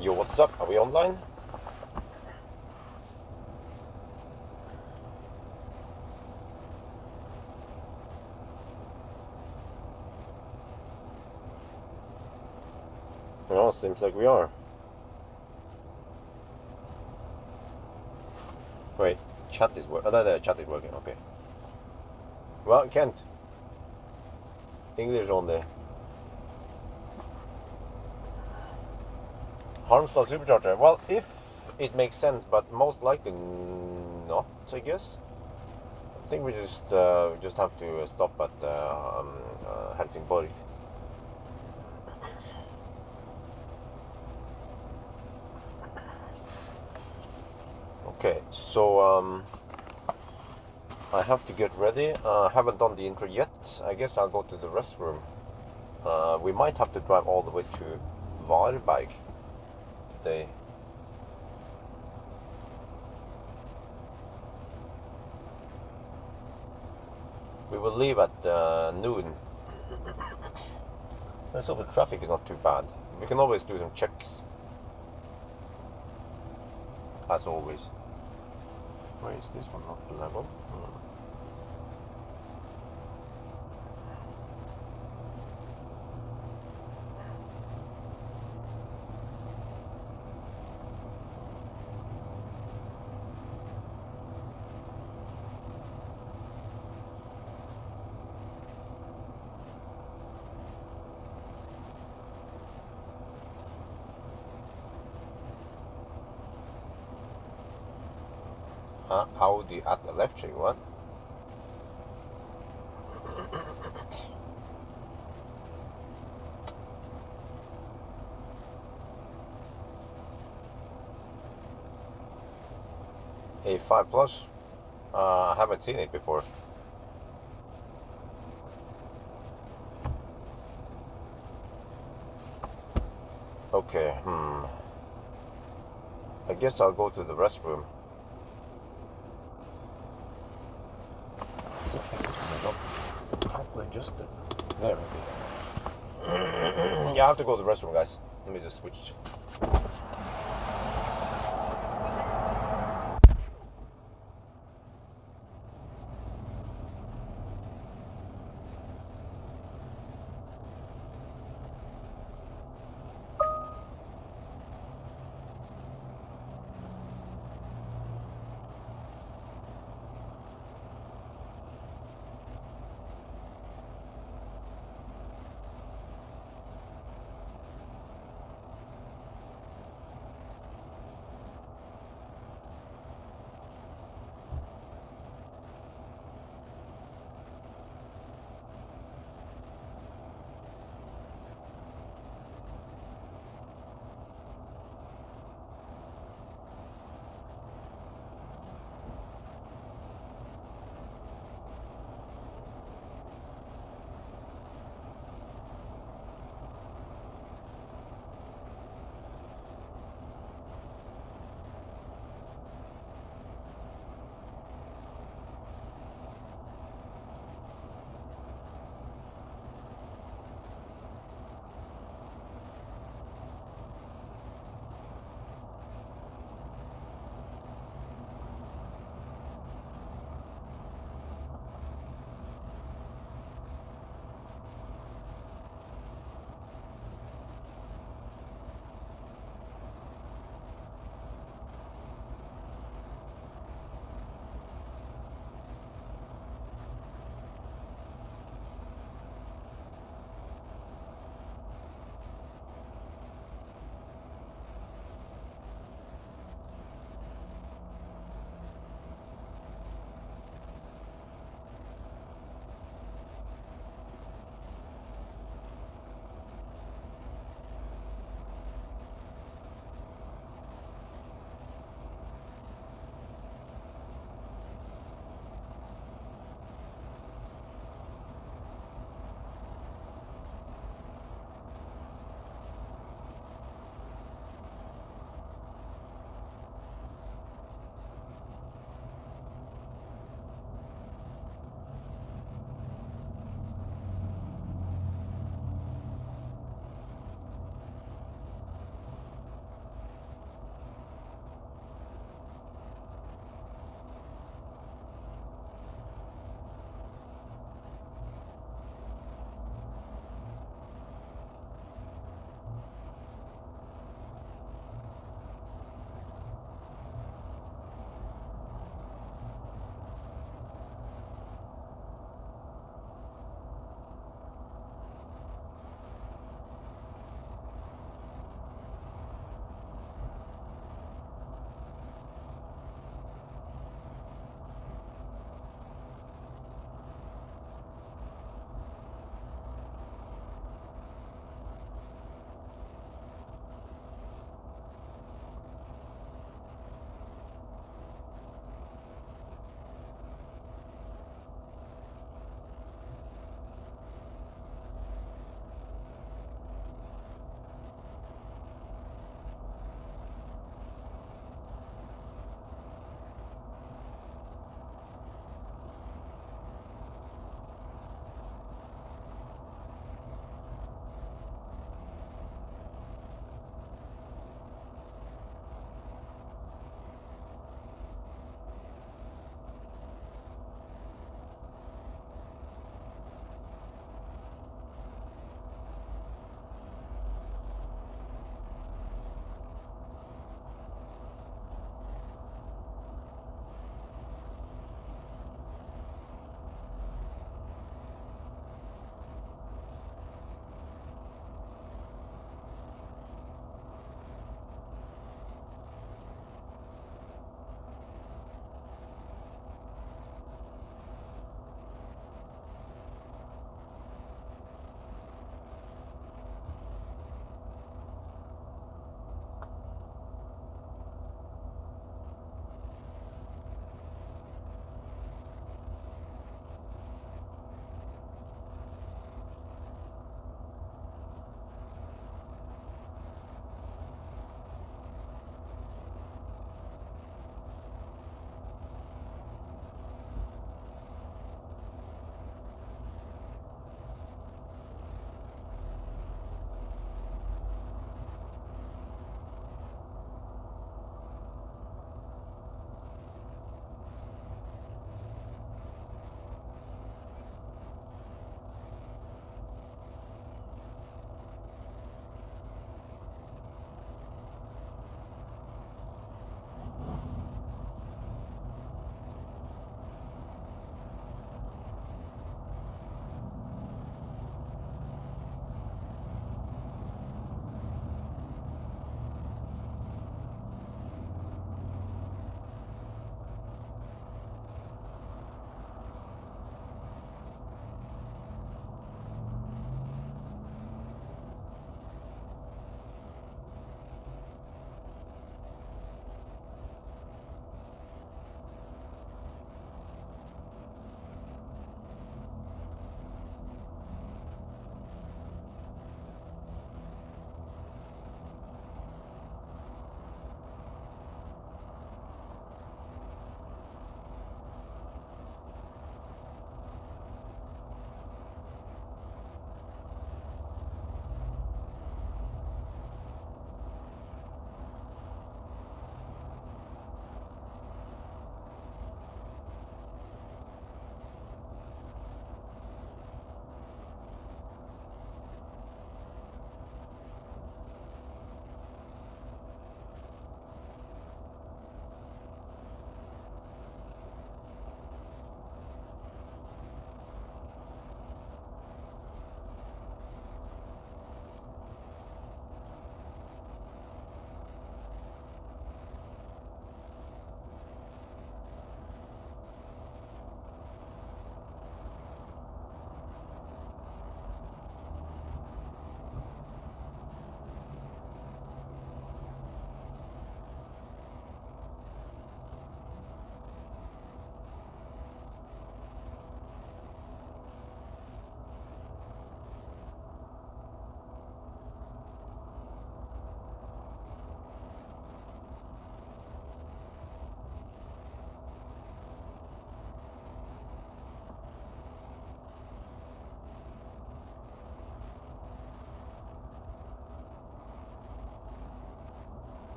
Yo, what's up? Are we online? Oh, seems like we are. Wait, chat is working. Oh, the chat is working, okay. Well, Kent. English only. Harmstad Supercharger. Well, if it makes sense, but most likely not, I guess. I think we just have to stop at Helsingborg. Okay, so I have to get ready. I haven't done the intro yet. I guess I'll go to the restroom. We might have to drive all the way to Varberg today. We will leave at noon. So the traffic is not too bad. We can always do some checks. As always. Why is this one not level? Audi at electric, what? A5 Plus? I haven't seen it before. Okay, I guess I'll go to the restroom. Properly adjusted. There we go. Yeah, I have to go to the restroom, guys. Let me just switch.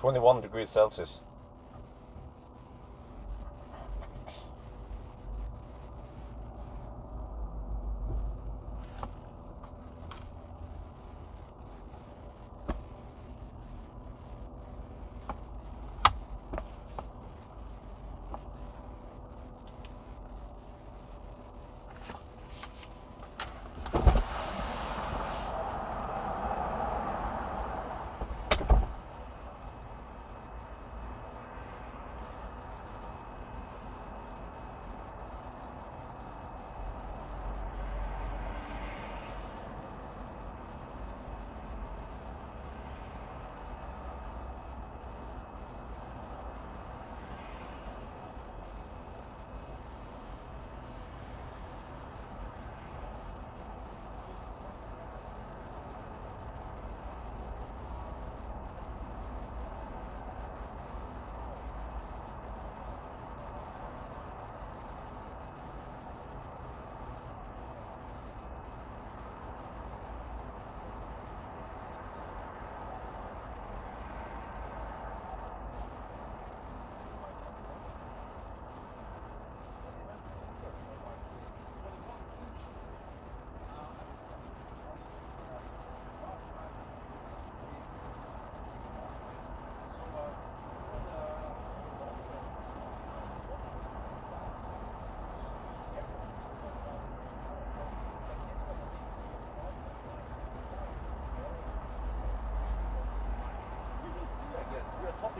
21 degrees Celsius.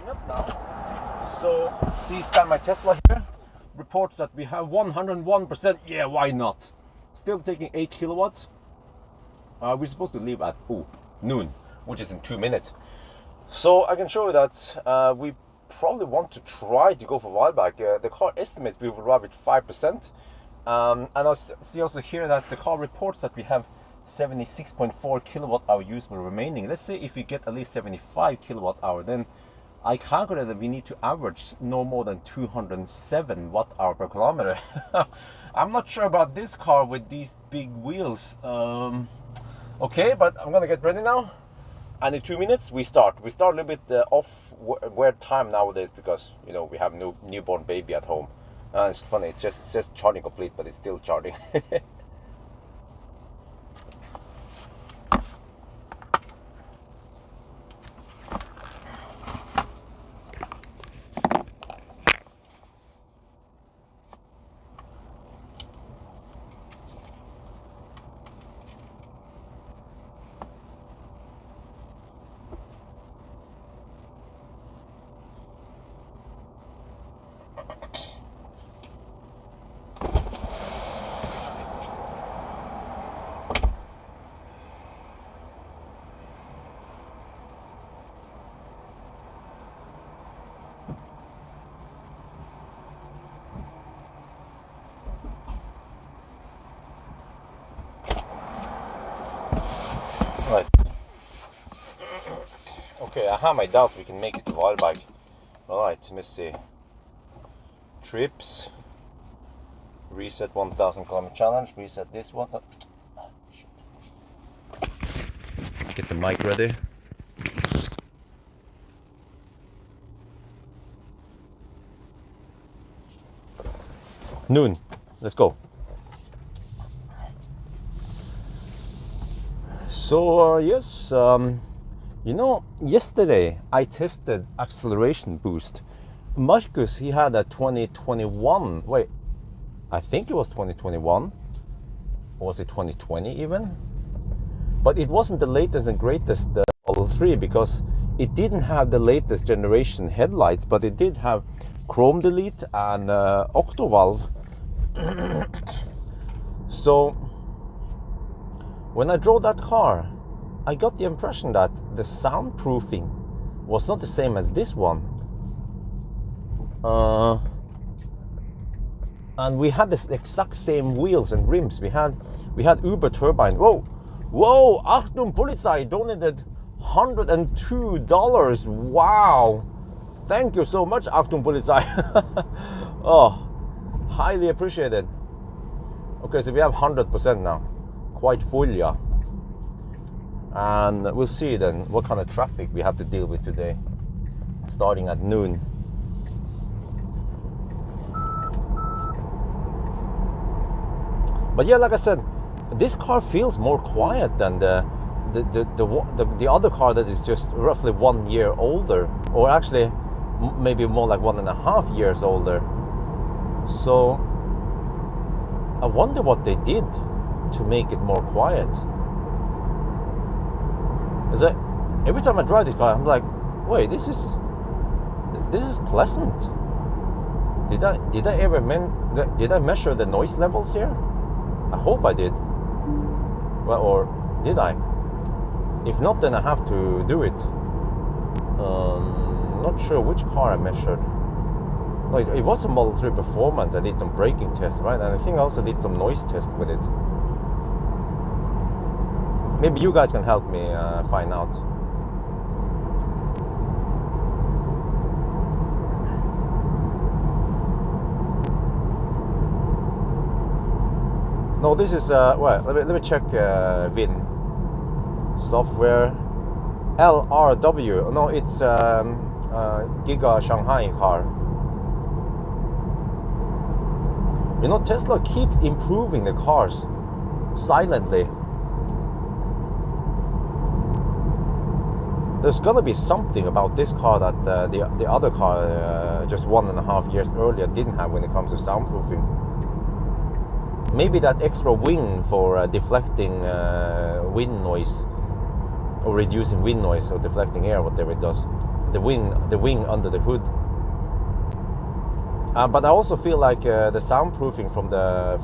Up now. So see, scan my Tesla here. Reports that we have 101%. Yeah, why not? Still taking 8 kilowatts. We're supposed to leave at noon, which is in 2 minutes. So I can show you that we probably want to try to go for a while back. The car estimates we will arrive at 5%. And I see also here that the car reports that we have 76.4 kilowatt hour usable remaining. Let's say if we get at least 75 kilowatt hour, then I calculated that we need to average no more than 207 watt hour per kilometer. I'm not sure about this car with these big wheels. Okay, but I'm gonna get ready now. And in 2 minutes we start. We start a little bit off weird time nowadays because, you know, we have no newborn baby at home. It's funny, it says charging complete, but it's still charging. Right. Okay, I have my doubt we can make it to Wildbag. Alright, let me see. Trips. Reset 1000 kilometer challenge. Reset this one. Oh, shit. Get the mic ready. Noon. Let's go. So yes, you know, yesterday I tested acceleration boost. Marcus, he had a 2021. Wait, I think it was 2021. Or was it 2020 even? But it wasn't the latest and greatest Model 3 because it didn't have the latest generation headlights, but it did have chrome delete and octovalve. So when I drove that car, I got the impression that the soundproofing was not the same as this one. And we had the exact same wheels and rims. We had Uber turbine. Whoa! Achtung Polizei donated $102. Wow! Thank you so much, Achtung Polizei. Oh, highly appreciated. Okay, so we have 100% now. Quite full, yeah. And we'll see then what kind of traffic we have to deal with today. starting at noon. But yeah, like I said, this car feels more quiet than the other car that is just roughly 1 year older, or actually maybe more like 1.5 years older. So I wonder what they did to make it more quiet. Is it every time I drive this car, I'm like, wait, this is pleasant. Did I ever did I measure the noise levels here? I hope I did. Well, or did I? If not, then I have to do it. Not sure which car I measured. No, it was a Model 3 Performance. I did some braking tests, right? And I think I also did some noise test with it. Maybe you guys can help me find out. No, this is well. Let me check VIN software. LRW. No, it's Giga Shanghai car. You know, Tesla keeps improving the cars silently. There's gonna be something about this car that the other car just 1.5 years earlier didn't have when it comes to soundproofing. Maybe that extra wing for deflecting wind noise, or reducing wind noise, or deflecting air, whatever it does. The wing under the hood. But I also feel like the soundproofing from the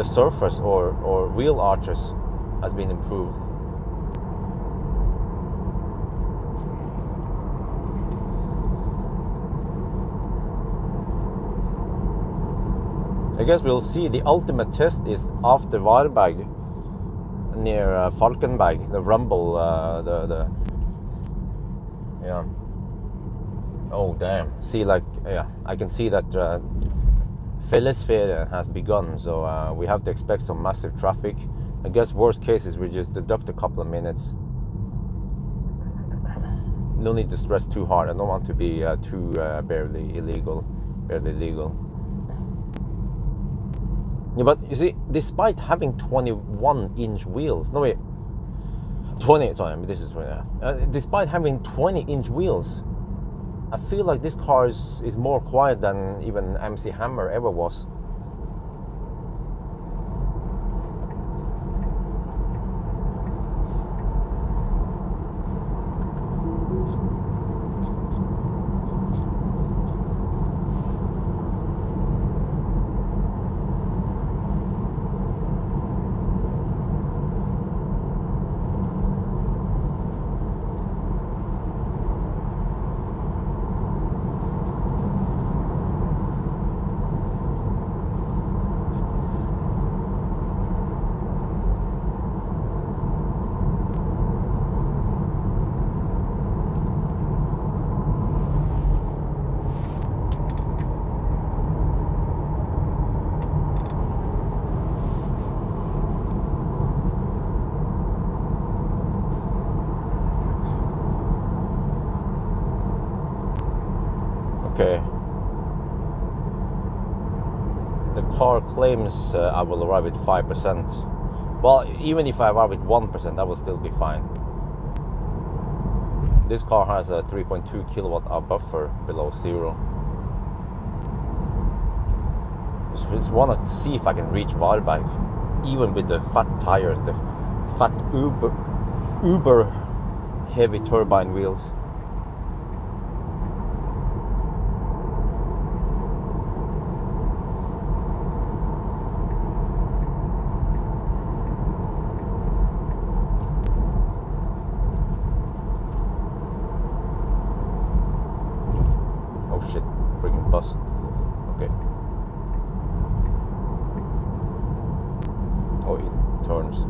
surface or wheel arches has been improved. I guess we'll see. The ultimate test is after Varberg, near Falkenberg, the rumble, yeah. Oh damn! See, like, yeah, I can see that Fellesferien has begun, so we have to expect some massive traffic. I guess worst case is we just deduct a couple of minutes. No need to stress too hard. I don't want to be too barely legal. Yeah, but you see, despite having 21-inch wheels, no wait, 20. Sorry, this is 20. Despite having 20-inch wheels, I feel like this car is more quiet than even MC Hammer ever was. Okay. The car claims I will arrive at 5%. Well, even if I arrive at 1%, that will still be fine. This car has a 3.2 kilowatt-hour buffer below zero. Just want to see if I can reach Varberg, even with the fat tires, the fat uber heavy turbine wheels. Oh shit, freaking bus. Okay. Oh, it turns.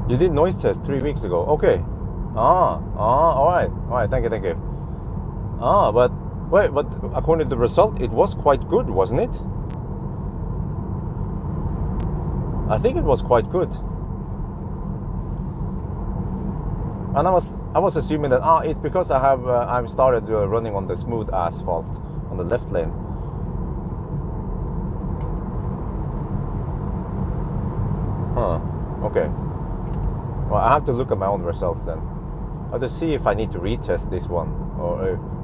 You did noise test 3 weeks ago. Okay. All right. Thank you. But wait, but according to the result, it was quite good, wasn't it? I think it was quite good. And I was assuming that it's because I've started running on the smooth asphalt on the left lane. Okay. Well, I have to look at my own results then. I have to see if I need to retest this one,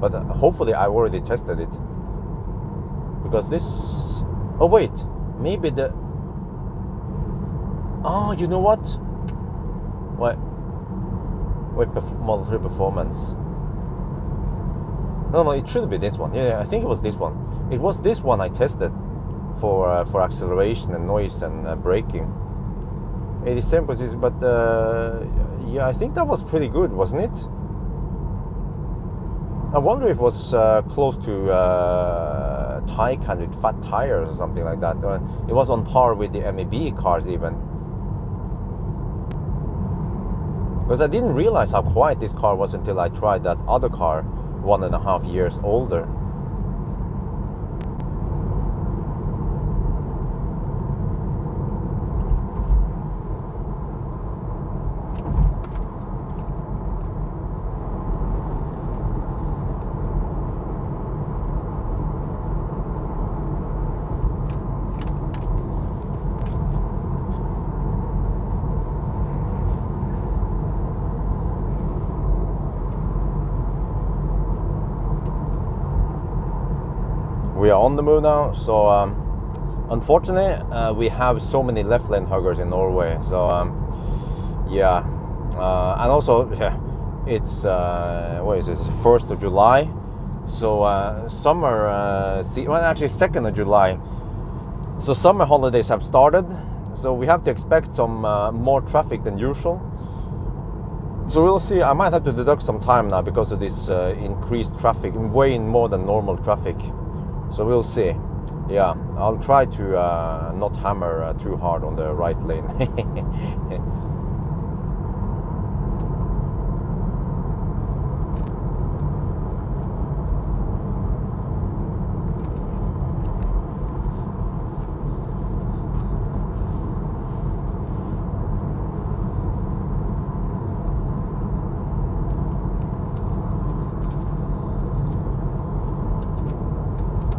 but hopefully I already tested it. Because this. Oh wait, maybe the. Oh, you know what? What? Wait, Model 3 Performance. No, it should be this one. Yeah, I think it was this one. It was this one I tested for acceleration and noise and braking. 87%, but yeah, I think that was pretty good, wasn't it? I wonder if it was close to Taycan with fat tires or something like that. It was on par with the MEB cars even. Because I didn't realize how quiet this car was until I tried that other car 1.5 years older. We are on the move now, so unfortunately we have so many left lane huggers in Norway, so yeah, and also it's what is this, 1st of July, so summer well, actually 2nd of July, so summer holidays have started, so we have to expect some more traffic than usual. So we'll see. I might have to deduct some time now because of this increased traffic, way more than normal traffic. So we'll see. Yeah, I'll try to not hammer too hard on the right lane.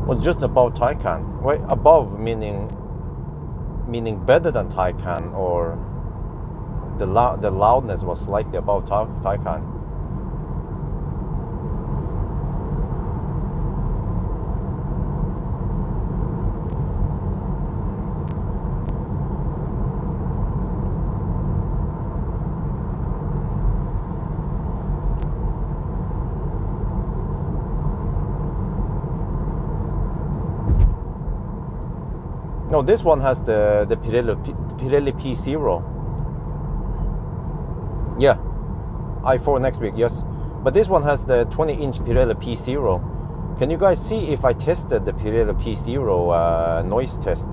Well, just above Taycan. Wait, above meaning better than Taycan, or the loudness was slightly above Taycan. No, this one has the Pirelli P0. Yeah, i4 next week, yes. But this one has the 20-inch Pirelli P0. Can you guys see if I tested the Pirelli P0 noise test?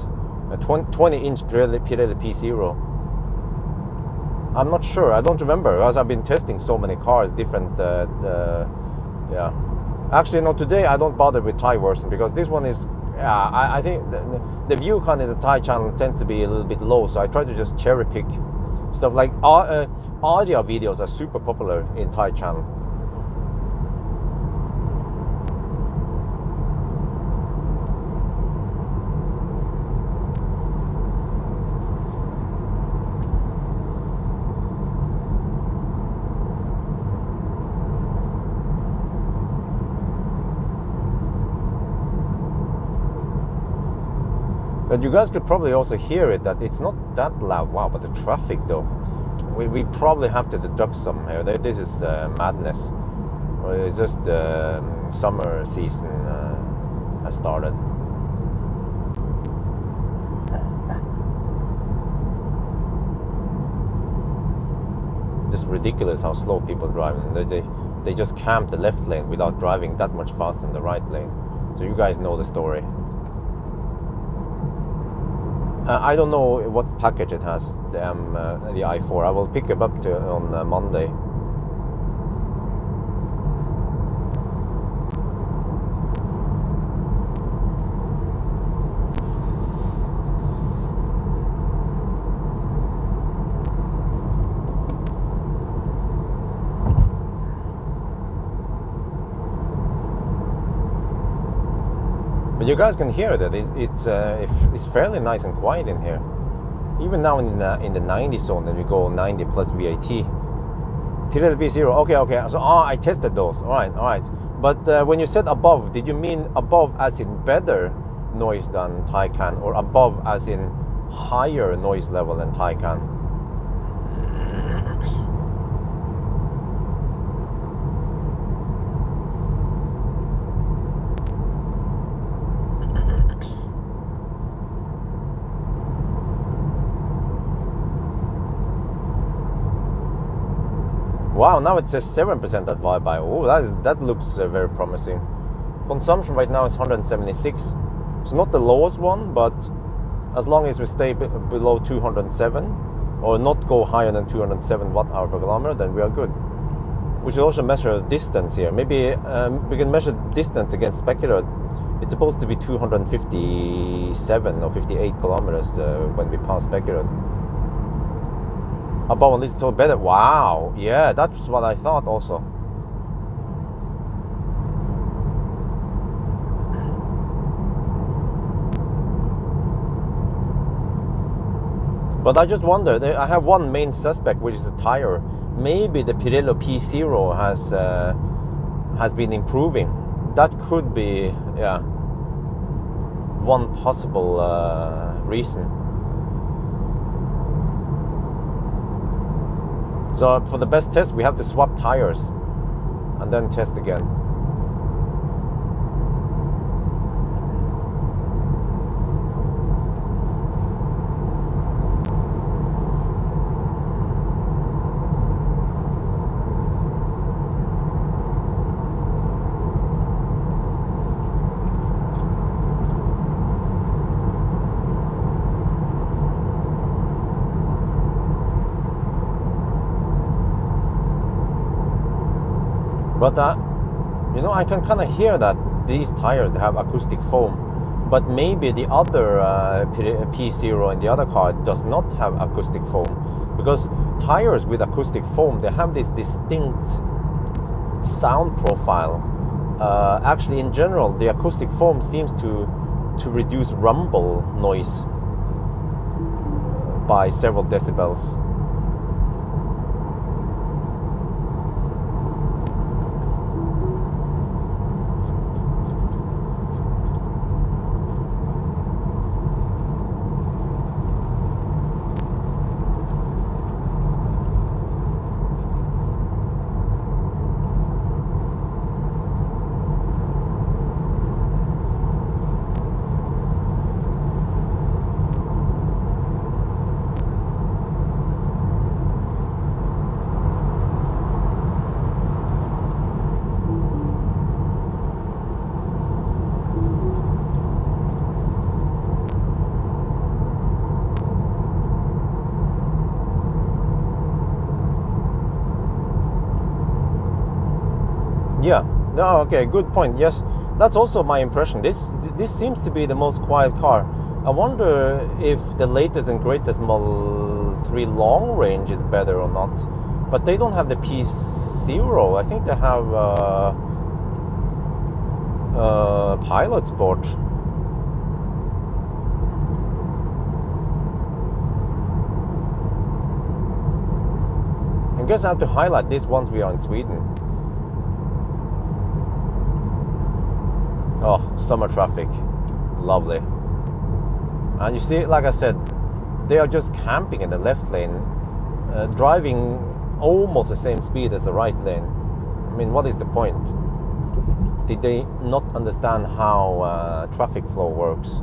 A 20-inch Pirelli P0. I'm not sure. I don't remember, because I've been testing so many cars, different. Yeah. Actually, no. Today I don't bother with Thai version because this one is. I think the view count in the Thai channel tends to be a little bit low, so I try to just cherry pick stuff. Like audio videos are super popular in Thai channel. But you guys could probably also hear it, that it's not that loud. Wow, but the traffic though. We probably have to deduct some here. This is madness. It's just summer season has started. Just ridiculous how slow people drive. They just camp the left lane without driving that much faster in the right lane. So you guys know the story. I don't know what package it has, the i4. I will pick it up on Monday. But you guys can hear that it's fairly nice and quiet in here. Even now in the 90 zone, then we go 90 plus VAT. Pirelli P0. Okay. So I tested those. All right. But when you said above, did you mean above as in better noise than Taycan, or above as in higher noise level than Taycan? Wow, now it says 7% at Vibe. Oh, that looks very promising. Consumption right now is 176. It's not the lowest one, but as long as we stay below 207 or not go higher than 207 watt-hour per kilometer, then we are good. We should also measure distance here. Maybe we can measure distance against Specular. It's supposed to be 257 or 58 kilometers when we pass Specular. Above at least so better. Wow, yeah, that's what I thought also. But I just wonder, I have one main suspect, which is the tire. Maybe the Pirelli P0 has been improving. That could be, yeah, one possible reason. So for the best test, we have to swap tires and then test again. But you know, I can kind of hear that these tires, they have acoustic foam, but maybe the other P0 in the other car does not have acoustic foam, because tires with acoustic foam, they have this distinct sound profile. Actually, in general, the acoustic foam seems to reduce rumble noise by several decibels. Yeah, no, okay, good point. Yes, that's also my impression. This seems to be the most quiet car. I wonder if the latest and greatest Model 3 long range is better or not. But they don't have the P0. I think they have Pilot Sport. I guess I have to highlight this once we are in Sweden. Oh, summer traffic, lovely. And you see, like I said, they are just camping in the left lane, driving almost the same speed as the right lane. I mean, what is the point? Did they not understand how traffic flow works?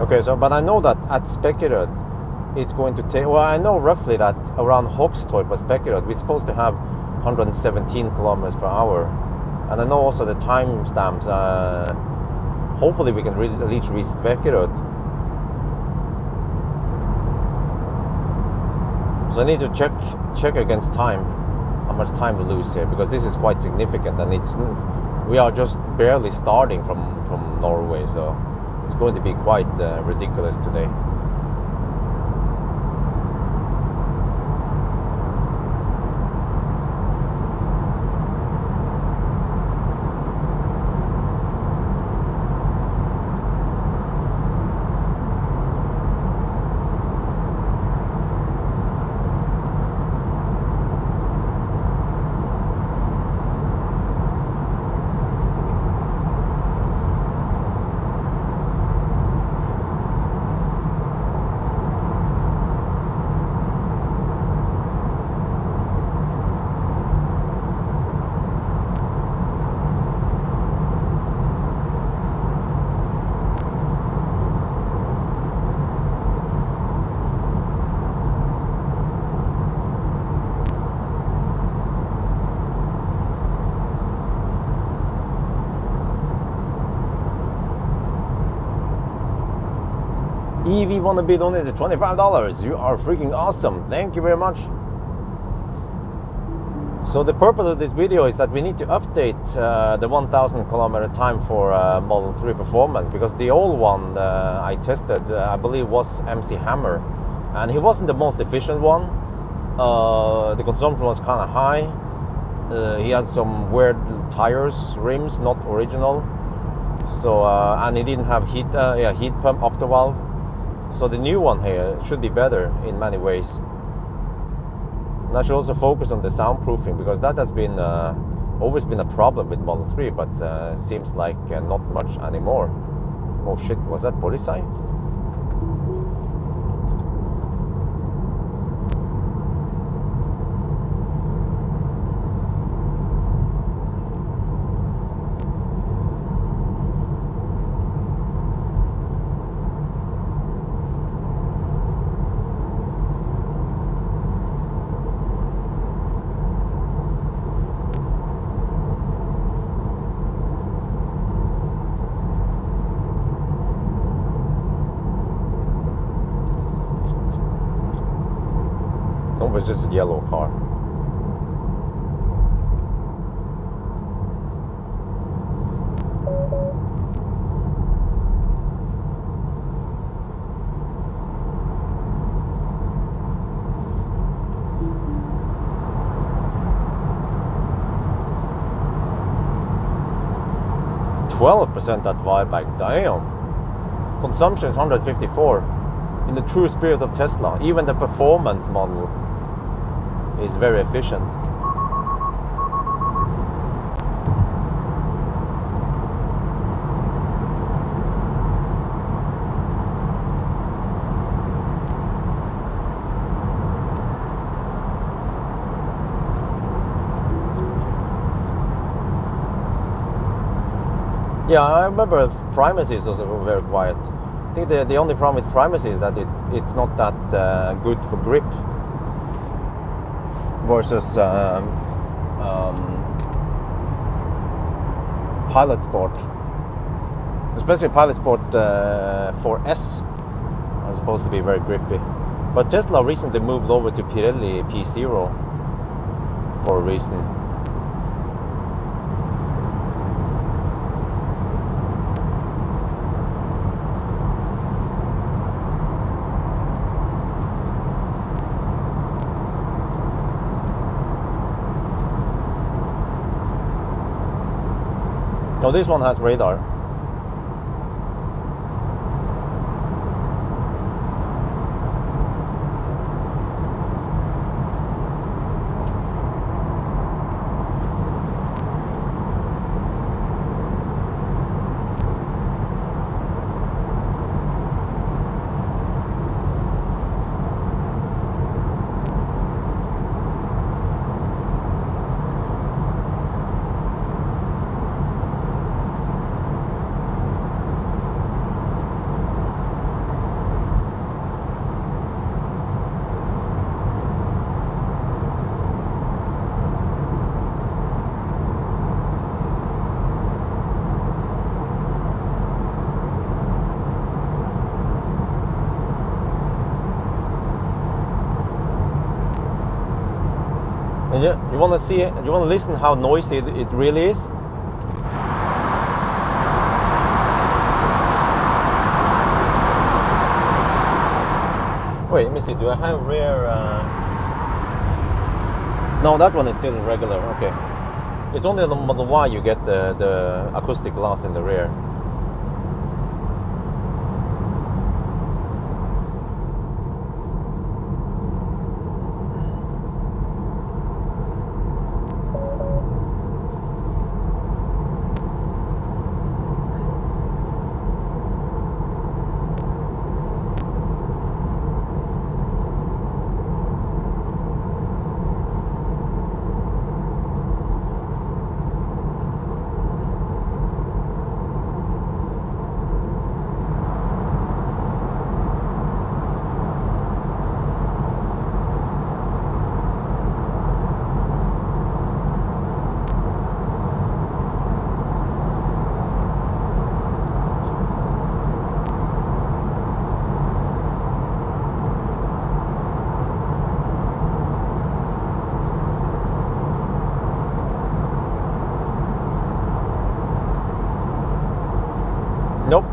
Okay, so, but I know that at Specular, it's going to take, well, I know roughly that around Hogstorp or Specular, we're supposed to have 117 kilometers per hour. And I know also the timestamps, hopefully we can at least reach Specular. So I need to check against time, how much time we lose here, because this is quite significant, and it's we are just barely starting from Norway, so it's going to be quite ridiculous today. EV wannabe donated $25. You are freaking awesome. Thank you very much. So the purpose of this video is that we need to update the 1,000 kilometer time for Model 3 performance, because the old one I tested, I believe, was MC Hammer, and he wasn't the most efficient one. The consumption was kind of high. He had some weird tires, rims, not original. So and he didn't have heat pump octavalve. So the new one here should be better in many ways. And I should also focus on the soundproofing, because that has been always been a problem with Model 3, but seems like not much anymore. Oh shit, was that Polizei? No, it's just a yellow car. %12% at Vibeback, damn. Consumption is 154. In the true spirit of Tesla, even the performance model is very efficient. Yeah, I remember primacy is also very quiet. I think the only problem with primacy is that it's not that good for grip versus Pilot Sport. Especially Pilot Sport 4S are supposed to be very grippy. But Tesla recently moved over to Pirelli P0 for a reason. No, this one has radar. And you want to see, you want to listen how noisy it really is? Wait, let me see. Do I have rear? No, that one is still regular. Okay. It's only the Model Y you get the acoustic glass in the rear. Nope.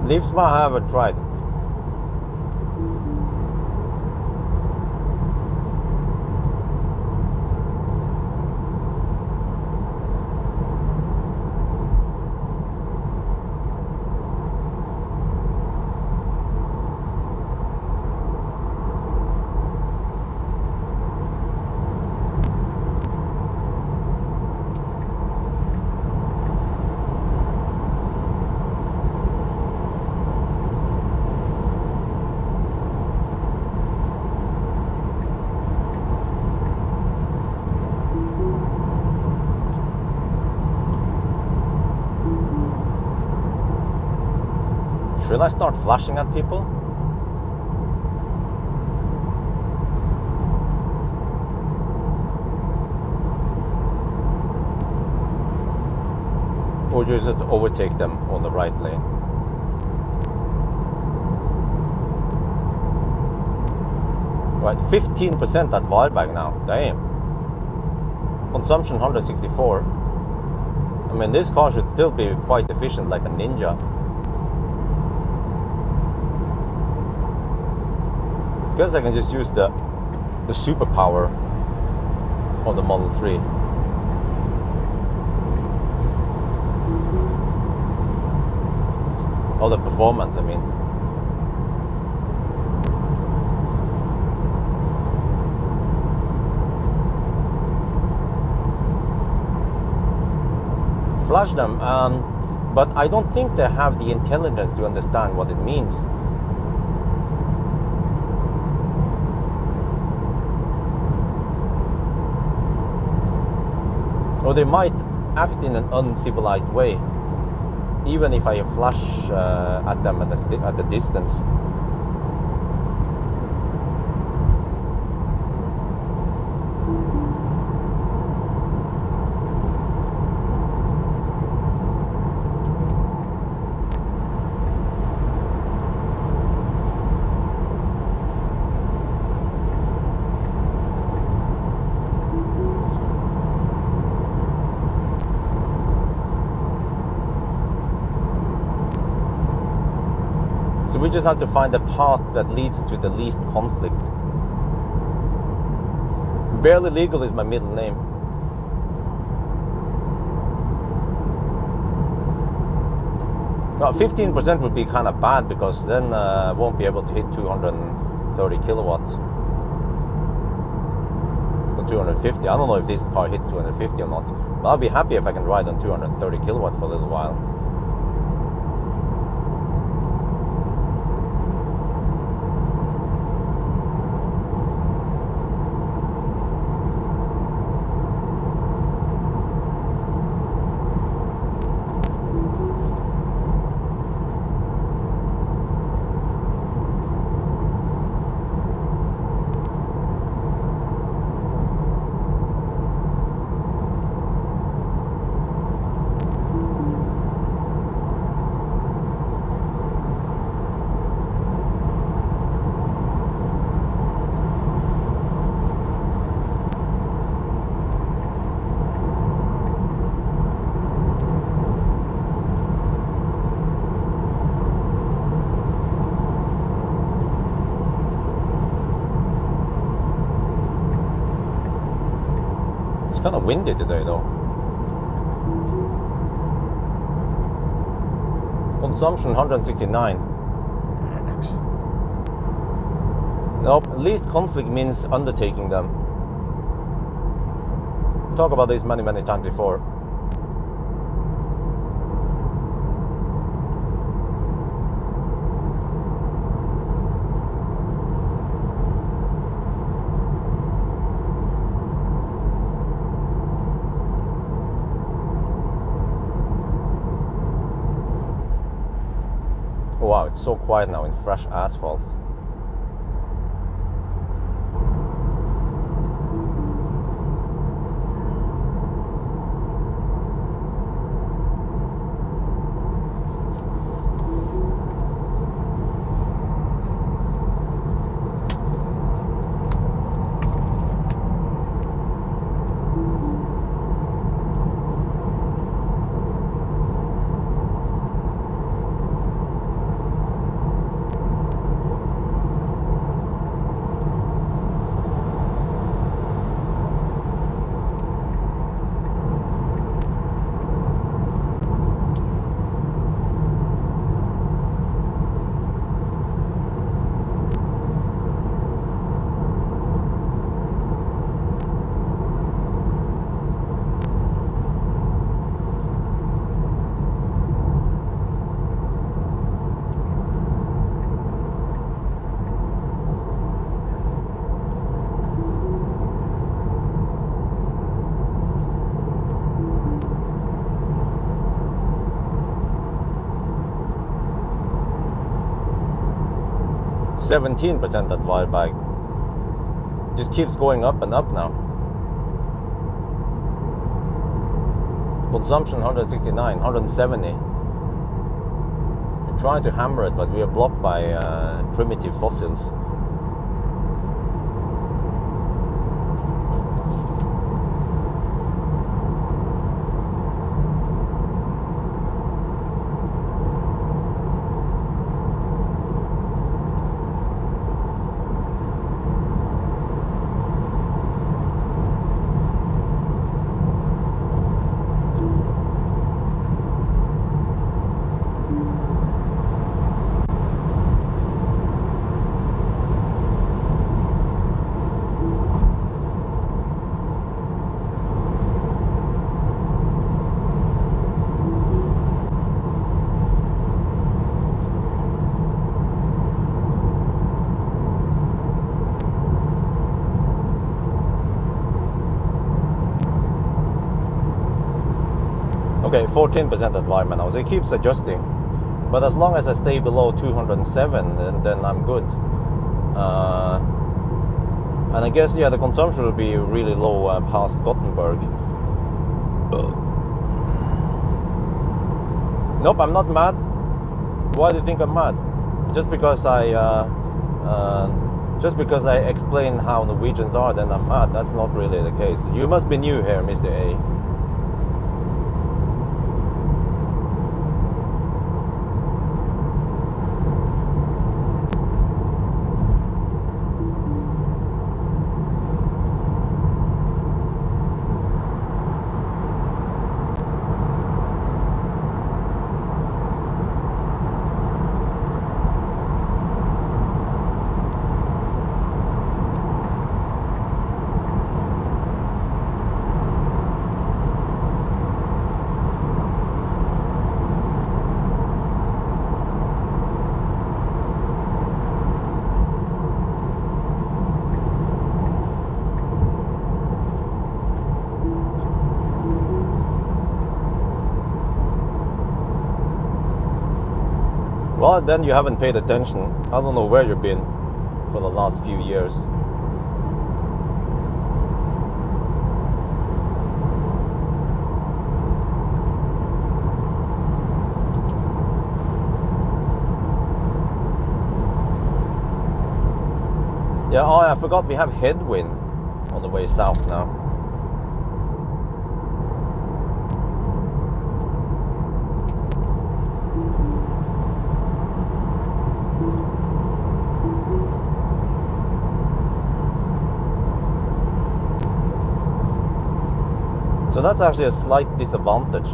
Leaves I haven't tried. Should I start flashing at people? Or just overtake them on the right lane? Right, 15% at Varberg now, damn. Consumption 164. I mean, this car should still be quite efficient, like a Ninja. Guess I can just use the superpower of the Model 3. Of the performance, I mean. Flash them, but I don't think they have the intelligence to understand what it means. Or they might act in an uncivilized way, even if I flash at them at the distance. So we just have to find a path that leads to the least conflict. Barely Legal is my middle name. Now 15% would be kind of bad, because then I won't be able to hit 230 kilowatts. Or 250. I don't know if this car hits 250 or not. But I'll be happy if I can ride on 230 kilowatts for a little while. It's kind of windy today though. Consumption 169. Nope, least conflict means undertaking them. Talk about this many times before. Wow, it's so quiet now in fresh asphalt. %, that wide bike. Just keeps going up and up now. Consumption 169, 170. We're trying to hammer it, but we are blocked by primitive fossils. Okay, 14% environment now, so it keeps adjusting. But as long as I stay below 207, then I'm good. And I guess, yeah, the consumption will be really low past Gothenburg. Nope, I'm not mad. Why do you think I'm mad? Just because I explain how Norwegians are, then I'm mad. That's not really the case. You must be new here, Mr. A. Well, then you haven't paid attention. I don't know where you've been for the last few years. Yeah, oh, I forgot we have headwind on the way south now. So that's actually a slight disadvantage,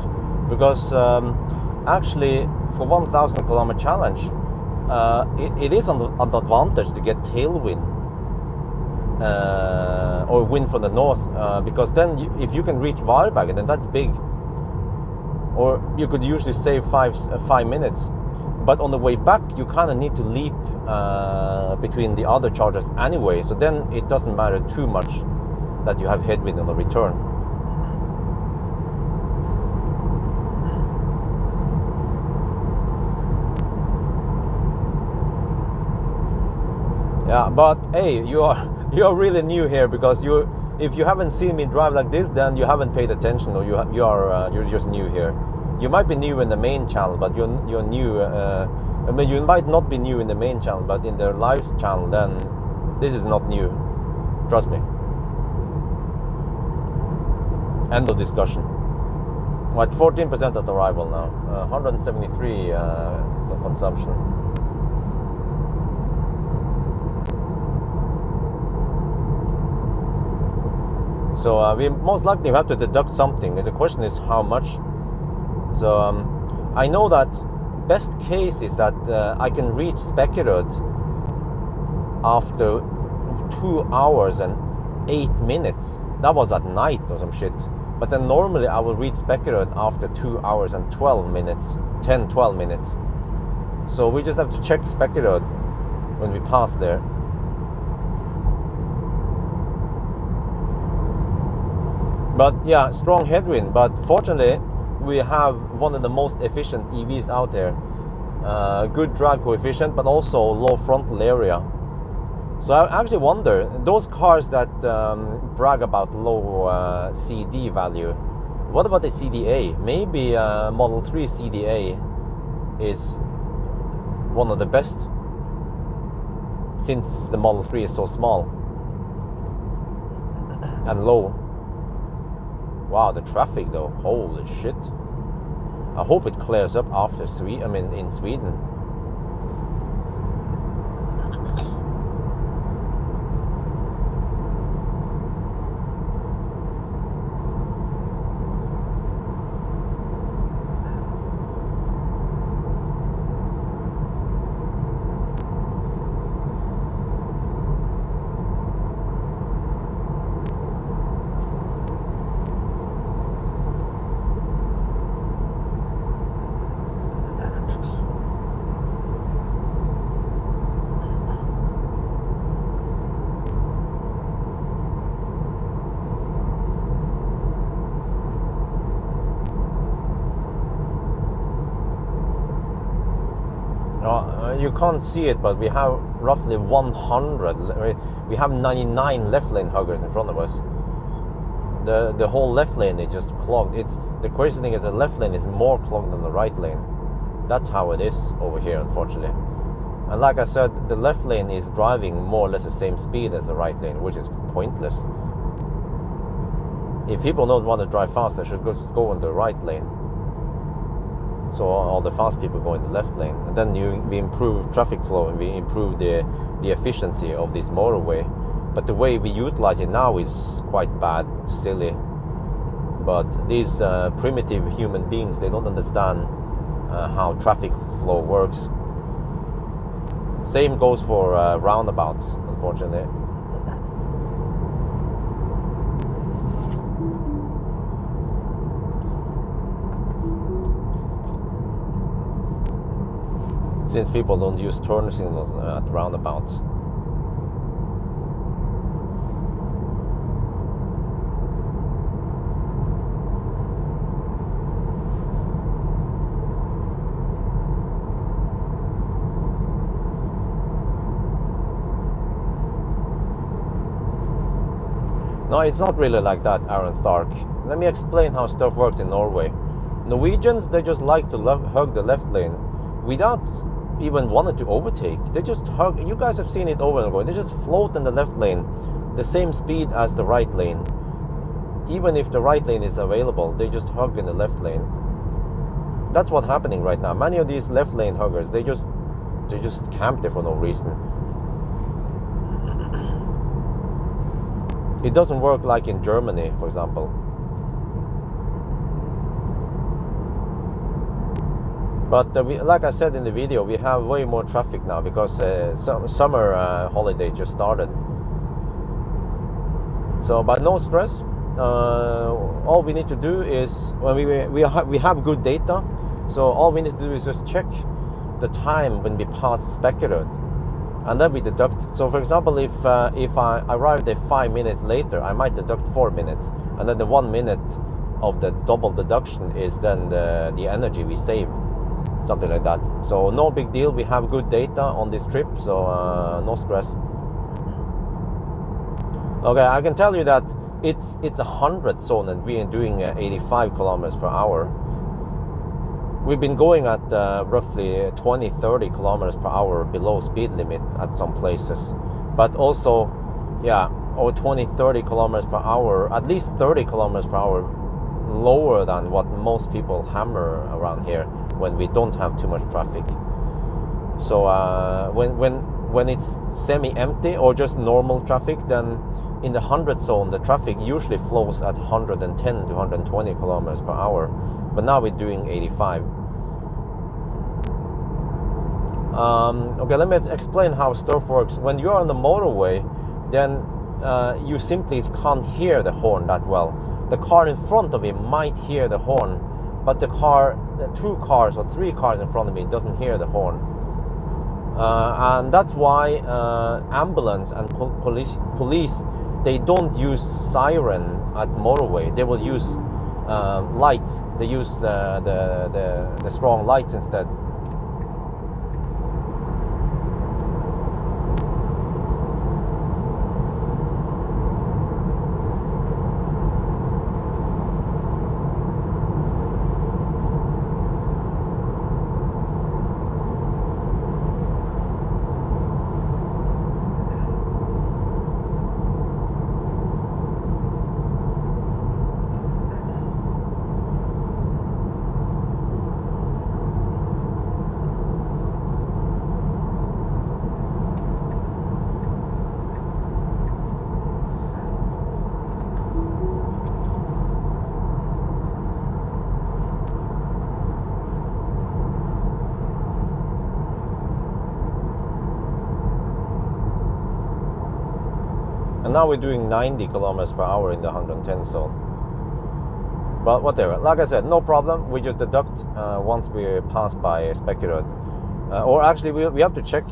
because actually for 1,000 kilometer challenge, it is an advantage to get tailwind or wind from the north, because then if you can reach Varbergen, then that's big. Or you could usually save 5 minutes, but on the way back you kind of need to leap between the other chargers anyway. So then it doesn't matter too much that you have headwind on the return. Yeah, but hey, you're really new here, because if you haven't seen me drive like this, then you haven't paid attention, or you're just new here. You might be new in the main channel, but you're new. I mean, you might not be new in the main channel, but in the live channel, then this is not new. Trust me. End of discussion. We're at 14% at arrival now. 173 consumption. So we most likely have to deduct something. The question is how much. So I know that best case is that I can reach Spekerød after 2 hours and 8 minutes. That was at night or some shit. But then normally I will reach Spekerød after 2 hours and 12 minutes, 10-12 minutes. So we just have to check Spekerød when we pass there. But yeah, strong headwind. But fortunately, we have one of the most efficient EVs out there. Good drag coefficient, but also low frontal area. So I actually wonder, those cars that brag about low CD value, what about the CDA? Maybe Model 3 CDA is one of the best, since the Model 3 is so small and low. Wow, the traffic though, holy shit. I hope it clears up after in Sweden. You can't see it, but we have roughly 100. We have 99 left lane huggers in front of us. The whole left lane is just clogged. The crazy thing is the left lane is more clogged than the right lane. That's how it is over here, unfortunately. And like I said, the left lane is driving more or less the same speed as the right lane, which is pointless. If people don't want to drive fast, they should go in the right lane. So all the fast people go in the left lane, and then we improve traffic flow and we improve the efficiency of this motorway. But the way we utilize it now is quite bad, silly. But these primitive human beings, they don't understand how traffic flow works. Same goes for roundabouts, unfortunately. Since people don't use turn signals at roundabouts. No, it's not really like that, Aaron Stark. Let me explain how stuff works in Norway. Norwegians, they just like to hug the left lane without even wanting to overtake. They just hug. You guys have seen it over and over. They just float in the left lane, the same speed as the right lane. Even if the right lane is available, they just hug in the left lane. That's what's happening right now. Many of these left lane huggers, they just camp there for no reason. It doesn't work like in Germany, for example. But like I said in the video, we have way more traffic now because summer holidays just started. So, but no stress. All we need to do is, when we have good data, so all we need to do is just check the time when we pass Spekkerud, and then we deduct. So for example, if I arrived there 5 minutes later, I might deduct 4 minutes, and then the 1 minute of the double deduction is then the energy we saved, something like that. So no big deal. We have good data on this trip, so no stress. Okay, I can tell you that it's 100 zone and we are doing 85 kilometers per hour. We've been going at roughly 20-30 kilometers per hour below speed limit at some places, but also, yeah, or 20-30 kilometers per hour, at least 30 kilometers per hour lower than what most people hammer around here when we don't have too much traffic. So when it's semi-empty or just normal traffic, then in the 100 zone, the traffic usually flows at 110 to 120 kilometers per hour. But now we're doing 85. Okay, let me explain how stuff works. When you're on the motorway, then you simply can't hear the horn that well. The car in front of you might hear the horn, but the 2 cars or 3 cars in front of me doesn't hear the horn. And that's why ambulance and police, they don't use siren at motorway. They will use lights. They use the strong lights instead. And now we're doing 90 kilometers per hour in the 110 zone. But whatever, like I said, no problem. We just deduct once we pass by Spekkerud. Or actually, we have to check.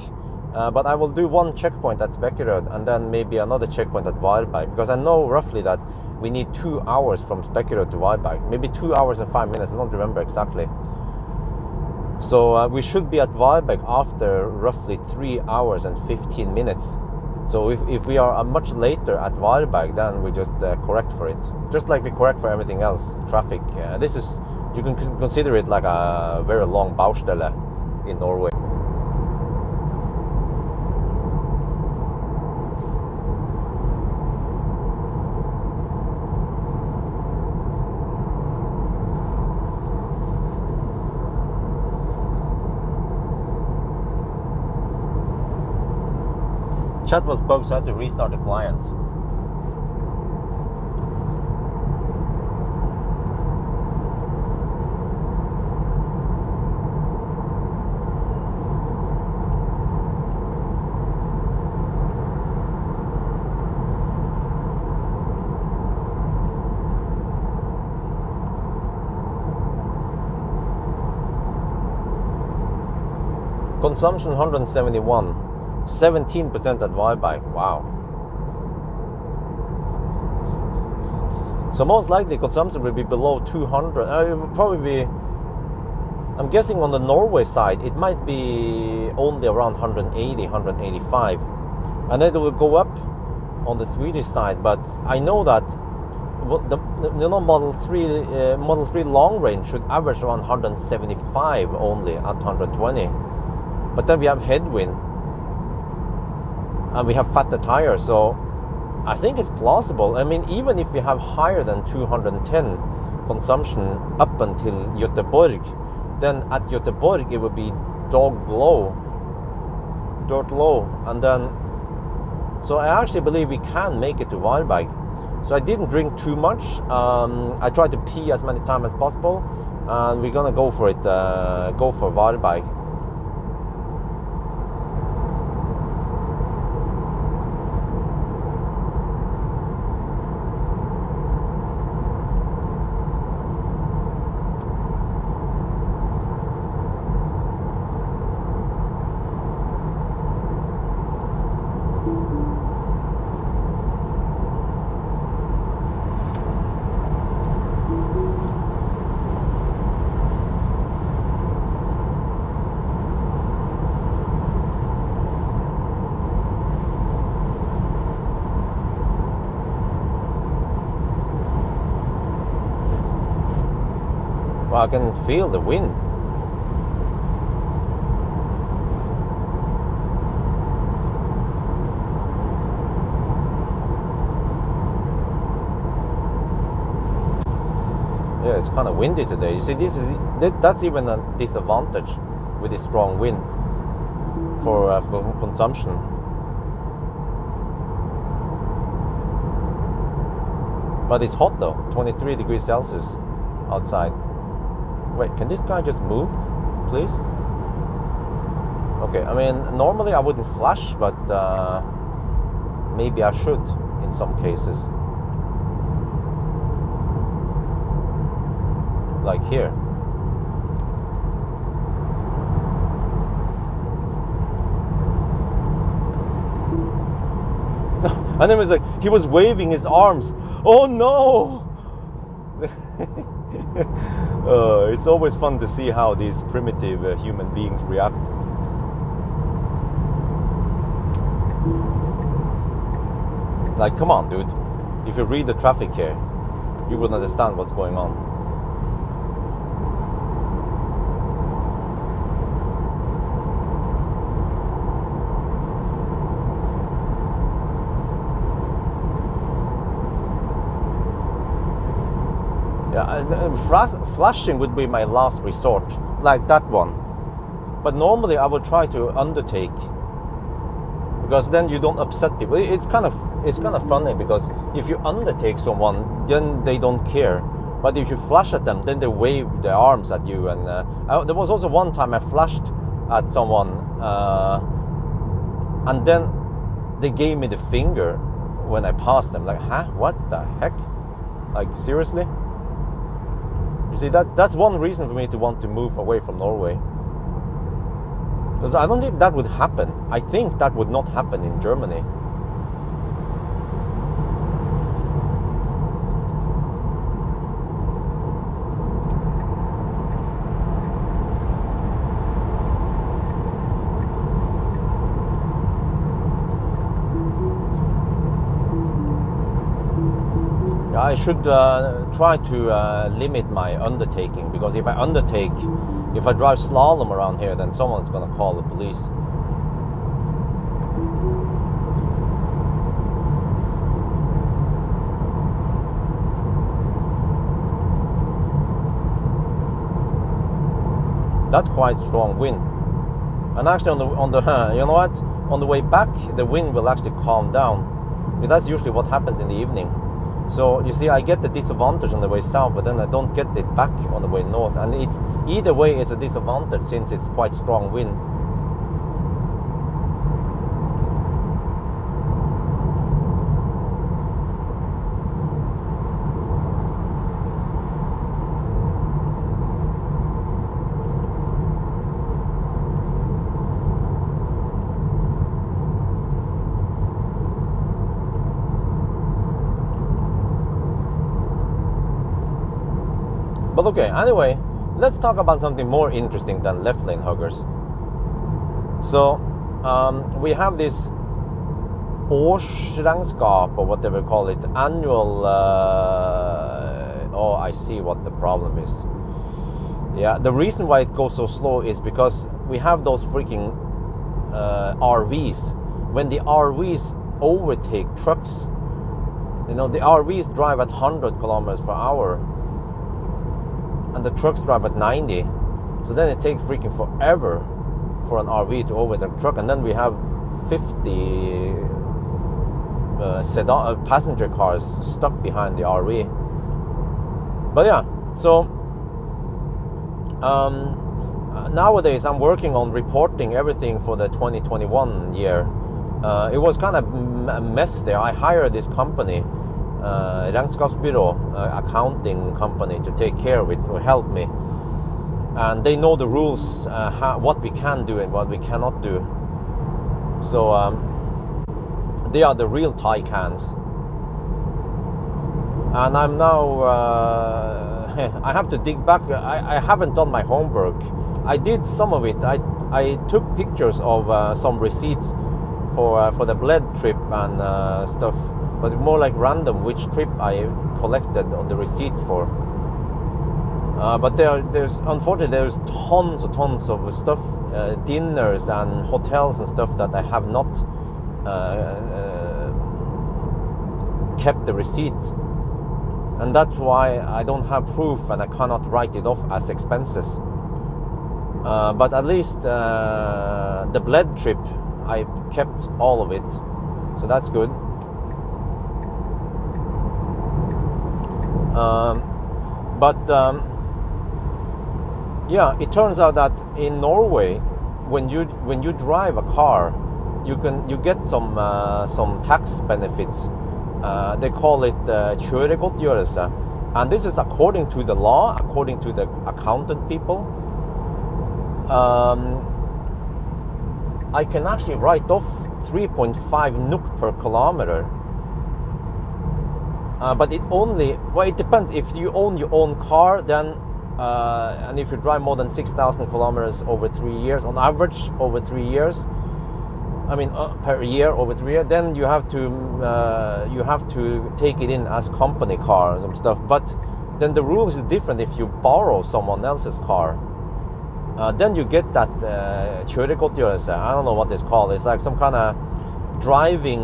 But I will do 1 checkpoint at Spekkerud and then maybe another checkpoint at Varberg, because I know roughly that we need 2 hours from Spekkerud to Varberg. Maybe 2 hours and 5 minutes, I don't remember exactly. So we should be at Varberg after roughly 3 hours and 15 minutes. So if we are much later at Varberg, then we just correct for it. Just like we correct for everything else, traffic. This is, you can consider it like a very long baustelle in Norway. Chat was bugged, so I had to restart the client. Consumption 171. 17% at Varberg. Wow. So most likely consumption will be below 200. It will probably be, I'm guessing on the Norway side, it might be only around 180, 185. And then it will go up on the Swedish side, but I know that Model 3 long range should average around 175 only at 120. But then we have headwind and we have fatter tires, so I think it's plausible. I mean, even if we have higher than 210 consumption up until Göteborg, then at Göteborg it would be dirt low, and then so I actually believe we can make it to Varberg. So I didn't drink too much. I tried to pee as many times as possible, and we're gonna go for it. Go for Varberg. Well, I can feel the wind. Yeah, it's kind of windy today. You see, that's even a disadvantage with this strong wind for consumption. But it's hot though, 23 degrees Celsius outside. Wait, can this guy just move, please? Okay, I mean, normally I wouldn't flash, but maybe I should in some cases. Like here. And then it was like, he was waving his arms. Oh no! It's always fun to see how these primitive human beings react. Like, come on, dude. If you read the traffic here, you will understand what's going on. Flashing would be my last resort, like that one. But normally I would try to undertake, because then you don't upset people. It's kind of funny, because if you undertake someone, then they don't care. But if you flash at them, then they wave their arms at you. And there was also one time I flashed at someone, and then they gave me the finger when I passed them. Like, huh? What the heck? Like, seriously? You see, that's one reason for me to want to move away from Norway. Because I don't think that would happen. I think that would not happen in Germany. I should try to limit my undertaking, because if I drive slalom around here, then someone's gonna call the police. That's quite strong wind. And actually on the you know what? On the way back, the wind will actually calm down. That's usually what happens in the evening. So you see, I get the disadvantage on the way south, but then I don't get it back on the way north. And it's either way, it's a disadvantage since it's quite strong wind. But okay, anyway, let's talk about something more interesting than left lane huggers. So we have this årsregnskap, or whatever you call it, annual. Oh, I see what the problem is. Yeah, the reason why it goes so slow is because we have those freaking RVs. When the RVs overtake trucks, you know, the RVs drive at 100 kilometers per hour, and the trucks drive at 90. So then it takes freaking forever for an RV to overtake a truck, and then we have 50 sedan passenger cars stuck behind the RV. But yeah, so nowadays I'm working on reporting everything for the 2021 year. It was kind of a mess there. I hired this company, regnskapsbyrå, accounting company, to take care of it, to help me. And they know the rules, what we can do and what we cannot do. So they are the real Thai cans. And I'm now, I have to dig back. I haven't done my homework. I did some of it. I took pictures of some receipts for the bled trip and stuff, but more like random which trip I collected on the receipts for. But there's unfortunately there's tons of stuff, dinners and hotels and stuff that I have not kept the receipt, and that's why I don't have proof and I cannot write it off as expenses. But at least the bled trip, I kept all of it, so that's good. Yeah, it turns out that in Norway, when you drive a car, you get some tax benefits. They call it kjøregodtgjørelse, and this is according to the law, according to the accountant people. I can actually write off 3.5 NOK per kilometer. But it depends. If you own your own car, then and if you drive more than 6,000 kilometers over 3 years, on average over 3 years, I mean per year over 3 years, then you have to take it in as company cars and stuff. But then the rules is different if you borrow someone else's car. Then you get that kjøregodtgjørelse. I don't know what it's called. It's like some kind of driving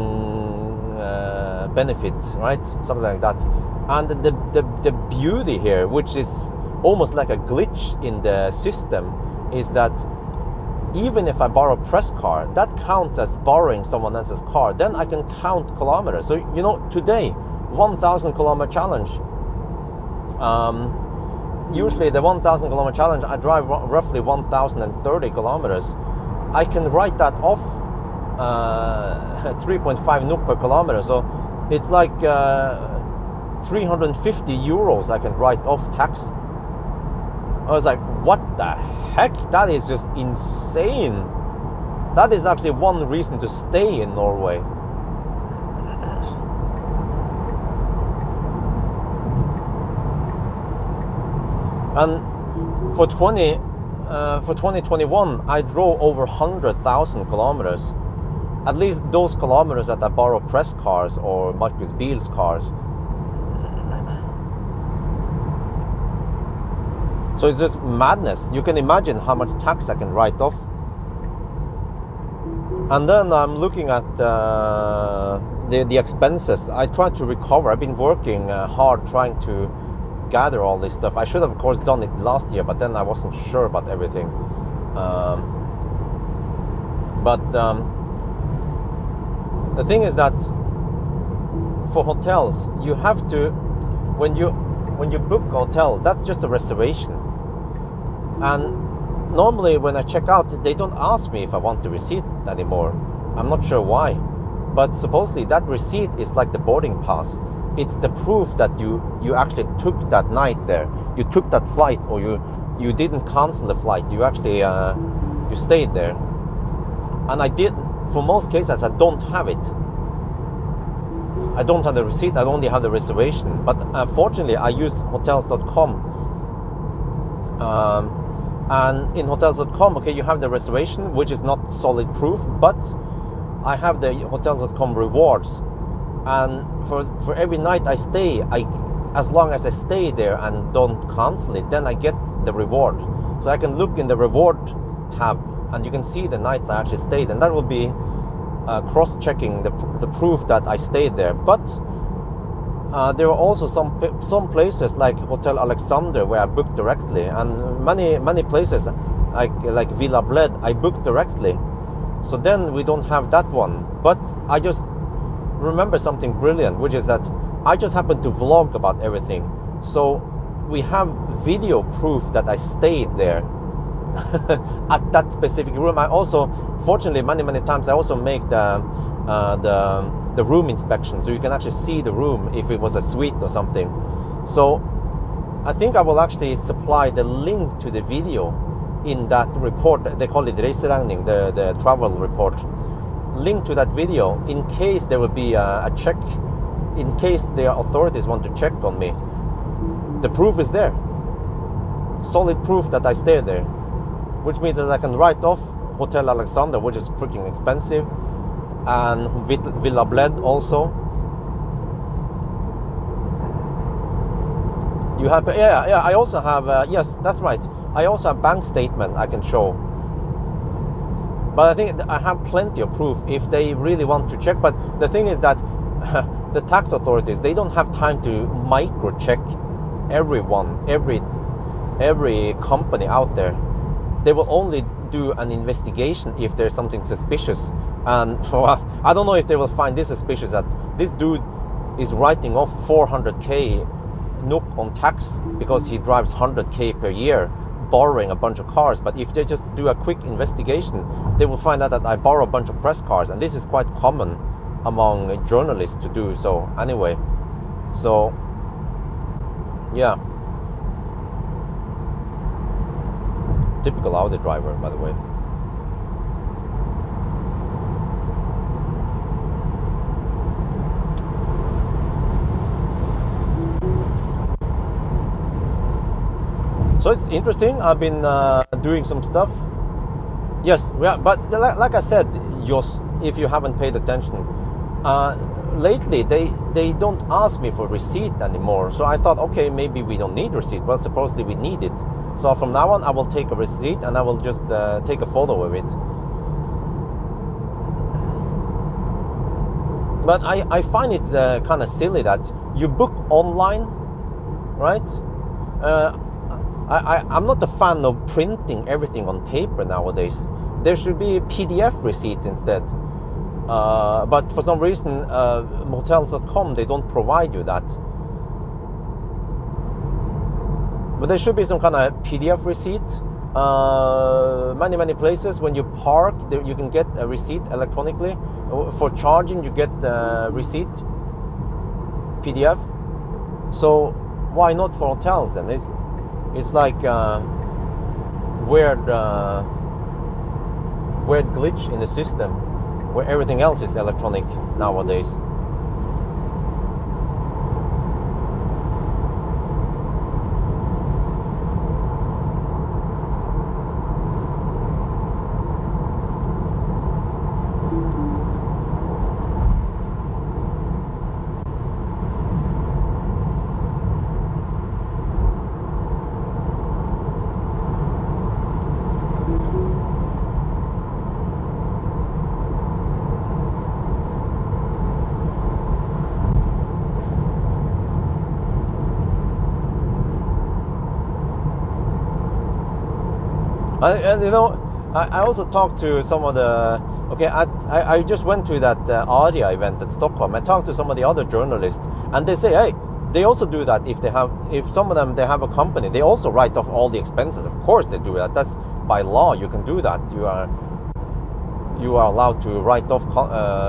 benefits, right? Something like that. And the beauty here, which is almost like a glitch in the system, is that even if I borrow a press car, that counts as borrowing someone else's car. Then I can count kilometers. So, you know, today, 1,000 kilometer challenge. Usually the 1,000 kilometer challenge, I drive roughly 1,030 kilometers. I can write that off 3.5 NOK per kilometer. So it's like 350 euros I can write off tax. I was like, what the heck? That is just insane. That is actually one reason to stay in Norway. And for 2021, I drove over 100,000 kilometers. At least those kilometers that I borrow press cars or Marcus Bil's cars. So it's just madness. You can imagine how much tax I can write off. And then I'm looking at the expenses. I tried to recover. I've been working hard trying to gather all this stuff. I should have, of course, done it last year, but then I wasn't sure about everything. The thing is that for hotels, you have to, when you book a hotel, that's just a reservation. And normally when I check out, they don't ask me if I want the receipt anymore. I'm not sure why, but supposedly that receipt is like the boarding pass. It's the proof that you actually took that night there. You took that flight, or you didn't cancel the flight. You actually you stayed there. And I did. For most cases, I don't have it. I don't have the receipt. I only have the reservation. But fortunately, I use hotels.com. And in hotels.com, okay, you have the reservation, which is not solid proof, but I have the hotels.com rewards, and for every night I stay, as long as I stay there and don't cancel it, then I get the reward. So I can look in the reward tab, and you can see the nights I actually stayed, and that will be cross-checking the proof that I stayed there. But there are also some places like Hotel Alexander where I booked directly, and many places like Villa Bled I booked directly. So then we don't have that one. But I just remember something brilliant, which is that I just happened to vlog about everything. So we have video proof that I stayed there at that specific room. I also, fortunately, many times I also make the room inspection, so you can actually see the room if it was a suite or something. So I think I will actually supply the link to the video in that report. They call it reiseregning, the travel report. Link to that video in case there will be a check, in case the authorities want to check on me. The proof is there, solid proof that I stayed there, which means that I can write off Hotel Alexander, which is freaking expensive, and Villa Bled also. You have, yeah. I also have, yes, that's right. I also have bank statement I can show. But I think I have plenty of proof if they really want to check. But the thing is that the tax authorities, they don't have time to micro-check everyone, every company out there. They will only do an investigation if there's something suspicious. And so I don't know if they will find this suspicious, that this dude is writing off 400k NOK on tax because he drives 100k per year, borrowing a bunch of cars. But if they just do a quick investigation, they will find out that I borrow a bunch of press cars, and this is quite common among journalists to do so anyway. So yeah, typical Audi driver, by the way. So it's interesting. I've been doing some stuff. Yes, yeah, but like I said, Jos, if you haven't paid attention, lately they don't ask me for receipt anymore. So I thought, okay, maybe we don't need receipt. Well, supposedly we need it. So from now on, I will take a receipt and I will just take a photo of it. But I find it kind of silly that you book online, right? I'm not a fan of printing everything on paper nowadays. There should be PDF receipts instead. But for some reason, hotels.com, they don't provide you that. But there should be some kind of PDF receipt. Many places, when you park, you can get a receipt electronically. For charging, you get a receipt, PDF. So why not for hotels then? It's like weird glitch in the system where everything else is electronic nowadays. And you know, I also talked to some of the, I just went to that ARIA event at Stockholm. I talked to some of the other journalists, and they say, hey, they also do that if some of them, they have a company, they also write off all the expenses. Of course they do that. That's by law, you can do that. You are allowed to write off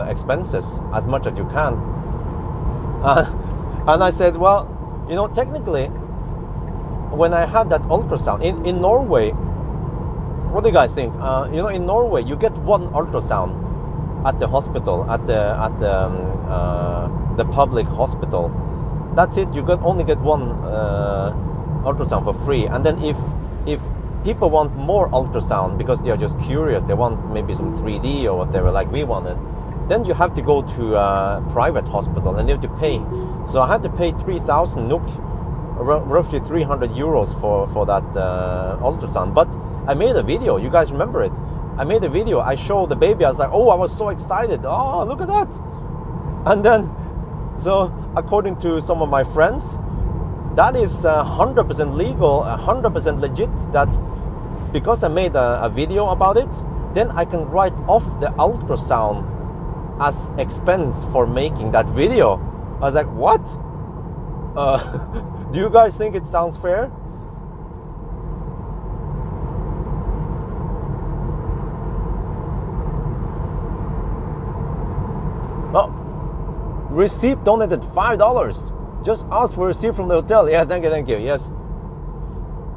expenses as much as you can. And I said, well, you know, technically, when I had that ultrasound in Norway, what do you guys think? You know, in Norway, you get one ultrasound at the hospital, at the public hospital. That's it. You only get one ultrasound for free. And then if people want more ultrasound because they are just curious, they want maybe some 3D or whatever, like we wanted, then you have to go to a private hospital and you have to pay. So I had to pay 3,000 NOK, roughly 300 euros for that ultrasound. But I made a video, you guys remember it? I made a video, I showed the baby, I was like, oh, I was so excited, oh, look at that. And then, so according to some of my friends, that is 100% legal, 100% legit, that because I made a video about it, then I can write off the ultrasound as expense for making that video. I was like, what? Do you guys think it sounds fair? Oh, receipt donated $5. Just ask for a receipt from the hotel. Yeah, thank you, yes.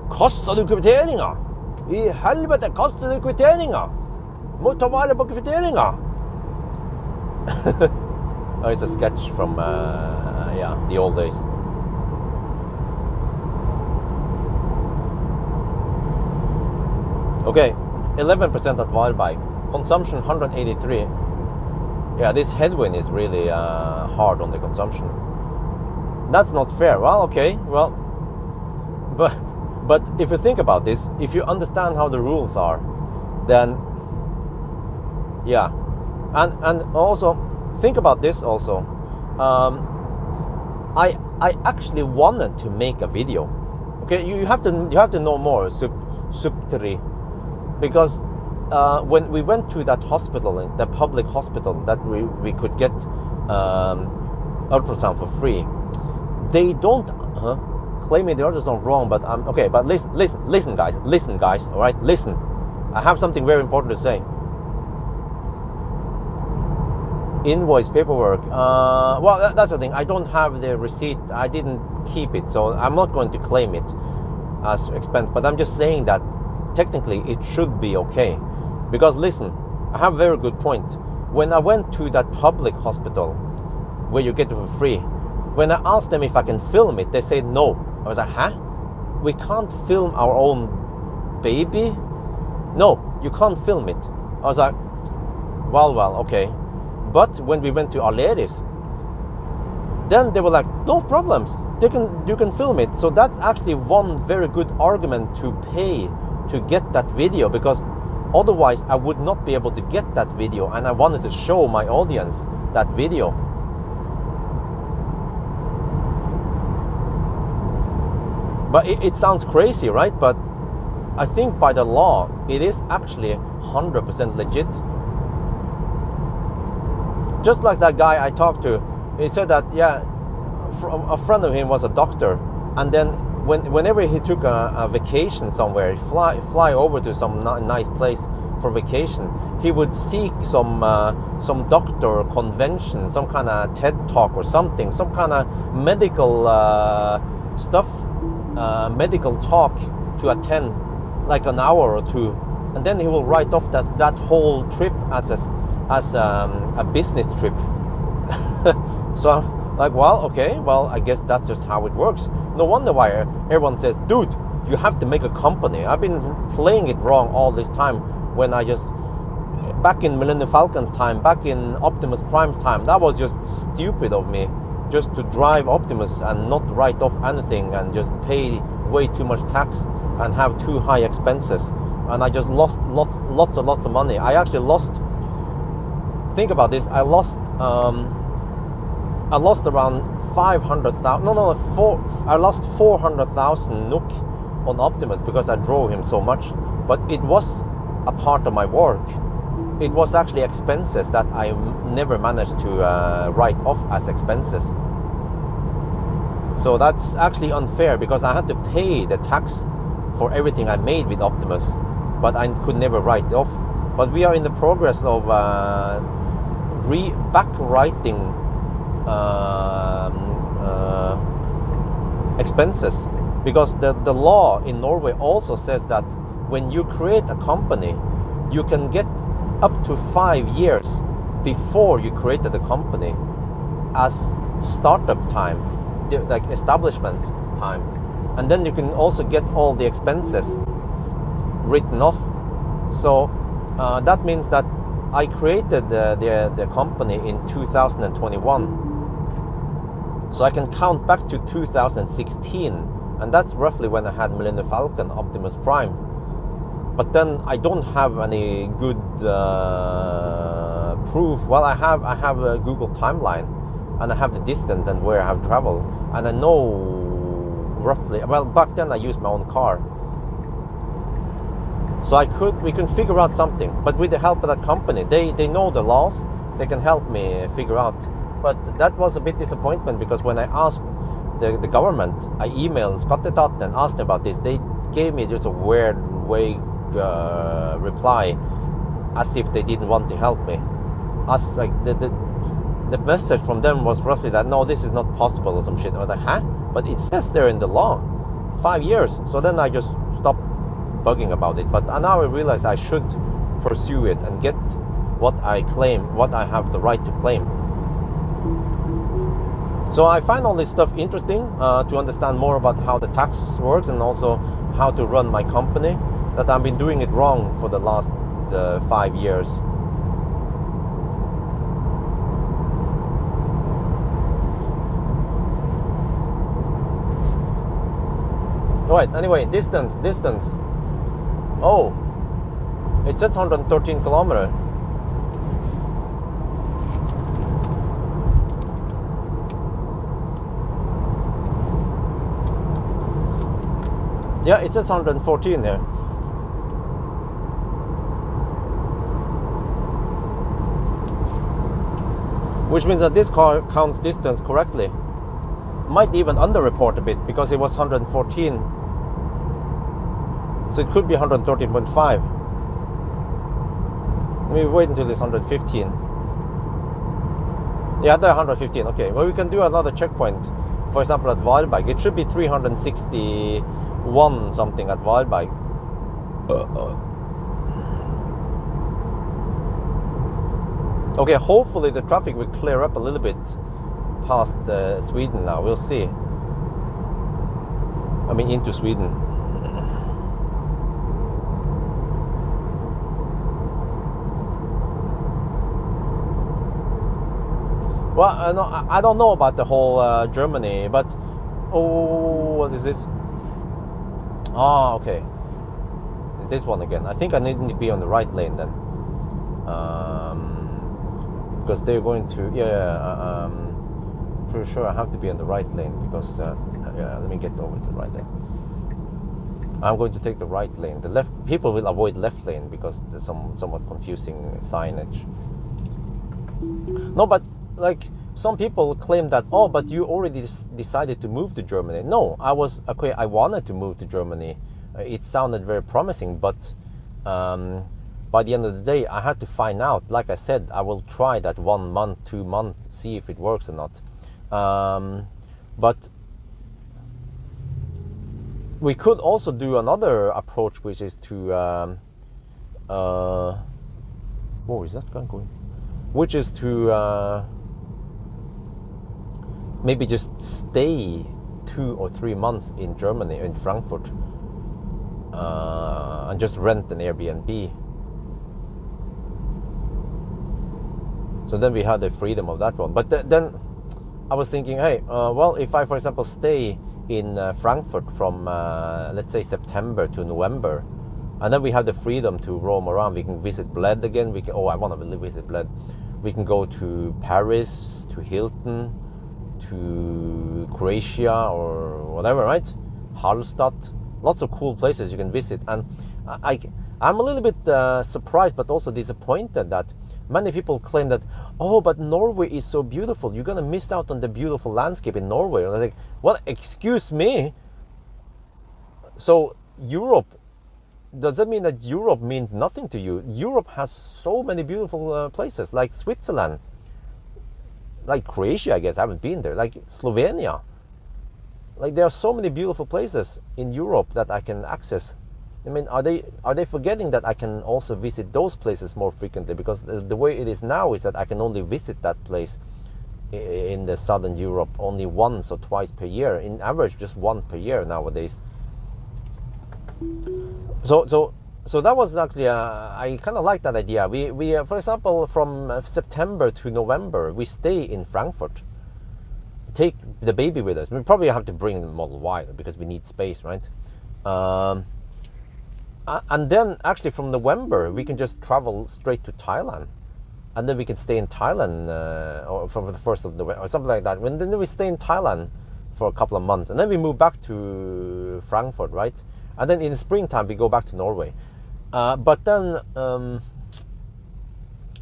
Kastet du kvitteringa? I helvete, kastet du kvitteringa? Må ta vare på kvitteringa. Oh, it's a sketch from yeah, the old days. Okay, 11% at Varberg. Consumption 183. Yeah, this headwind is really hard on the consumption. That's not fair. Well, okay, well, but if you think about this, if you understand how the rules are, then yeah, and also think about this also. I actually wanted to make a video. Okay, you have to know more subtly, because when we went to that hospital, the public hospital that we could get ultrasound for free, they don't claiming the ultrasound wrong, but okay. But listen, guys, all right, listen. I have something very important to say. Invoice paperwork. Well, that's the thing. I don't have the receipt. I didn't keep it, so I'm not going to claim it as expense. But I'm just saying that technically it should be okay. Because listen, I have a very good point. When I went to that public hospital where you get it for free, when I asked them if I can film it, they said no. I was like, huh? We can't film our own baby? No, you can't film it. I was like, well, okay. But when we went to Aleris, then they were like, no problems. You can film it. So that's actually one very good argument to pay to get that video, because otherwise I would not be able to get that video, and I wanted to show my audience that video. But it sounds crazy, right? But I think by the law, it is actually 100% legit. Just like that guy I talked to, he said that, yeah, a friend of him was a doctor, and then whenever he took a vacation somewhere, fly over to some nice place for vacation, he would seek some doctor convention, some kind of TED talk or something, some kind of medical stuff, medical talk to attend, like an hour or two, and then he will write off that whole trip as a business trip. So I'm like, well, okay, well, I guess that's just how it works. No wonder why everyone says, dude, you have to make a company. I've been playing it wrong all this time, when I just, back in Millennium Falcon's time, back in Optimus Prime's time, that was just stupid of me, just to drive Optimus and not write off anything and just pay way too much tax and have too high expenses. And I just lost lots and lots of money. I actually lost, think about this, I lost around 500,000, I lost 400,000 NOK on Optimus because I drove him so much. But it was a part of my work. It was actually expenses that I never managed to write off as expenses. So that's actually unfair, because I had to pay the tax for everything I made with Optimus, but I could never write it off. But we are in the progress of back-writing expenses, because the law in Norway also says that when you create a company, you can get up to 5 years before you created the company as startup time, like establishment time, and then you can also get all the expenses written off. So that means that I created the company in 2021. So I can count back to 2016, and that's roughly when I had Millennium Falcon Optimus Prime. But then I don't have any good proof. Well, I have a Google timeline, and I have the distance and where I have traveled, and I know roughly. Well, back then I used my own car, so we can figure out something. But with the help of that company, they know the laws. They can help me figure out. But that was a bit disappointment, because when I asked the government, I emailed Skatteetaten and asked them about this. They gave me just a weird, vague reply, as if they didn't want to help me. As like the message from them was roughly that no, this is not possible or some shit. I was like, huh? But it says there in the law, 5 years. So then I just stopped bugging about it. But now I realize I should pursue it and get what I claim, what I have the right to claim. So I find all this stuff interesting to understand more about how the tax works, and also how to run my company, that I've been doing it wrong for the last 5 years. Alright, anyway, distance. Oh, it says 113 kilometers. Yeah, it says 114 here. Which means that this car counts distance correctly. Might even underreport a bit, because it was 114. So it could be 113.5. Let me wait until it's 115. Yeah, they're 115. Okay, well, we can do another checkpoint. For example, at Varberg, it should be 361 something at Varberg. Okay, hopefully the traffic will clear up a little bit past Sweden now. We'll see. I mean, into Sweden. Well, I don't know about the whole Germany, but oh, what is this? Ah, okay. It's this one again. I think I need to be on the right lane then, because they're going to. Pretty sure I have to be on the right lane, because let me get over to the right lane. I'm going to take the right lane. The left people will avoid left lane because there's somewhat confusing signage. No, but like some people claim that, oh, but you already decided to move to Germany. No, I wanted to move to Germany. It sounded very promising, but by the end of the day, I had to find out. Like I said, I will try that 1 month, 2 months, see if it works or not. But we could also do another approach, which is to oh, is that going? Which is to maybe just stay 2 or 3 months in Germany, in Frankfurt, and just rent an Airbnb. So then we had the freedom of that one. But then I was thinking, hey, well, if I, for example, stay in Frankfurt from, let's say, September to November, and then we have the freedom to roam around. We can visit Bled again. I want to visit Bled. We can go to Paris, to Hilton, to Croatia or whatever, right? Hallstatt. Lots of cool places you can visit. And I'm a little bit surprised, but also disappointed that many people claim that, oh, but Norway is so beautiful. You're going to miss out on the beautiful landscape in Norway. And I was like, well, excuse me. So Europe, does that mean that Europe means nothing to you? Europe has so many beautiful places, like Switzerland, like Croatia, I guess. I haven't been there. Like Slovenia. Like there are so many beautiful places in Europe that I can access. I mean, are they forgetting that I can also visit those places more frequently? Because the way it is now is that I can only visit that place in the southern Europe only once or twice per year. In average, just once per year nowadays. So So that was actually I kind of like that idea. We for example, from September to November, we stay in Frankfurt. Take the baby with us. We probably have to bring the Model Y because we need space, right? And then actually from November we can just travel straight to Thailand, and then we can stay in Thailand or from the 1st of November or something like that. And then we stay in Thailand for a couple of months, and then we move back to Frankfurt, right? And then in the springtime we go back to Norway. But then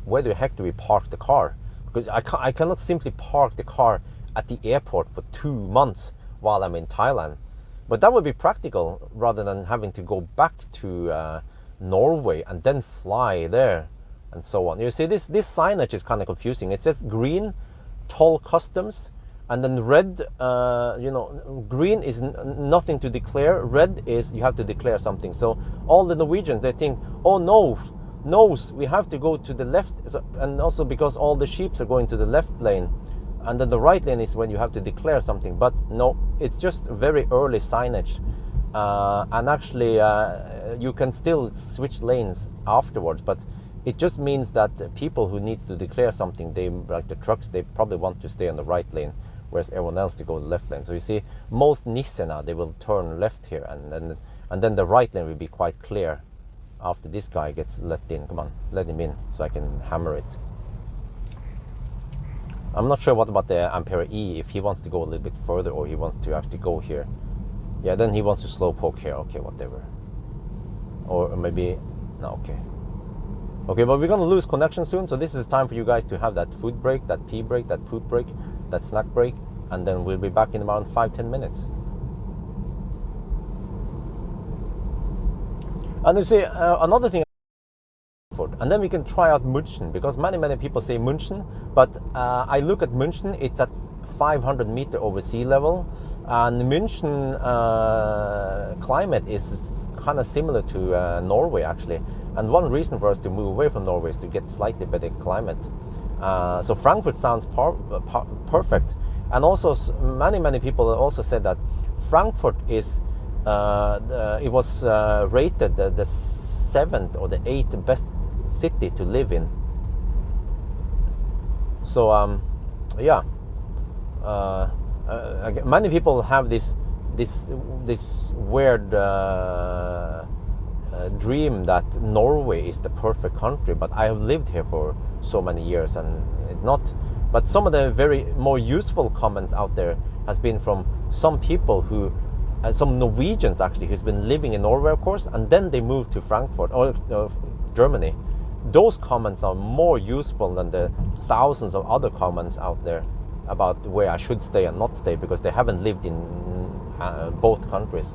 where the heck do we park the car? Because I cannot simply park the car at the airport for 2 months while I'm in Thailand. But that would be practical rather than having to go back to Norway and then fly there and so on. You see, this signage is kind of confusing. It says green, toll customs, and then red, green is nothing to declare. Red is you have to declare something. So all the Norwegians, they think, oh no, we have to go to the left. And also because all the sheep are going to the left lane. And then the right lane is when you have to declare something. But no, it's just very early signage. And actually, you can still switch lanes afterwards. But it just means that people who need to declare something, they like the trucks, they probably want to stay on the right lane, whereas everyone else to go to the left lane. So you see, most Nissan they will turn left here, and then the right lane will be quite clear after this guy gets let in. Come on, let him in so I can hammer it. I'm not sure what about the Ampere E, if he wants to go a little bit further or he wants to actually go here. Yeah, then he wants to slow poke here. Okay, whatever. Or maybe, no, okay. Okay, but we're gonna lose connection soon, so this is time for you guys to have that food break, that pee break, that poop break, that snack break, and then we'll be back in around 5-10 minutes. And you see, another thing, and then we can try out München, because many people say München, but I look at München, it's at 500 meters over sea level, and München climate is kind of similar to Norway actually, and one reason for us to move away from Norway is to get slightly better climate. So Frankfurt sounds perfect, and also many people also said that Frankfurt is it was rated the 7th or the 8th best city to live in. So yeah, many people have this weird dream that Norway is the perfect country, but I have lived here for so many years and it's not. But some of the very more useful comments out there has been from some people who some Norwegians actually who's been living in Norway, of course, and then they moved to Frankfurt or Germany. Those comments are more useful than the thousands of other comments out there about where I should stay and not stay, because they haven't lived in both countries.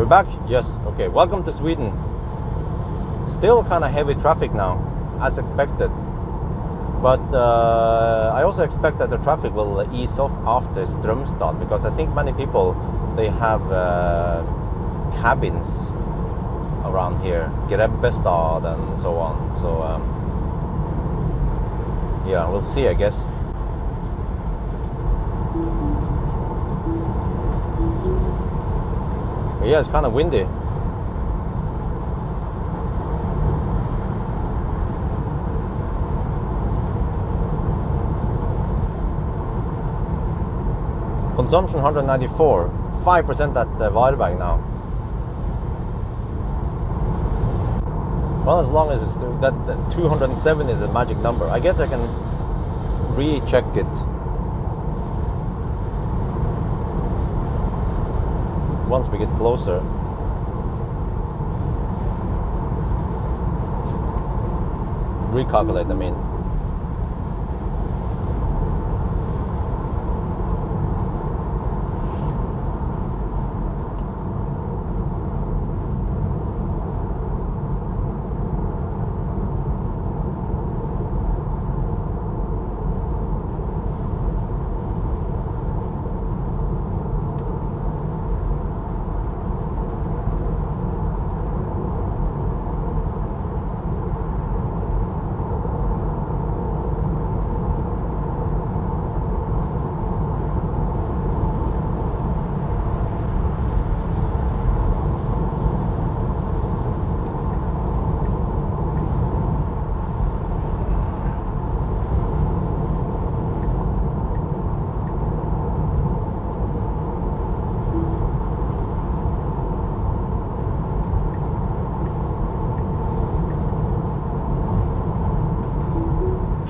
we back? Yes. Okay. Welcome to Sweden. Still kind of heavy traffic now, as expected. But I also expect that the traffic will ease off after Strömstad, because I think many people, they have cabins around here, Grebbestad and so on. So yeah, we'll see, I guess. But yeah, it's kind of windy. Consumption 194, 5% at Varberg now. Well, as long as it's that 207 is a magic number. I guess I can recheck it once we get closer. Recalculate, I mean.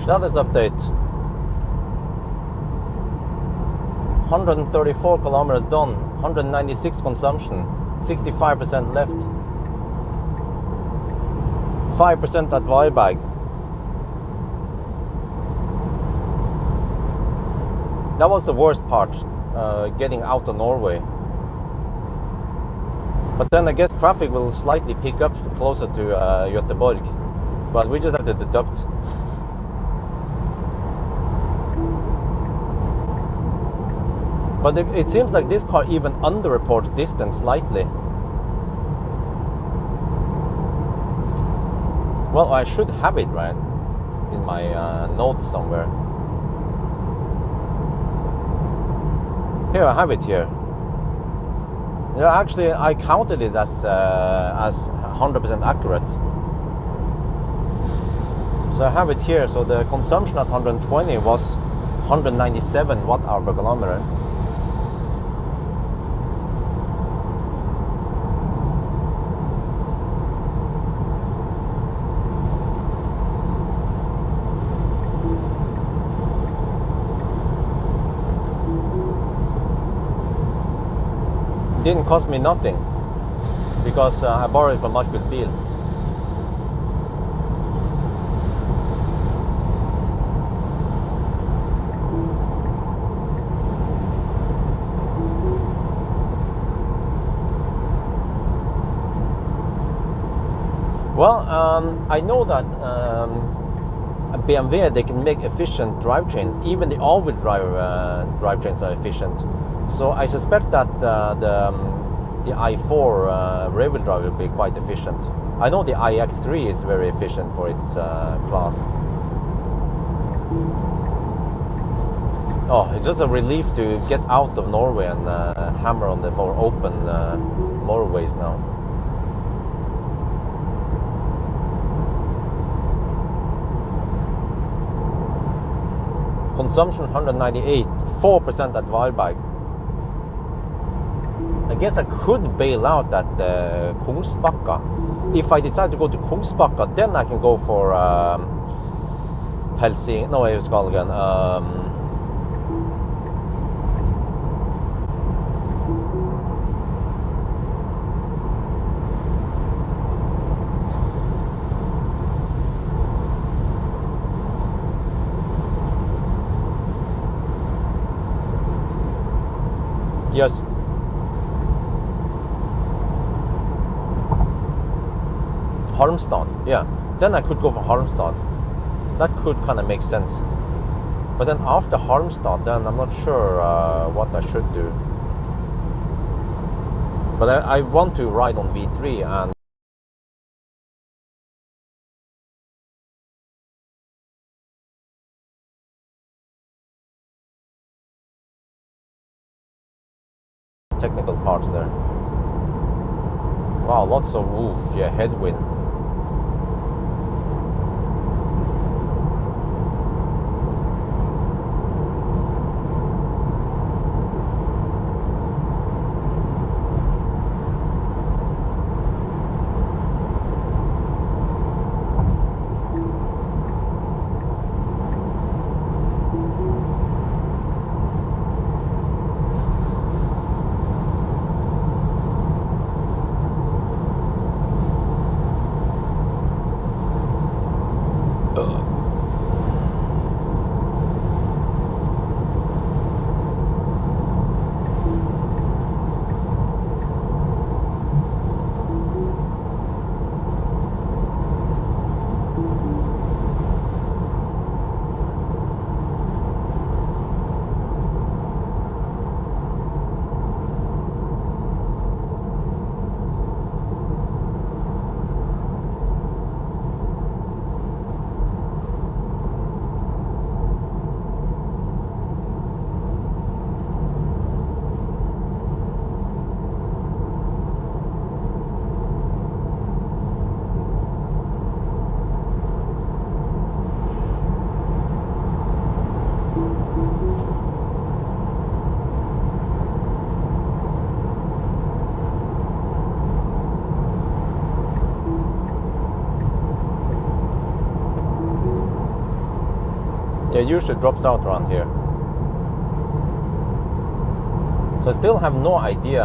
Status update. 134 kilometers done, 196 consumption, 65% left. 5% at Varberg. That was the worst part, getting out of Norway. But then I guess traffic will slightly pick up closer to Göteborg. But we just have to deduct. But it seems like this car even underreports distance slightly. Well, I should have it, right? In my notes somewhere. Here, I have it here. Yeah, actually, I counted it as 100% accurate. So I have it here. So the consumption at 120 was 197 watt-hour per kilometer. Didn't cost me nothing because I borrowed it from Marcus Bil. Well, I know that a BMW, they can make efficient drivetrains. Even the all-wheel drive drivetrains are efficient. So I suspect that the i4 rear-wheel drive will be quite efficient. I know the iX3 is very efficient for its class. Oh, it's just a relief to get out of Norway and hammer on the more open motorways now. Consumption 198, 4% at Varberg. I guess I could bail out at Kungsbacka. If I decide to go to Kungsbacka, then I can go for Helsinki. No, it's called again. Yes. Halmstad, yeah. Then I could go for Halmstad. That could kind of make sense. But then after Halmstad, then I'm not sure what I should do. But I want to ride on V3 and technical parts there. Wow, lots of headwind. Yeah, it usually drops out around here. So I still have no idea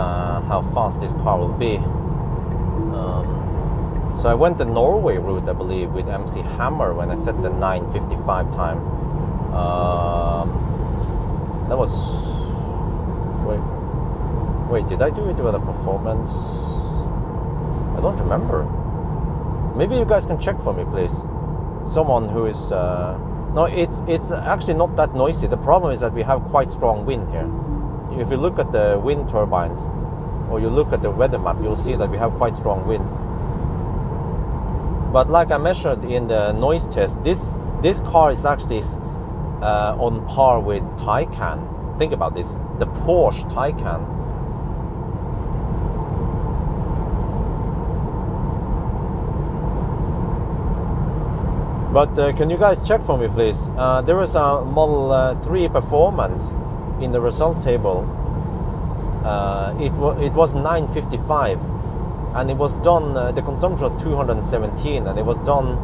how fast this car will be. So I went the Norway route, I believe, with MC Hammer when I set the 9:55 time. That was... Wait, did I do it with a performance? I don't remember. Maybe you guys can check for me, please. Someone who is... No, it's actually not that noisy. The problem is that we have quite strong wind here. If you look at the wind turbines, or you look at the weather map, you'll see that we have quite strong wind. But like I measured in the noise test, this car is actually on par with Taycan. Think about this, the Porsche Taycan. But can you guys check for me, please? There is a Model 3 performance in the result table. It was 9:55, and it was done. The consumption was 217, and it was done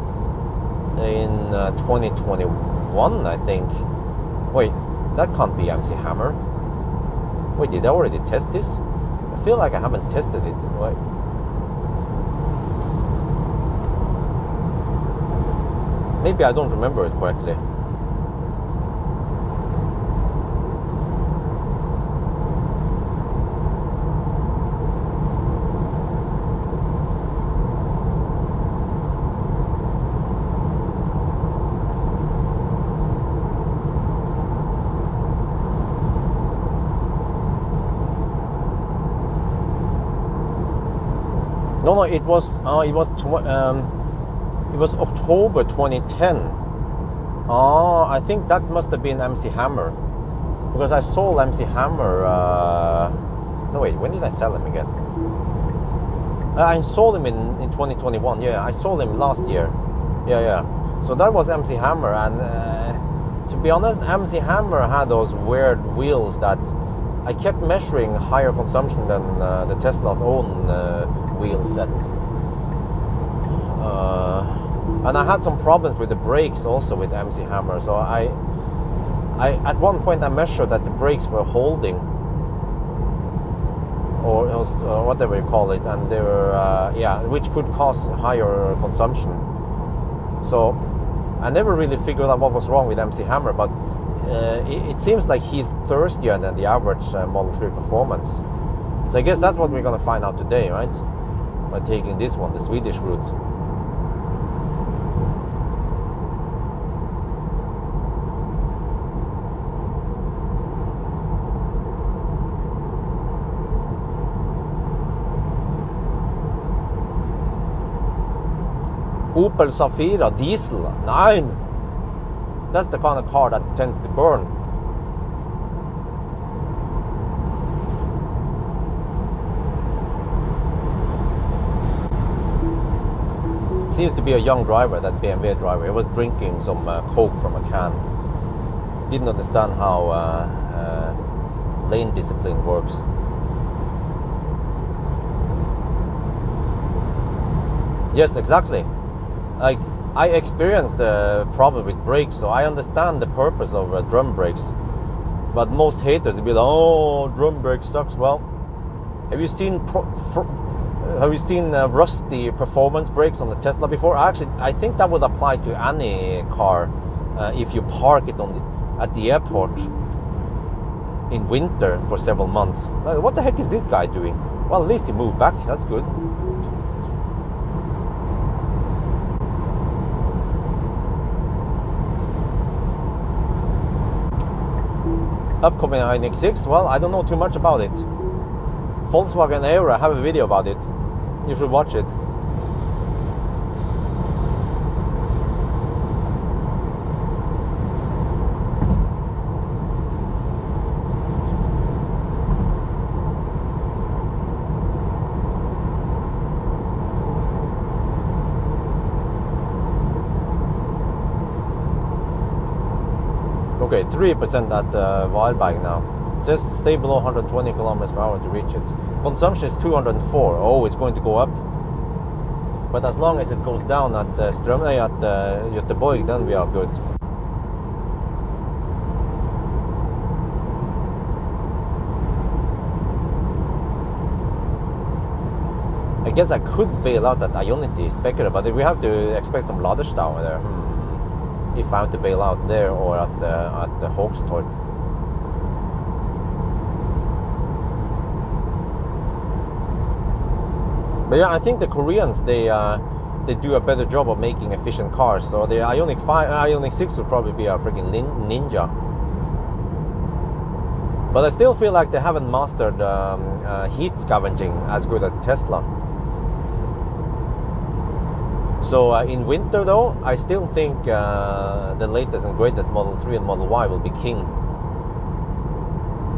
in 2021, I think. Wait, that can't be MC Hammer. Wait, did I already test this? I feel like I haven't tested it. Wait. Maybe I don't remember it correctly. No, it was October 2010. I think that must have been MC Hammer, because I sold MC Hammer. No, wait, when did I sell him again? I sold him in 2021. Yeah, I sold him last year. Yeah. So that was MC Hammer, and to be honest, MC Hammer had those weird wheels that I kept measuring higher consumption than the Tesla's own wheel set. And I had some problems with the brakes also with MC Hammer. So I at one point I measured that the brakes were holding, or it was, whatever you call it, and they were which could cause higher consumption. So I never really figured out what was wrong with MC Hammer, but it seems like he's thirstier than the average Model 3 performance. So I guess that's what we're gonna find out today, right? By taking this one, the Swedish route. Opel Zafira diesel. Nine. That's the kind of car that tends to burn. Seems to be a young driver, that BMW driver. He was drinking some Coke from a can. Didn't understand how lane discipline works. Yes, exactly. Like, I experienced the problem with brakes, so I understand the purpose of drum brakes. But most haters will be like, oh, drum brake sucks. Well, have you seen rusty performance brakes on the Tesla before? Actually, I think that would apply to any car if you park it at the airport in winter for several months. Like, what the heck is this guy doing? Well, at least he moved back. That's good. Upcoming iX6. Well, I don't know too much about it. Volkswagen Aero, I have a video about it. You should watch it. Okay, 3% at Wildbike now. It says stay below 120 kilometers per hour to reach it. Consumption is 204. Oh, it's going to go up. But as long as it goes down at Strømøy, at Göteborg, then we are good. I guess I could bail out at Ionity Spekkere, but we have to expect some Laderstad there. If I have to bail out there or at the Hågstorp. But yeah, I think the Koreans, they do a better job of making efficient cars. So the Ioniq 6 would probably be a freaking ninja. But I still feel like they haven't mastered heat scavenging as good as Tesla. So in winter though, I still think the latest and greatest Model 3 and Model Y will be king.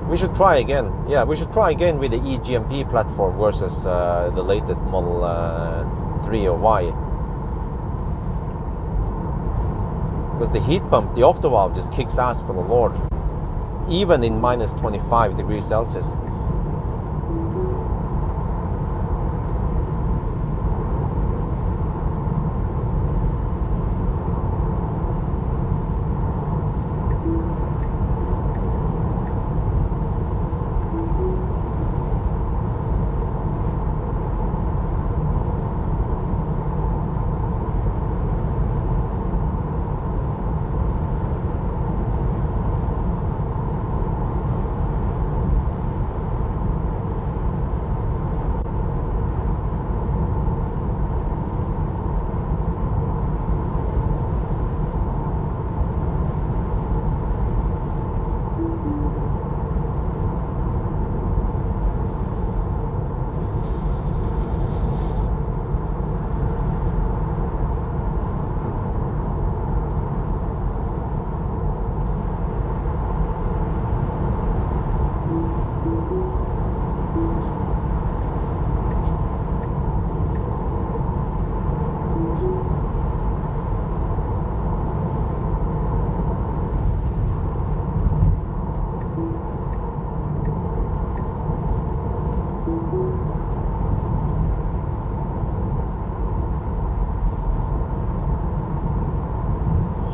We should try again. Yeah, we should try again with the eGMP platform versus the latest Model 3 or Y. Because the heat pump, the Octovalve, just kicks ass for the Lord. Even in minus 25 degrees Celsius.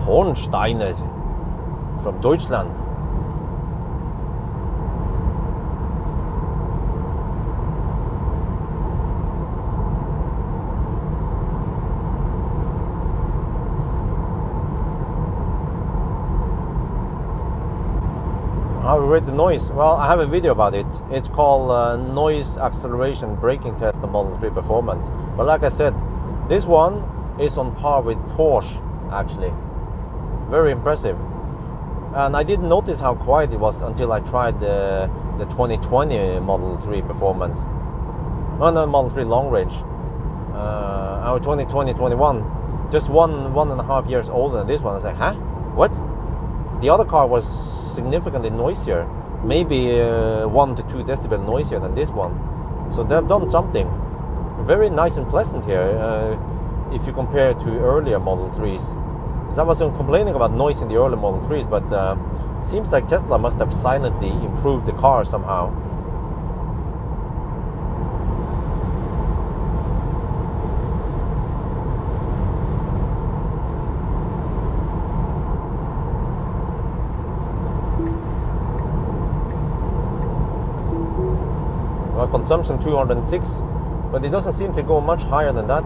Hornsteiner from Deutschland. How we rate the noise? Well, I have a video about it. It's called Noise Acceleration Braking Test on Model 3 Performance. But like I said, this one is on par with Porsche, actually. Very impressive. And I didn't notice how quiet it was until I tried the 2020 Model 3 Performance. Oh no, Model 3 Long Range. Our 2020-21. just one and a half years older than this one. I was like, huh? What? The other car was significantly noisier, maybe 1 to 2 decibel noisier than this one. So they've done something very nice and pleasant here if you compare it to earlier Model 3s. Because I was complaining about noise in the early Model 3s, but seems like Tesla must have silently improved the car somehow. Well, consumption 206, but it doesn't seem to go much higher than that.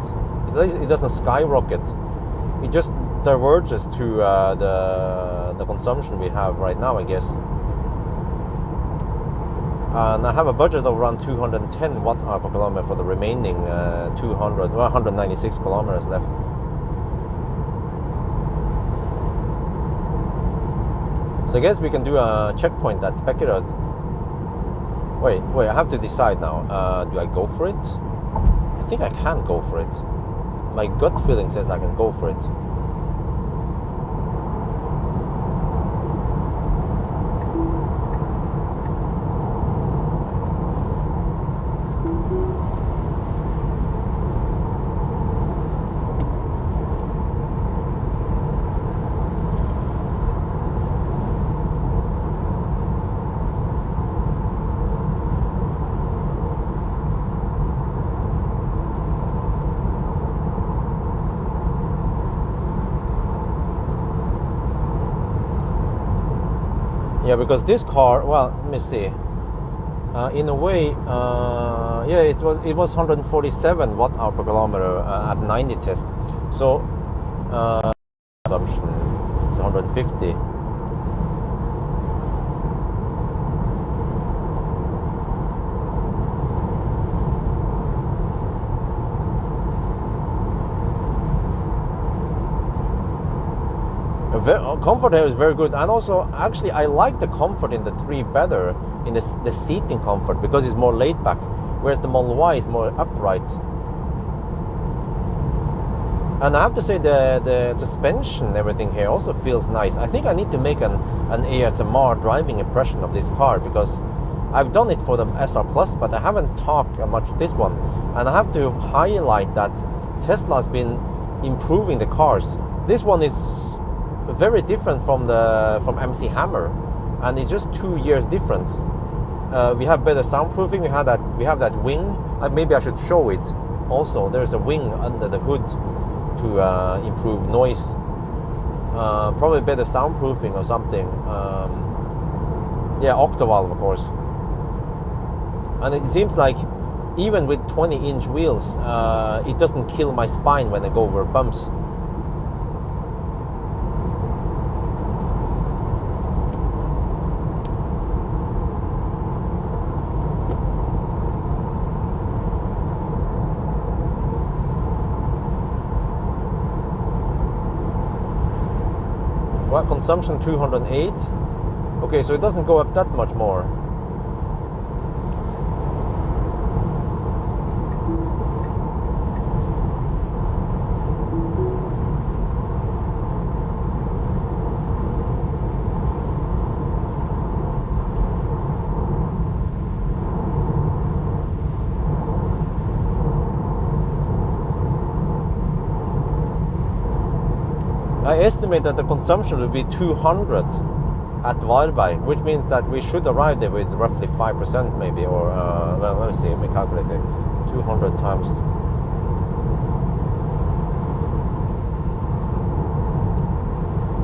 It doesn't skyrocket. It just diverges to the consumption we have right now, I guess. And I have a budget of around 210 watt-hour per kilometer for the remaining 196 kilometers left. So I guess we can do a checkpoint at Spekkeret. Wait, I have to decide now. Do I go for it? I think I can go for it. My gut feeling says I can go for it. Yeah, because this car, well, let me see. In a way, yeah, it was 147 watt-hour per kilometer at 90 test. So consumption is 150. Comfort here is very good, and also actually I like the comfort in the 3 better, in the seating comfort, because it's more laid back, whereas the Model Y is more upright. And I have to say the suspension and everything here also feels nice. I think I need to make an ASMR driving impression of this car, because I've done it for the SR Plus, but I haven't talked much this one. And I have to highlight that Tesla has been improving the cars. This one is very different from MC Hammer, and it's just 2 years difference. We have better soundproofing. We have that wing. Maybe I should show it. Also, there's a wing under the hood to improve noise. Probably better soundproofing or something. Yeah, Octovalve, of course. And it seems like even with 20-inch wheels, it doesn't kill my spine when I go over bumps. Well, consumption 208. Okay, so it doesn't go up that much more. I estimate that the consumption will be 200 at Varberg, which means that we should arrive there with roughly 5% maybe, or well, let me see, let me calculate it. 200 times.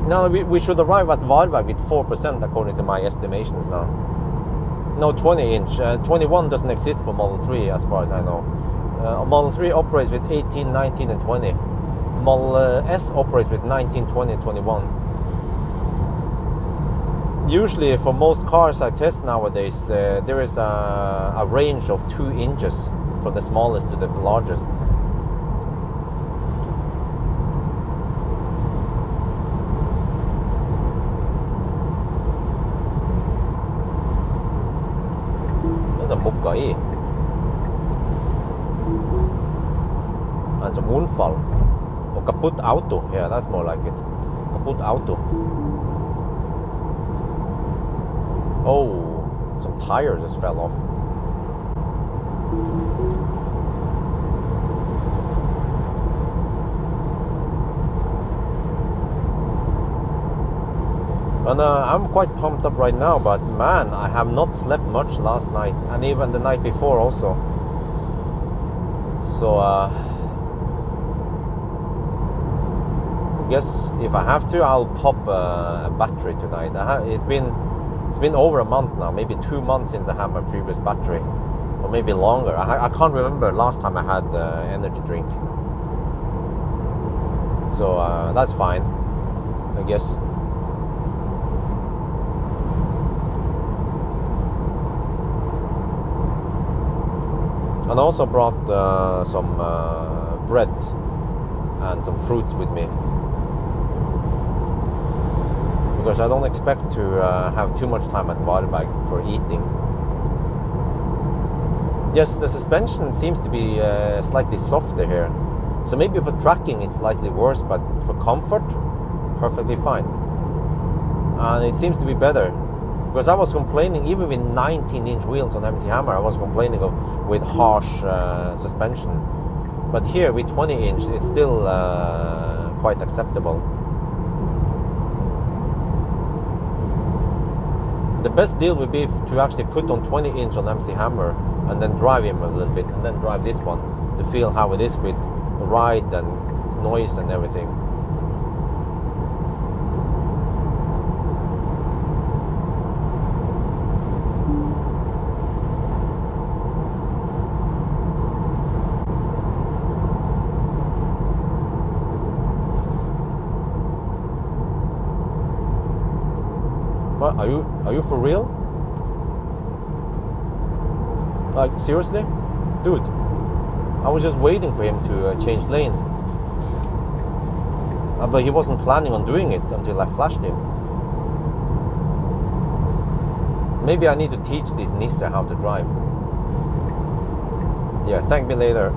No, we should arrive at Varberg with 4% according to my estimations now. No, 20-inch. 21 doesn't exist for Model 3 as far as I know. Model 3 operates with 18, 19 and 20. Model S operates with 19, 20, 21. Usually for most cars I test nowadays, there is a range of 2 inches from the smallest to the largest. Det er mugga i. En som undfall. Kaputt Auto. Yeah, that's more like it. Kaputt Auto. Oh, some tires just fell off. And I'm quite pumped up right now, but man, I have not slept much last night, and even the night before also. So I guess if I have to, I'll pop a battery tonight. It's been over a month now, maybe 2 months since I had my previous battery, or maybe longer. I can't remember last time I had energy drink. So that's fine, I guess. And I also brought some bread and some fruits with me, because I don't expect to have too much time at Varberg for eating. Yes, the suspension seems to be slightly softer here, so maybe for tracking it's slightly worse, but for comfort, perfectly fine. And it seems to be better. Because I was complaining, even with 19-inch wheels on MC Hammer, I was complaining with harsh suspension. But here with 20-inch, it's still quite acceptable. The best deal would be to actually put on 20-inch on MC Hammer and then drive him a little bit, and then drive this one to feel how it is with ride and noise and everything. Are you for real? Like, seriously? Dude, I was just waiting for him to change lane. But he wasn't planning on doing it until I flashed him. Maybe I need to teach this Nissan how to drive. Yeah, thank me later.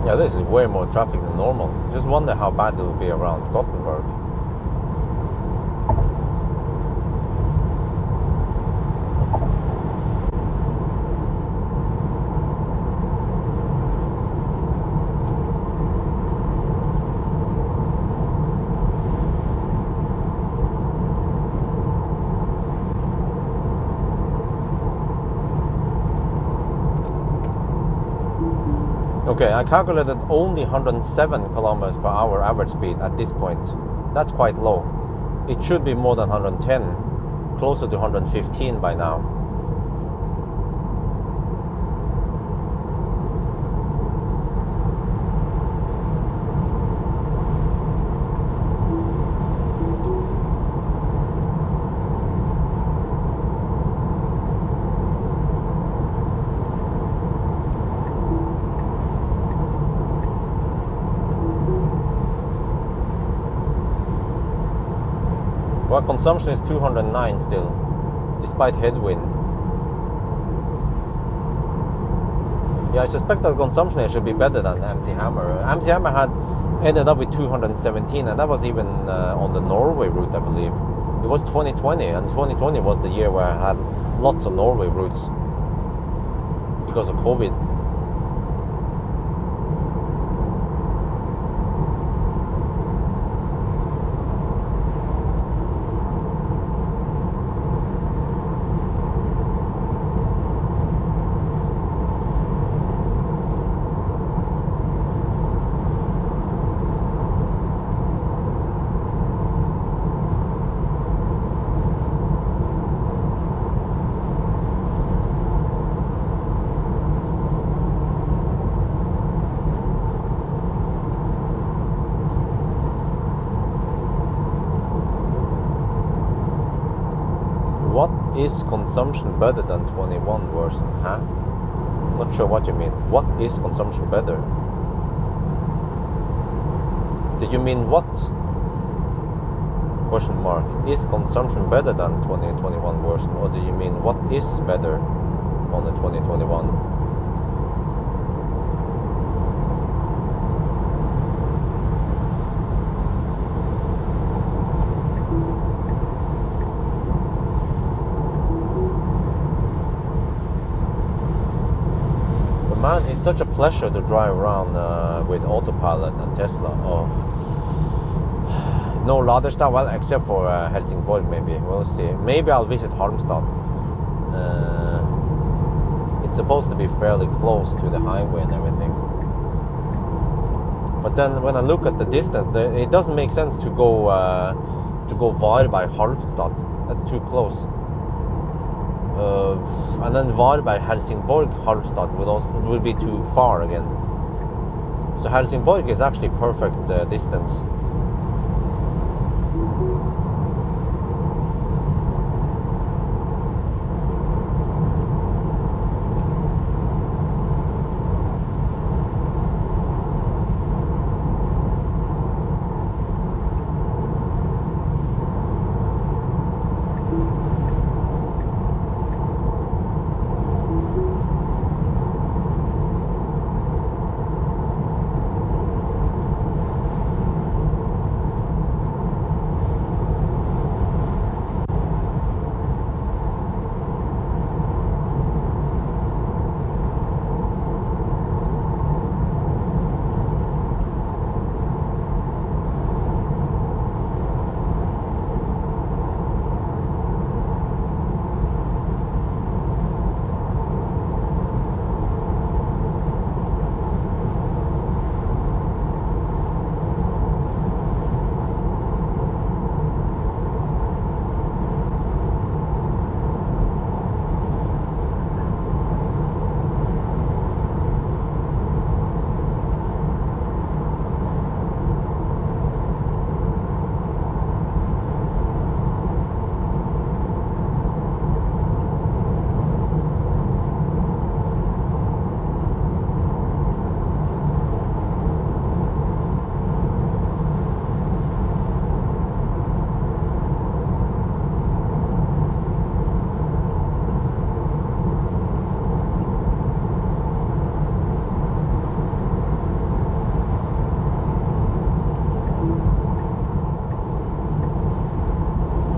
Yeah, this is way more traffic than normal. Just wonder how bad it will be around Gothenburg. Okay, I calculated only 107 kilometers per hour average speed at this point. That's quite low. It should be more than 110, closer to 115 by now. Well, consumption is 209 still, despite headwind. Yeah, I suspect that consumption here should be better than MC Hammer. MC Hammer had ended up with 217, and that was even on the Norway route, I believe. It was 2020, and 2020 was the year where I had lots of Norway routes because of COVID. is consumption better than 21 version? Huh? I'm not sure what you mean. What is consumption better? Did you mean what? Question mark. Is consumption better than 2021 version, or do you mean what is better on the 2021? Man, it's such a pleasure to drive around with autopilot and Tesla. Oh, no Laderstad, well, except for Helsingborg, maybe. We'll see. Maybe I'll visit Halmstad. It's supposed to be fairly close to the highway and everything. But then when I look at the distance, it doesn't make sense to go Varberg Halmstad. That's too close. And then Varberg, Helsingborg, Halmstad will be too far again. So Helsingborg is actually perfect distance.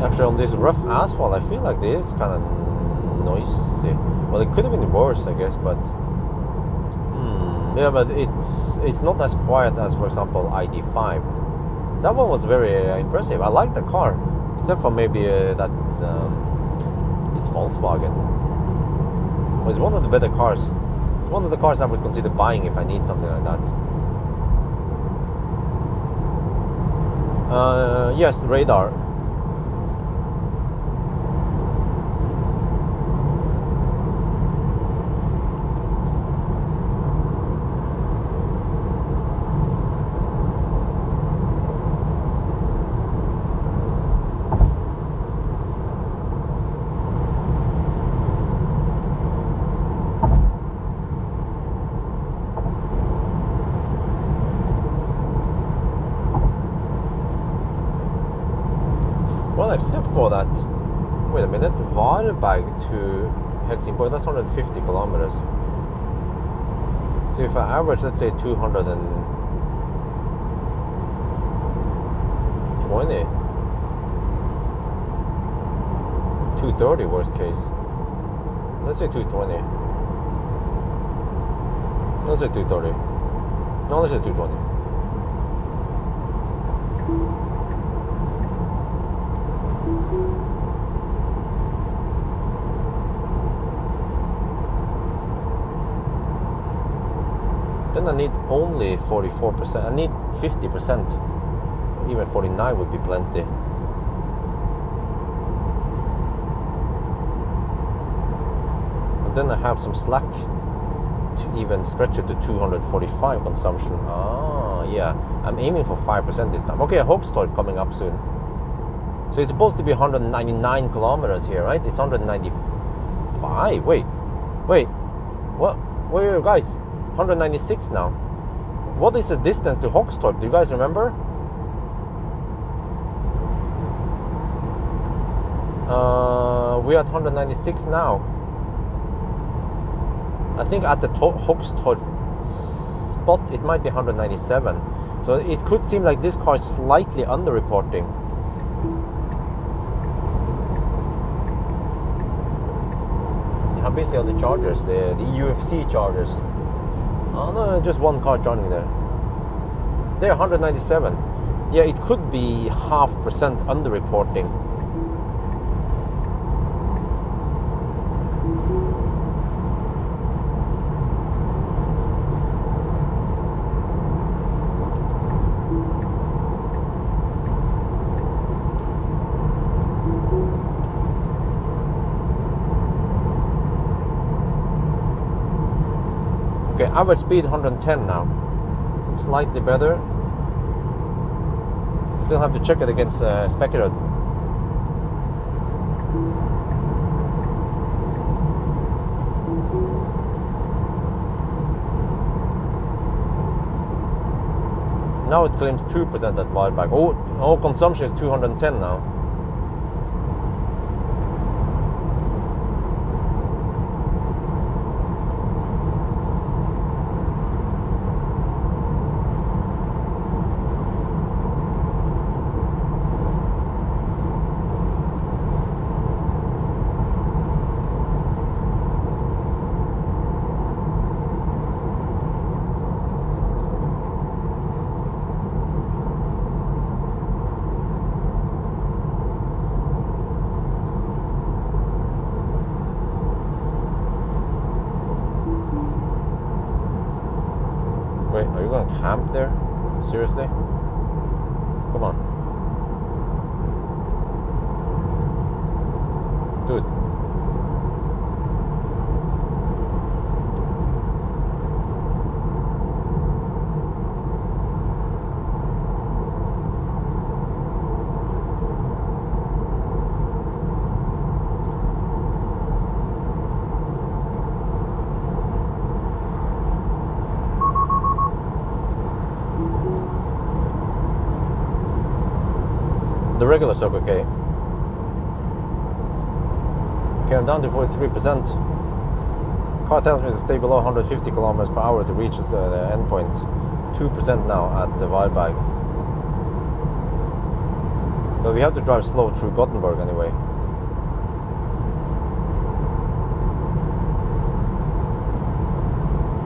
Actually, on this rough asphalt, I feel like this is kind of noisy. Well, it could have been worse, I guess, but yeah, but it's not as quiet as, for example, ID5. That one was very impressive. I like the car, except for maybe that it's Volkswagen. Well, it's one of the better cars. It's one of the cars I would consider buying if I need something like that. Yes, radar. Well, except for that, wait a minute, Varberg to Helsingborg, that's 150 kilometers. So if I average, let's say 220, 230 worst case. Let's say 220. Let's say 230. No, let's say 220. Then I need only 44%. I need 50%. Even 49 would be plenty. And then I have some slack to even stretch it to 245 consumption. Ah, yeah. I'm aiming for 5% this time. Okay, a Hogstorp coming up soon. So it's supposed to be 199 kilometers here, right? It's 195. Wait. What? Where are you guys? 196 now. What is the distance to Hogstorp? Do you guys remember? We're at 196 now. I think at the Hogstorp spot it might be 197. So it could seem like this car is slightly underreporting. See how busy are the chargers? The UFC chargers. Oh no, just one car charging there. They're 197. Yeah, it could be 0.5% underreporting. Okay, average speed 110 now. It's slightly better. Still have to check it against Spectre. Now it claims 2% at buyback. Oh, consumption is 210 now. Wait, are you going to camp there? Seriously? Come on. Dude. The regular Circle K. Okay, I'm down to 43%. Car tells me to stay below 150 kilometers per hour to reach the endpoint. 2% now at the Wildbag. But we have to drive slow through Gothenburg anyway.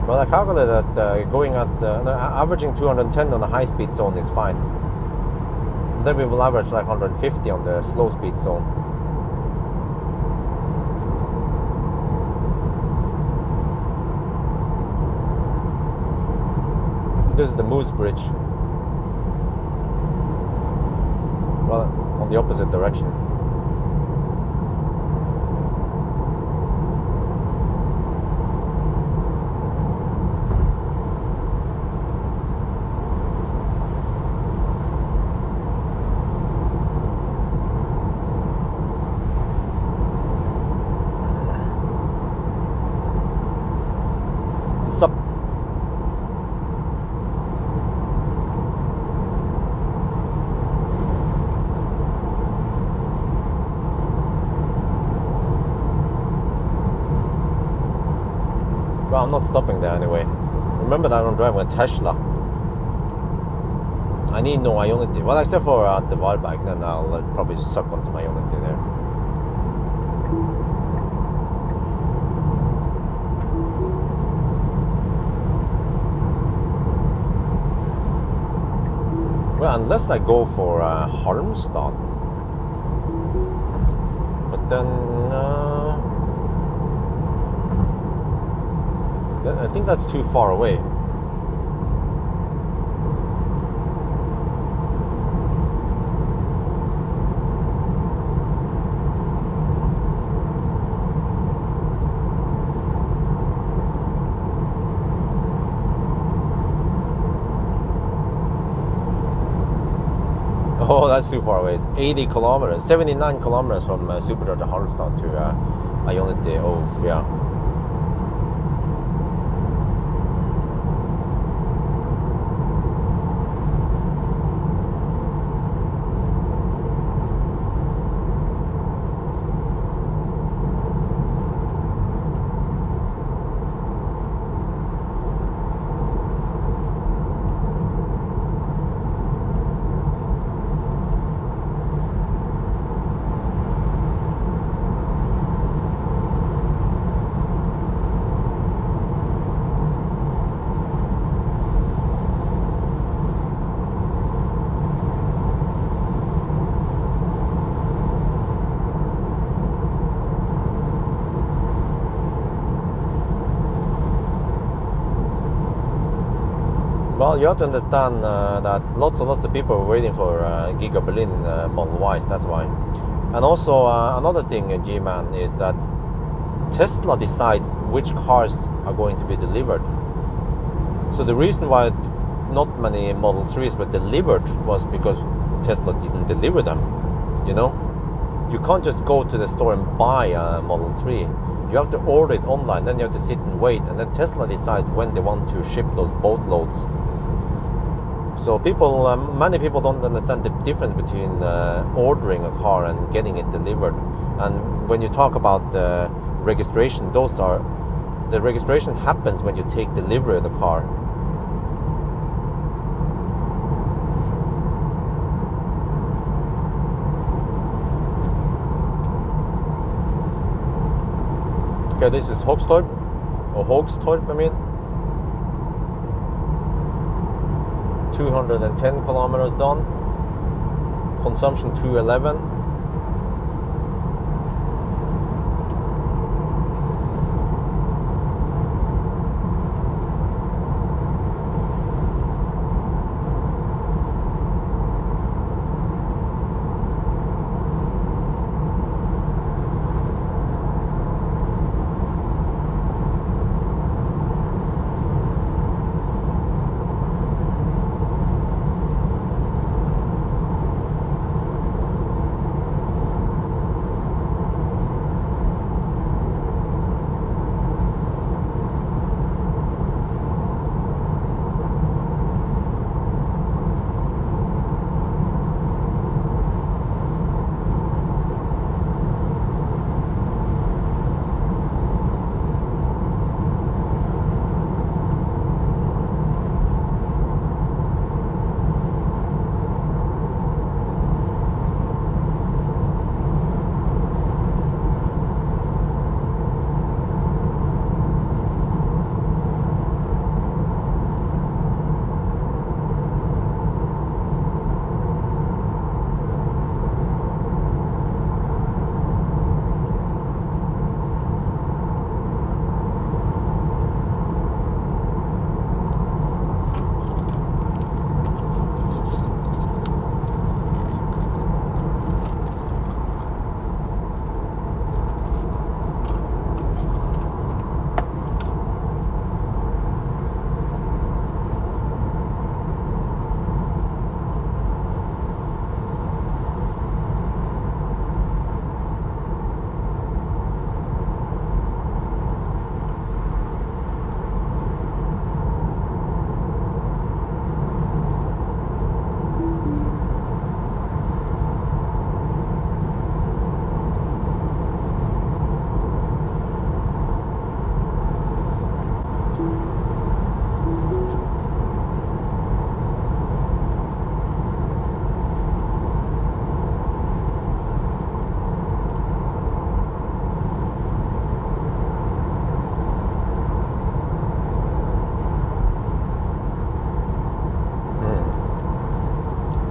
Well, I calculated that going at averaging 210 on the high-speed zone is fine. Then we will average like 150 on the slow speed zone. This is the Moose Bridge. Well, on the opposite direction. Well, I'm not stopping there anyway. Remember that I'm driving a Tesla. I need no Ionity. Well, except for at the Wildbag, then I'll probably just suck onto my Ionity there. Well, unless I go for Halmstad. But then... I think that's too far away. Oh, that's too far away. It's 80 kilometers, 79 kilometers from Supercharger Halmstad to Ionity. Oh, yeah. Well, you have to understand that lots and lots of people are waiting for Giga Berlin Model Ys, that's why. And also another thing, G-Man, is that Tesla decides which cars are going to be delivered. So the reason why not many Model 3s were delivered was because Tesla didn't deliver them, you know? You can't just go to the store and buy a Model 3. You have to order it online, then you have to sit and wait, and then Tesla decides when they want to ship those boatloads. So people, many people don't understand the difference between ordering a car and getting it delivered. And when you talk about registration, the registration happens when you take delivery of the car. Okay, this is Hogstorp, I mean. 210 kilometers done. Consumption 211.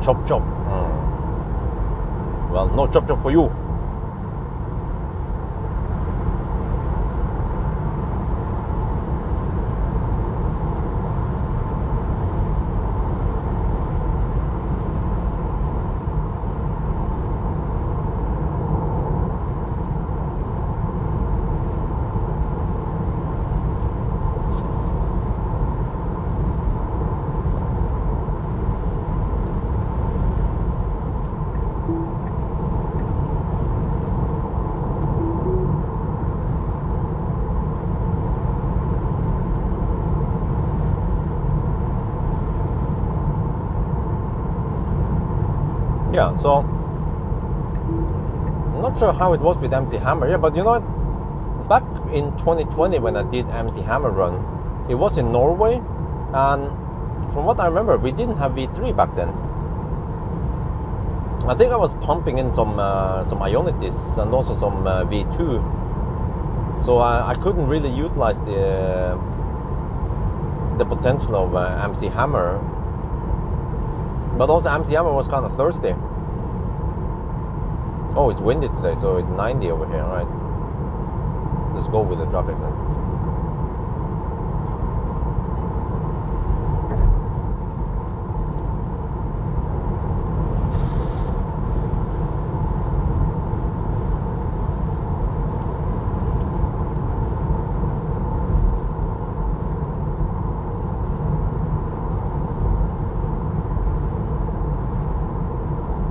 Chop chop. Well, no chop chop for you. Yeah, so I'm not sure how it was with MC Hammer. Yeah, but you know what? Back in 2020 when I did MC Hammer run, it was in Norway, and from what I remember, we didn't have V3 back then. I think I was pumping in some Ionitis and also some V2, so I couldn't really utilize the potential of MC Hammer. But also MC Hammer was kind of thirsty. Oh, it's windy today, so it's 90 over here, right? Let's go with the traffic then.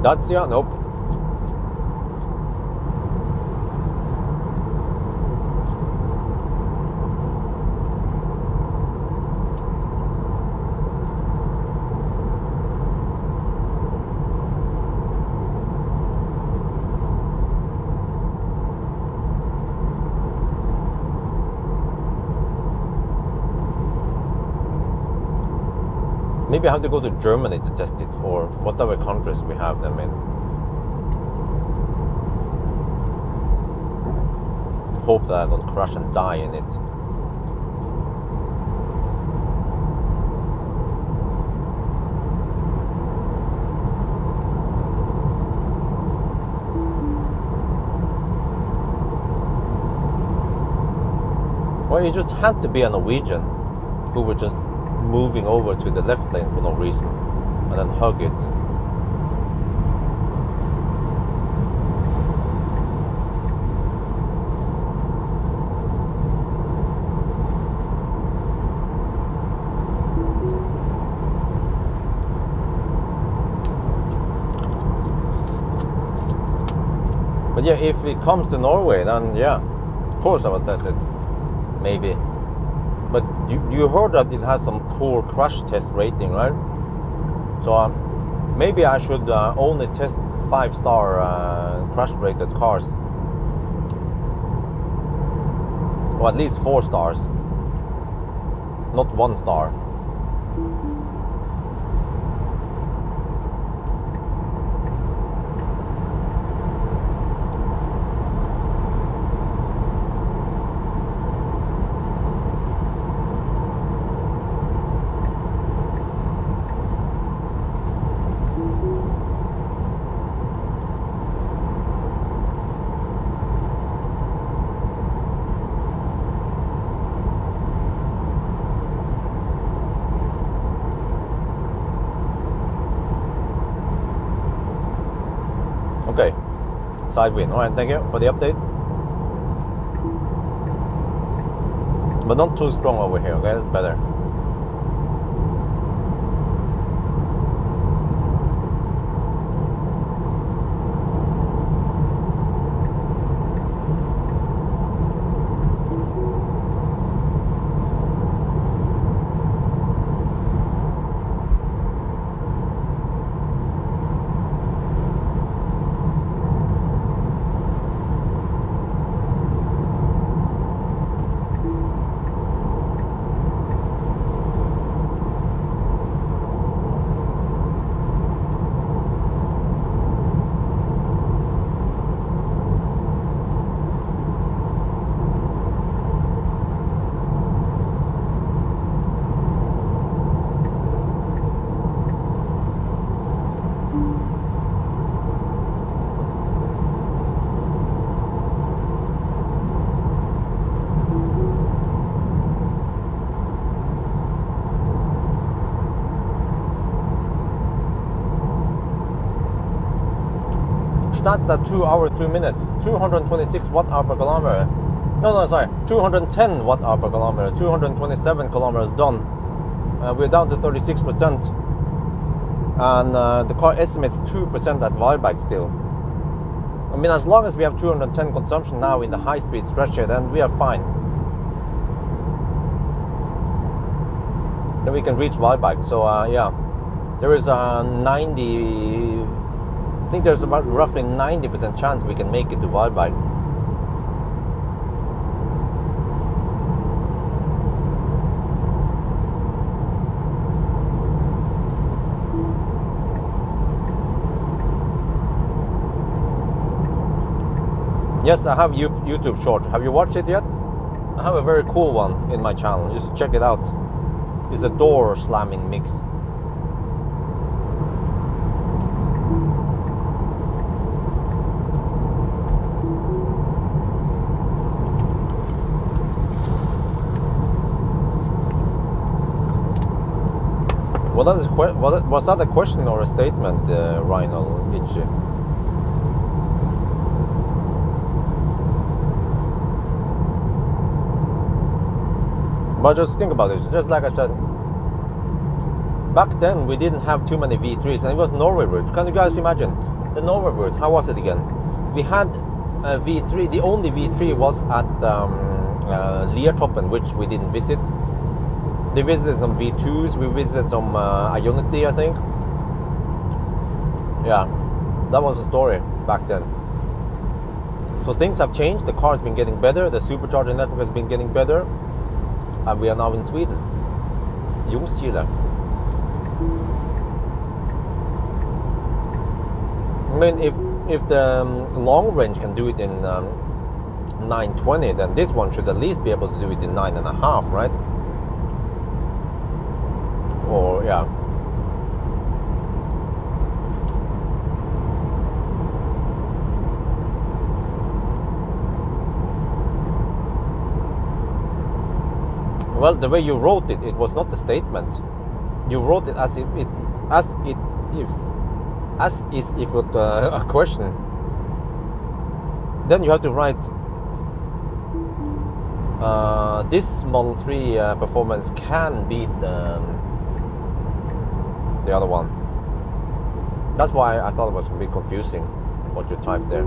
Dacia? Nope. Maybe I have to go to Germany to test it, or whatever countries we have them in. Hope that I don't crash and die in it. Well, it just had to be a Norwegian who were just moving over to the left lane for no reason and then hug it. But yeah, if it comes to Norway, then yeah, of course I will test it. Maybe. But you heard that it has some poor crash test rating, right? So maybe I should only test 5-star crash rated cars. Or at least 4 stars. Not 1 star. Okay, side win. Alright, thank you for the update. But not too strong over here, okay? That's better. That's at 2 hours 2 minutes, 226 watt-hour per kilometer. No, sorry, 210 watt-hour per kilometer, 227 kilometers done. We're down to 36%, and the car estimates 2% at Varberg still. I mean, as long as we have 210 consumption now in the high-speed stretch here, then we are fine. Then we can reach Varberg. So yeah, there is a 90 I think there's about roughly 90% chance we can make it to Varberg. Yes, I have YouTube Shorts. Have you watched it yet? I have a very cool one in my channel. Just check it out. It's a door slamming mix. Was that a question or a statement, Rhino Itchy? But just think about it, just like I said, back then we didn't have too many V3s and it was Norway route. Can you guys imagine? The Norway route, how was it again? We had a V3, the only V3 was at Liertoppen, which we didn't visit. They visited some V2s, we visited some Ionity, I think. Yeah, that was the story back then. So things have changed, the car's been getting better, the supercharger network has been getting better. And we are now in Sweden, Ljungskile. I mean, if the long range can do it in 920, then this one should at least be able to do it in 9.5, right? Or yeah. Well, the way you wrote it, it was not a statement. You wrote it as if it was a question. Then you have to write this Model 3 performance can beat the other one. That's why I thought it was a bit confusing what you typed there.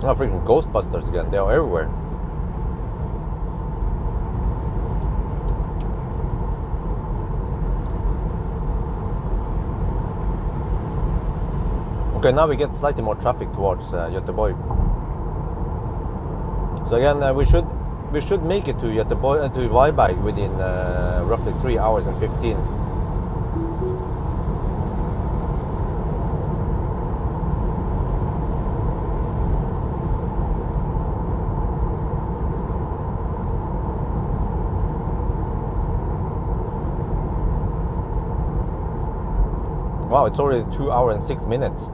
Oh, freaking Ghostbusters again, they are everywhere. Okay, now we get slightly more traffic towards Göteborg. So again, we should make it to Göteborg, to Varberg within roughly 3 hours and 15. Wow, it's already 2 hours and 6 minutes.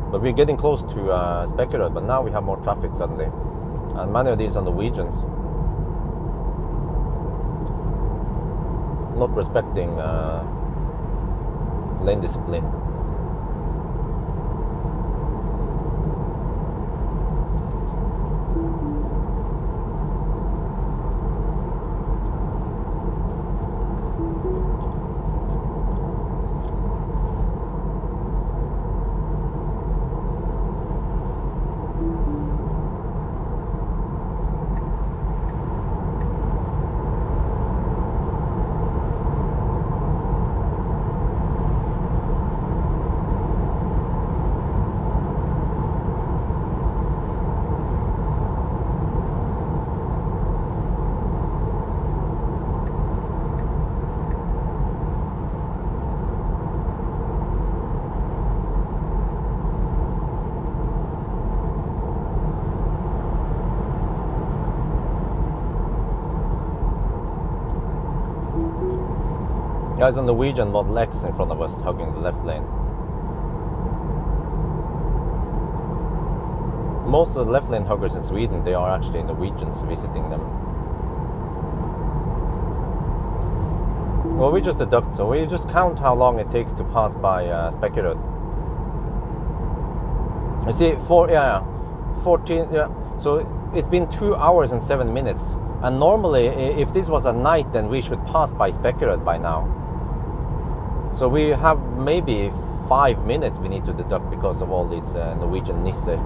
But we're getting close to Spekerød, but now we have more traffic suddenly. And many of these are Norwegians. Not respecting lane discipline. There's a Norwegian Model X in front of us, hugging the left lane. Most of the left lane huggers in Sweden, they are actually Norwegians visiting them. Well, we just deduct, so we just count how long it takes to pass by Spekerød. You see, 14, yeah. So it's been 2 hours and 7 minutes. And normally, if this was at night, then we should pass by Spekerød by now. So we have maybe 5 minutes we need to deduct because of all these Norwegian Nisse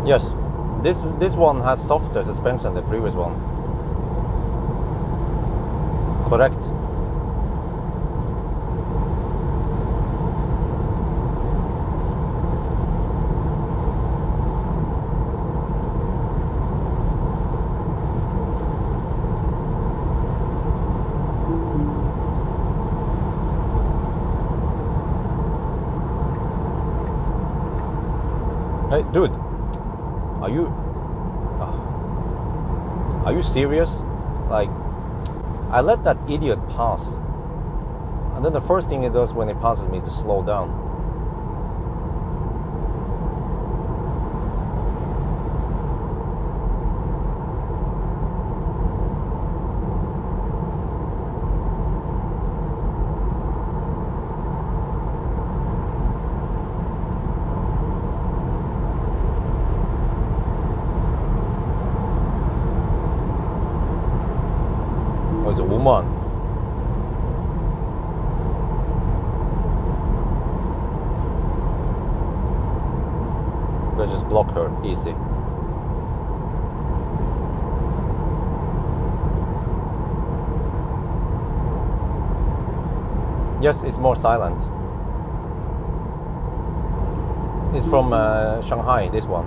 Yes, this one has softer suspension than the previous one. Correct. Hey, dude, are you serious? Like, I let that idiot pass, and then the first thing he does when he passes me is to slow down. Oh, it's a woman. Let's just block her, easy. Yes, it's more silent. It's from Shanghai, this one.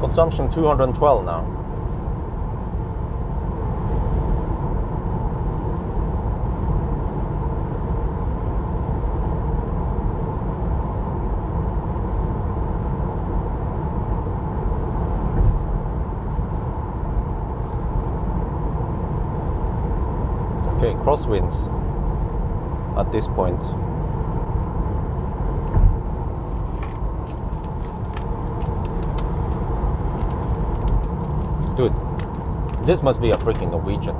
Consumption 212 now. Okay, crosswinds at this point. Dude, this must be a freaking Norwegian.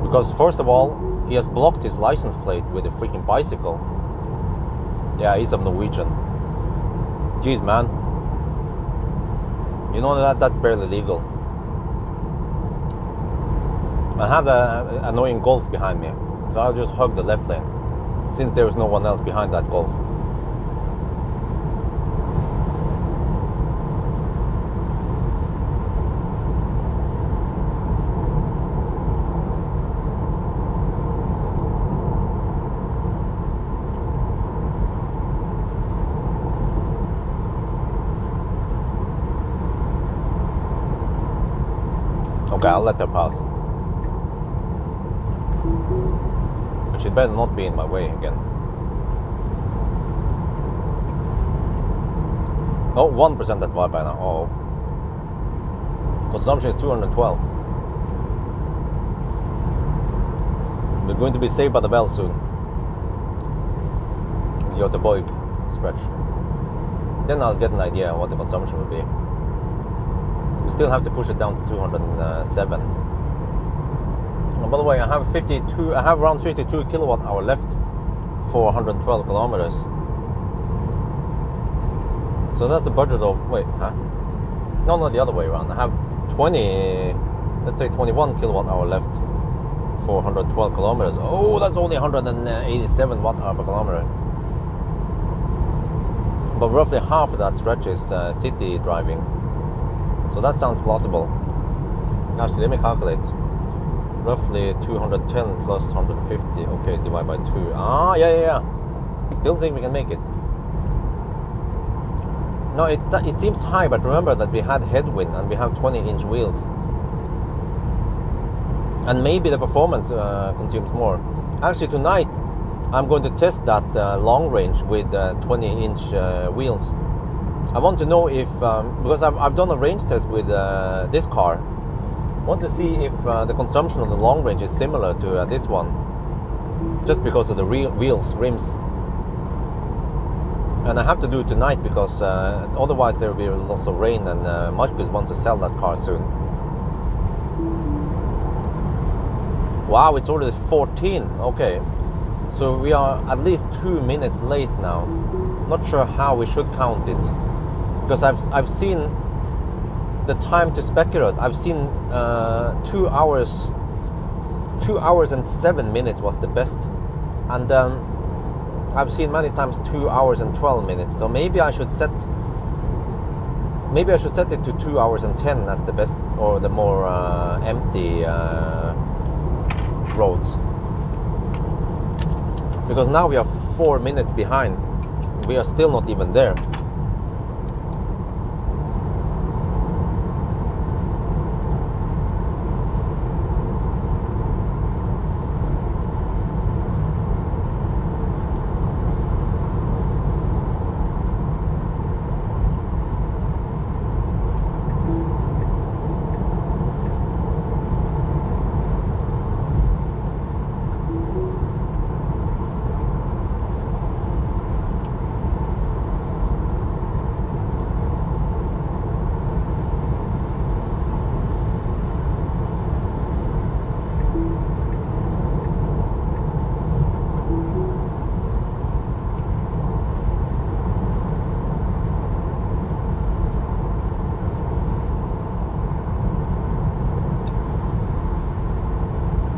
Because first of all, he has blocked his license plate with a freaking bicycle. Yeah, he's a Norwegian. Jeez, man. You know that's barely legal. I have an annoying Golf behind me, so I'll just hug the left lane, since there is no one else behind that Golf. Okay, I'll let her pass. But she'd better not be in my way again. Oh, 1% that vibe by now. Oh. Consumption is 212. We're going to be saved by the bell soon. Göteborg stretch. Then I'll get an idea of what the consumption will be. We still have to push it down to 207. And by the way, I have around 52 kilowatt hour left for 112 kilometers. So that's the budget of, wait, huh? No, not the other way around. I have 21 kilowatt hour left for 112 kilometers. Oh, that's only 187 watt hour per kilometer. But roughly half of that stretch is city driving. So that sounds plausible. Actually, let me calculate. Roughly 210 plus 150. Okay, divide by 2. Ah, yeah. Still think we can make it. No, it seems high, but remember that we had headwind and we have 20-inch wheels. And maybe the performance consumes more. Actually, tonight I'm going to test that long range with 20-inch wheels. I want to know if, because I've done a range test with this car. I want to see if the consumption on the long range is similar to this one. Just because of the wheels, rims. And I have to do it tonight because otherwise there will be lots of rain and Marcus wants to sell that car soon. Wow, it's already 14. Okay. So we are at least 2 minutes late now. Not sure how we should count it. Because I've seen the time to speculate. I've seen 2 hours 2 hours and 7 minutes was the best, and then I've seen many times 2 hours and 12 minutes. So maybe I should set it to 2 hours and 10 as the best, or the more empty roads. Because now we are 4 minutes behind. We are still not even there.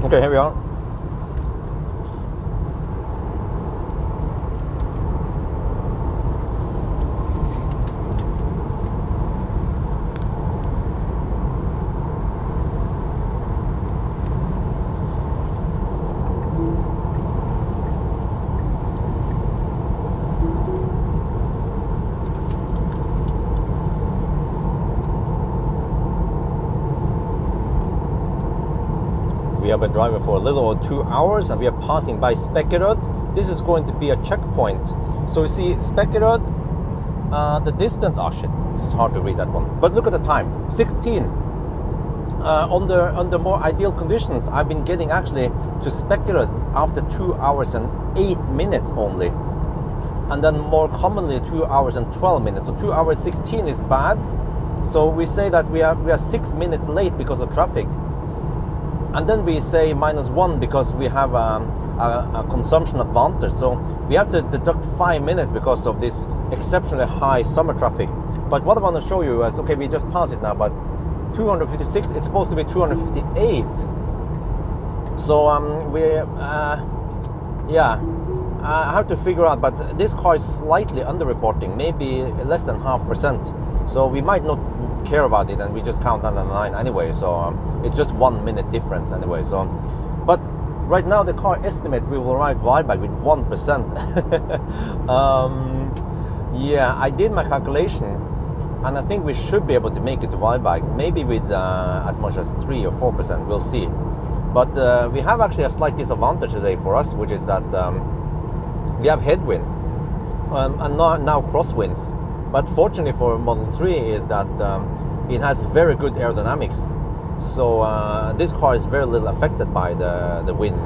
Okay, here we are. We have been driving for a little over 2 hours, and we are passing by Spekkerød. This is going to be a checkpoint. So you see Spekkerød, the distance, oh shit, it's hard to read that one. But look at the time, 16. Under more ideal conditions, I've been getting actually to Spekkerød after 2 hours and 8 minutes only. And then more commonly 2 hours and 12 minutes. So 2 hours 16 is bad. So we say that we are 6 minutes late because of traffic. And then we say -1 because we have a consumption advantage. So we have to deduct 5 minutes because of this exceptionally high summer traffic. But what I want to show you is, okay, we just passed it now, but 256, it's supposed to be 258. So I have to figure out, but this car is slightly underreporting, maybe less than 0.5%. So we might not care about it, and we just count on the 9 anyway. So it's just 1 minute difference anyway. So, but right now the car estimate we will arrive Varberg with 1%. Yeah, I did my calculation, and I think we should be able to make it to Varberg, maybe with as much as 3 or 4%. We'll see. But we have actually a slight disadvantage today for us, which is that we have headwind and now crosswinds. But fortunately for Model 3 is that it has very good aerodynamics. So this car is very little affected by the wind.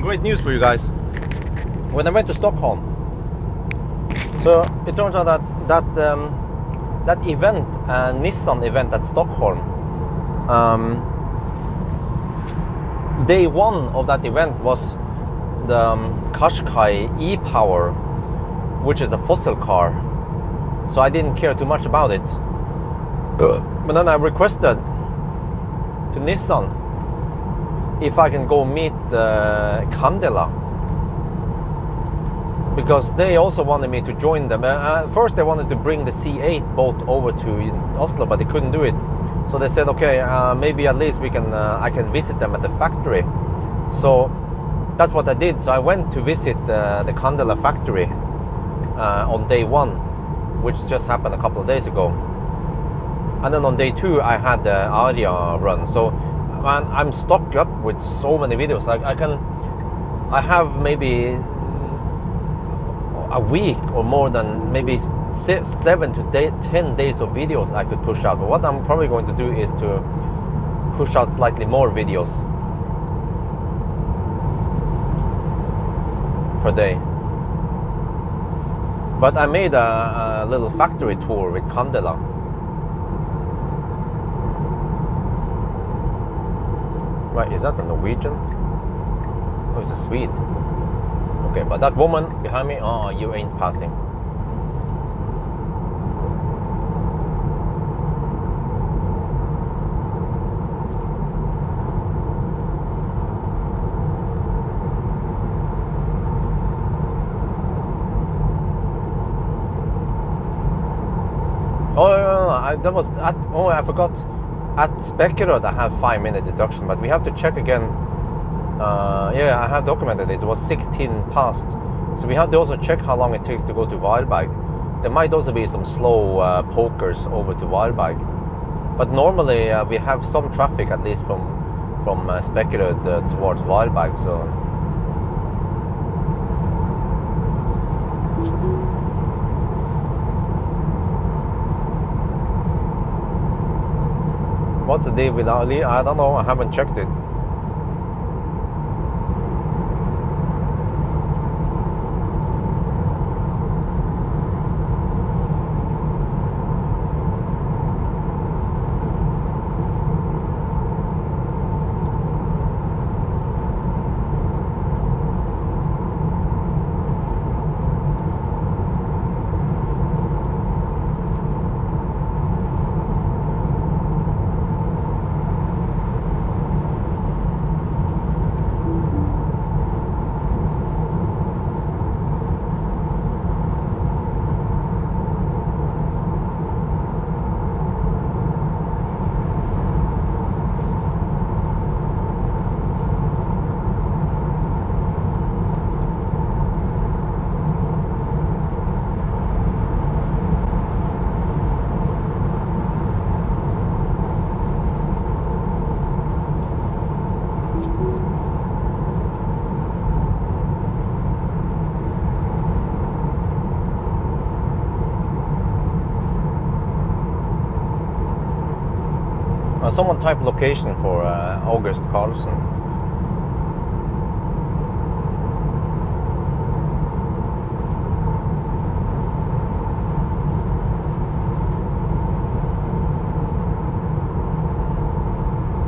Great news for you guys. When I went to Stockholm, so it turns out that event, Nissan event at Stockholm, day one of that event was the Qashqai e-Power, which is a fossil car. So I didn't care too much about it. But then I requested to Nissan if I can go meet Candela, because they also wanted me to join them. First they wanted to bring the C8 boat over to Oslo, but they couldn't do it. So they said, okay, maybe at least we can I can visit them at the factory. So that's what I did. So I went to visit the Candela factory on day 1, which just happened a couple of days ago. And then on day 2 I had the Aria run. So I'm stocked up with so many videos. I have maybe a week or more than maybe 7 to 10 days of videos I could push out. But what I'm probably going to do is to push out slightly more videos per day. But I made a little factory tour with Candela. Right, is that a Norwegian? Oh, it's a Swede. Okay, but that woman behind me, oh, you ain't passing. Oh, I forgot. At Spekkerød I have 5-minute deduction, but we have to check again. Yeah, I have documented it. It was 16 past. So we have to also check how long it takes to go to Varberg. There might also be some slow pokers over to Varberg. But normally we have some traffic, at least from Spekkerød towards Varberg. So what's the deal with Ali? I don't know. I haven't checked it. Someone type location for August Carlson.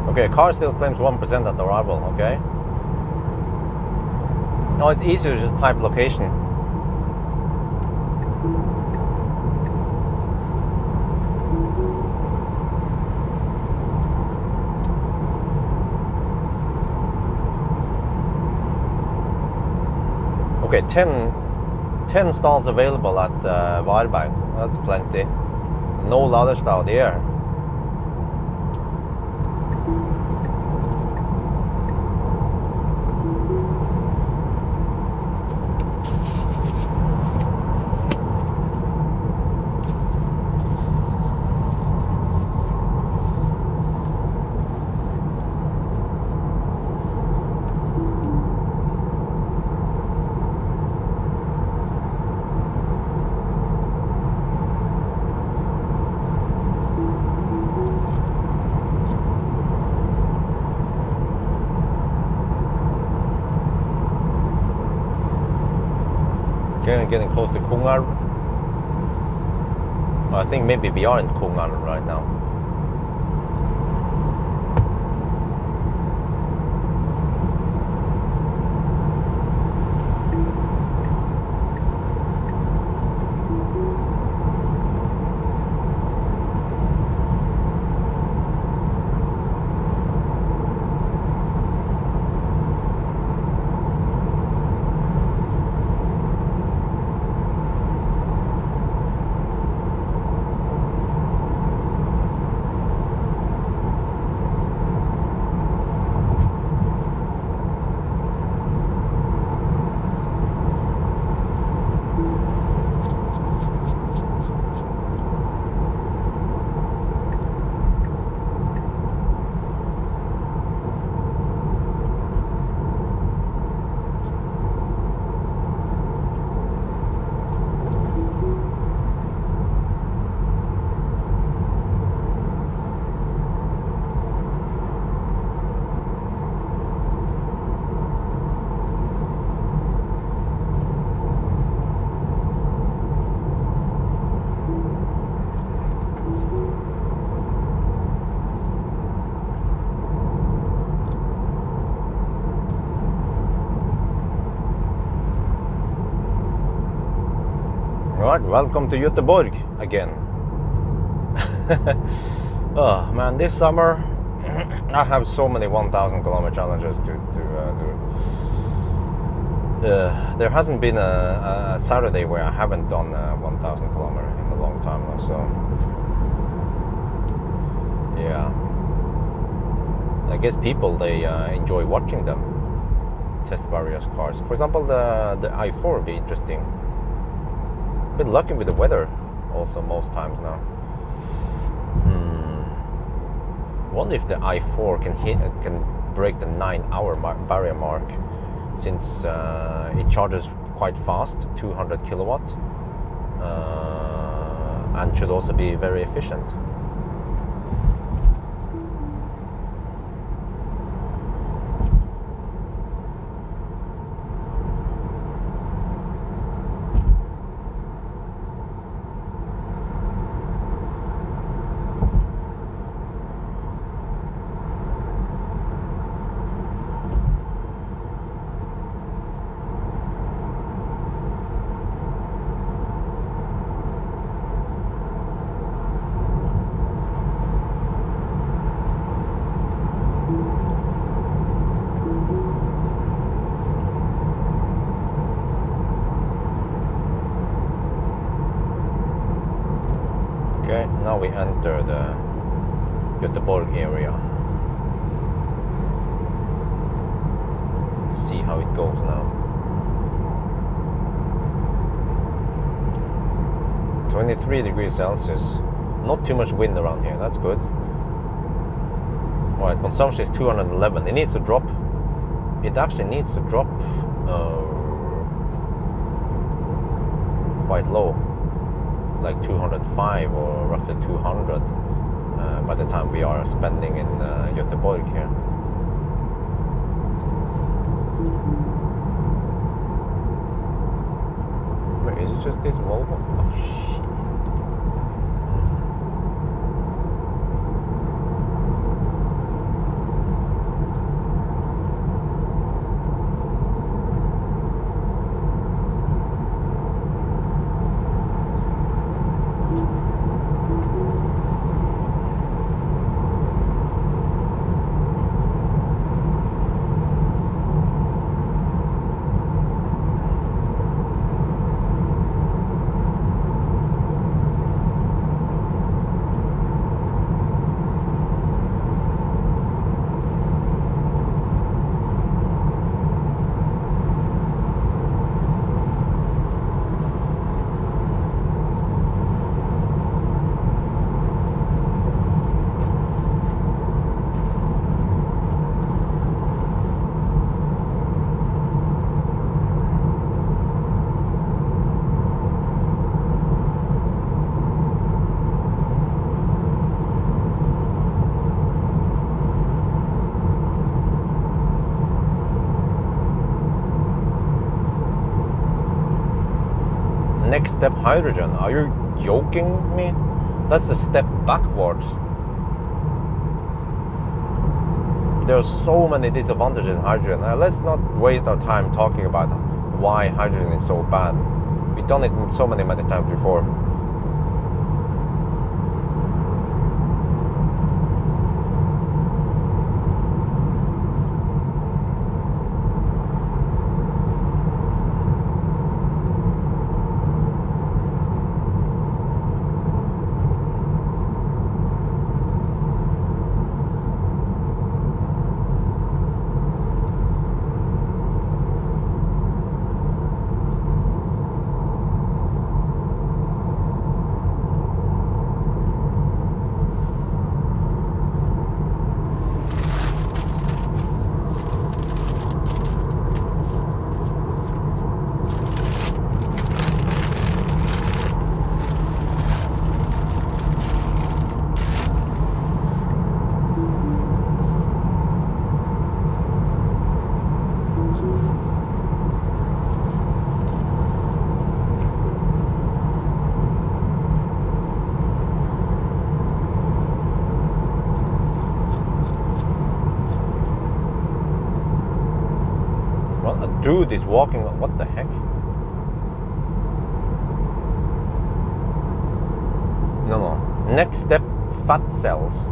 Okay, car still claims 1% at arrival, okay? No, it's easier to just type location. Okay, 10 stalls available at Varberg. That's plenty. No ladestad there. Getting close to Kungar. I think maybe we are in Kungar right now. Alright, welcome to Göteborg again. Oh man, this summer I have so many 1,000 kilometer challenges to do. There hasn't been a Saturday where I haven't done 1,000 kilometer in a long time now, so yeah. I guess people, they enjoy watching them test various cars. For example, the i4 would be interesting. Been lucky with the weather also most times now. Wonder if the i4 can break the 9-hour barrier mark, since it charges quite fast, 200 kilowatt, and should also be very efficient. Okay, now we enter the Göteborg area. See how it goes now. 23 degrees Celsius. Not too much wind around here, that's good. Alright, consumption is 211. It needs to drop. It actually needs to drop quite low. Like 205 or roughly 200 by the time we are spending in Göteborg here. Wait, is it just this Volvo? Oh shit. Next step, hydrogen. Are you joking me? That's the step backwards. There are so many disadvantages in hydrogen. Let's not waste our time talking about why hydrogen is so bad. We've done it so many times before. Dude is walking. What the heck? Next step, fat cells.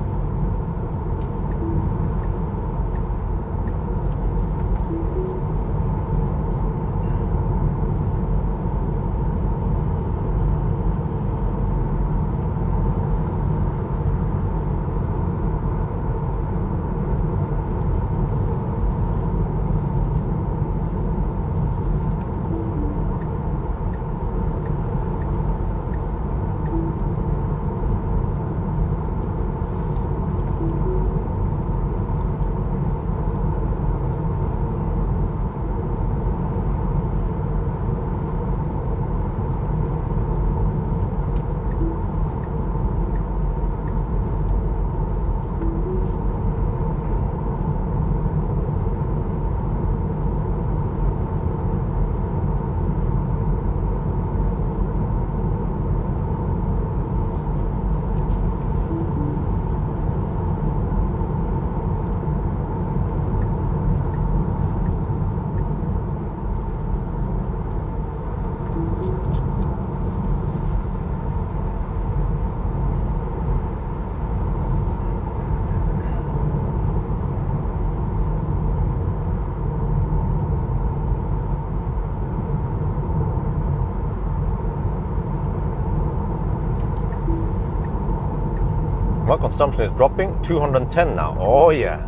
Well, consumption is dropping, 210 now. Oh yeah,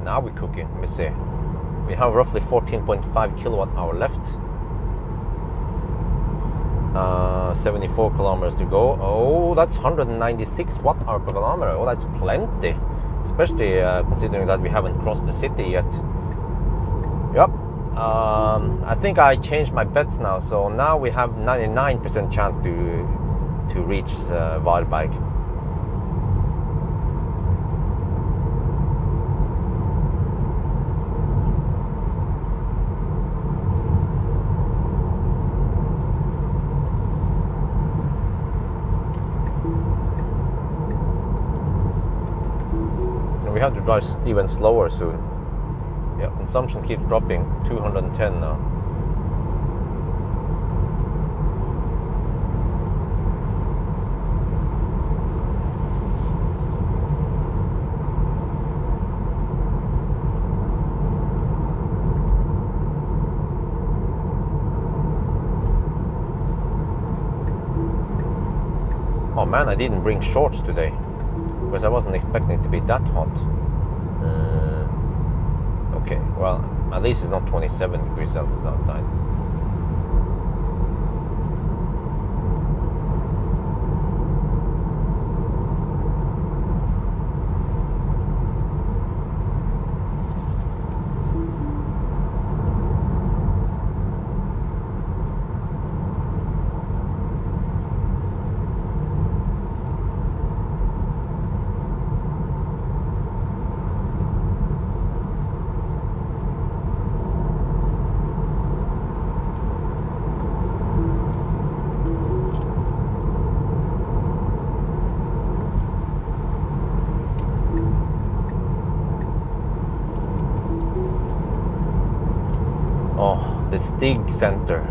now we're cooking. Let me see. We have roughly 14.5 kilowatt hour left. 74 kilometers to go. Oh, that's 196 watt hour per kilometer. Oh, that's plenty, especially considering that we haven't crossed the city yet. Yep. I think I changed my bets now, so now we have 99% chance to reach Varberg. We have to drive even slower soon. Yeah, consumption keeps dropping, 210 now. Oh man, I didn't bring shorts today, because I wasn't expecting it to be that hot. Okay, well, at least it's not 27 degrees Celsius outside. Oh, the Stig Center.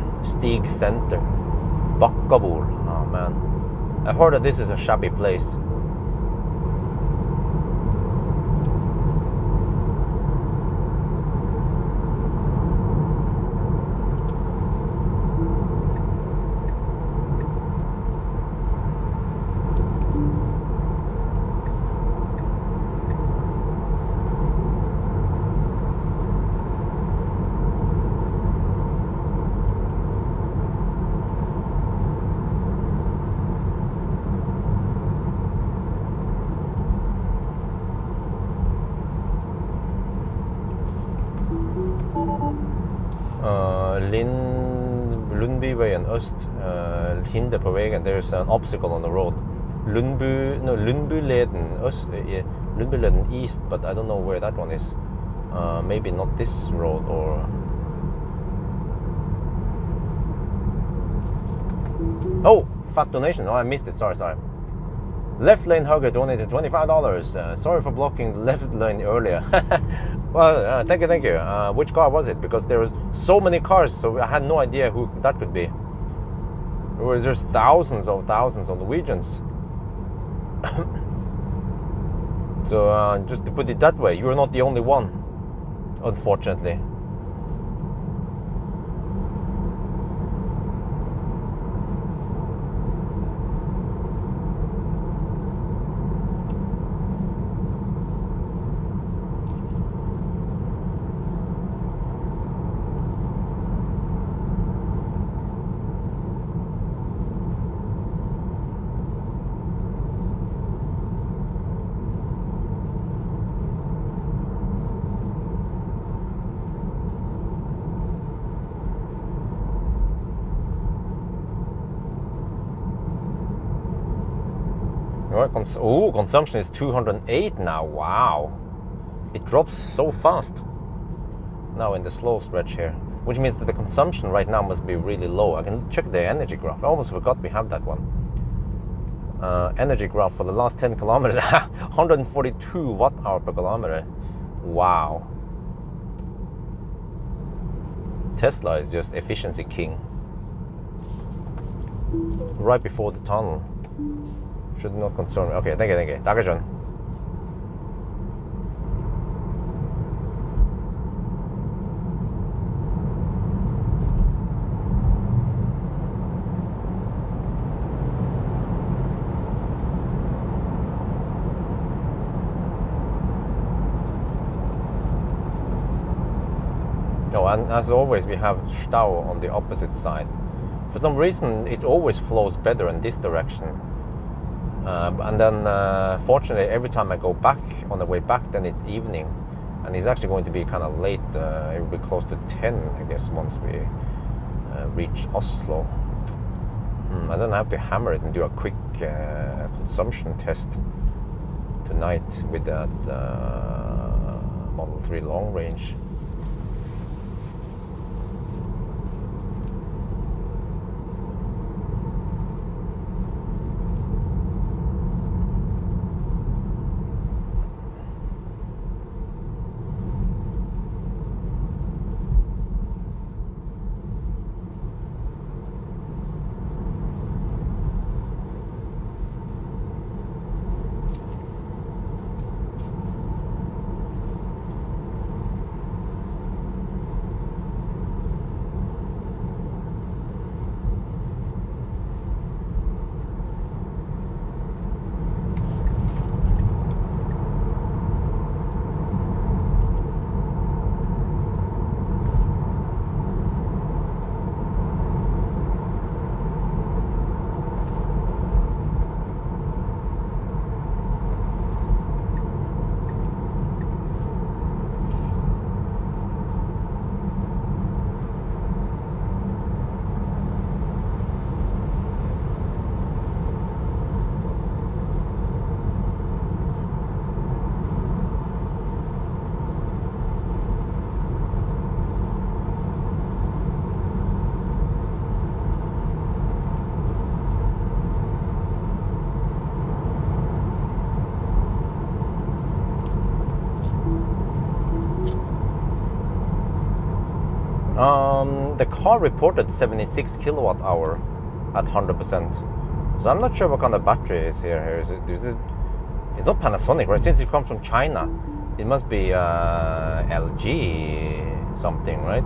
Bakkabol. Oh man. I heard that this is a shabby place. Lundbyveien Øst, hinder på veien. There's an obstacle on the road. Lundbyleden East, but I don't know where that one is. Maybe not this road or... Oh, fat donation. Oh, I missed it. Sorry. Left lane hugger donated $25. Sorry for blocking the left lane earlier. Well, thank you. Which car was it? Because there were so many cars, so I had no idea who that could be. There's thousands of Norwegians. So just to put it that way, you're not the only one, unfortunately. Oh, consumption is 208 now. Wow. It drops so fast now in the slow stretch here, which means that the consumption right now must be really low. I can check the energy graph. I almost forgot we have that one. Energy graph for the last 10 kilometers. 142 watt hour per kilometer. Wow. Tesla is just efficiency king. Right before the tunnel. Should not concern me. Okay, thank you. Tackar John. No, and as always, we have Stau on the opposite side. For some reason, it always flows better in this direction. And then, fortunately, every time I go back, on the way back, then it's evening. And it's actually going to be kind of late. It will be close to 10, I guess, once we reach Oslo. And then I have to hammer it and do a quick consumption test tonight with that Model 3 long range. The car reported 76 kilowatt hour at 100%. So I'm not sure what kind of battery is here. It's not Panasonic, right? Since it comes from China, it must be LG something, right?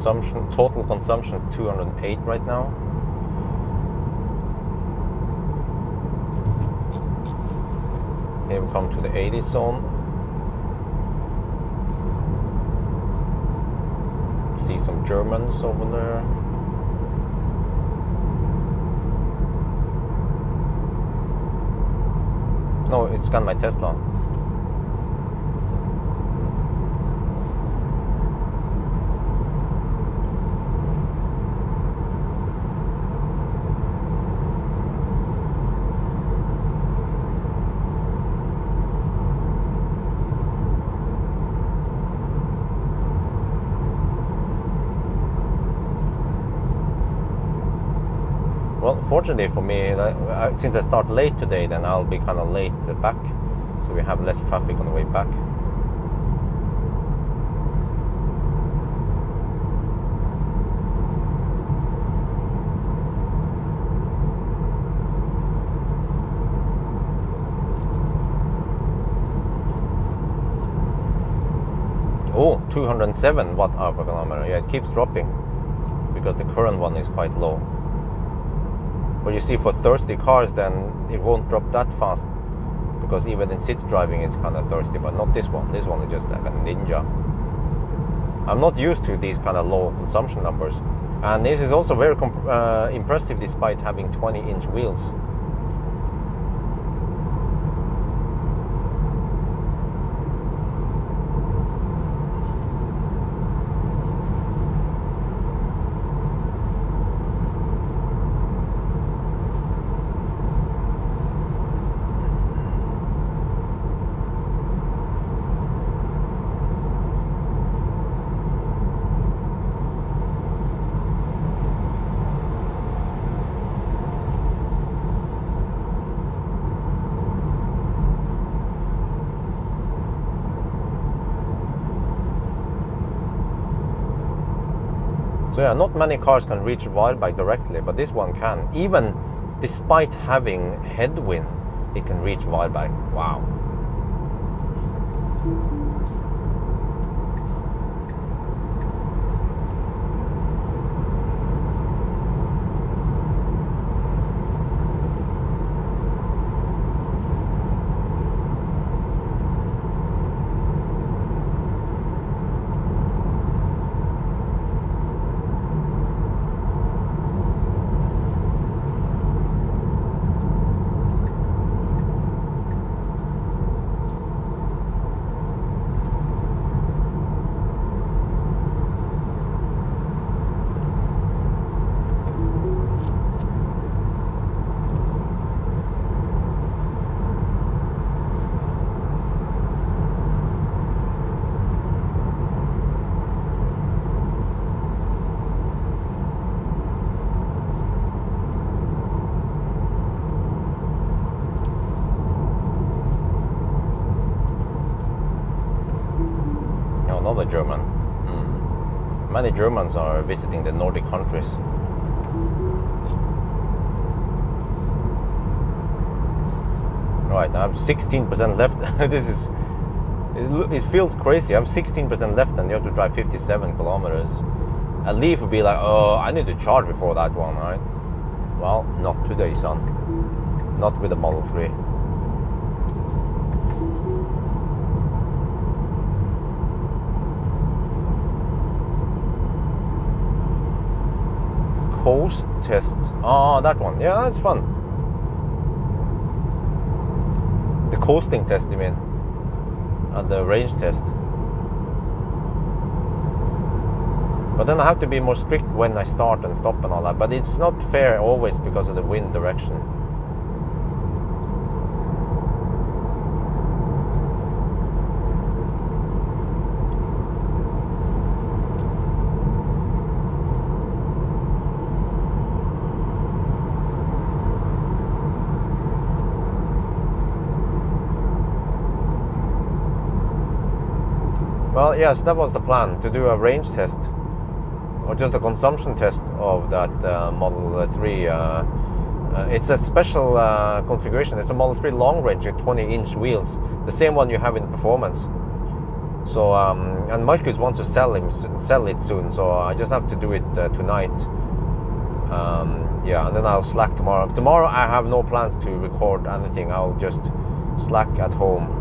consumption, total consumption is 208 right now. Here we come to the 80 zone. See some Germans over there. No, it's got my Tesla. Well, fortunately for me, since I start late today, then I'll be kind of late back, so we have less traffic on the way back. Oh, 207 watt-hour per kilometer. Yeah, it keeps dropping because the current one is quite low. But you see, for thirsty cars, then it won't drop that fast, because even in city driving it's kind of thirsty, but not this one. This one is just like a ninja. I'm not used to these kind of low consumption numbers, and this is also very impressive despite having 20-inch wheels. So yeah, not many cars can reach wildback directly, but this one can. Even despite having headwind, it can reach wildback. Wow. Another German. Many Germans are visiting the Nordic countries. Right, I have 16% left. It feels crazy. I have 16% left and you have to drive 57 kilometers. A Leaf would be like, oh, I need to charge before that one, right? Well, not today, son. Not with the Model 3. Coast test. Oh, that one. Yeah, that's fun. The coasting test, you mean? And the range test. But then I have to be more strict when I start and stop and all that. But it's not fair always because of the wind direction. Well, yes, that was the plan, to do a range test, or just a consumption test of that Model 3. It's a special configuration. It's a Model 3 long range with 20-inch wheels, the same one you have in Performance. So and Marcus wants to sell it soon, so I just have to do it tonight. Yeah, and then I'll slack tomorrow. Tomorrow I have no plans to record anything. I'll just slack at home.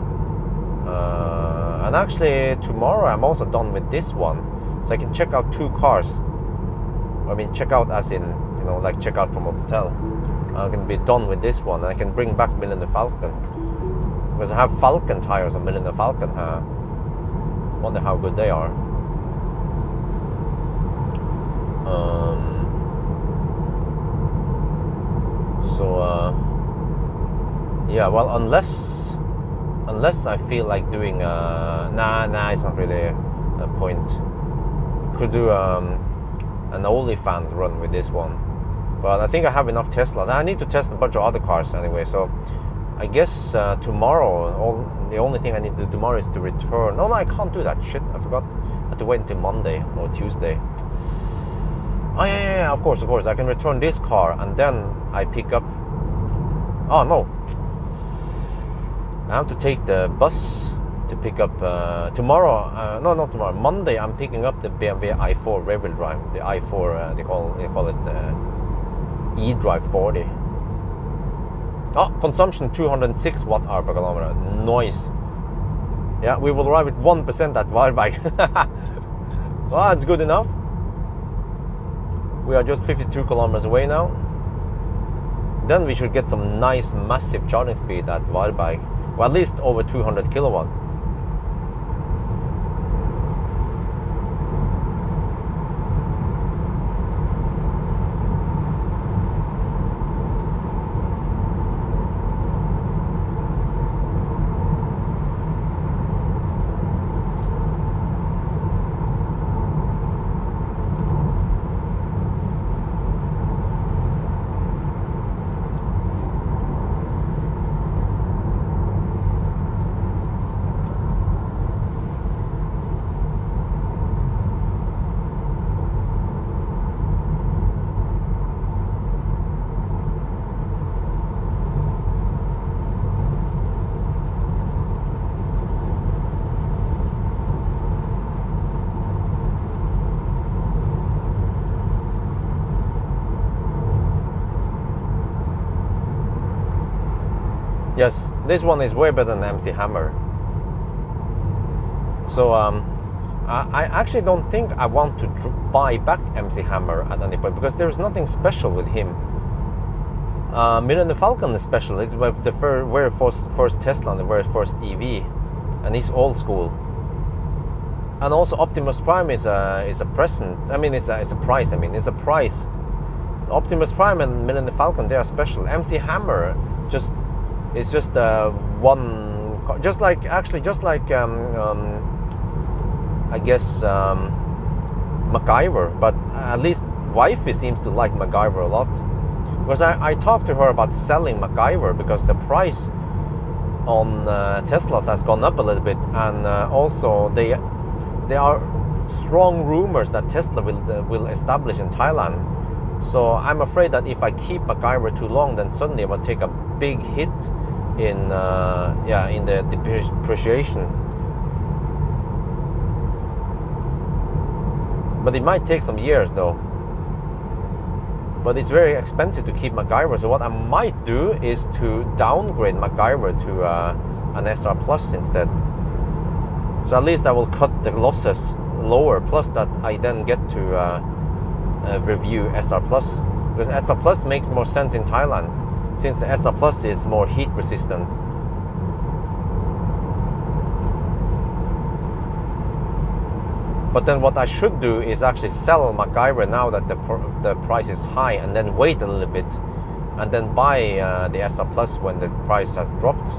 And actually tomorrow I'm also done with this one, so I can check out 2 cars. I mean, check out as in, you know, like check out from a hotel. I can be done with this one. I can bring back Millionaire Falcon, because I have Falcon tires on Millionaire Falcon. Wonder how good they are. Yeah, well, unless I feel like doing nah, it's not really a point. Could do an OnlyFans run with this one, but I think I have enough Teslas. I need to test a bunch of other cars anyway, so I guess tomorrow, the only thing I need to do tomorrow is to return. No, I can't do that. Shit, I forgot. I have to wait until Monday or Tuesday. Oh yeah, of course. I can return this car and then I pick up. Oh no, I have to take the bus to pick up tomorrow. No, not tomorrow. Monday, I'm picking up the BMW i4 rear-wheel drive. The i4, they call it e-drive 40. Oh, consumption 206 watt-hour per kilometer. Noise. Yeah, we will arrive at 1% at Varberg. Well, that's good enough. We are just 52 kilometers away now. Then we should get some nice, massive charging speed at Varberg. Well, at least over 200 kilowatt. Yes, this one is way better than MC Hammer. So I actually don't think I want to buy back MC Hammer at any point, because there's nothing special with him. Millionaire Falcon is special. It's the very first Tesla and the very first EV, and he's old school. And also Optimus Prime is a present. I mean, it's a price. I mean, it's a price. Optimus Prime and Millionaire Falcon, they are special. MC Hammer it's just one, just like I guess MacGyver, but at least wifey seems to like MacGyver a lot, because I talked to her about selling MacGyver because the price on Teslas has gone up a little bit, and also there are strong rumors that Tesla will establish in Thailand. So I'm afraid that if I keep MacGyver too long, then suddenly I will take a big hit in the depreciation. But it might take some years though. But it's very expensive to keep MacGyver. So what I might do is to downgrade MacGyver to an SR Plus instead. So at least I will cut the losses lower. Plus that I then get to review SR Plus, because SR Plus makes more sense in Thailand, since the SR Plus is more heat resistant. But then what I should do is actually sell MacGyver now that the price is high, and then wait a little bit, and then buy the SR Plus when the price has dropped.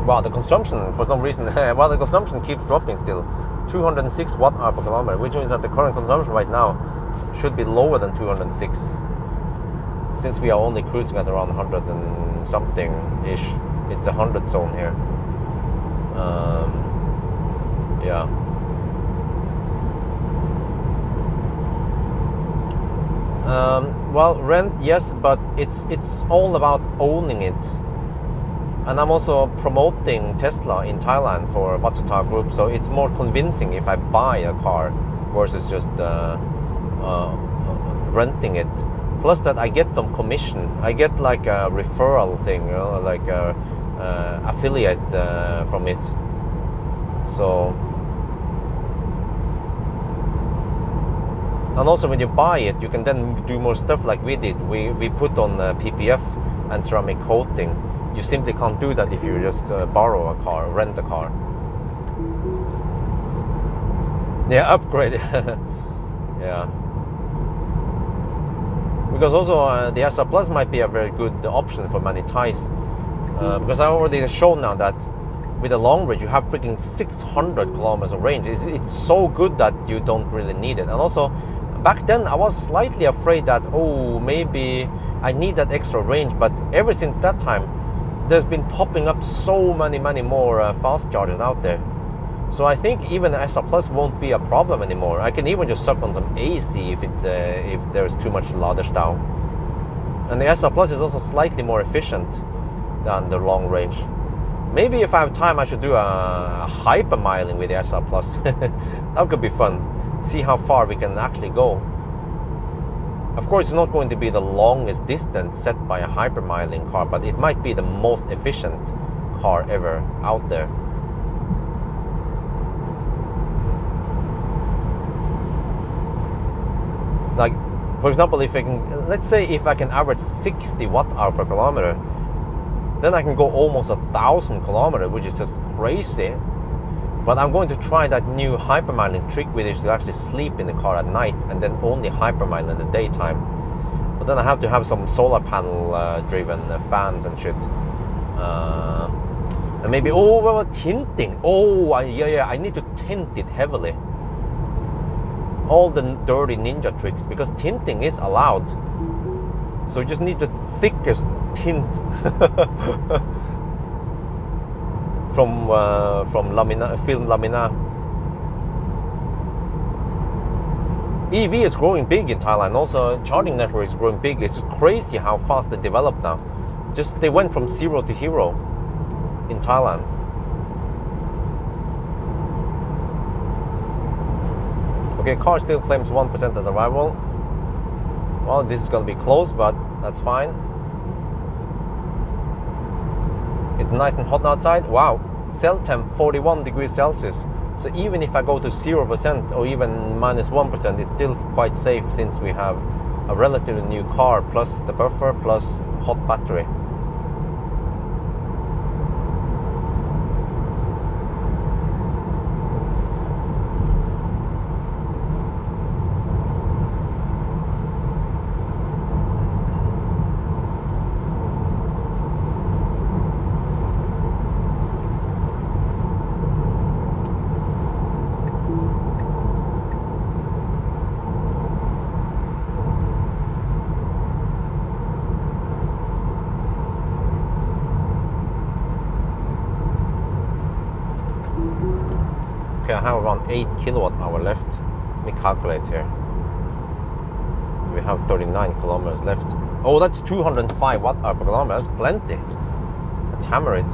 Wow, the consumption for some reason, the consumption keeps dropping still. 206 watt-hour per kilometer, which means that the current consumption right now should be lower than 206, since we are only cruising at around 100 and something ish. It's the 100 zone here. Yeah. Well, rent, yes, but it's all about owning it. And I'm also promoting Tesla in Thailand for Vatsuta Group, so it's more convincing if I buy a car versus just renting it. Plus that I get some commission. I get like a referral thing, you know, like a affiliate from it. So, and also when you buy it, you can then do more stuff like we did. We put on PPF and ceramic coating. You simply can't do that if you just borrow a car, rent a car. Yeah, upgrade. Yeah. Because also the SR Plus might be a very good option for many Thais. Because I already shown now that with a long range you have freaking 600 kilometers of range. It's so good that you don't really need it. And also back then I was slightly afraid that, oh, maybe I need that extra range, but ever since that time there's been popping up so many more fast chargers out there. So I think even the SR Plus won't be a problem anymore. I can even just suck on some AC if there's too much laderstau. And the SR Plus is also slightly more efficient than the long range. Maybe if I have time I should do a hypermiling with the SR Plus. That could be fun. See how far we can actually go. Of course, it's not going to be the longest distance set by a hypermiling car, but it might be the most efficient car ever out there. Like, for example, if I can, let's say if I can average 60 watt-hour per kilometer, then I can go almost 1,000 kilometers, which is just crazy. But I'm going to try that new hypermiling trick, which is to actually sleep in the car at night and then only hypermile in the daytime. But then I have to have some solar panel driven fans and shit. And maybe, oh, well, tinting. Oh, yeah, I need to tint it heavily. All the dirty ninja tricks, because tinting is allowed. So you just need the thickest tint. From lamina, film lamina. EV is growing big in Thailand. Also, charging network is growing big. It's crazy how fast they develop now. Just they went from zero to hero in Thailand. Okay, car still claims 1% as arrival. Well, this is gonna be close, but that's fine. It's nice and hot outside. Wow, cell temp 41 degrees Celsius. So even if I go to 0% or even minus 1%, it's still quite safe since we have a relatively new car plus the buffer plus hot battery. Okay, I have around 8 kilowatt hour left. Let me calculate here. We have 39 kilometers left. Oh, that's 205 watt hour per kilometer. That's plenty. Let's hammer it.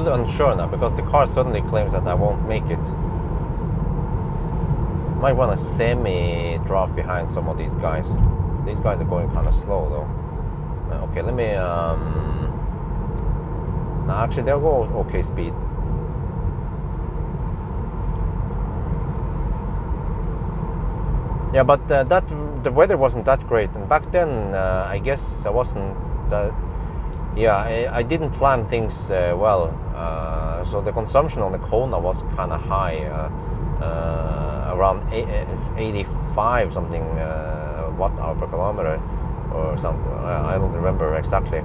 little unsure now because the car suddenly claims that I won't make it. Might want to semi-draft behind some of these guys. These guys are going kind of slow though. Okay, let me... No, actually, they'll go okay speed. Yeah, but the weather wasn't that great, and back then I guess I wasn't that. Yeah, I didn't plan things well, so the consumption on the Kona was kind of high, around 85 something watt-hour per kilometer, or something. I don't remember exactly,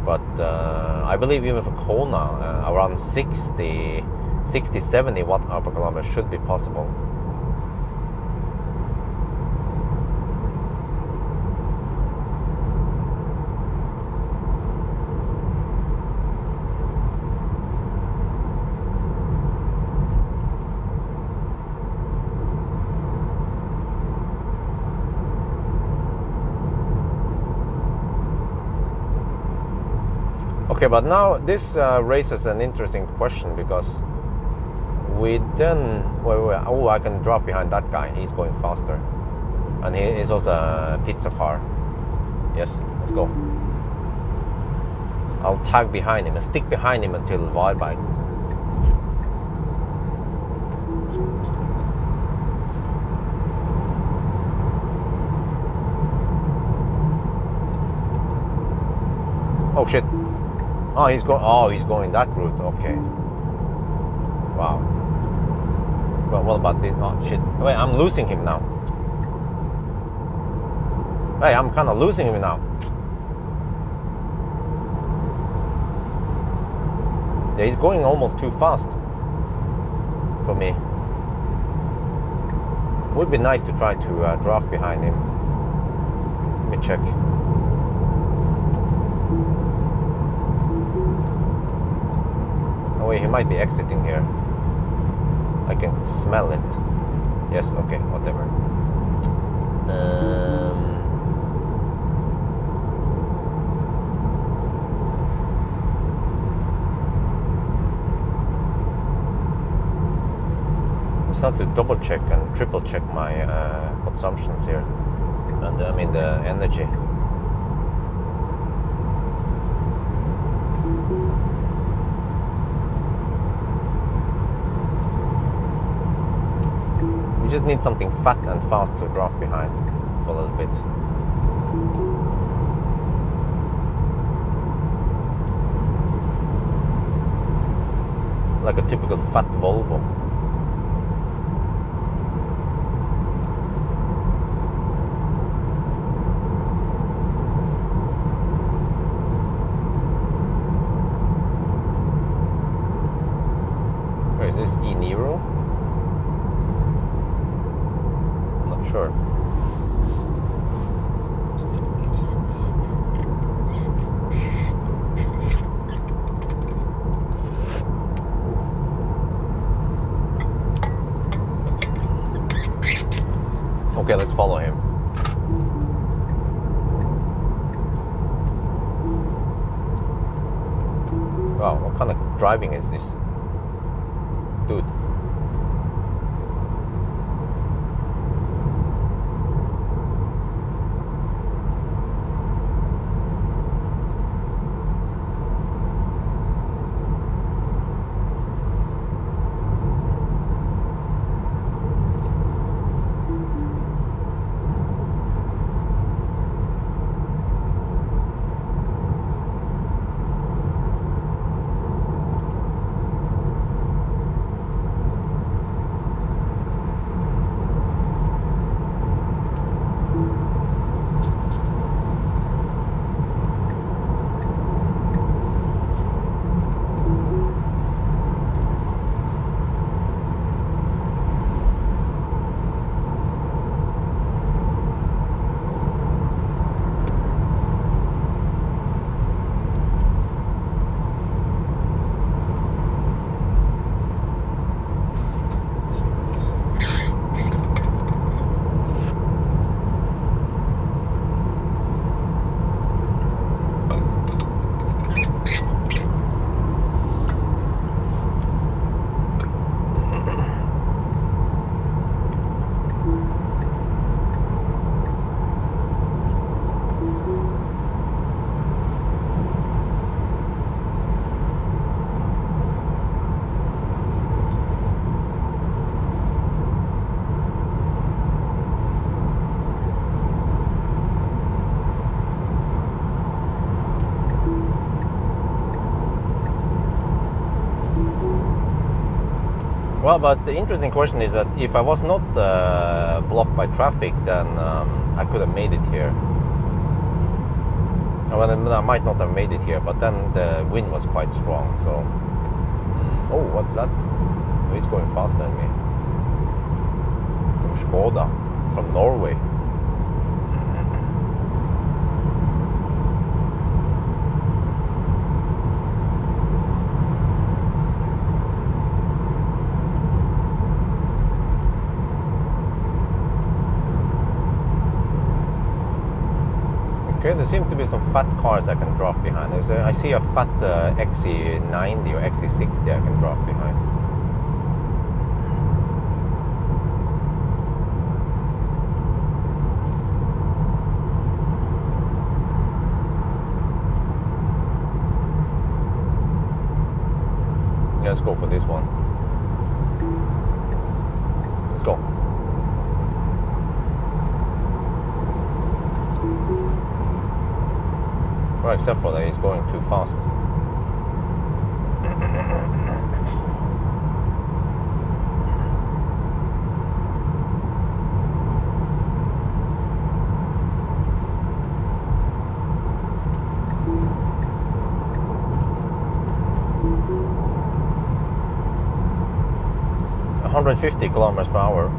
but I believe even for Kona, around 60, 70 watt-hour per kilometer should be possible. Okay, but now this raises an interesting question because we then... oh, I can draft behind that guy. He's going faster. And he is also a pizza car. Yes, let's go. I'll tag behind him and stick behind him until Varberg. Oh shit. Oh, he's going that route. Okay. Wow. Well, what about this? Oh shit. Wait, I'm losing him now. Hey, I'm kind of losing him now. Yeah, he's going almost too fast for me. Would be nice to try to draft behind him. Let me check. Oh wait, he might be exiting here. I can smell it. Yes, okay, whatever. Just have to double check and triple check my consumptions here. And I mean the energy. Just need something fat and fast to draft behind for a little bit. Like a typical fat Volvo. Where is this? E-Nero? Sure. Okay, let's follow him. Wow, what kind of driving is this? Dude. Well, but the interesting question is that if I was not blocked by traffic, then I could have made it here. Well, then I might not have made it here, but then the wind was quite strong. So, oh, what's that? Oh, he's going faster than me. Some Skoda from Norway. Okay, there seems to be some fat cars I can draft behind. I see a fat XC90 or XC60 I can draft behind. Let's go for this one. Let's go. Well, except for that he's going too fast. $150 kilometers per hour.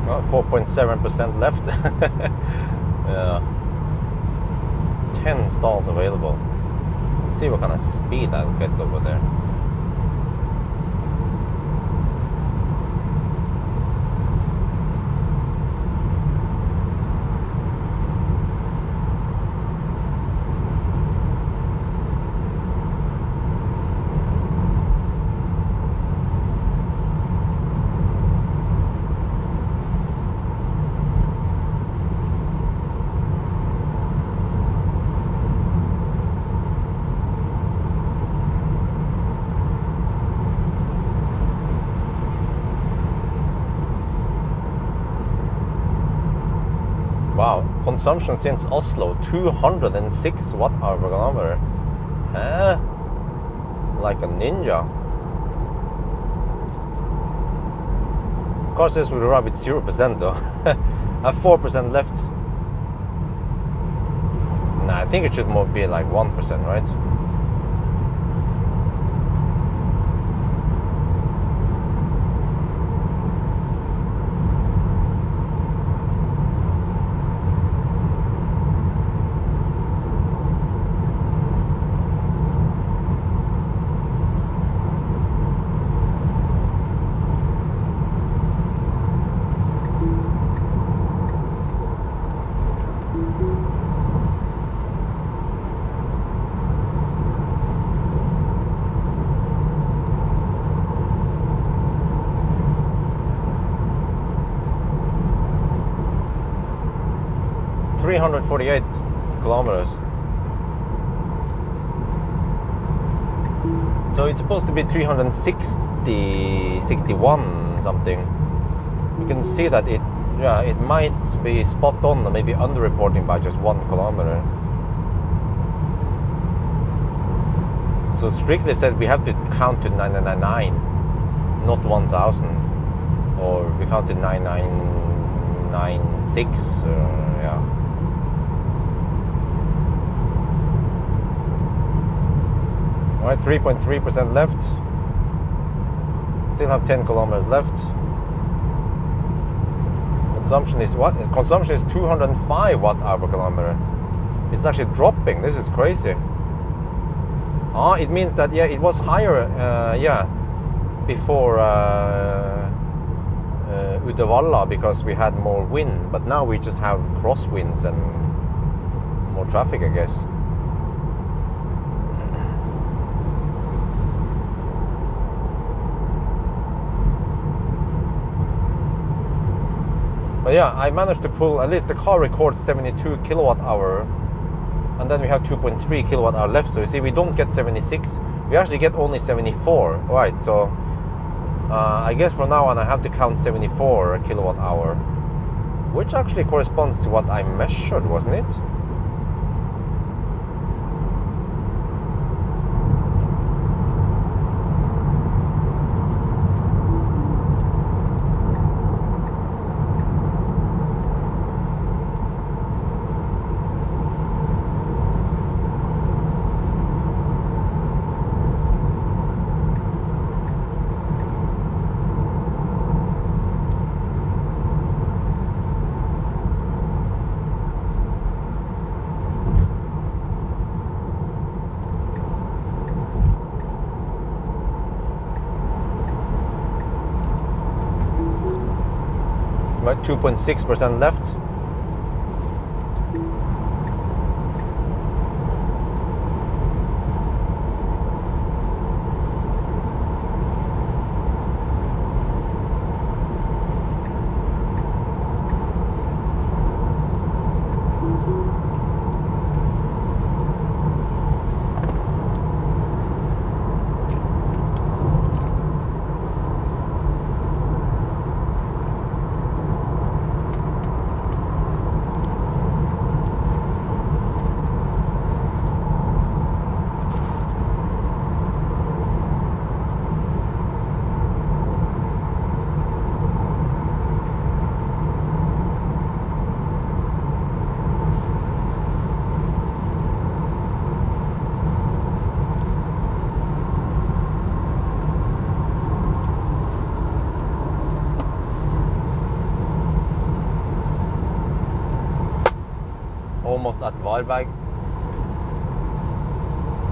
Oh, 4.7% left. Yeah. 10 stalls available. Let's see what kind of speed I'll get over there. Consumption since Oslo, 206 watt-hour per kilometer. Huh? Like a ninja. Car says we arrive with 0% though. I have 4% left. Nah, I think it should more be like 1%, right? .348 kilometers. So it's supposed to be 360, 61 something. You can see that it might be spot on, or maybe underreporting by just 1 kilometer. So strictly said we have to count to 999, not 1000, or we counted 9996. Yeah. Alright, 3.3% left. Still have 10 kilometers left. Consumption is what? Consumption is 205 watt-hour per kilometer. It's actually dropping. This is crazy. It means that it was higher. Before Uddevalla because we had more wind, but now we just have crosswinds and more traffic, I guess. But yeah, I managed to pull, at least the car records 72 kilowatt hour, and then we have 2.3 kilowatt hour left. So you see, we don't get 76, we actually get only 74. Right, so I guess from now on I have to count 74 kilowatt hour, which actually corresponds to what I measured, wasn't it? Right, 2.6% left. Almost at Varberg.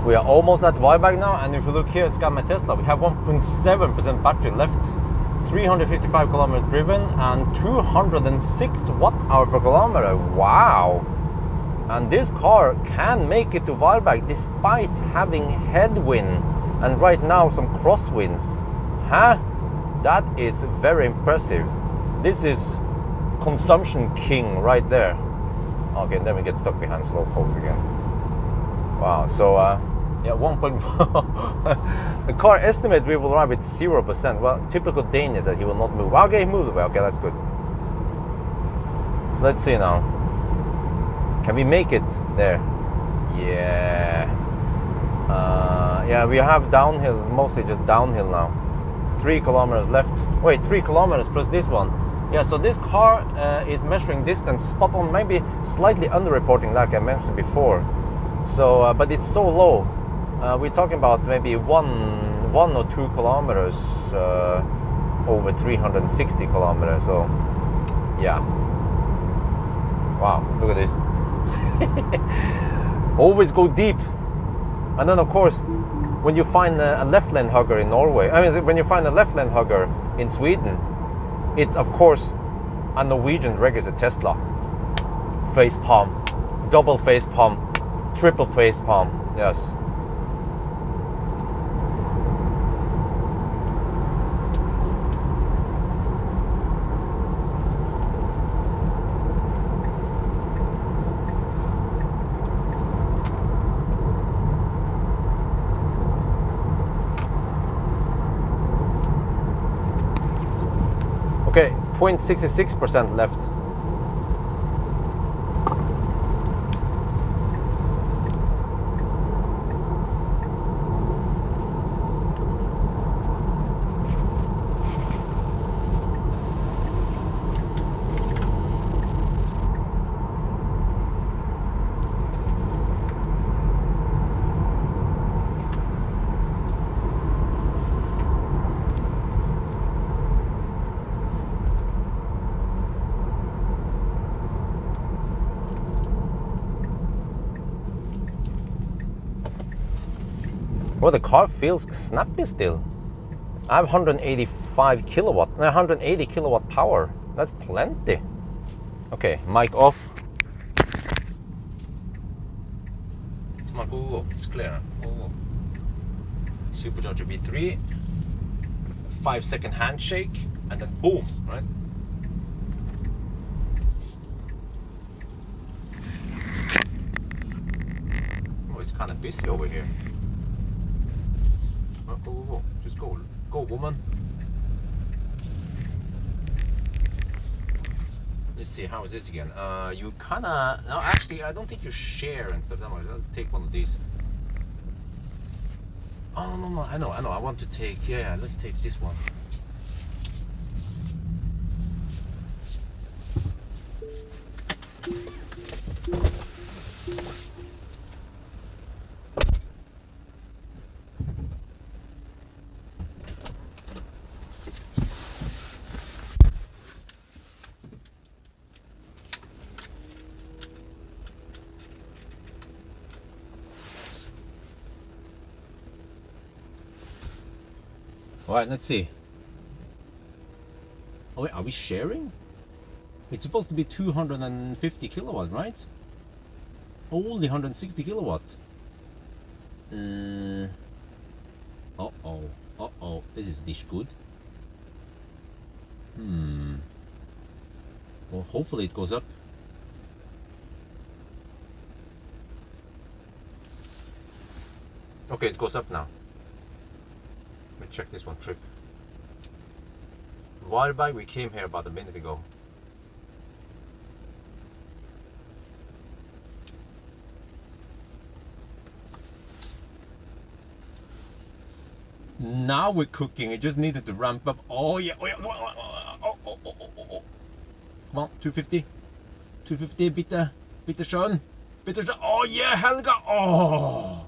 We are almost at Varberg now, and if you look here, it's got my Tesla. We have 1.7% battery left, 355 kilometers driven, and 206 watt-hour per kilometer. Wow! And this car can make it to Varberg despite having headwind and right now some crosswinds. Huh? That is very impressive. This is consumption king right there. Okay, and then we get stuck behind slow poles again. Wow, so yeah, 1.1. The car estimates we will arrive with 0%. Well, typical Dane is that he will not move. Okay, he moved away. Okay, that's good. So let's see now. Can we make it there? Yeah. Yeah, we have downhill, mostly just downhill now. 3 kilometers left. Wait, 3 kilometers plus this one. Yeah, so this car is measuring distance spot on, maybe slightly underreporting like I mentioned before. So, but it's so low. We're talking about maybe one or 2 kilometers over 360 kilometers. So, yeah. Wow, look at this. Always go deep. And then, of course, when you find a left lane hugger in Norway, I mean, when you find a left lane hugger in Sweden, it's of course a Norwegian registered Tesla. Face palm, double face palm, triple face palm, yes. Okay, 0.66% left. Well, the car feels snappy still. I have 185 kilowatt, 180 kilowatt power. That's plenty. Okay, mic off. Come on, go. It's clear. Go. Supercharger V3. 5-second handshake, and then boom, right? Oh, it's kind of busy over here. Go. Just go. Go, woman. Let's see, how is this again? You kinda... No, actually, I don't think you share and stuff. Let's take one of these. Oh, no, I know. I want to take... Yeah, let's take this one. Alright, let's see. Oh wait, are we sharing? It's supposed to be 250 kilowatt, right? Only 160 kilowatt. Uh-oh. This is not good. Well, hopefully it goes up. Okay, it goes up now. Let me check this one trip. Varberg, we came here about a minute ago. Now we're cooking. It just needed to ramp up. Oh yeah. Oh. Come on, 250. 250, bitte schön. Oh yeah, Helga. Oh,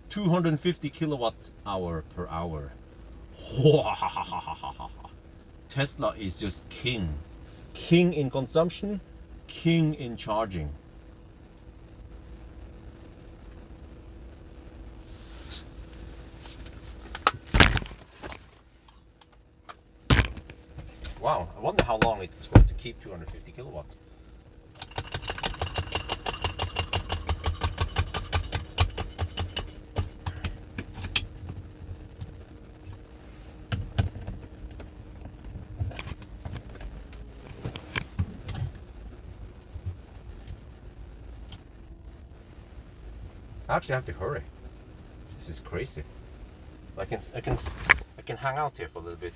250 kilowatt hour per hour. Tesla is just king. King in consumption, king in charging. Wow, I wonder how long it's going to keep 250 kilowatts. I actually have to hurry. This is crazy. I can hang out here for a little bit.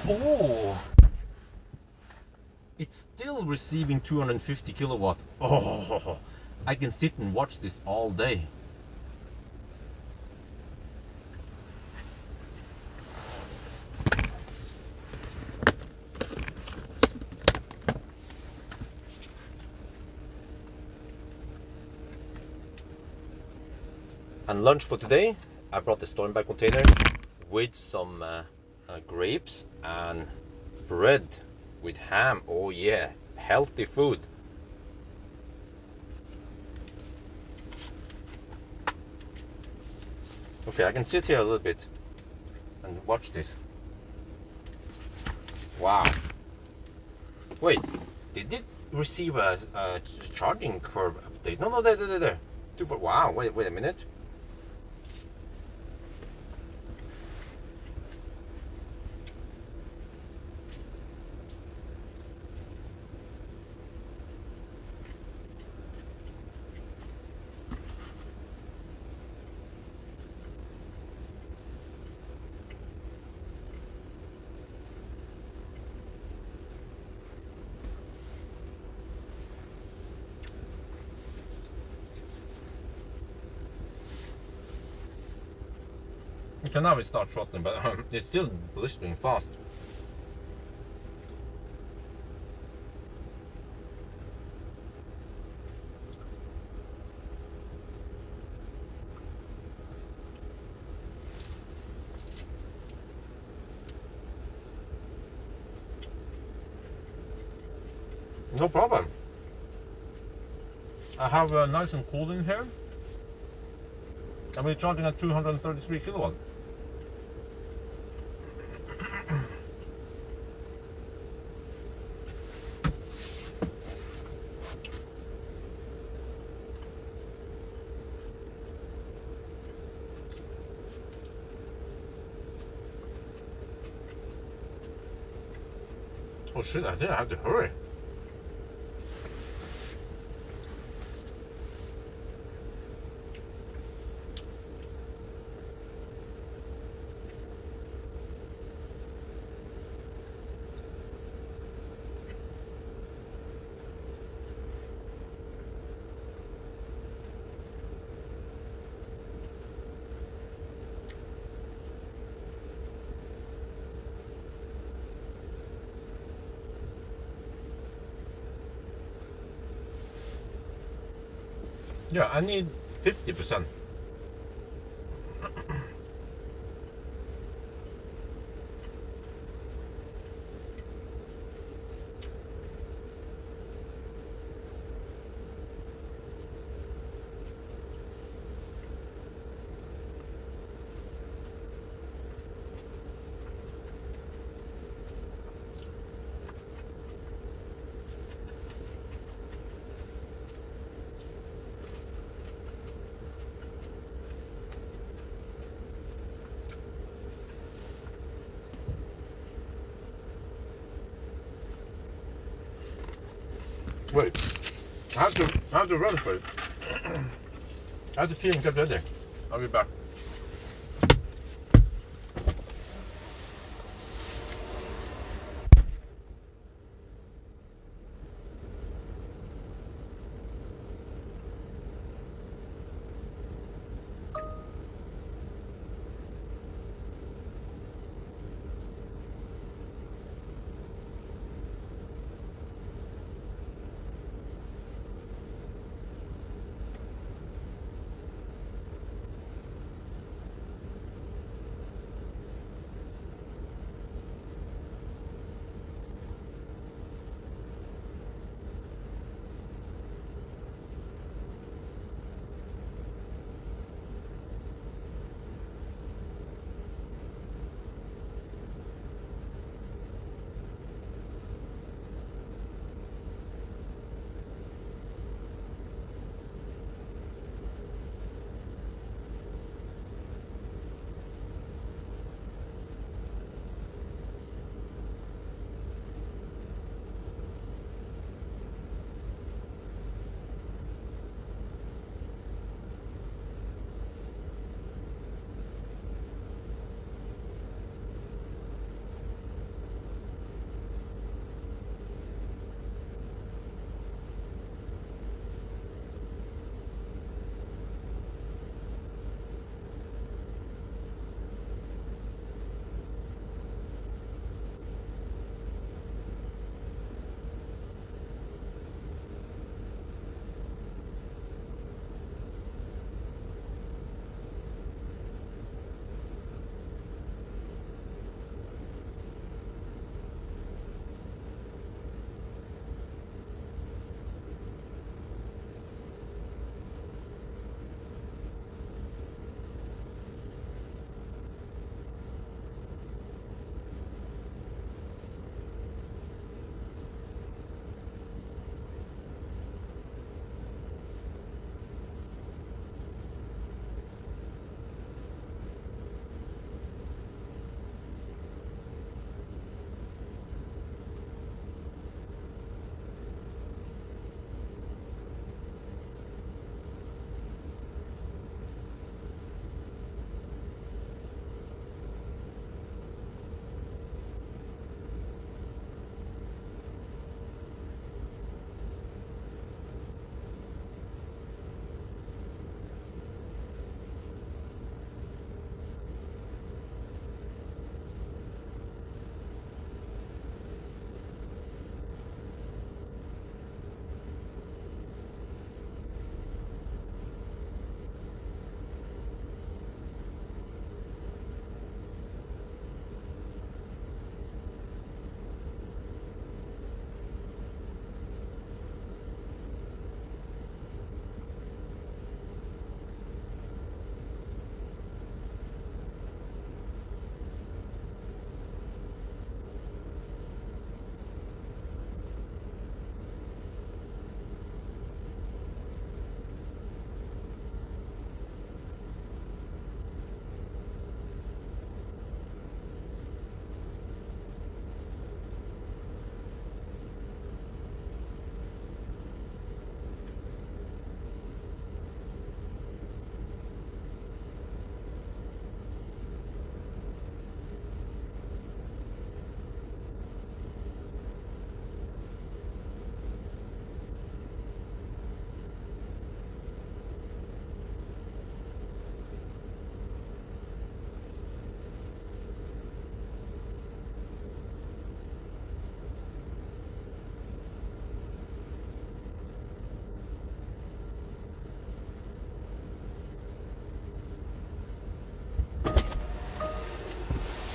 Oh, it's still receiving 250 kilowatt. Oh, I can sit and watch this all day. And lunch for today, I brought the storm bag container with some grapes and bread with ham. Oh yeah, healthy food. Okay, I can sit here a little bit and watch this. Wow. Wait, did it receive a charging curve update? No, there. Wow, wait a minute. Okay, now it starts throttling, but it's still blistering fast. No problem. I have nice and cool in here. And we're charging at 233 kilowatt. Oh shit, I think I have to hurry. Yeah, I need 50%. Wait, I have to run for it. I have to pee and get ready. I'll be back.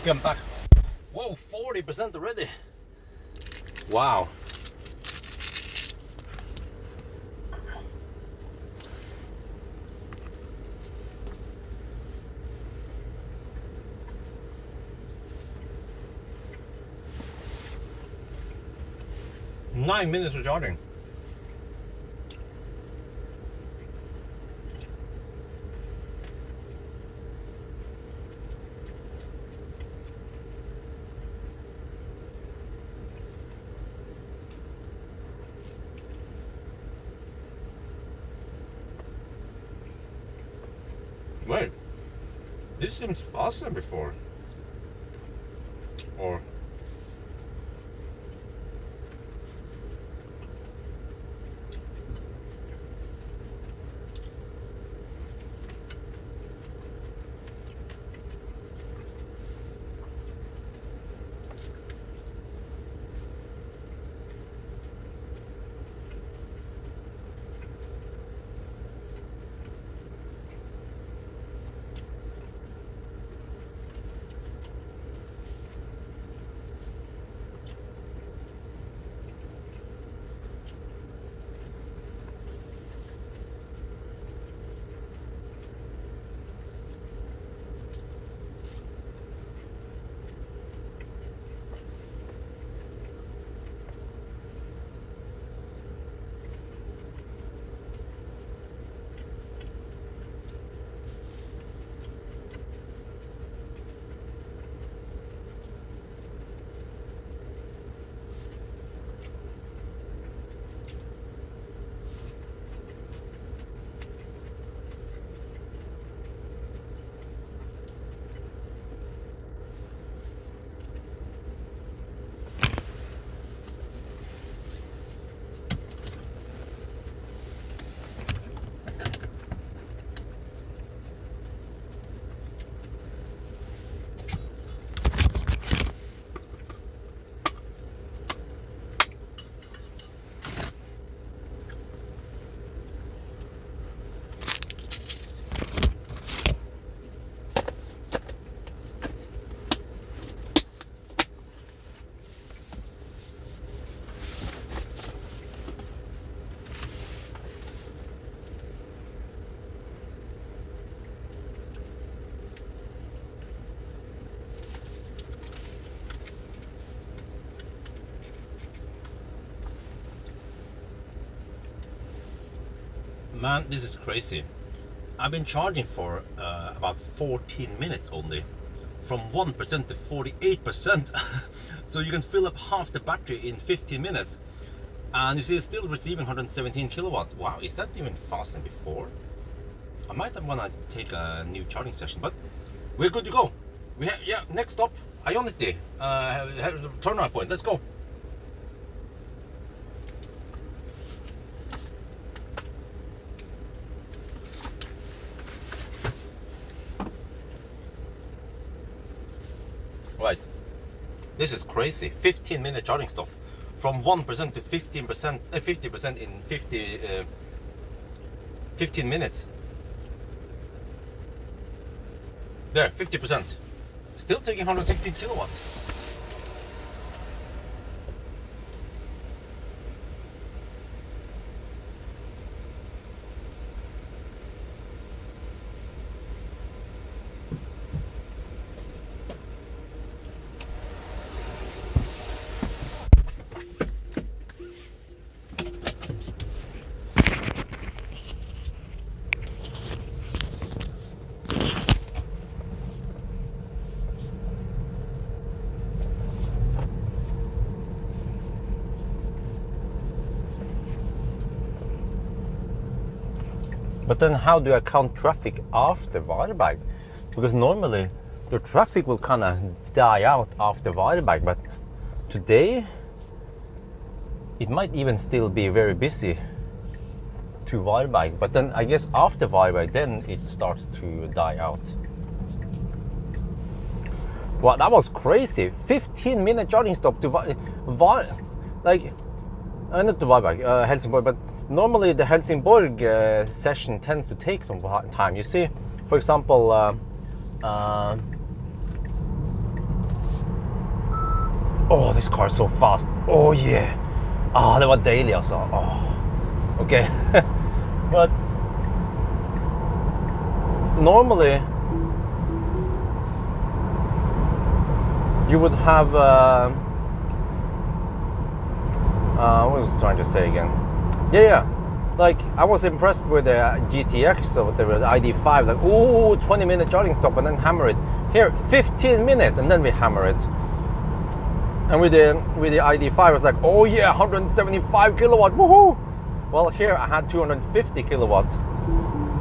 Okay, I'm back. Whoa, 40% already. Wow. Nine minutes of charging. Wait, this seems faster than before. Or man, this is crazy. I've been charging for about 14 minutes only, from 1% to 48%. So you can fill up half the battery in 15 minutes. And you see it's still receiving 117 kilowatt. Wow, is that even faster than before? I might have want to take a new charging session, but we're good to go. Yeah, next stop, Ionity, turnaround point, let's go. Right, this is crazy. 15-minute charging stop, from 1% to 15%, 50% in 15 minutes. There, 50%. Still taking 116 kilowatts. But then how do I count traffic after Varberg? Because normally the traffic will kind of die out after Varberg, but today it might even still be very busy to Varberg. But then I guess after Varberg, then it starts to die out. Wow, that was crazy. 15-minute charging stop to not to Varberg, Helsingborg, but normally the Helsingborg session tends to take some time. You see, for example, Oh, this car is so fast. Oh yeah. Ah, det var deilig altså. Okay. But normally you would have what was I trying to say again? Yeah. Like, I was impressed with the GTX, so there was ID5, like, ooh, 20-minute charging stop, and then hammer it. Here, 15 minutes, and then we hammer it. And with the ID5, I was like, oh yeah, 175 kilowatt, woohoo! Well, here I had 250 kilowatt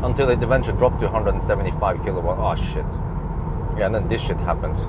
until it eventually dropped to 175 kilowatt. Oh shit. Yeah, and then this shit happens.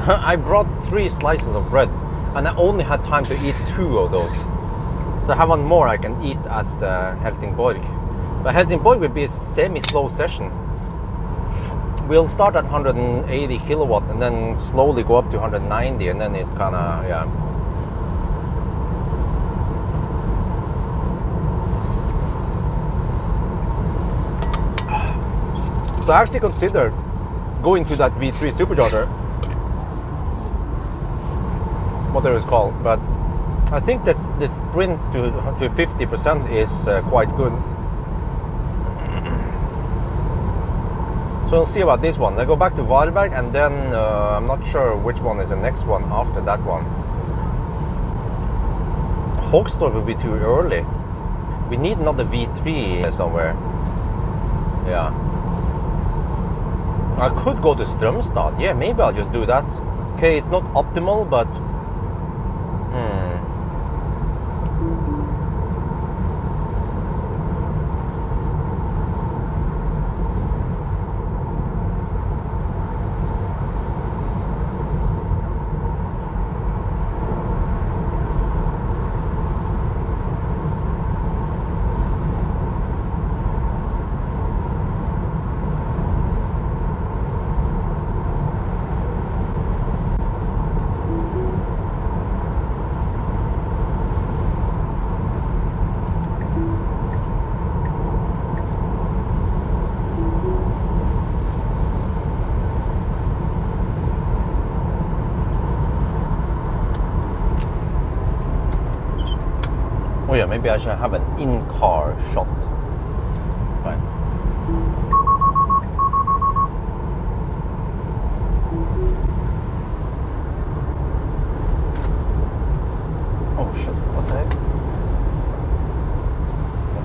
I brought 3 slices of bread, and I only had time to eat 2 of those. So I have one more I can eat at Helsingborg. But Helsingborg will be a semi-slow session. We'll start at 180 kilowatt and then slowly go up to 190, and then it kinda, yeah. So I actually considered going to that V3 supercharger, whatever it's called, but I think that the sprint to 50% is quite good. So we'll see about this one. I go back to Varberg, and then I'm not sure which one is the next one after that one. Hogstorp will be too early. We need another V3 somewhere. Yeah. I could go to Strømstad. Yeah, maybe I'll just do that. Okay, it's not optimal, but oh yeah, maybe I should have an in-car shot. Right. Oh shit, what the heck?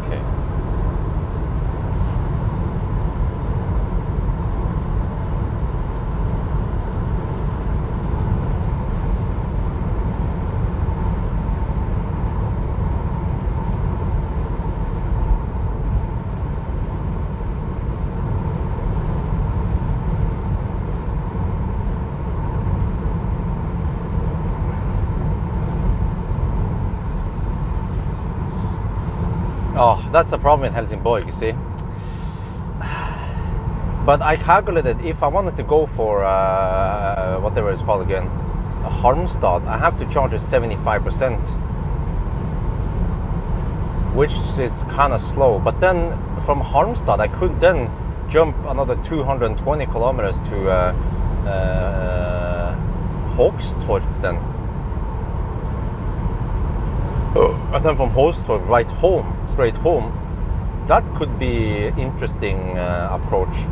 Okay. Oh, that's the problem in Helsingborg, you see. But I calculated if I wanted to go for whatever it's called again, Halmstad, I have to charge it 75%, which is kind of slow. But then from Halmstad, I could then jump another 220 kilometers to Hogstorp then. And then from Hogstorp right home, straight home. That could be interesting approach,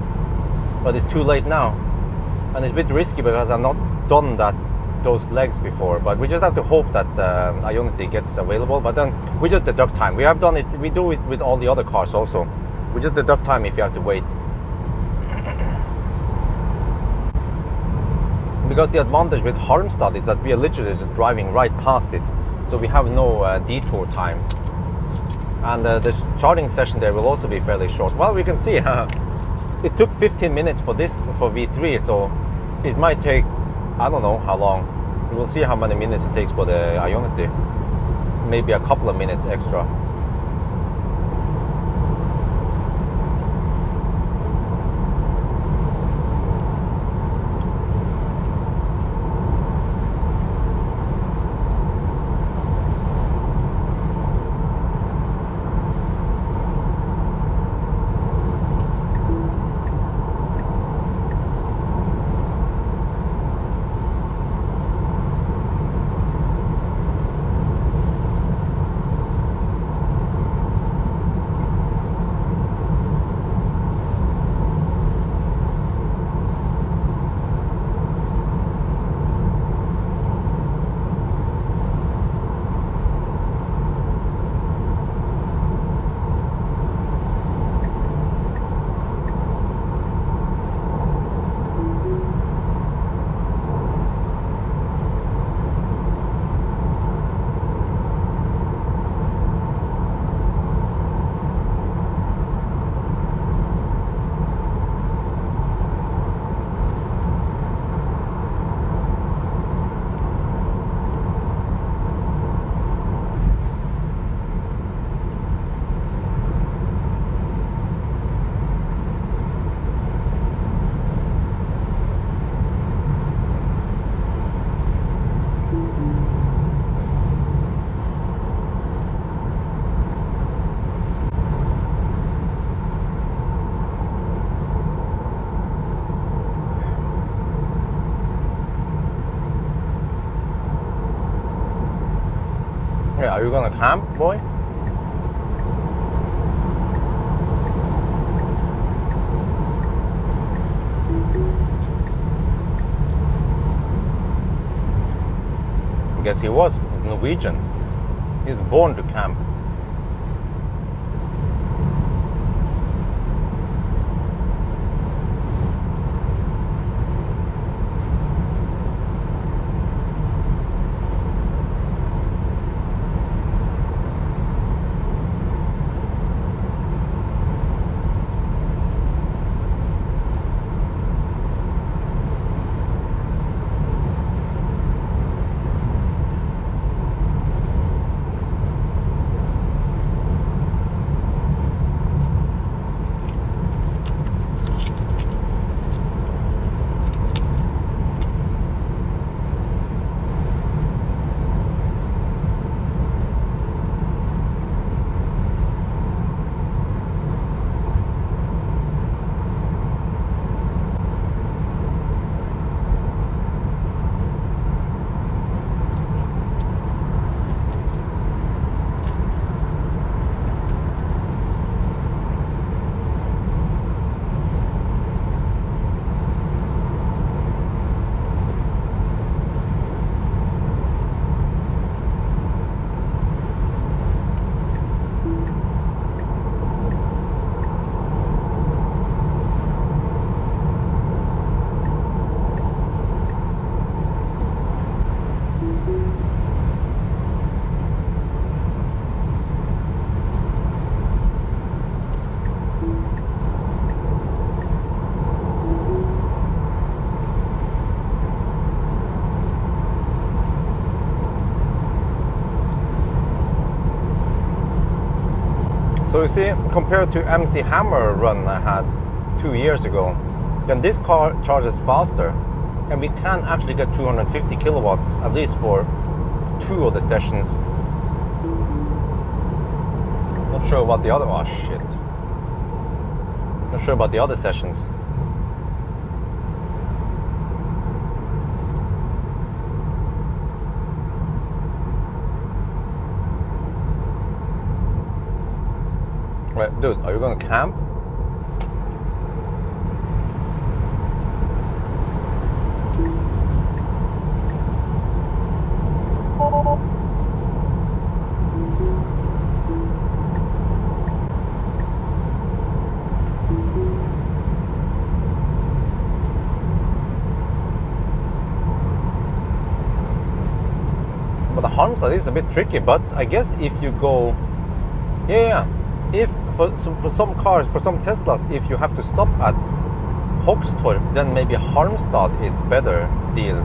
but it's too late now, and it's a bit risky because I've not done those legs before. But we just have to hope that Ionity gets available. But then we just deduct time. We have done it. We do it with all the other cars also. We just deduct time if you have to wait. Because the advantage with Halmstad is that we are literally just driving right past it, so we have no detour time. And the charging session there will also be fairly short. Well, we can see it took 15 minutes for V3, so it might take, I don't know how long. We will see how many minutes it takes for the Ionity. Maybe a couple of minutes extra. Yeah, are you gonna camp, boy? I guess he was. He's Norwegian. He's born to camp. So you see, compared to MC Hammer run I had 2 years ago, then this car charges faster, and we can actually get 250 kilowatts at least for 2 of the sessions. Not sure about the other. Oh shit! Not sure about the other sessions. Wait, dude, are you gonna camp? But the Halmstad is a bit tricky. But I guess if you go, yeah, if for some cars, for some Teslas, if you have to stop at Hogstorp, then maybe Halmstad is better deal.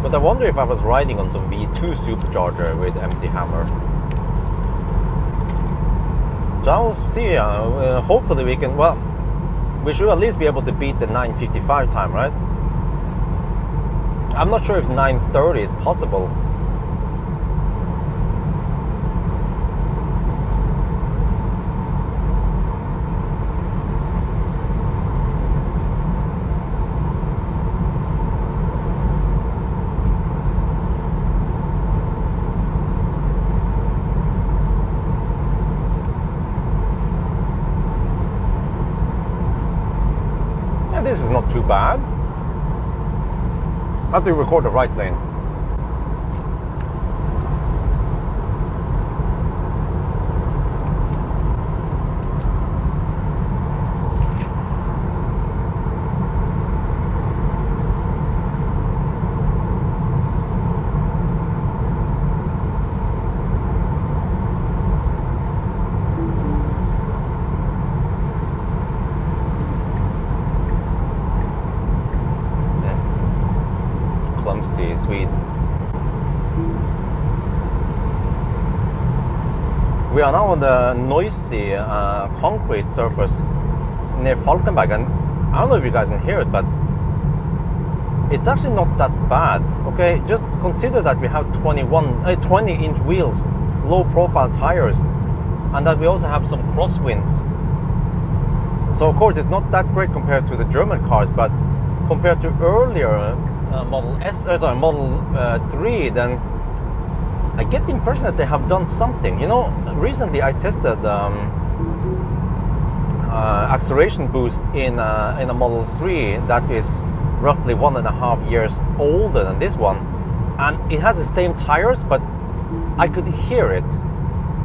But I wonder if I was riding on some V2 supercharger with MC Hammer. So I'll see. Hopefully we can. Well, we should at least be able to beat the 9:55 time, right? I'm not sure if 9:30 is possible. This is not too bad. I have to record the right lane. Clumsy Swede. We are now on the noisy concrete surface near Falkenberg, and I don't know if you guys can hear it, but it's actually not that bad. Okay, just consider that we have 20-inch wheels, low profile tires, and that we also have some crosswinds. So of course it's not that great compared to the German cars, but compared to earlier Model 3, then I get the impression that they have done something. You know, recently I tested acceleration boost in a Model 3 that is roughly 1.5 years older than this one, and it has the same tires, but I could hear it.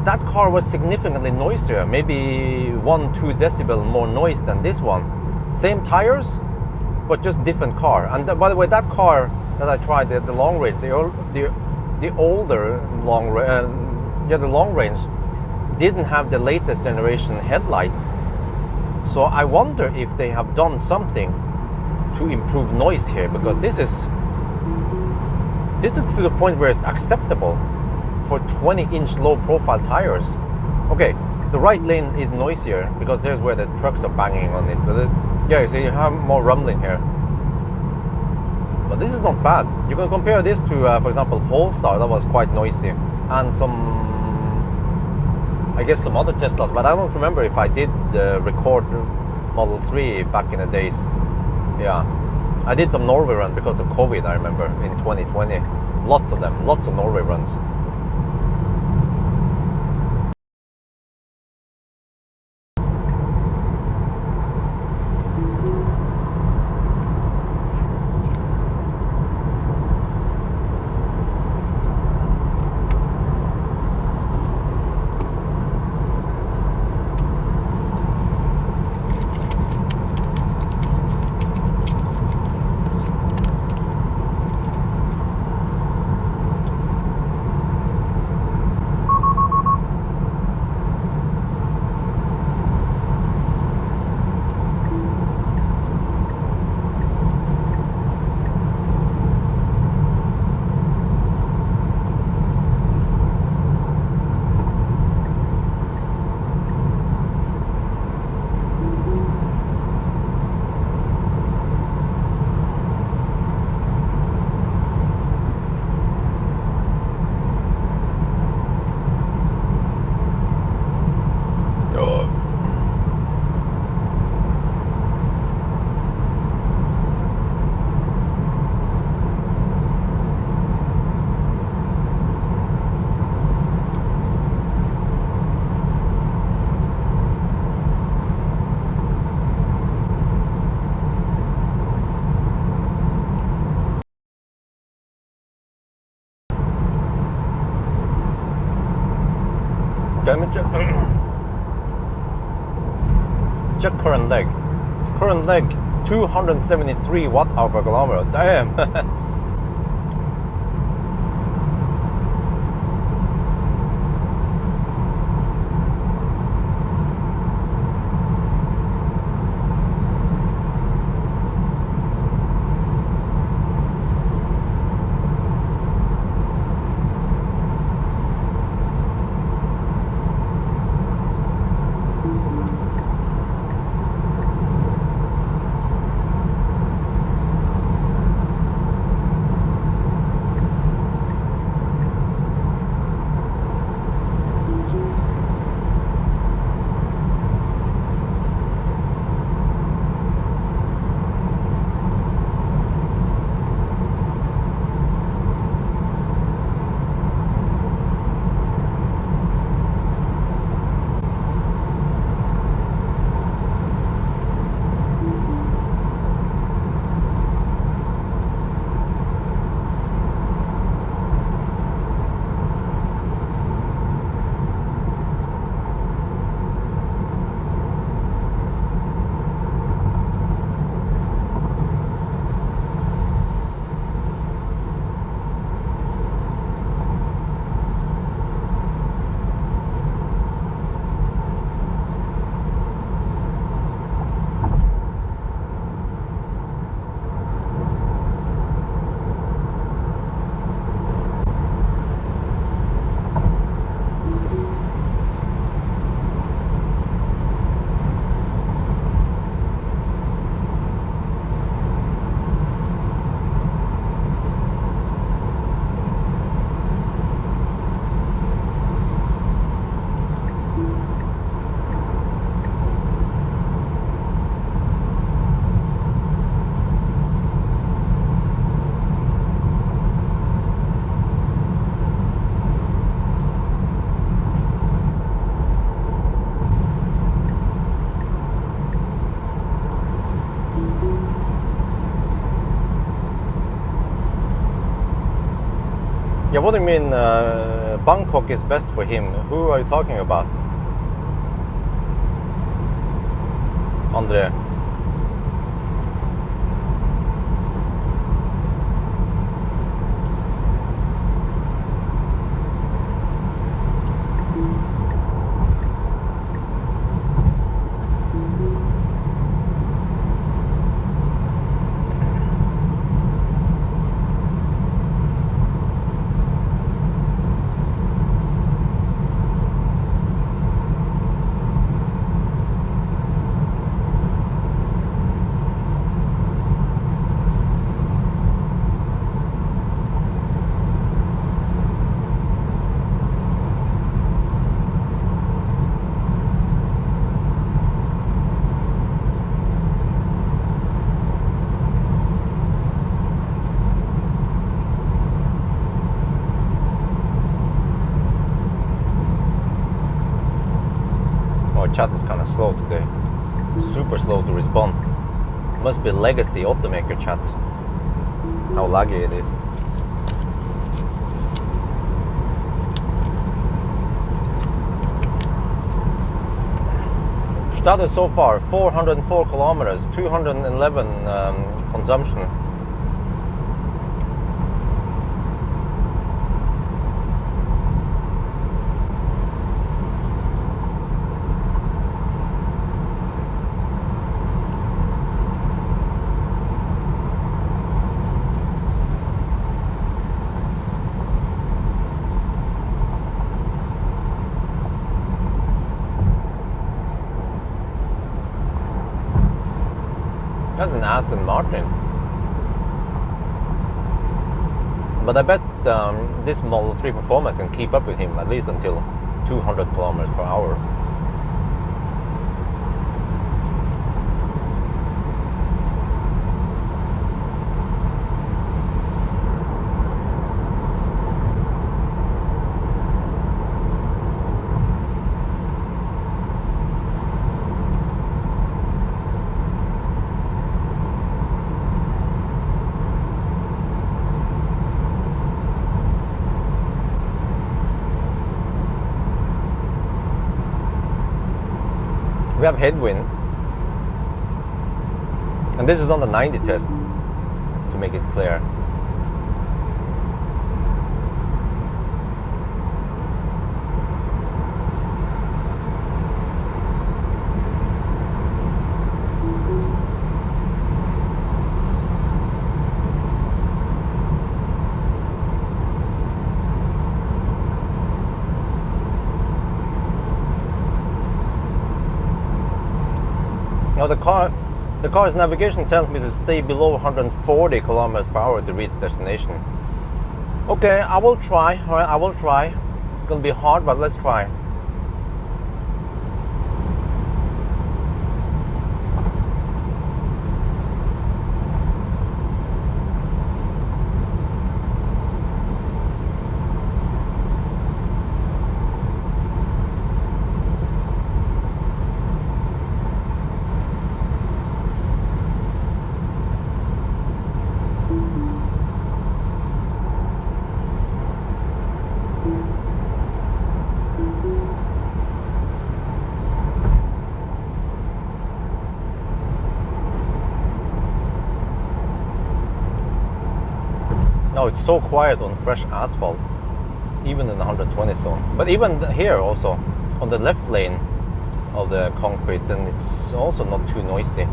That car was significantly noisier, maybe 1-2 decibel more noise than this one. Same tires, but just different car. And by the way, that car that I tried, the long range, the older the long range, didn't have the latest generation headlights. So I wonder if they have done something to improve noise here, because this is to the point where it's acceptable for 20-inch low profile tires. Okay, the right lane is noisier because there's where the trucks are banging on it, but yeah, you see, you have more rumbling here. But this is not bad. You can compare this to, for example, Polestar, that was quite noisy, and I guess some other Teslas, but I don't remember if I did record Model 3 back in the days. Yeah, I did some Norway run because of COVID, I remember, in 2020. Lots of them, lots of Norway runs. Let me check. Check current leg. Current leg 273 watt-hour per kilometer. Damn. Yeah, what do you mean Bangkok is best for him? Who are you talking about? Andre. Chat is kind of slow today. Super slow to respond. Must be legacy automaker chat. How laggy it is. Started so far 404 kilometers, 211 consumption. That's an Aston Martin. But I bet this Model 3 Performance can keep up with him at least until 200 kilometers per hour. we have headwind. And this is on the 90 test, to make it clear. Now the car's navigation tells me to stay below 140 kilometers per hour to reach destination. Okay, I will try. All right, I will try. It's gonna be hard, but let's try. No, it's so quiet on fresh asphalt, even in the 120 zone. But even here also, on the left lane of the concrete, then it's also not too noisy.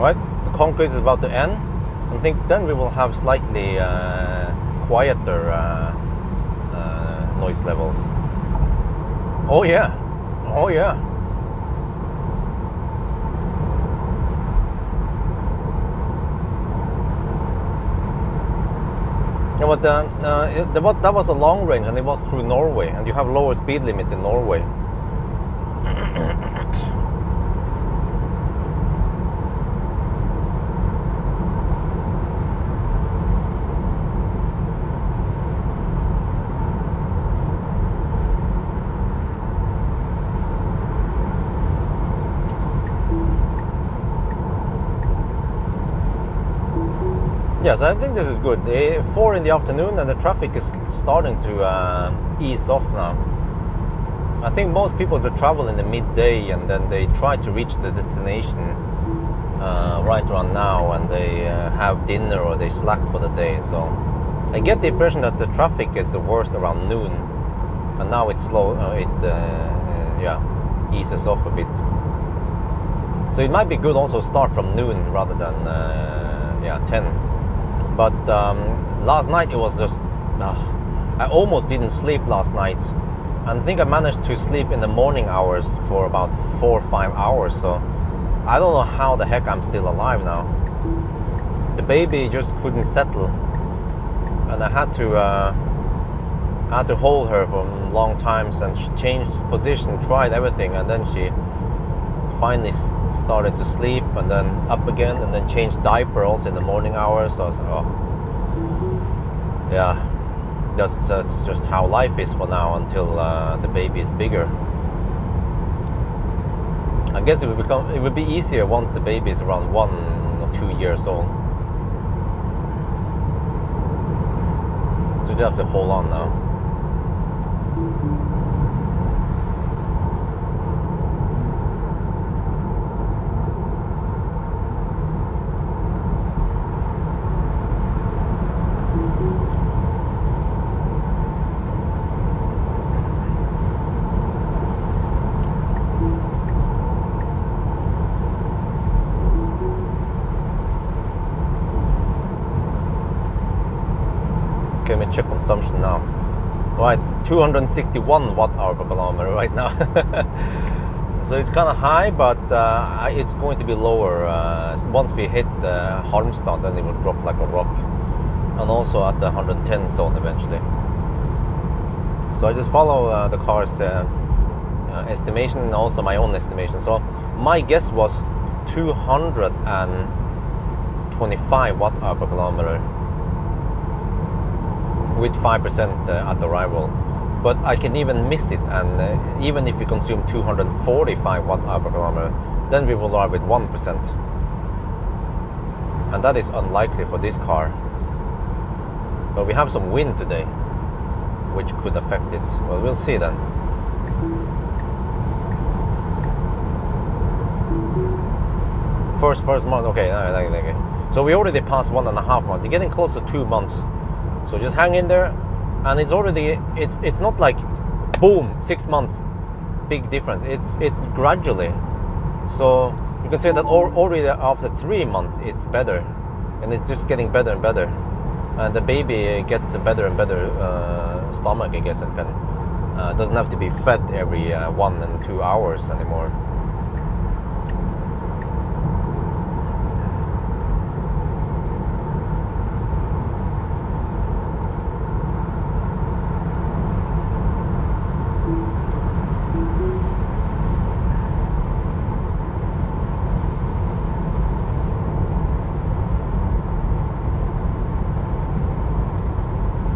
Right, the concrete is about to end. I think then we will have slightly quieter noise levels. Oh yeah, oh yeah. You know, but that was a long range, and it was through Norway, and you have lower speed limits in Norway. Yes, I think this is good. 4 in the afternoon and the traffic is starting to ease off now. I think most people that travel in the midday and then they try to reach the destination right around now, and they have dinner or they slack for the day. So I get the impression that the traffic is the worst around noon, and now it's slow. Eases off a bit. So it might be good also start from noon rather than 10. But last night it was just, I almost didn't sleep last night. And I think I managed to sleep in the morning hours for about 4 or 5 hours. So I don't know how the heck I'm still alive now. The baby just couldn't settle. And I had to hold her for long times, and she changed position, tried everything, and then she finally started to sleep, and then up again, and then changed diaper also in the morning hours. So I was like, oh, yeah, that's just how life is for now until the baby is bigger. I guess it would be easier once the baby is around 1 or 2 years old. So you have to hold on now. Okay, let me check consumption now. Right, 261 watt-hour per kilometer right now. So it's kind of high, but it's going to be lower. Once we hit Halmstad, then it will drop like a rock. And also at the 110 zone eventually. So I just follow the car's estimation and also my own estimation. So my guess was 225 125 watt hour per kilometer with 5% at arrival. But I can even miss it, and even if we consume 245 watt hour per kilometer, then we will arrive with 1%. And that is unlikely for this car. But we have some wind today, which could affect it. Well, we'll see then. First month, okay. So we already passed 1.5 months. You're getting close to 2 months. So just hang in there, and it's already, it's not like boom, 6 months, big difference. It's gradually. So you can say that already after 3 months it's better, and it's just getting better and better. And the baby gets a better and better stomach, I guess, and can doesn't have to be fed every 1 and 2 hours anymore.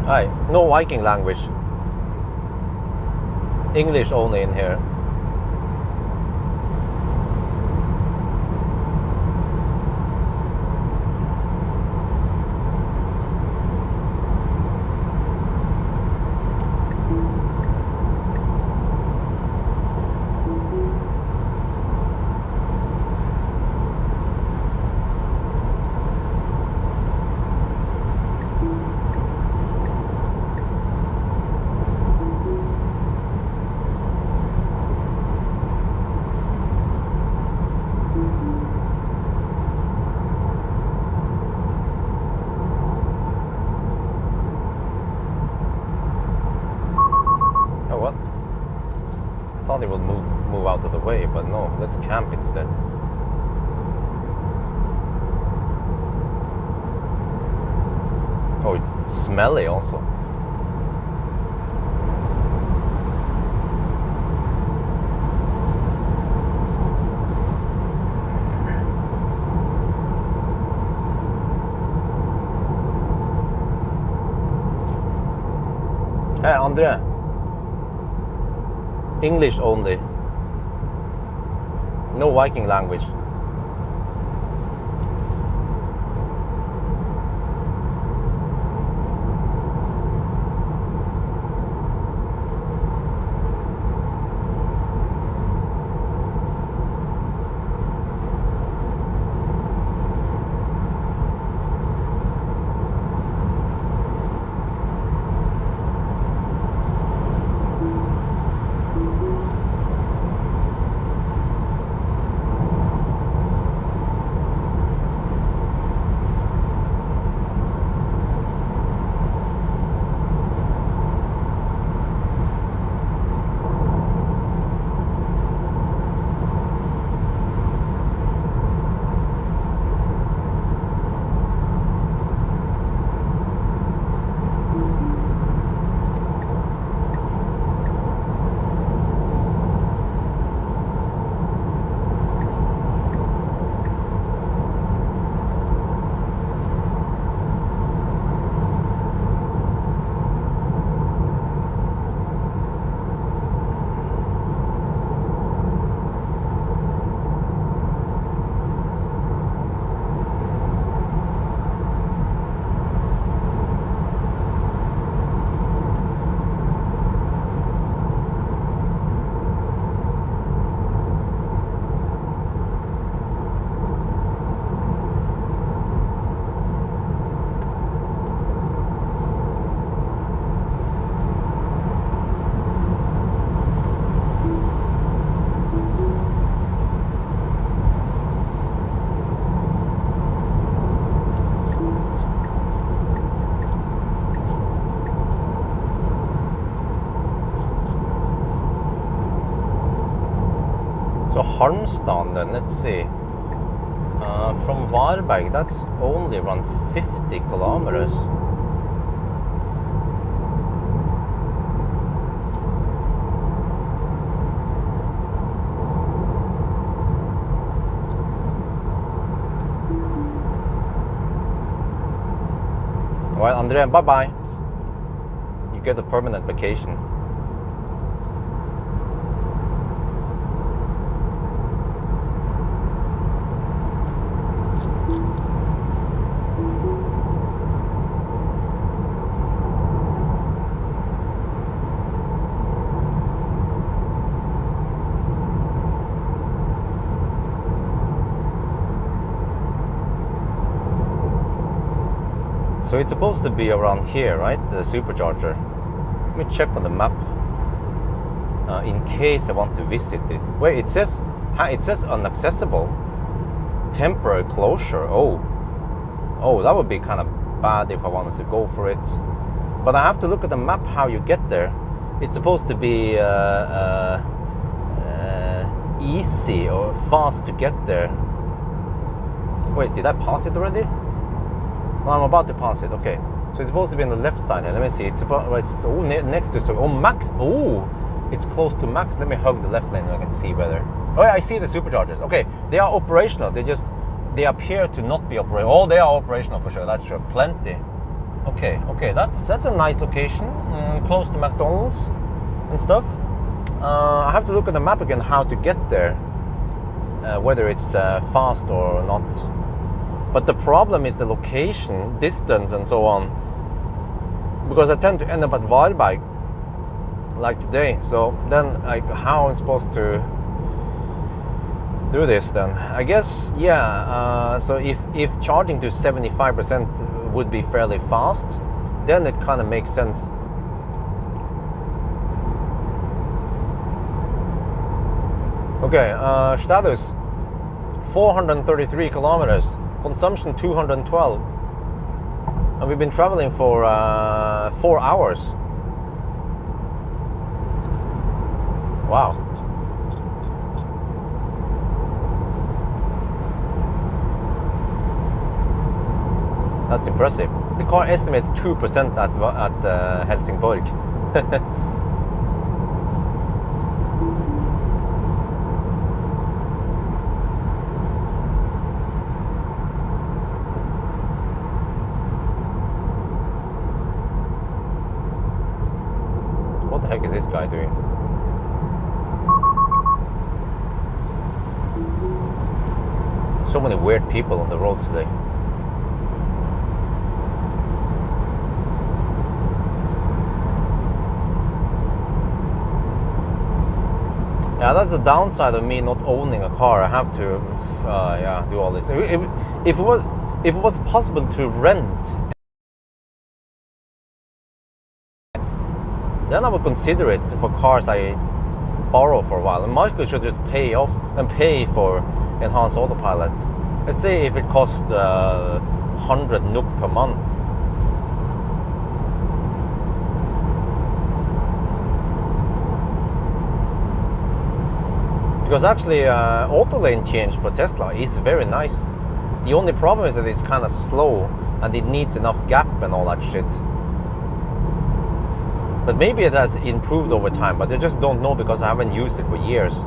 Hi, no Viking language. English only in here. Thought it would move out of the way, but no, let's camp instead. Oh, it's smelly also. Hey, Andre. English only. No Viking language. So Harmstad then, let's see. From Varberg, that's only around 50 kilometers. Andre, bye-bye. You get a permanent vacation. So it's supposed to be around here, right? The supercharger. Let me check on the map. In case I want to visit it. Wait, it says inaccessible. Temporary closure. Oh, that would be kind of bad if I wanted to go for it. But I have to look at the map how you get there. It's supposed to be easy or fast to get there. Wait, did I pass it already? No, I'm about to pass it. Okay, so it's supposed to be on the left side here. Let me see. It's next to max. Oh, it's close to max. Let me hug the left lane so I can see better. Oh yeah, I see the superchargers. Okay, they are operational. They appear to not be operational. Oh, they are operational for sure. That's true. Plenty. Okay, that's a nice location, close to McDonald's and stuff. I have to look at the map again how to get there, whether it's fast or not. But the problem is the location, distance, and so on. Because I tend to end up at Valberg, like today. So then, how am I supposed to do this then? I guess, yeah. So if charging to 75% would be fairly fast, then it kind of makes sense. Okay, status 433 kilometers. Consumption 212, and we've been traveling for 4 hours. Wow. That's impressive. The car estimates 2% at Helsingborg. What the heck is this guy doing? So many weird people on the roads today. Yeah, that's the downside of me not owning a car. I have to, do all this. If it was possible to rent, then I would consider it for cars I borrow for a while. And Marcus should just pay off and pay for enhanced autopilot. Let's say if it cost 100 NOK per month. Because actually, auto lane change for Tesla is very nice. The only problem is that it's kind of slow and it needs enough gap and all that shit. But maybe it has improved over time, but I just don't know because I haven't used it for years.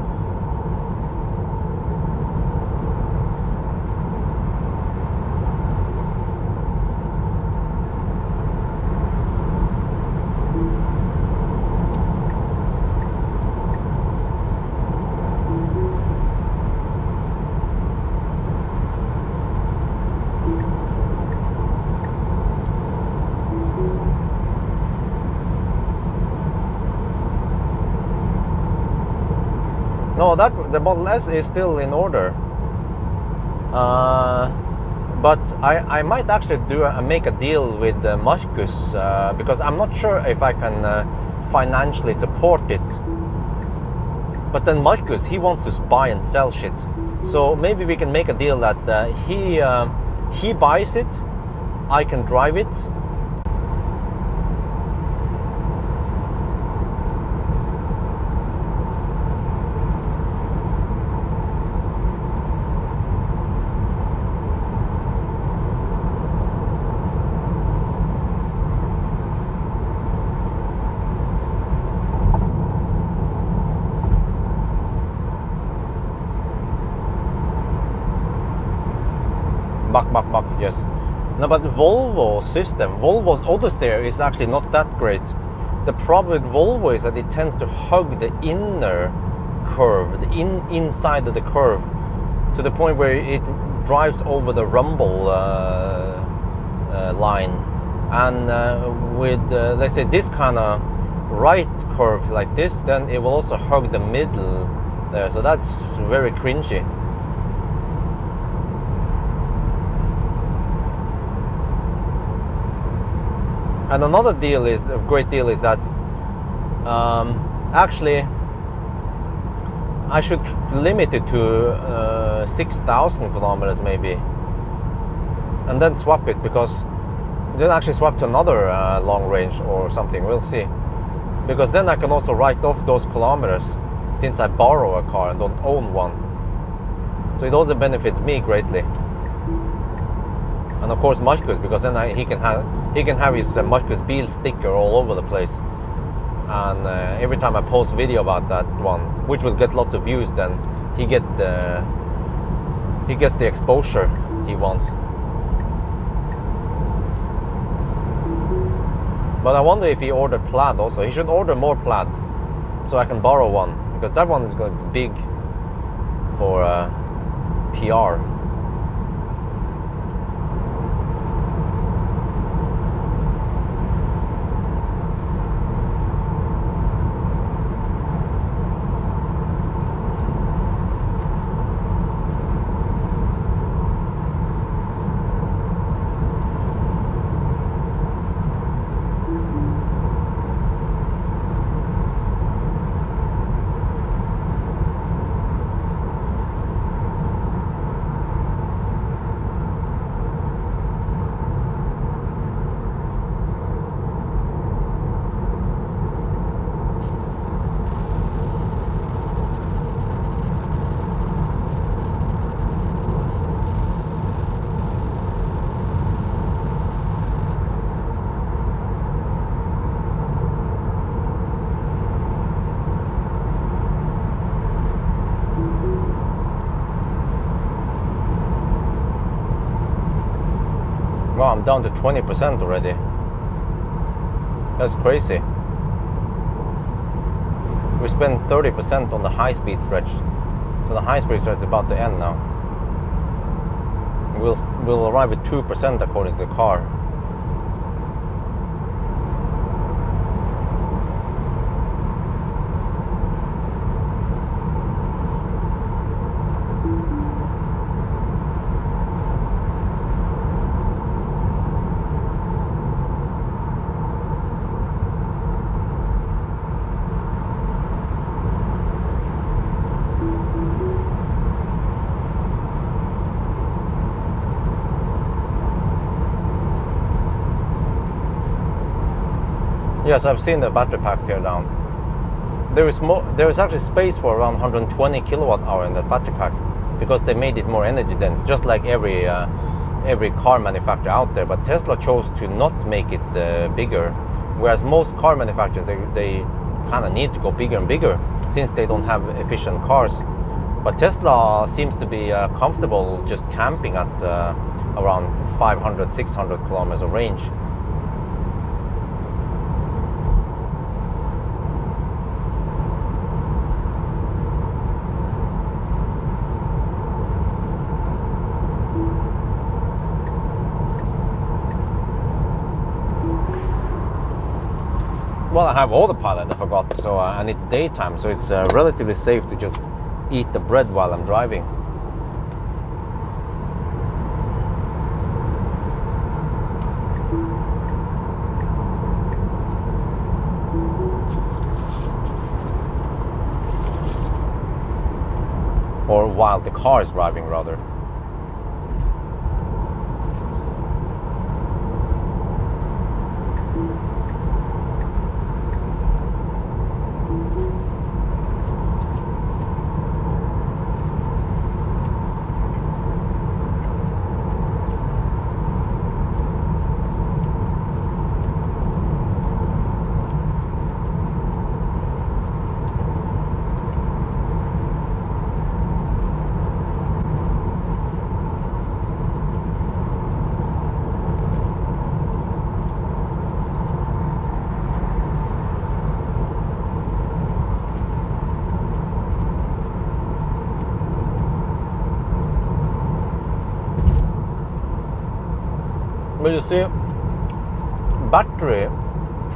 No, the Model S is still in order. But I might actually make a deal with Marcus because I'm not sure if I can financially support it. But then Marcus, he wants to buy and sell shit. So maybe we can make a deal that he buys it, I can drive it. Buck, yes. No, but Volvo's system, Volvo's AutoSteer is actually not that great. The problem with Volvo is that it tends to hug the inner curve, the inside of the curve, to the point where it drives over the rumble line. And with, let's say, this kind of right curve like this, then it will also hug the middle there. So that's very cringy. And another deal is, a great deal is that actually I should limit it to 6,000 kilometers maybe, and then swap it, because then actually swap to another long range or something, we'll see. Because then I can also write off those kilometers, since I borrow a car and don't own one. So it also benefits me greatly. And of course Marcus, because then he can have his Marcus Bil sticker all over the place. And every time I post video about that one, which will get lots of views, then he gets the exposure he wants. But I wonder if he ordered plaid also. He should order more plaid, so I can borrow one, because that one is going to be big for PR. Wow, I'm down to 20% already. That's crazy. We spent 30% on the high-speed stretch. So the high-speed stretch is about to end now. We'll arrive at 2% according to the car. Yes, I've seen the battery pack tear down. There is actually space for around 120 kilowatt hour in the battery pack, because they made it more energy dense, just like every car manufacturer out there. But Tesla chose to not make it bigger, whereas most car manufacturers they kind of need to go bigger and bigger, since they don't have efficient cars. But Tesla seems to be comfortable just camping at around 500, 600 kilometers of range. Well, I have autopilot, I forgot, so and it's daytime, so it's relatively safe to just eat the bread while I'm driving. Or while the car is driving, rather. See, battery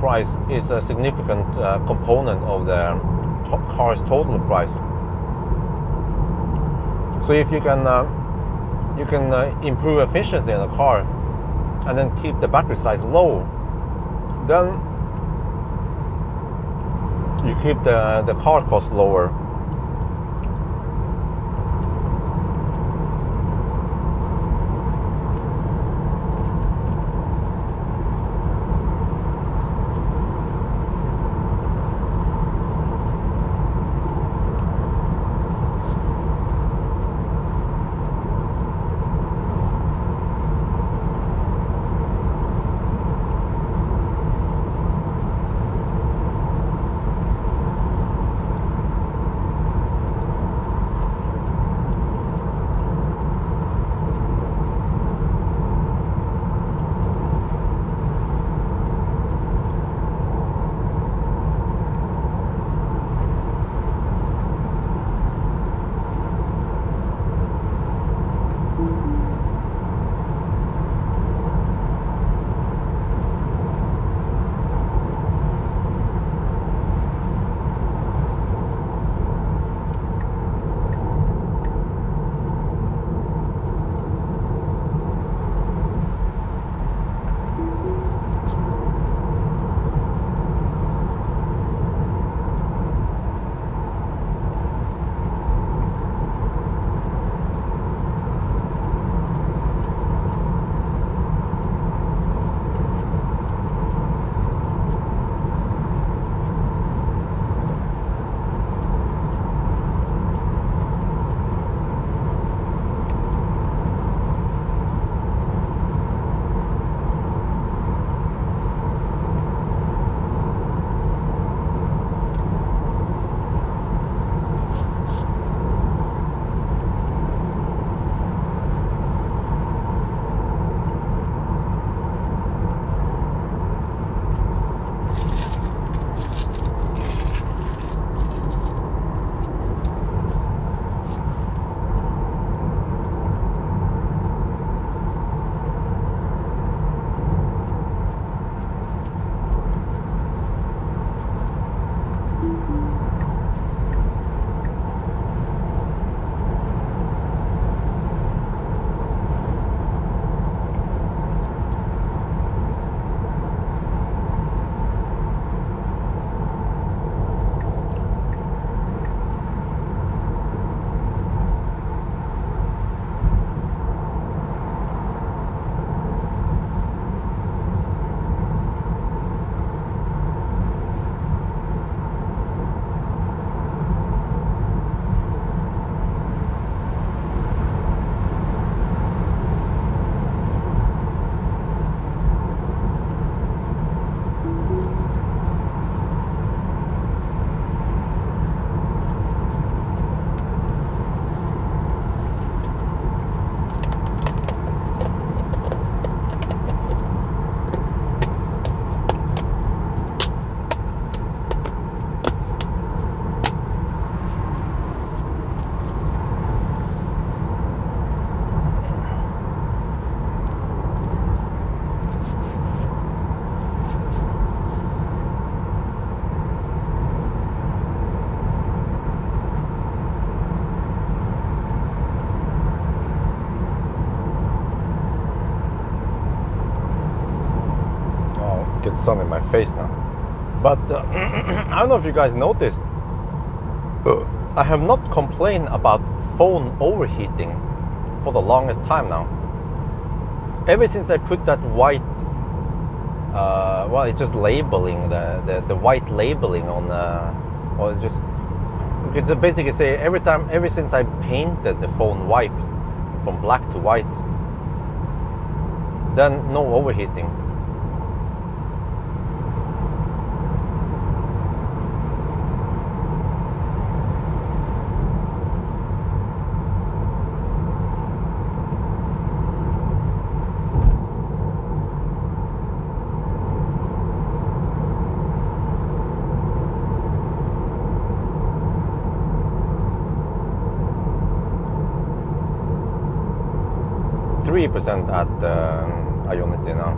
price is a significant component of the car's total price. So if you can improve efficiency in the car and then keep the battery size low, then you keep the car cost lower. Get sun in my face now. But I don't know if you guys noticed, I have not complained about phone overheating for the longest time now. Ever since I put that white, well, it's just labeling, the white labeling on, or just, you could basically say ever since I painted the phone white from black to white, then no overheating. %, at Ionity now.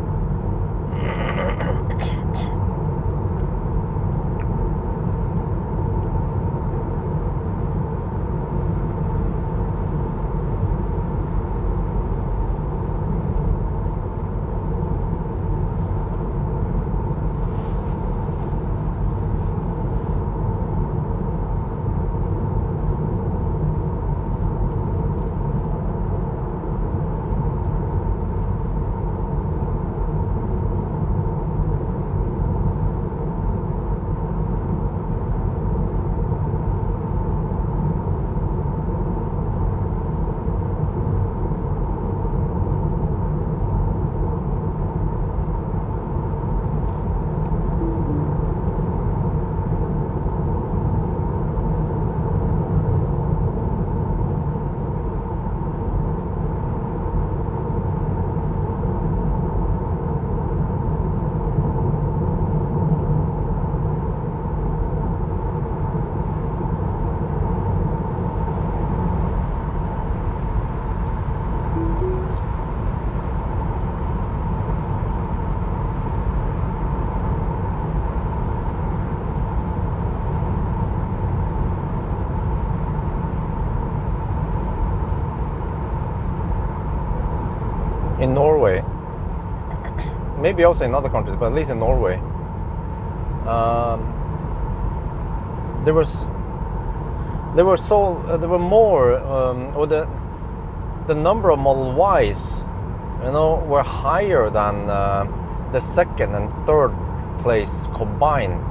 In Norway, maybe also in other countries, but at least in Norway, there were more, or the number of Model Ys, were higher than the second and third place combined.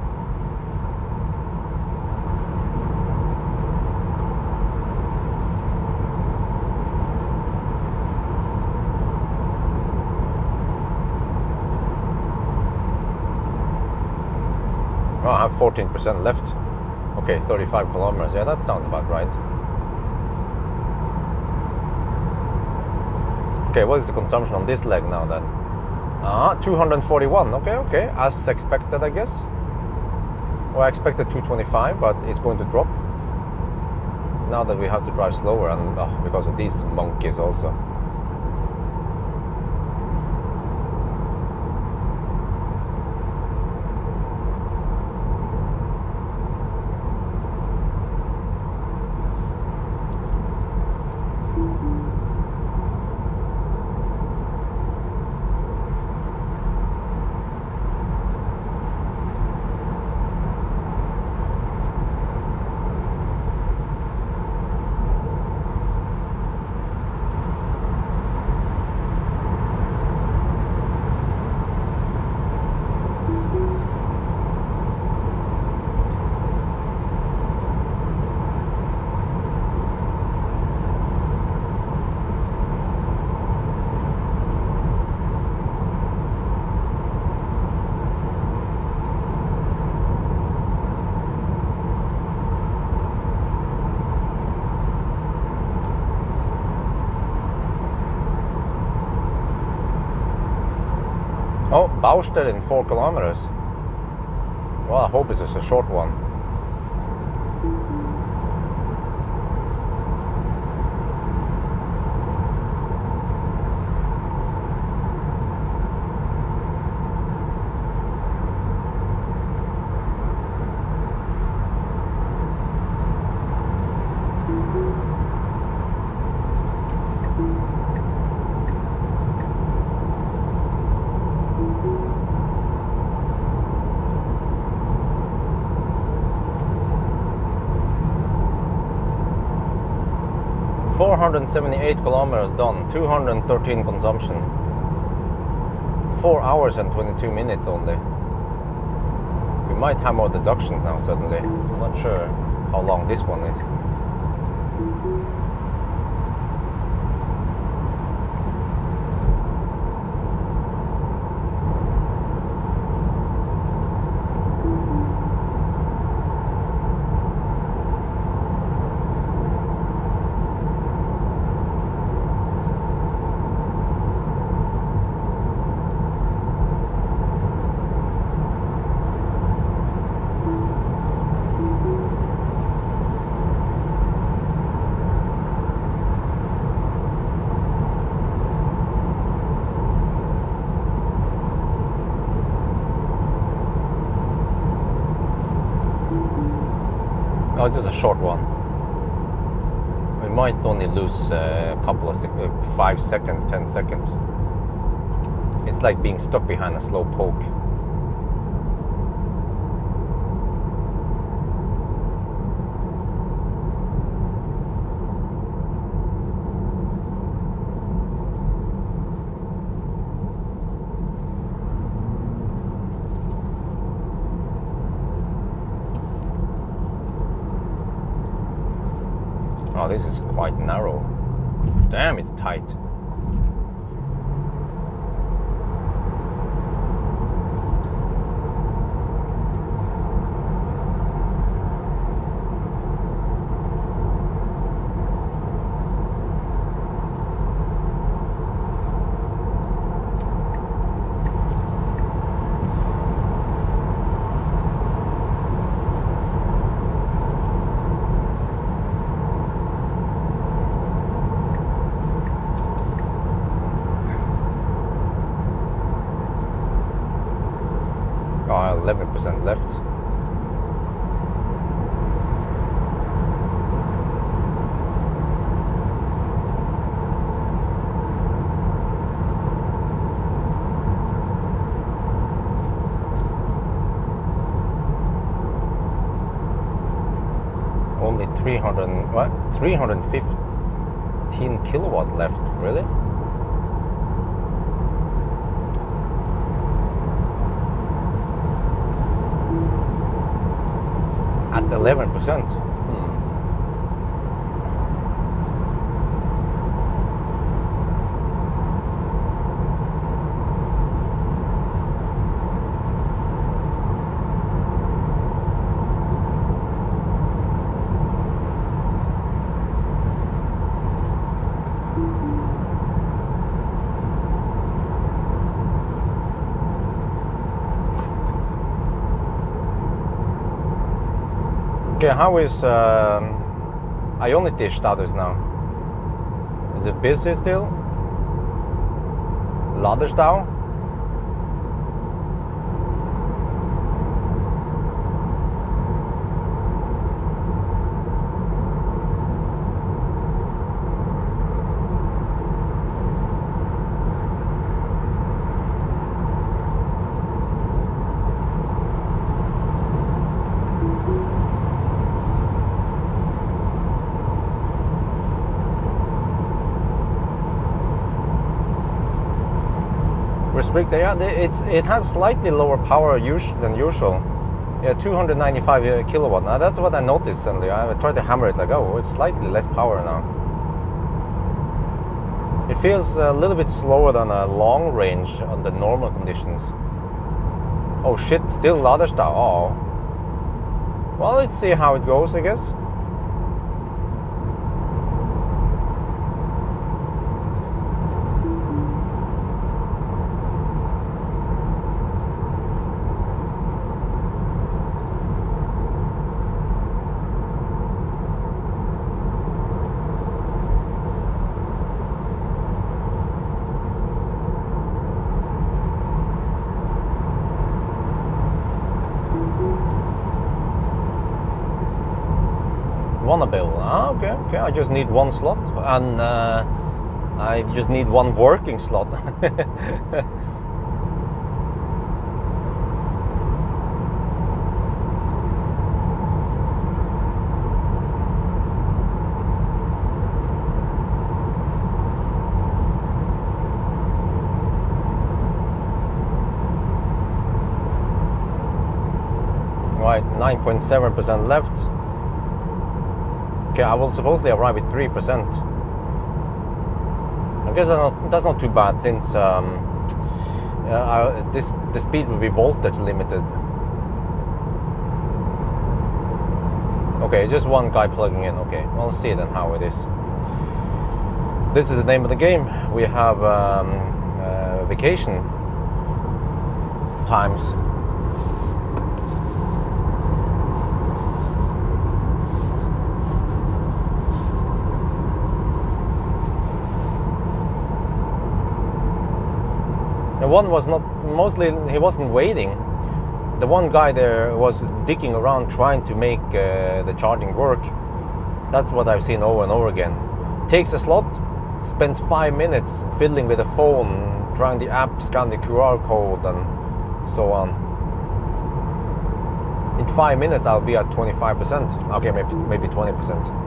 Oh, I have 14% left. Okay, 35 kilometers. Yeah, that sounds about right. Okay, what is the consumption on this leg now then? 241. Okay. As expected, I guess. Well, I expected 225, but it's going to drop. Now that we have to drive slower, and because of these monkeys also. Oh, Baustelle in 4 kilometers. Well, I hope it's just a short one. $478 kilometers done, 213 consumption. 4 hours and 22 minutes only. We might have more deductions now suddenly. I'm not sure how long this one is. Oh, just a short one. We might only lose a couple of 5 seconds, 10 seconds. It's like being stuck behind a slow poke. Oh, this is quite narrow. Damn, it's tight. Oh, 11% left. Only 315 kilowatt left, really? At 11%. Okay, how is Ionity status now? Is it busy still? Laderstau? Restricted, yeah, it has slightly lower power than usual. Yeah, 295 kilowatt. Now that's what I noticed suddenly. I tried to hammer it like, oh, it's slightly less power now. It feels a little bit slower than a long range under normal conditions. Oh shit, still Laderstad. Oh. Well, let's see how it goes, I guess. Bill. Ah, okay. I just need one slot, and I just need one working slot. Right, 9.7% left. Okay, I will supposedly arrive with 3%. I guess that's not too bad, since the speed will be voltage limited. Okay, just one guy plugging in. Okay, well, let's see then how it is. This is the name of the game. We have vacation times. One was not, mostly he wasn't waiting. The one guy there was digging around trying to make the charging work. That's what I've seen over and over again. Takes a slot, spends 5 minutes fiddling with the phone, trying the app, scan the QR code and so on. In 5 minutes I'll be at 25%. Okay, maybe 20%.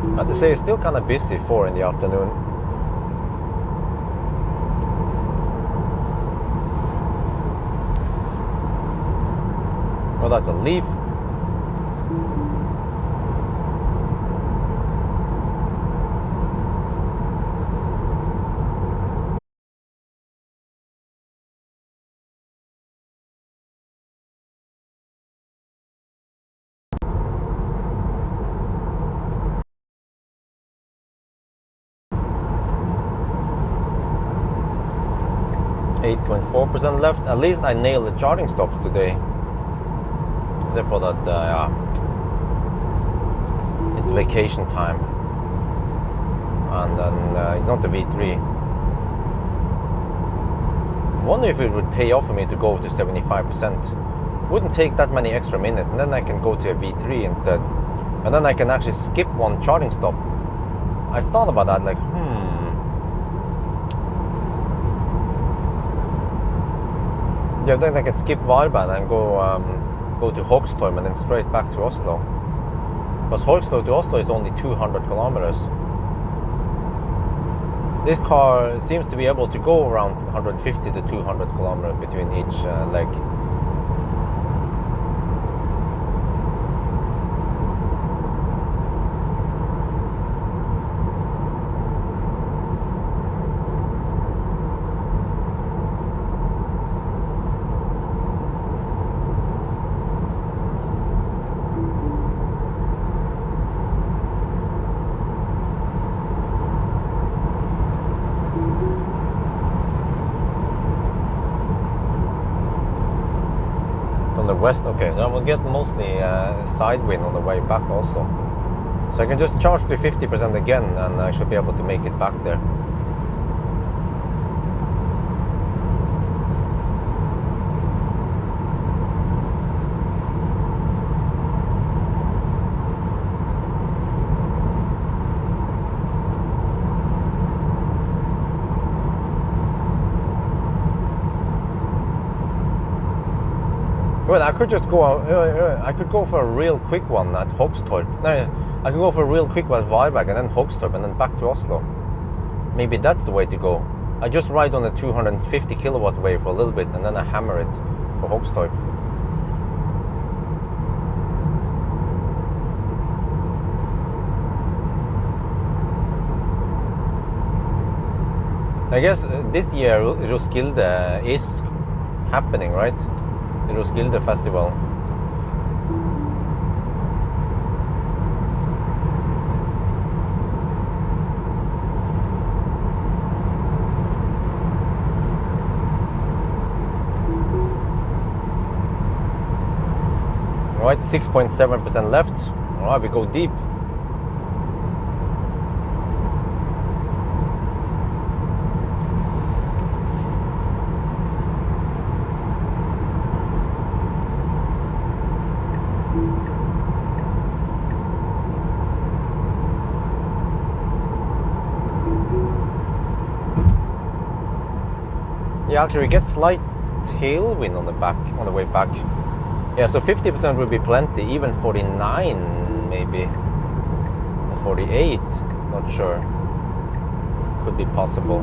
I have to say, it's still kind of busy 4 in the afternoon. Oh, that's a leaf. .4% left. At least I nailed the charging stops today. Except for that, it's vacation time, and then it's not the V3. I wonder if it would pay off for me to go to 75%. Wouldn't take that many extra minutes, and then I can go to a V3 instead, and then I can actually skip one charging stop. I thought about that, like, yeah, then I can skip Varberg and go to Hogstorp and then straight back to Oslo. Because Hogstorp to Oslo is only 200 kilometers. This car seems to be able to go around 150 to 200 kilometers between each leg. On the west, okay, so I will get mostly side wind on the way back also. So I can just charge to 50% again and I should be able to make it back there. Well, I could just go. I could go for a real quick one at Hogstorp. No, I could go for a real quick one at Varberg and then Hogstorp and then back to Oslo. Maybe that's the way to go. I just ride on the 250 kilowatt wave for a little bit and then I hammer it for Hogstorp. I guess this year Roskilde is happening, right? The Roskilde Festival. Right, 6.7% left. All right, we go deep. Yeah, actually we get slight tailwind on the way back. Yeah, so 50% will be plenty, even 49 maybe, or 48, not sure. Could be possible.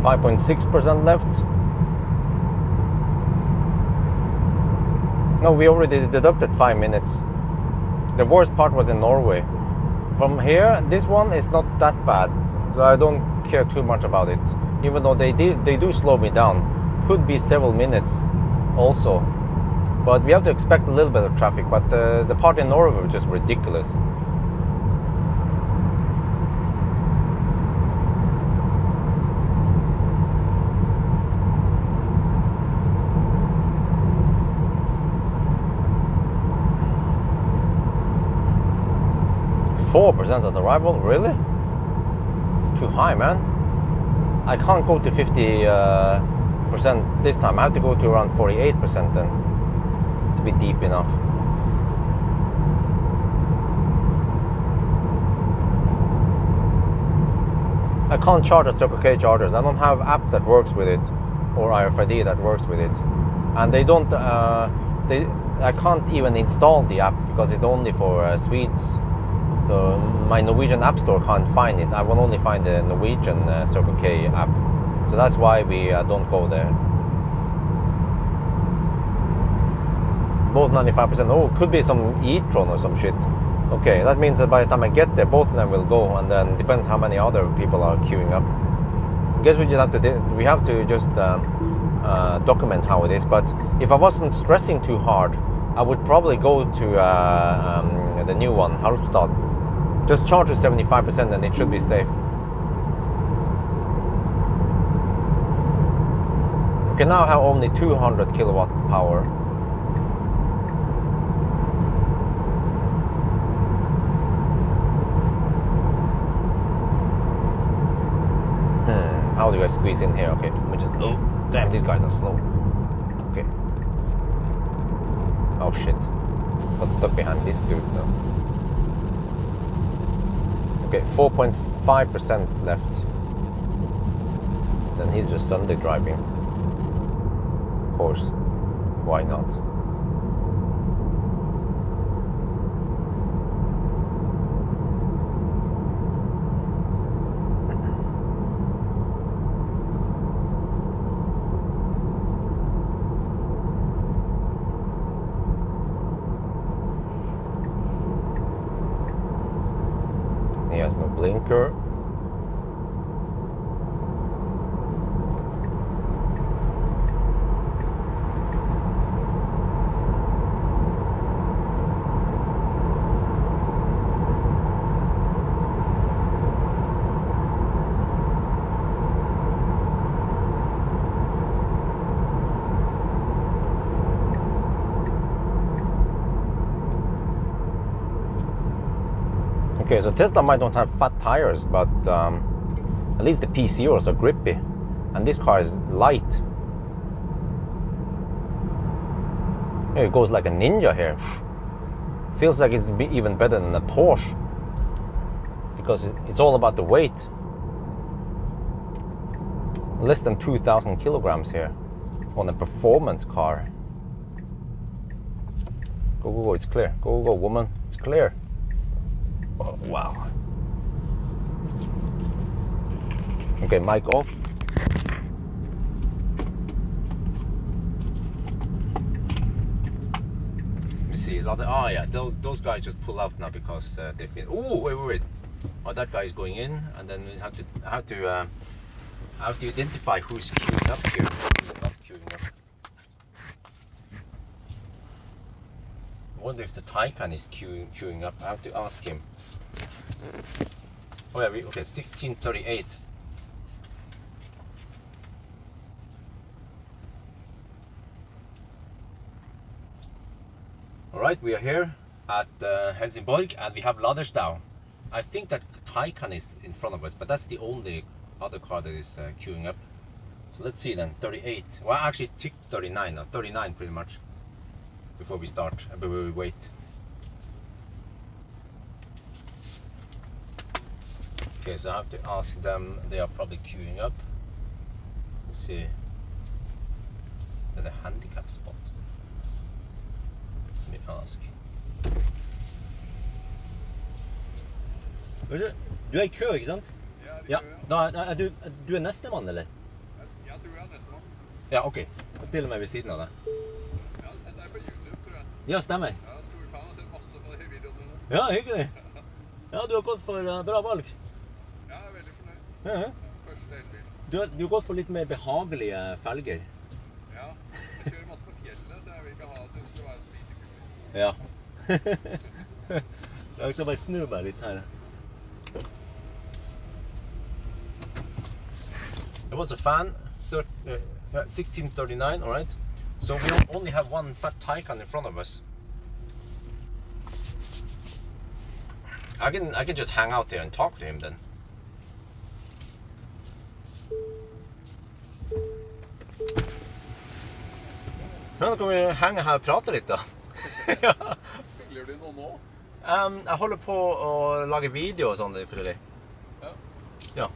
5.6% left. No, we already deducted 5 minutes. The worst part was in Norway. From here, this one is not that bad, so I don't care too much about it. Even though they do slow me down. Could be several minutes also. But we have to expect a little bit of traffic, but the part in Norway was just ridiculous. %4 of the arrival, really? It's too high, man. I can't go to 50% this time. I have to go to around 48% then to be deep enough. I can't charge at Circle K chargers. I don't have app that works with it or RFID that works with it, and they don't. I can't even install the app because it's only for Swedes. So my Norwegian app store can't find it. I will only find the Norwegian Circle K app. So that's why we don't go there. Both 95%. Oh, could be some e-tron or some shit. Okay, that means that by the time I get there, both of them will go, and then depends how many other people are queuing up. I guess we just have to just document how it is. But if I wasn't stressing too hard, I would probably go to the new one, Harstad. Just charge to 75% and it should be safe. You can now have only 200 kilowatt power. How do I squeeze in here? Okay, let me just... Oh, damn, these guys are slow. Okay. Oh shit. Got stuck behind this dude now. Okay, 4.5% left. Then he's just Sunday driving. Of course. Why not? He has no blinker. Okay, so Tesla might not have fat tires, but at least the P0s are grippy, and this car is light. It goes like a ninja here. Feels like it's even better than a Porsche, because it's all about the weight. Less than 2,000 kilograms here on a performance car. Go, go, go, it's clear. Go, go, go, woman, it's clear. Oh, wow. Okay, mic off. Let me see. Oh yeah, those guys just pull out now because they feel. Oh, wait. Oh, that guy is going in, and then we have to identify who's queuing up here, who's not queuing up. I wonder if the Taycan is queuing up. I have to ask him. Oh yeah, okay, 1638. Alright, we are here at Helsingborg and we have Ladersdal. I think that Taycan is in front of us, but that's the only other car that is queuing up. So let's see then, 38. Well, actually it took 39 now, 39 pretty much, before we start, before we wait. Okay, so I have to ask them, they are probably queuing up. Let's see. Then a handicap spot. Let me ask. Du er I kø, ikke sant? Ja, da er du nestemann, eller? tror jeg neste gang. Ja, ok. Jeg stiller meg ved siden av deg. Jeg har sett deg på YouTube, tror jeg. Ja, stemmer. Jeg er stor fan og ser masse på de videoene dine. Ja, hyggelig. Ja, du har gått for bra valg. Jeg er veldig fornøyd. Ja. Første elbil. Du har gått for litt mer behagelige felger. Ja, jeg kjører masse på fjellet, så jeg vil ikke ha at det skulle være så lite kult. Ja. Så jeg skal bare snu meg litt her. I was a fan, 1639, all right? So we only have one fat Taycan in front of us. I can just hang out there and talk to him then. Ja, da kan vi henge her og prate litt da. Ja. Spiller du noe nå? Jeg holder på å lage video og sånn, selvfølgelig. Ja. Ja.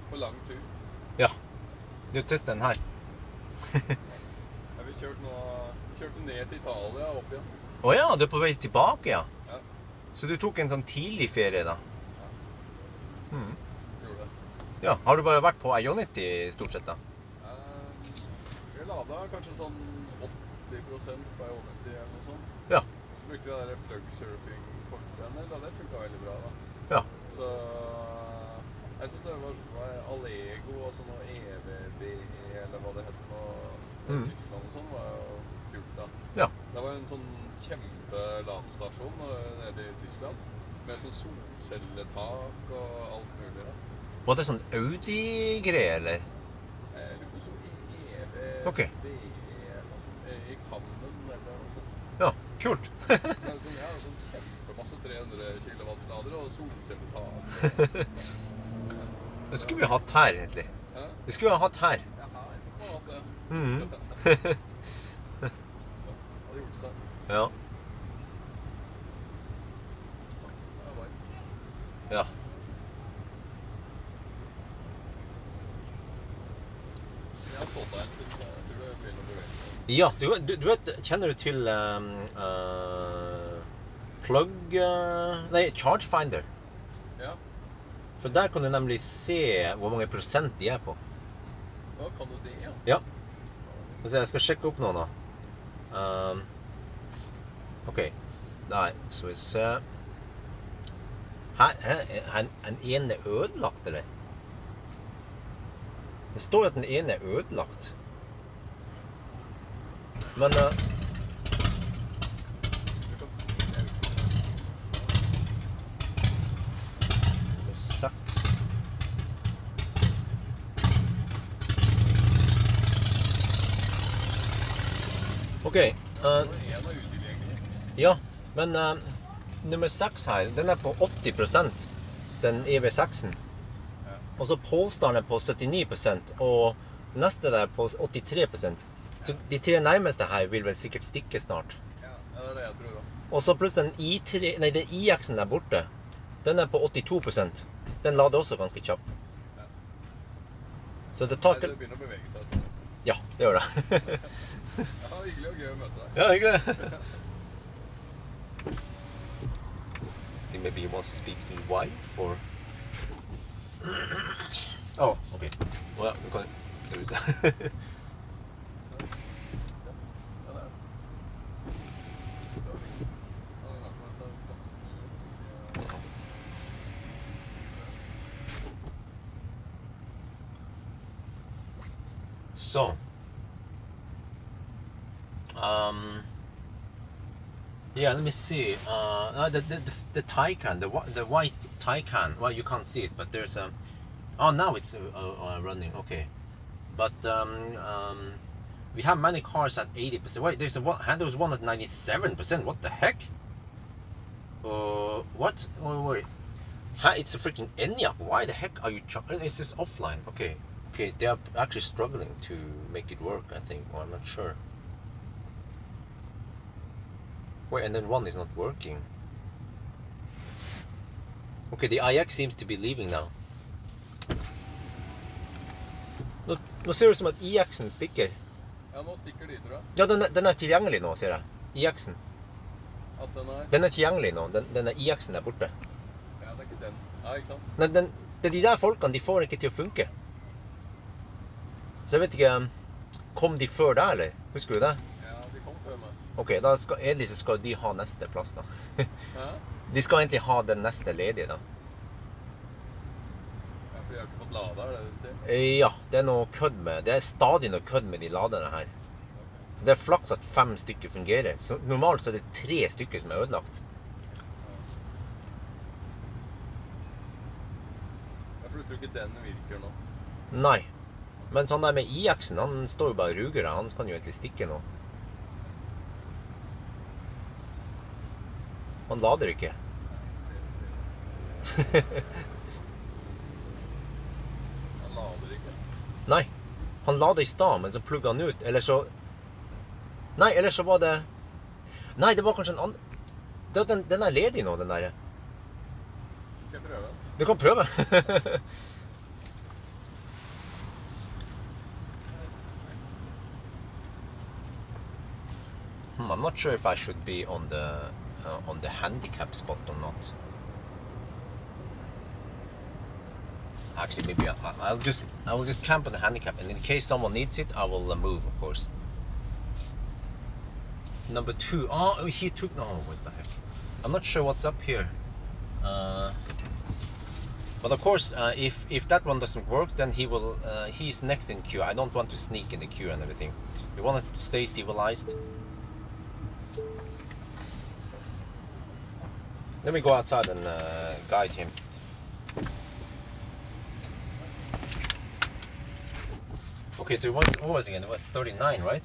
På lang tur. Ja. Du tester den her. Ja, vi kjørte ned til Italia og opp igjen. Åja, du er på vei tilbake, ja. Ja. Så du tok en sånn tidlig ferie da? Gjorde det. Ja, har du bare vært på Ionity stort sett da? Vi lada kanskje sånn 80% på Ionity eller noe sånt. Ja. Så brukte vi der plug-surfing-kortene, og det funket veldig bra da. Ja. Så jeg synes det var Allego og sånn noe EVB, eller hva det heter for noe, i Tyskland og sånn, var jo kult da. Ja. Det var en sånn kjempe-landstasjon nede i Tyskland, med sånn solcelletak og alt mulig da. Var det sånn Audi-greie, eller? Litt sånn EVB, Ok. I Kammen eller noe sånt. Ja, kult. Det er sånn kjempemasse 300 kilowattsladere og solcelletak. Det skulle vi hatt her, egentlig. Ja? Det skulle vi hatt her. Ja, her må man ha det. Det hadde gjort seg. Ja. Det er varmt. Ja. Jeg har stått der en stund, så jeg tror det begynner å bevege seg. Ja, du vet, kjenner du til plug... nei, charge finder. Ja, For der kan du nemlig se hvor mange prosent de er på. da kan du det, ja. Ja. Så jeg skal sjekke opp noe nå. Ok. Der, så vi ser. Her er den ene ødelagt, eller? Det står at den ene er ødelagt. Men... Du kan si det. 6. Ok. En er utilgjengelig. Ja, men nummer 6 her, den er på 80%, den EV6-en. Ja. Og så Polestaren er på 79%, og neste der på 83%. Så de tre nærmeste her vil vel sikkert stikke snart. Ja, det er det jeg tror da. Og så plutselig den I3, nei, den IX-en der borte, den er på 82%. Den lader også ganske kjapt. Ja. Så det tar Nei, ikke... det begynner å bevege seg sånn. Ja, det gjør det. Ja, hyggelig og gøy å møte deg. Ja, hyggelig. Maybe he wants to speak to his wife, or... Oh, okay. Well, ja, vi kan... So, yeah, let me see. The Taycan, the white Taycan. Well, you can't see it, but there's a. Oh, now it's running. Okay, but we have many cars at 80%. Wait, there's there's one at 97%. What the heck? What? Wait. It's a freaking Enyaq. Why the heck are you? Is this offline? Okay. Okay, they are actually struggling to make it work, I think. Well, I'm not sure. Wait, and then one is not working. Okay, the IX seems to be leaving now. Nå ser det ut som at IX-en stikker. Ja, nå stikker de, tror jeg. Ja, den er tilgjengelig nå, ser jeg. IX-en. At den er... Den er tilgjengelig nå. Den er IX-en der borte. Ja, det er ikke den. Ja, ikke sant? Nei, Det er de der folkene, de får ikke til å funke. Så jeg vet ikke, kom de før deg, eller? Husker du det? Ja, de kom før meg. Ok, da egentlig så skal de ha neste plass da. Hæ? De skal egentlig ha den neste ledige da. Ja, for jeg har ikke fått lada, er det du sier? Ja, det er noe kødd med, det er stadig noe kødd med de laderne her. Så det er flaks at 5 stykker fungerer. Så normalt så er det 3 stykker som er ødelagt. Ja, for du tror ikke den virker nå? Nei. Men sånn der med IX-en, han står jo bare og ruger, han kan jo egentlig stikke nå. Han lader ikke. Han lader ikke. Nei, han lader i stad, men så plugget han ut, eller så... Nei, eller så var det... Nei, det var kanskje en annen... Den er ledig nå, den der. Skal jeg prøve? Du kan prøve. I'm not sure if I should be on the handicap spot or not. Actually, maybe I will just camp on the handicap, and in case someone needs it, I will move, of course. Number 2. Oh, he took. No, what the heck? I'm not sure what's up here. But of course, if that one doesn't work, then he will. He's next in queue. I don't want to sneak in the queue and everything. We want to stay civilized. Let me go outside and guide him. Okay, so what was it again? It was 39, right?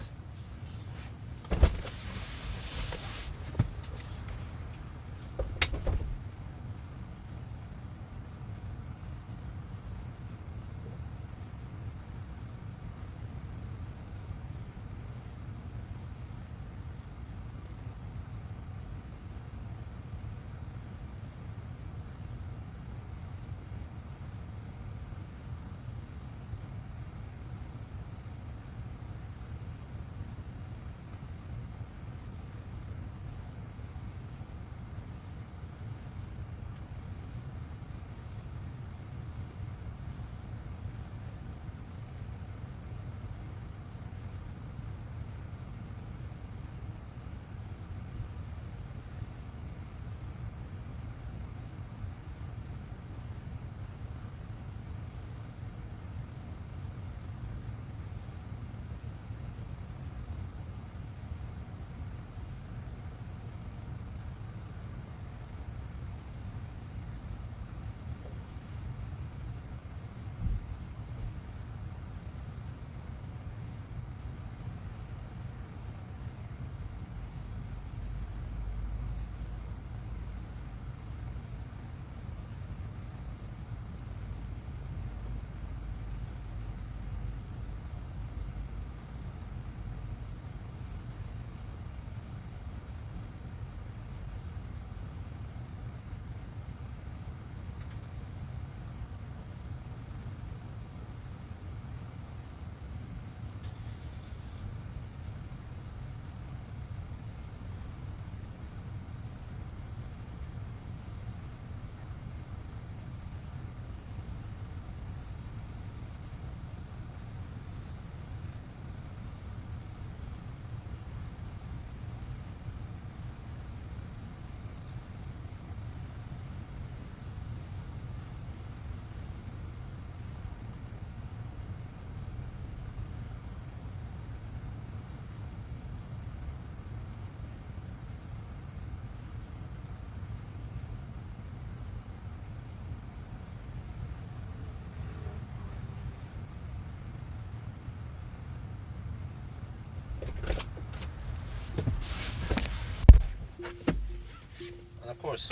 And of course,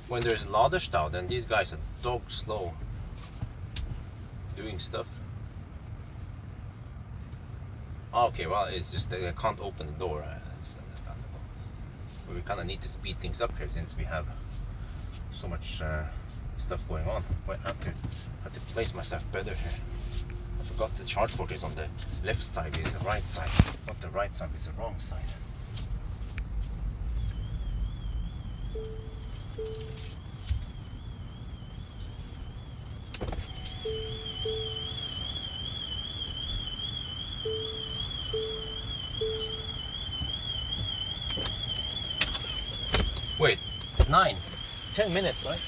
when there's Laderstad, then these guys are dog slow doing stuff. Okay, well, it's just that I can't open the door. It's understandable. But we kind of need to speed things up here since we have so much stuff going on. But I have to place myself better here. I forgot the charge port is on the left side, it's the right side. Not the right side, it's the wrong side. Wait, 9, 10 minutes, right?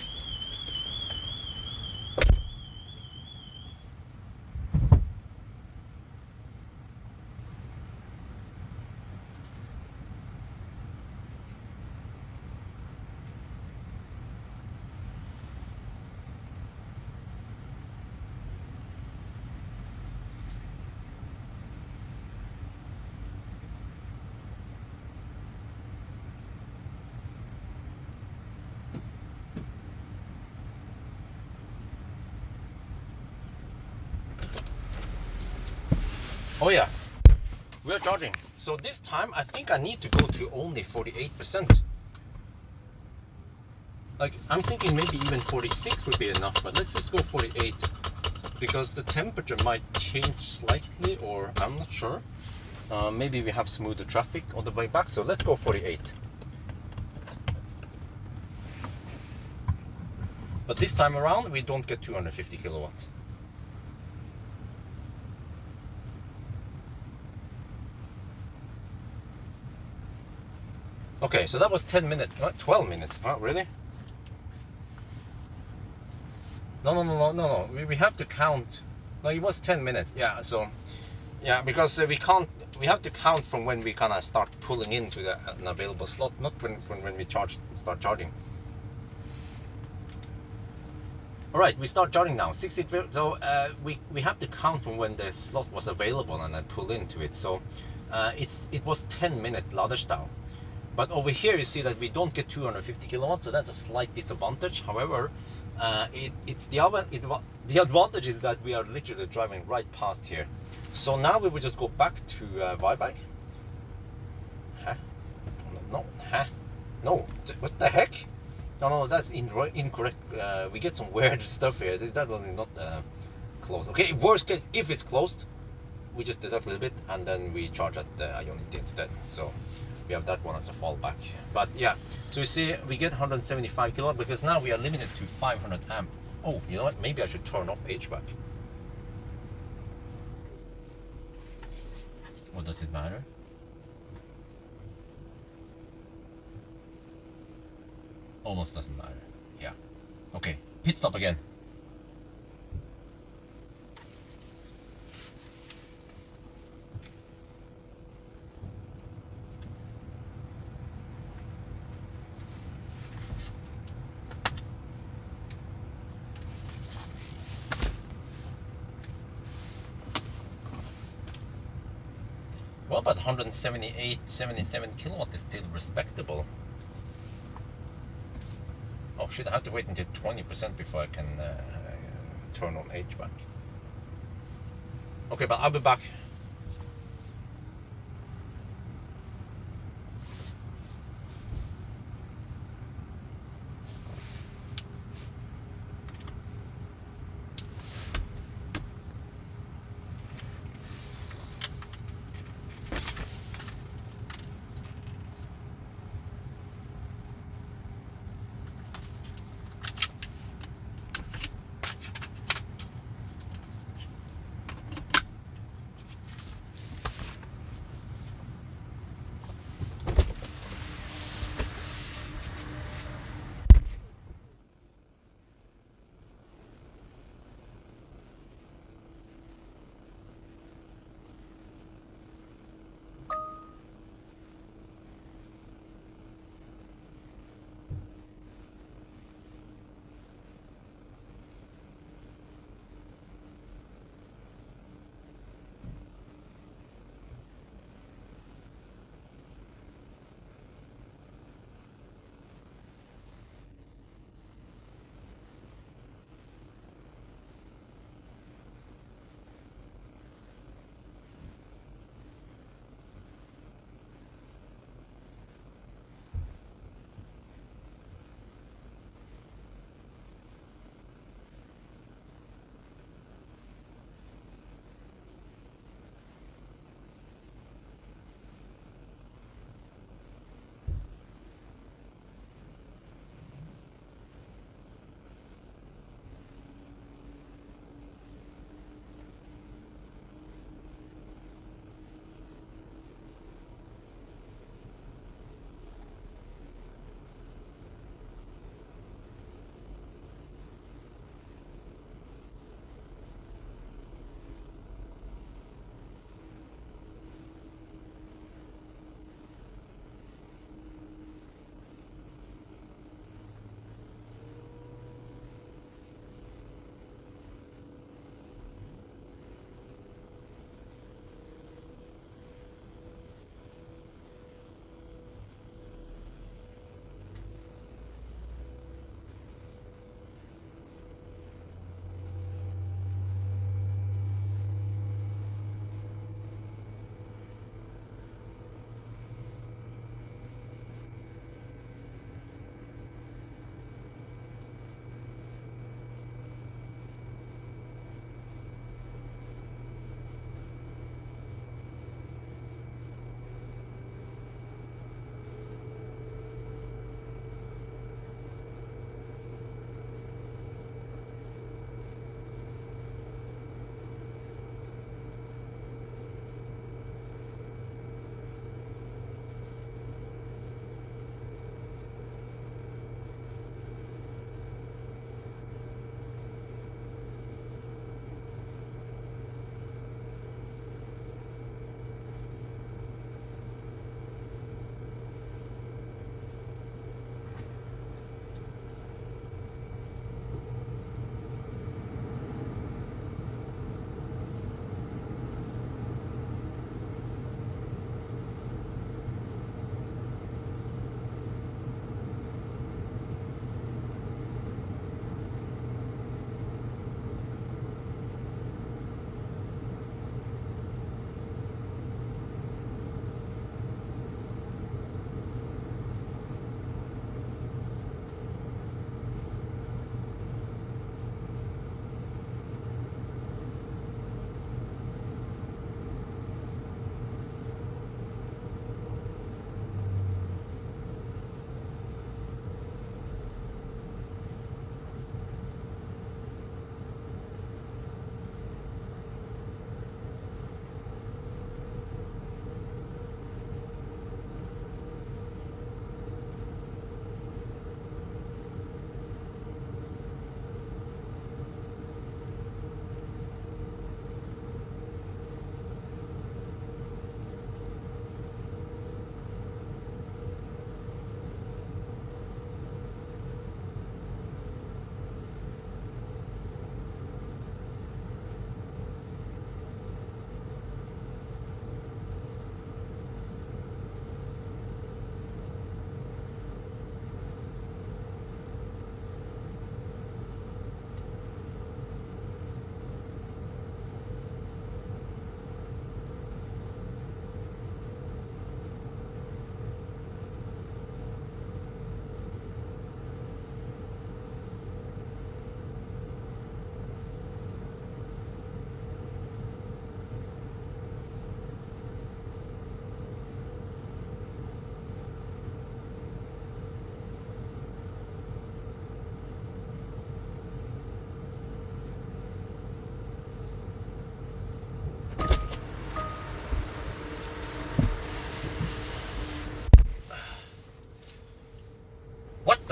Oh yeah, we're charging. So this time I think I need to go to only 48%. Like, I'm thinking maybe even 46 would be enough, but let's just go 48 because the temperature might change slightly, or I'm not sure. Maybe we have smoother traffic on the way back, so let's go 48. But this time around we don't get 250 kilowatts. Okay, so that was 10 minutes, 12 minutes. Oh, really? No. We have to count. No, it was 10 minutes. Yeah, so, yeah, because we have to count from when we kind of start pulling into an available slot, not when we start charging. All right, we start charging now. 60. So we have to count from when the slot was available and then pull into it. So it was 10-minute laderstau. But over here you see that we don't get 250 kilowatts, so that's a slight disadvantage. However, the advantage is that we are literally driving right past here. So now we will just go back to Vyberg. Huh? No, huh? No, what the heck? No, that's incorrect. We get some weird stuff here. That one is not closed. Okay, worst case, if it's closed, we just deduct a little bit and then we charge at Ionity instead. So we have that one as a fallback. But yeah, so you see we get 175 kilowatt because now we are limited to 500 amp. Oh, you know what? Maybe I should turn off HVAC. What does it matter? Almost doesn't matter. Yeah. Okay, pit stop again. Well, but 77 kilowatt is still respectable. Oh shit, I have to wait until 20% before I can turn on HVAC. Okay, but I'll be back.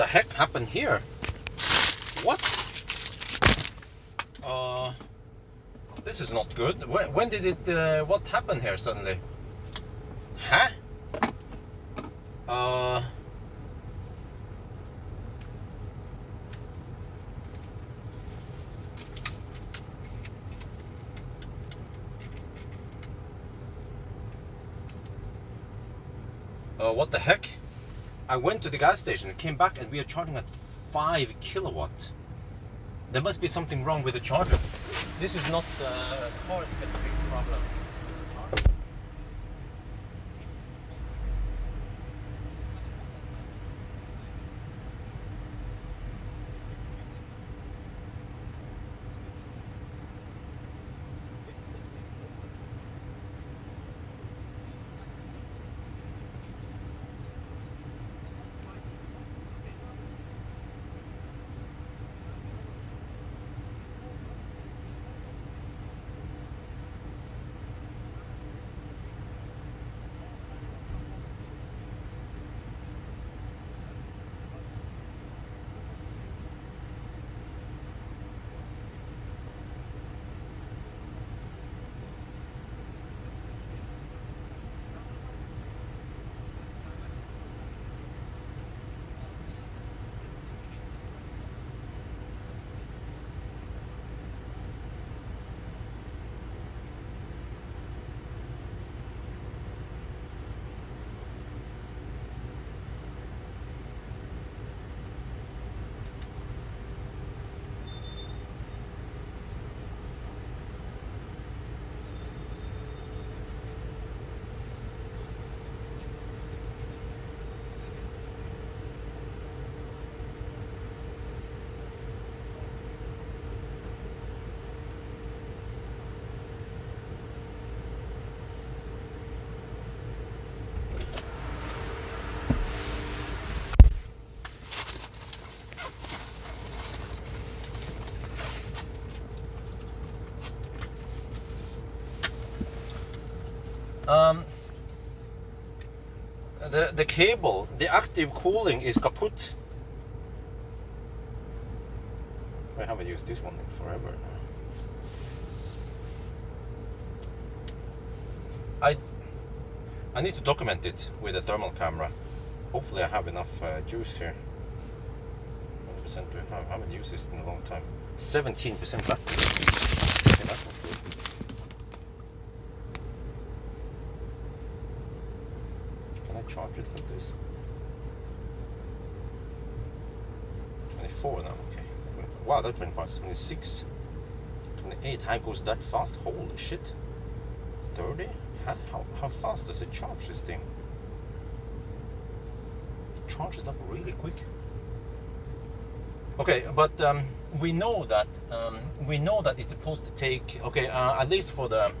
the heck happened here? What? This is not good. When did it, what happened here suddenly? Huh? What the heck? I went to the gas station and came back and we are charging at 5 kilowatt. There must be something wrong with the charger. This is not the car specific problem. The cable, the active cooling is kaput. I haven't used this one in forever now. I need to document it with a thermal camera. Hopefully I have enough juice here. 100% do I have? I haven't used this in a long time. 17% battery. Okay, that's not good. Charge it like this. 24 now, okay. Wow, that went fast. 26, 28. How goes that fast? Holy shit. 30? How fast does it charge this thing? It charges up really quick. Okay, but we know that it's supposed to take, okay, at least for the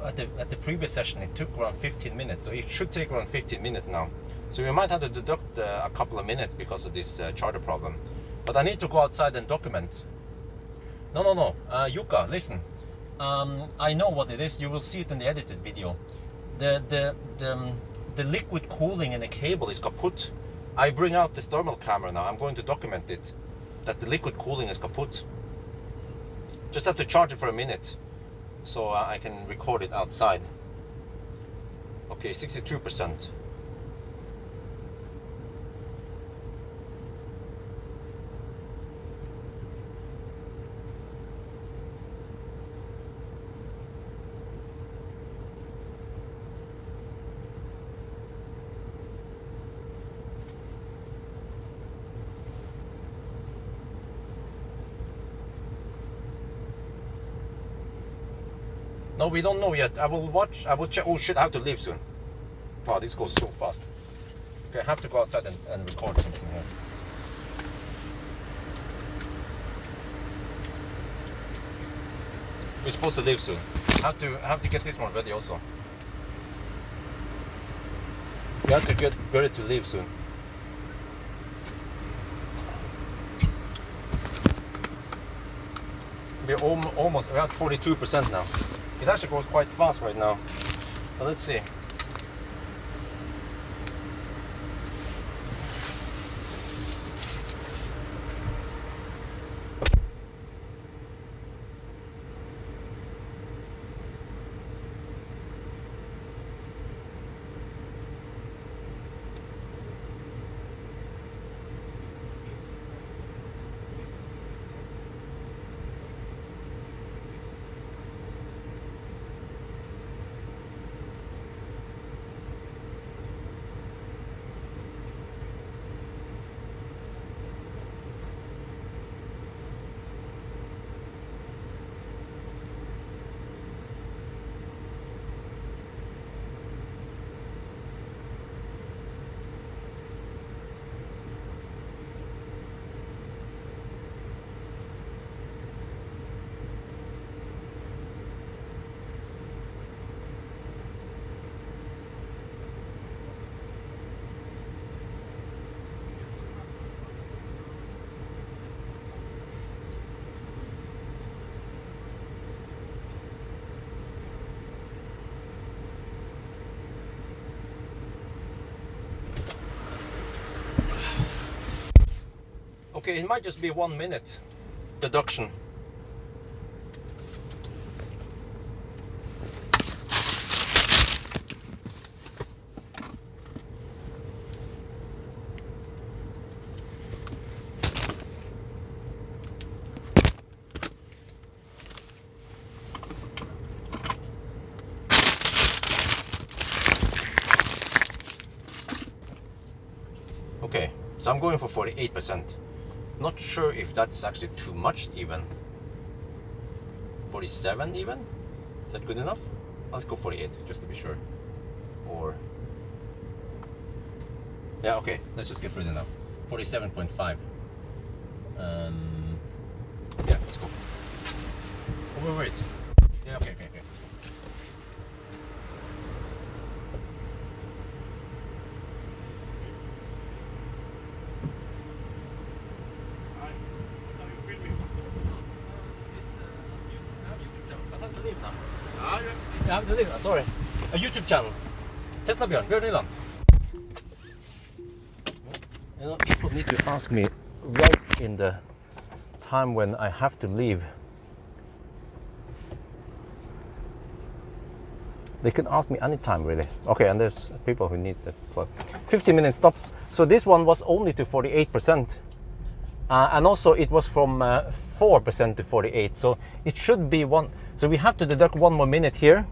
at the previous session it took around 15 minutes, so it should take around 15 minutes now. So we might have to deduct a couple of minutes because of this charger problem. But I need to go outside and document. No, Yuka, listen. I know what it is. You will see it in the edited video. The liquid cooling in the cable is kaput. I bring out the thermal camera now. I'm going to document it, that the liquid cooling is kaput. Just have to charge it for a minute, so I can record it outside. Okay, 62%. No, we don't know yet. I will watch. I will check. Oh shit, I have to leave soon. Wow, this goes so fast. Okay, I have to go outside and record something here. We're supposed to leave soon. I have to get this one ready also. We have to get ready to leave soon. We're almost, we're at 42% now. It actually goes quite fast right now. But let's see. Okay, it might just be 1 minute deduction. Okay, so I'm going for 48%. Not sure if that's actually too much even. 47 even? Is that good enough? Let's go 48 just to be sure. Or yeah, okay, let's just get rid of now. 47.5. Yeah, let's go. Oh, wait. Yeah, okay. Sorry. A YouTube channel. Tesla Bjørn Nyland. You know, people need to ask me right in the time when I have to leave. They can ask me anytime, really. Okay, and there's people who needs a plug. 50-minute stop. So this one was only to 48%. And also it was from 4% to 48%. So it should be one. So we have to deduct 1 more minute here.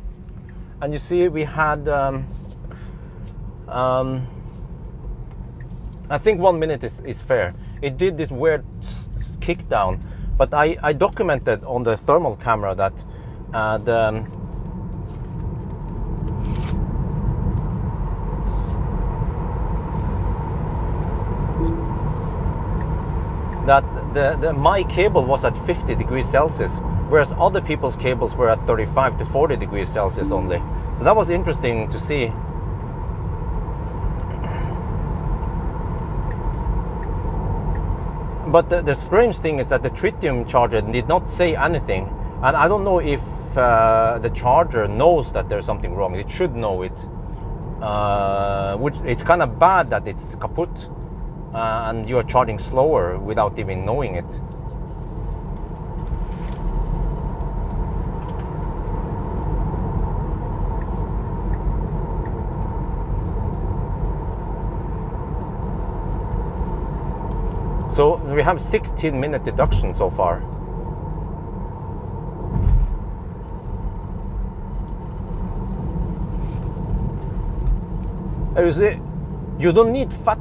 And you see we had, I think 1 minute is fair. It did this weird kick down, but I documented on the thermal camera that my cable was at 50 degrees Celsius, whereas other people's cables were at 35 to 40 degrees Celsius only. So that was interesting to see. But the strange thing is that the tritium charger did not say anything, and I don't know if the charger knows that there's something wrong. It should know it, which it's kind of bad that it's kaput and you're charging slower without even knowing it. So we have 16-minute deduction so far. You see, you don't need fat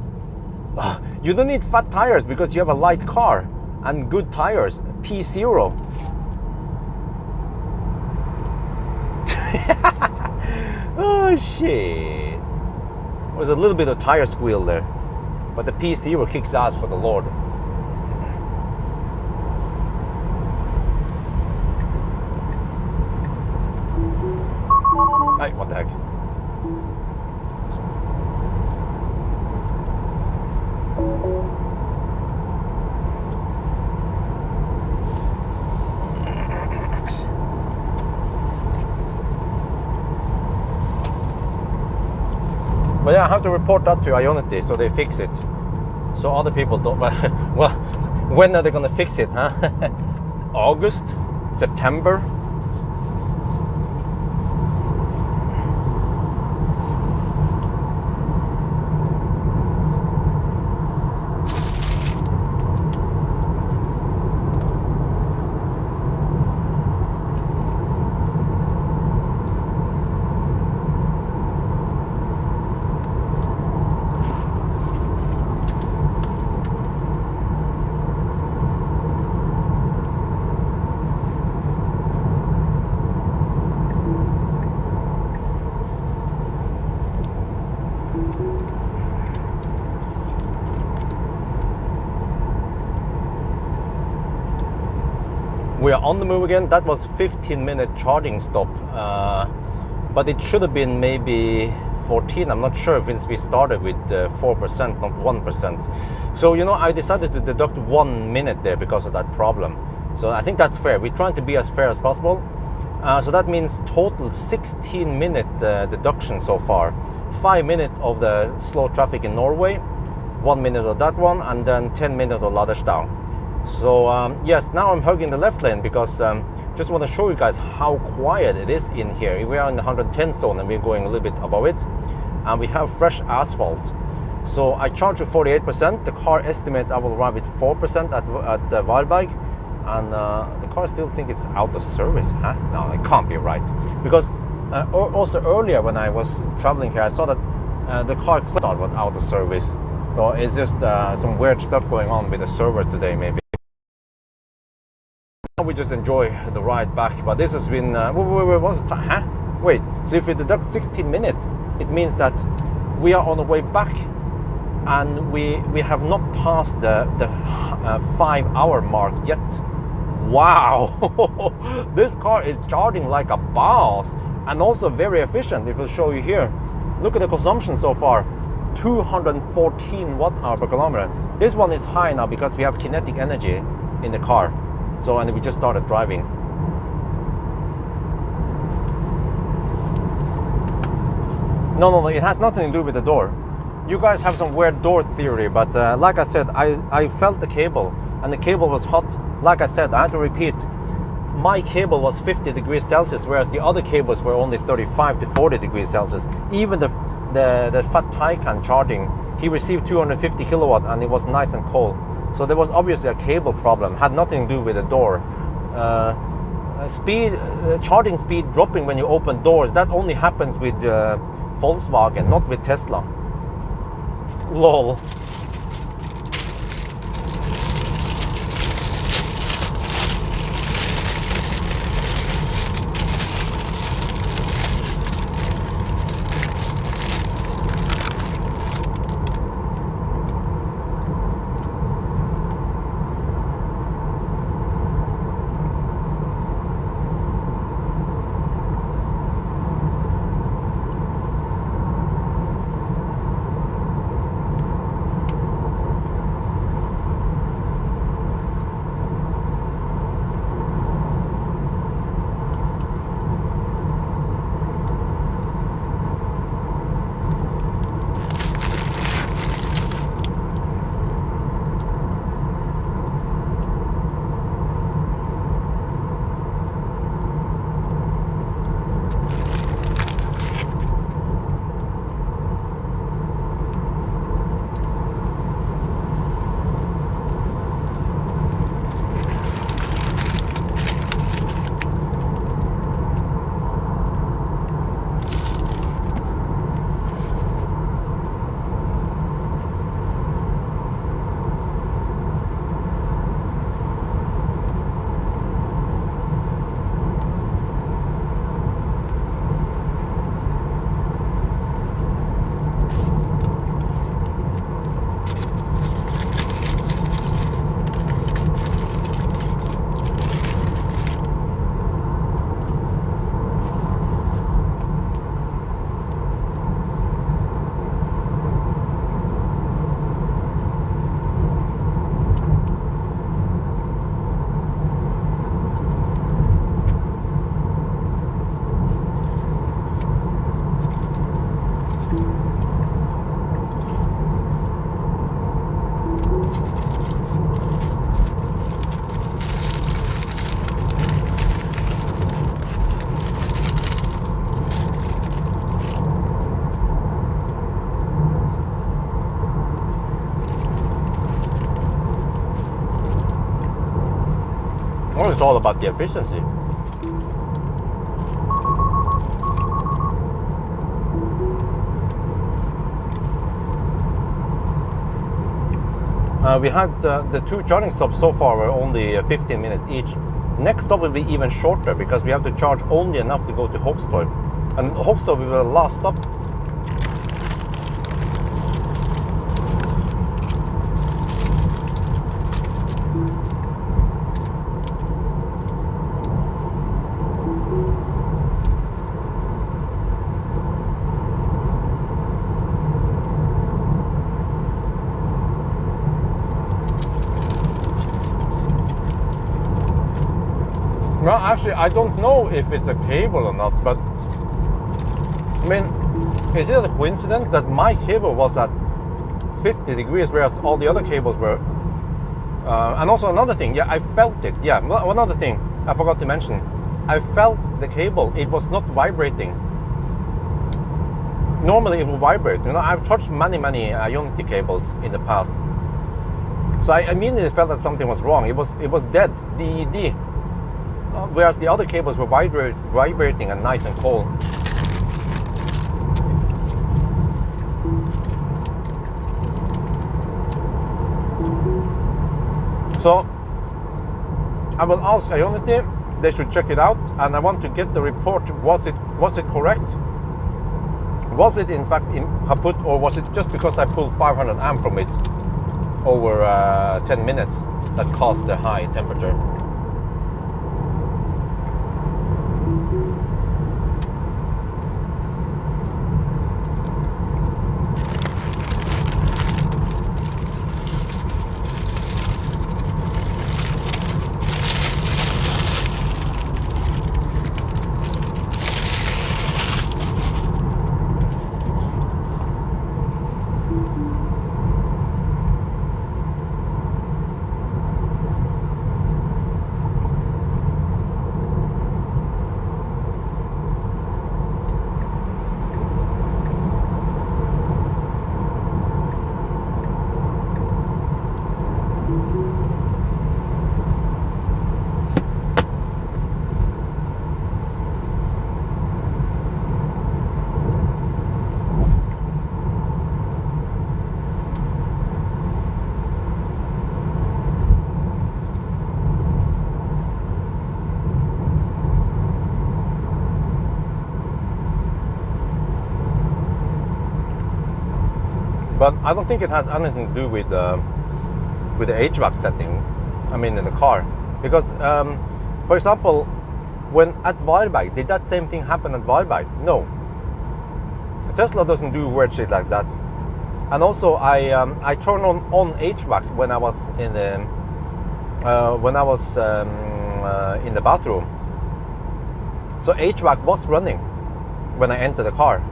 tires because you have a light car and good tires. P0. Oh shit! There's a little bit of tire squeal there, but the P0 kicks ass for the Lord. Hey, what the heck? But yeah, I have to report that to Ionity so they fix it. So other people don't. Well, when are they gonna fix it, huh? August? September? We are on the move again. That was 15-minute charging stop, but it should have been maybe 14. I'm not sure if we started with 4%, not 1%. So, you know, I decided to deduct 1 minute there because of that problem. So I think that's fair. We're trying to be as fair as possible. So that means total 16-minute deduction so far. 5 minutes of the slow traffic in Norway, 1 minute of that one, and then 10 minutes of Ladderstau. So yes, now I'm hugging the left lane because just want to show you guys how quiet it is in here. We are in the 110 zone and we're going a little bit above it, and we have fresh asphalt. So I charge with 48%. The car estimates I will arrive with 4% at the Varberg, and the car still thinks it's out of service. Huh? No, it can't be right, because also earlier when I was traveling here, I saw that the car was out of service. So it's just some weird stuff going on with the servers today, maybe. We just enjoy the ride back, but this has been what's the time? Huh? Wait, so if we deduct 16 minutes, it means that we are on the way back, and we have not passed the 5-hour mark yet. Wow. This car is charging like a boss, and also very efficient. If I'll show you here, look at the consumption so far, 214 watt-hour per kilometer. This one is high now because we have kinetic energy in the car. So, and we just started driving. No, it has nothing to do with the door. You guys have some weird door theory, but like I said, I felt the cable, and the cable was hot. Like I said, I had to repeat, my cable was 50 degrees Celsius, whereas the other cables were only 35 to 40 degrees Celsius. Even the Fat Taycan charging, he received 250 kilowatt, and it was nice and cold. So there was obviously a cable problem, had nothing to do with the door. Charging speed dropping when you open doors, that only happens with Volkswagen, not with Tesla. LOL. Well, it's all about the efficiency. We had the two charging stops so far were only 15 minutes each. Next stop will be even shorter because we have to charge only enough to go to Hogstorp. And Hogstorp will be the last stop. Well, actually, I don't know if it's a cable or not, but I mean, is it a coincidence that my cable was at 50 degrees, whereas all the other cables were. And also another thing, yeah, I felt it. Yeah, one other thing I forgot to mention. I felt the cable. It was not vibrating. Normally it will vibrate. You know, I've charged many Ionity cables in the past. So I immediately felt that something was wrong. It was dead, DED. Whereas the other cables were vibrating and nice and cold. So I will ask Ionity. They should check it out, and I want to get the report. Was it correct? Was it in fact kaput, or was it just because I pulled 500 amp from it over 10 minutes that caused the high temperature? But I don't think it has anything to do with the HVAC setting. I mean, in the car, because for example, when at Varberg, did that same thing happen at Varberg? No. Tesla doesn't do weird shit like that. And also, I turned on HVAC when I was in the bathroom. So HVAC was running when I entered the car.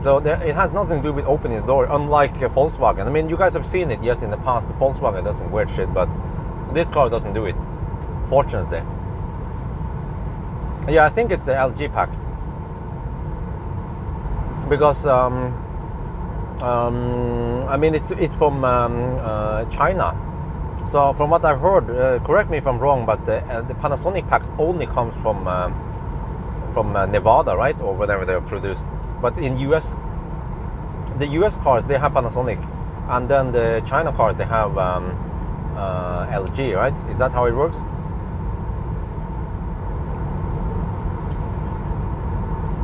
So it has nothing to do with opening the door, unlike Volkswagen. I mean, you guys have seen it, yes, in the past. The Volkswagen does some weird shit, but this car doesn't do it, fortunately. Yeah, I think it's the LG pack. Because, I mean, it's from China. So from what I've heard, correct me if I'm wrong, but the Panasonic packs only comes from Nevada, right? Or whatever they're produced. But in US, the US cars, they have Panasonic, and then the China cars, they have LG, right? Is that how it works?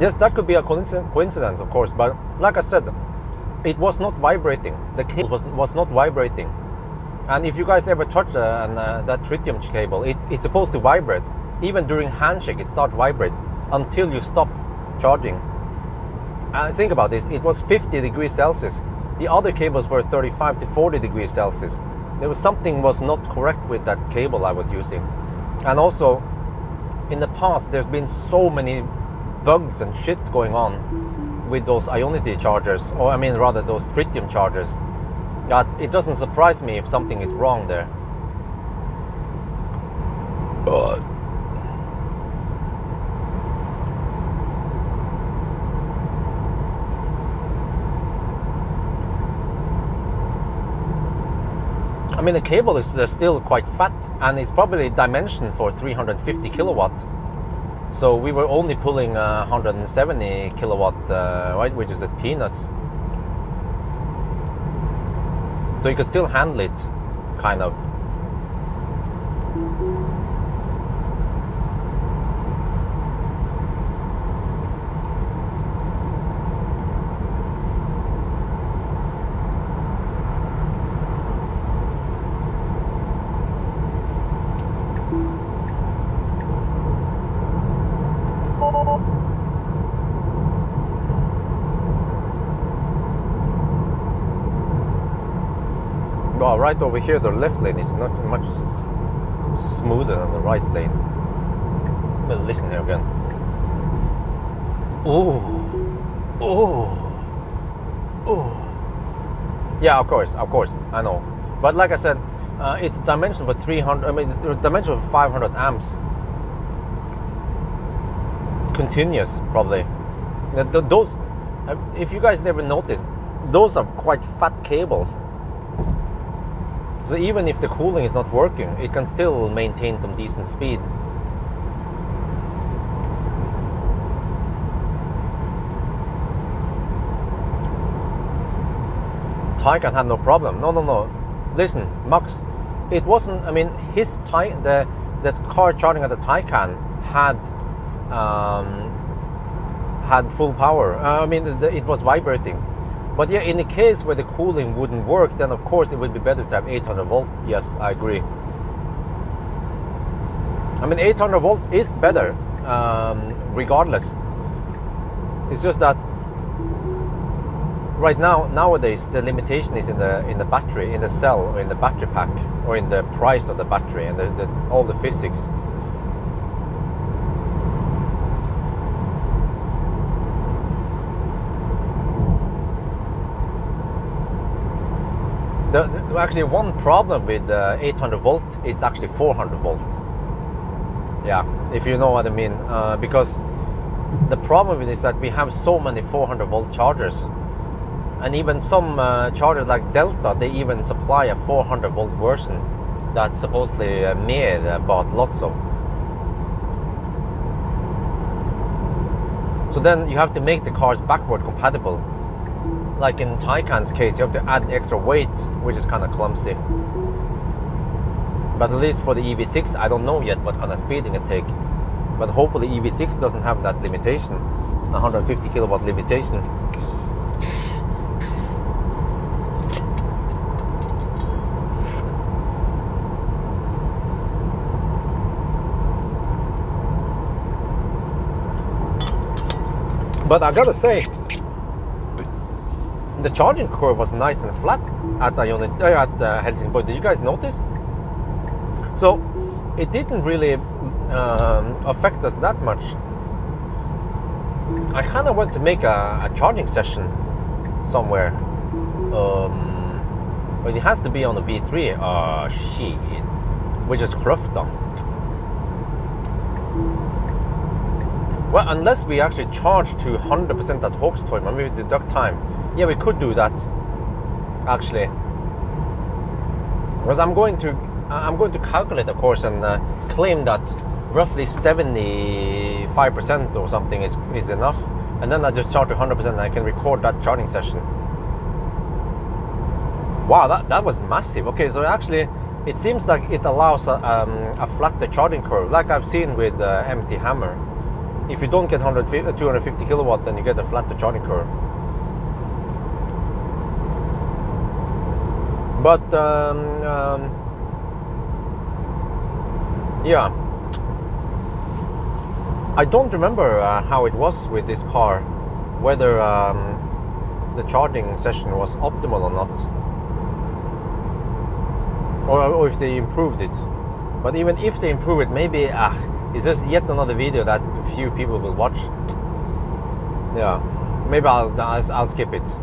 Yes, that could be a coincidence, of course, but like I said, it was not vibrating. The cable was not vibrating. And if you guys ever touch that tritium cable, it's supposed to vibrate. Even during handshake, it starts vibrates until you stop charging. And think about this, it was 50 degrees Celsius. The other cables were 35 to 40 degrees Celsius. There was something was not correct with that cable I was using. And also, in the past, there's been so many bugs and shit going on with those Ionity chargers, or I mean rather those tritium chargers, that it doesn't surprise me if something is wrong there. I mean, the cable is still quite fat, and it's probably dimensioned for 350 kilowatt. So we were only pulling 170 kilowatt, right, which is at peanuts. So you could still handle it, kind of. Well, right over here, the left lane is not much smoother than the right lane. But listen here again. Oh, oh, oh. Yeah, of course, I know. But like I said, it's dimension for 300. I mean, it's dimension for 500 amps. Continuous, probably. Those, if you guys never noticed, those are quite fat cables. So even if the cooling is not working, it can still maintain some decent speed. Taycan had no problem. No. Listen, Max, it wasn't. I mean, the car charging at the Taycan had full power. I mean, it was vibrating. But yeah, in the case where the cooling wouldn't work, then of course it would be better to have 800 volt. Yes, I agree. I mean, 800 volt is better, regardless. It's just that right nowadays the limitation is in the battery, in the cell, or in the battery pack, or in the price of the battery, and all the physics. Actually, one problem with 800 volt is actually 400 volt. Yeah, if you know what I mean. Because the problem with it is that we have so many 400 volt chargers, and even some chargers like Delta, they even supply a 400 volt version that supposedly Mer bought lots of. So then you have to make the cars backward compatible. Like in Taycan's case, you have to add extra weight, which is kind of clumsy. But at least for the EV6, I don't know yet what kind of speed it can take. But hopefully EV6 doesn't have that limitation, 150 kilowatt limitation. But I gotta say, the charging curve was nice and flat at Helsingborg. Did you guys notice? So it didn't really affect us that much. I kind of want to make a charging session somewhere, but it has to be on the V3. Oh shit, which is Crufton. Well, unless we actually charge to 100% at Håkstøy, maybe we deduct time. Yeah, we could do that, actually. Because I'm going to calculate, of course, and claim that roughly 75% or something is enough, and then I just charge to 100%, and I can record that charging session. Wow, that was massive. Okay, so actually, it seems like it allows a flatter charging curve, like I've seen with MC Hammer. If you don't get 250 kilowatt, then you get a flatter charging curve. But yeah, I don't remember how it was with this car, whether the charging session was optimal or not, or if they improved it. But even if they improve it, maybe it's just yet another video that few people will watch. Yeah, maybe I'll skip it.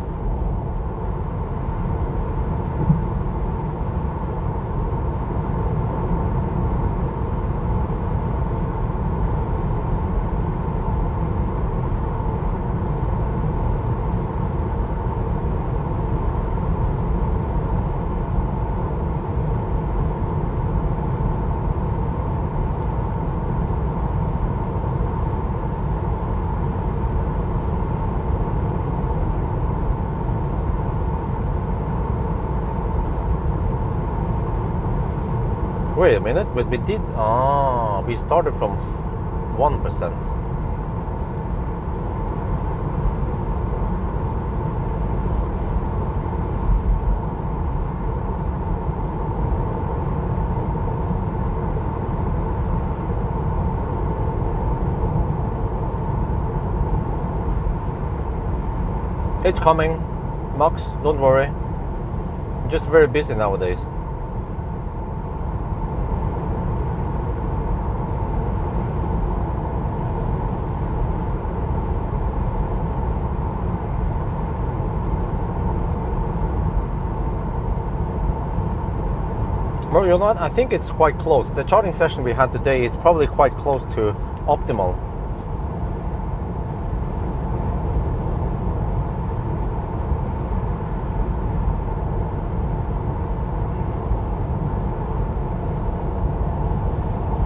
Wait a minute, but we did. We started from 1%. It's coming, Max, don't worry. I'm just very busy nowadays. Well, you know what? I think it's quite close. The charging session we had today is probably quite close to optimal.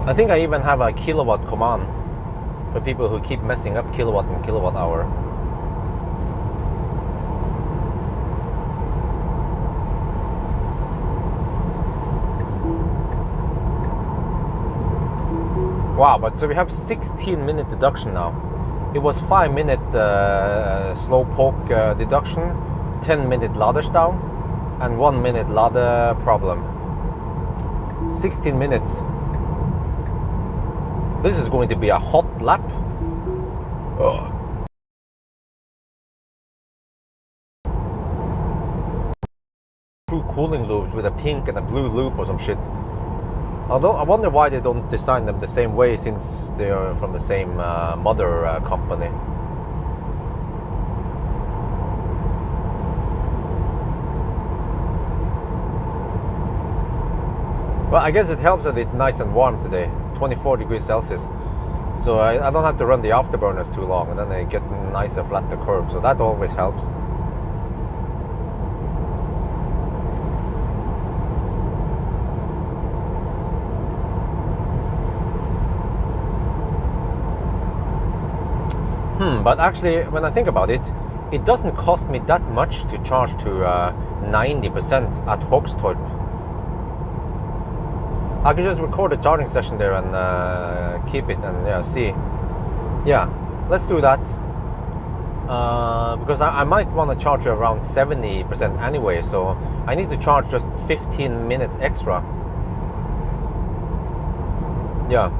I think I even have a kilowatt command for people who keep messing up kilowatt and kilowatt hour. Wow, but so we have 16-minute deduction now. It was 5-minute slow poke deduction, 10-minute laderstau, and 1-minute lade problem. 16 minutes. This is going to be a hot lap. Two cooling loops with a pink and a blue loop or some shit. Although I wonder why they don't design them the same way, since they are from the same mother company. Well, I guess it helps that it's nice and warm today, 24 degrees Celsius. So I don't have to run the afterburners too long, and then they get nicer, flatter curves. So that always helps. But actually, when I think about it, it doesn't cost me that much to charge to 90% at Hogstorp. I can just record a charging session there and keep it and see. Yeah, let's do that. Because I might want to charge around 70% anyway, so I need to charge just 15 minutes extra. Yeah.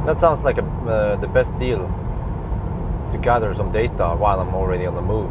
That sounds like the best deal to gather some data while I'm already on the move.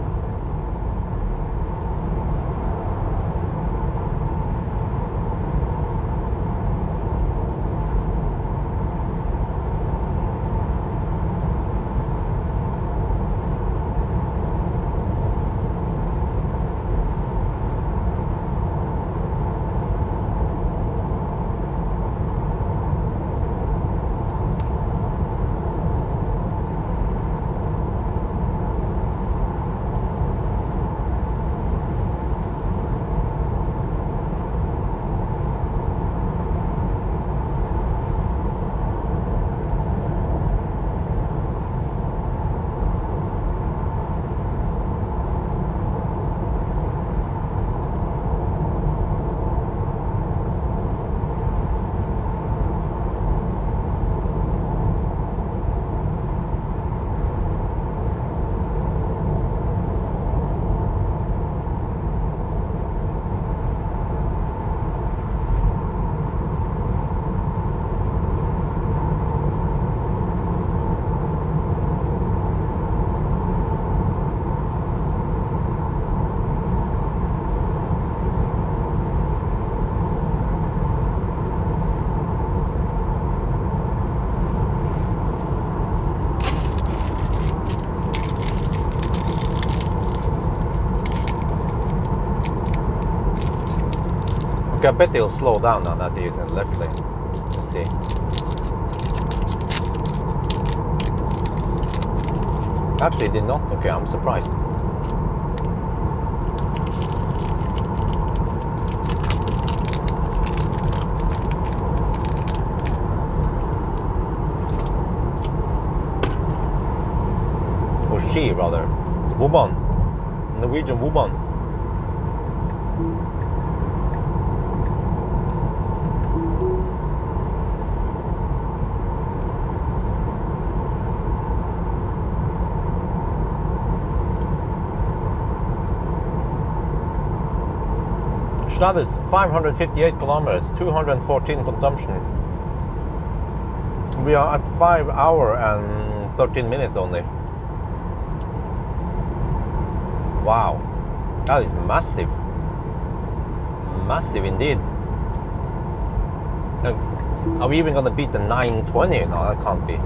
Okay, I bet they'll slow down now that they're using the left lane. Let's see. Actually, they did not. Okay, I'm surprised. Or she, rather. It's a woman. Norwegian woman. That is 558 kilometers, 214 consumption. We are at 5 hours and 13 minutes only. Wow, that is massive. Massive indeed. Are we even gonna beat the 920? No, that can't be.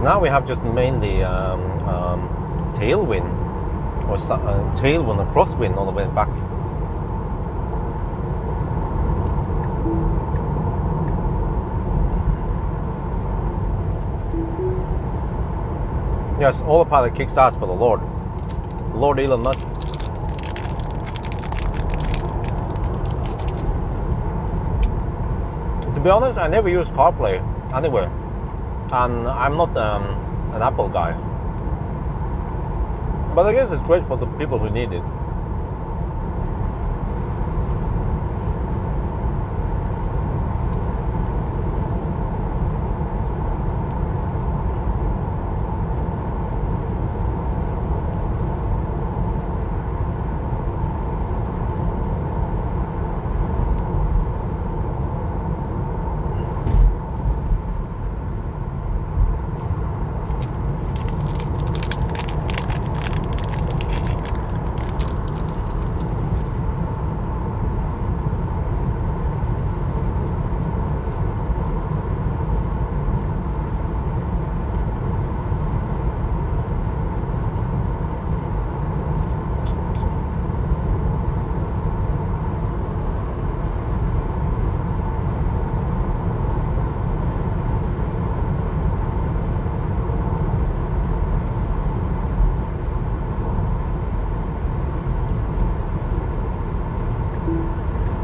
now we have just mainly tailwind or tailwind and crosswind all the way back. Yes, autopilot kicks ass for the Lord Elon Musk. To be honest, I never use CarPlay anywhere, and I'm not an Apple guy. But I guess it's great for the people who need it.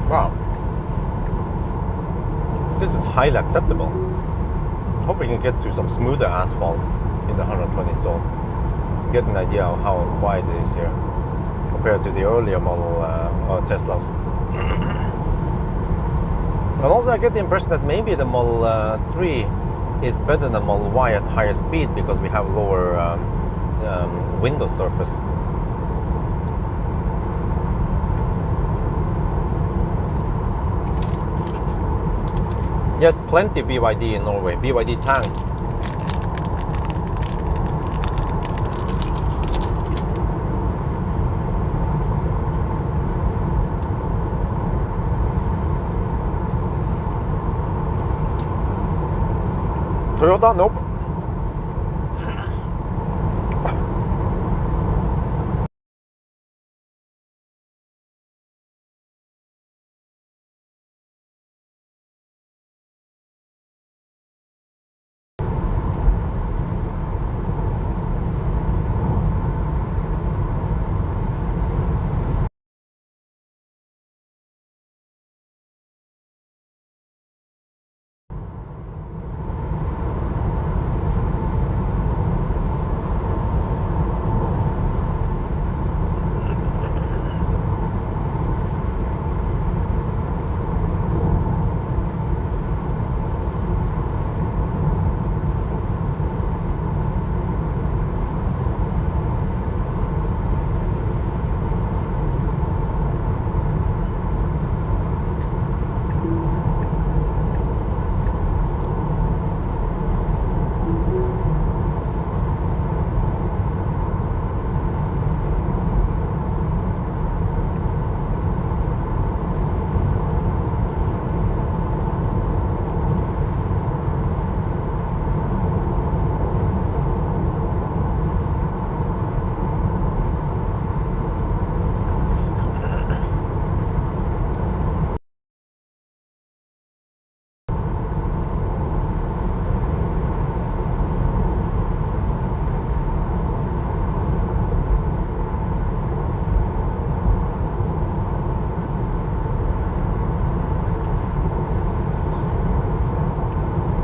Wow, this is highly acceptable. Hope we can get to some smoother asphalt in the 120 zone. Get an idea of how quiet it is here compared to the earlier model Teslas. And also I get the impression that maybe the Model 3 is better than Model Y at higher speed because we have lower window surface. Yes, plenty BYD in Norway. BYD Tang. Toyota, nope.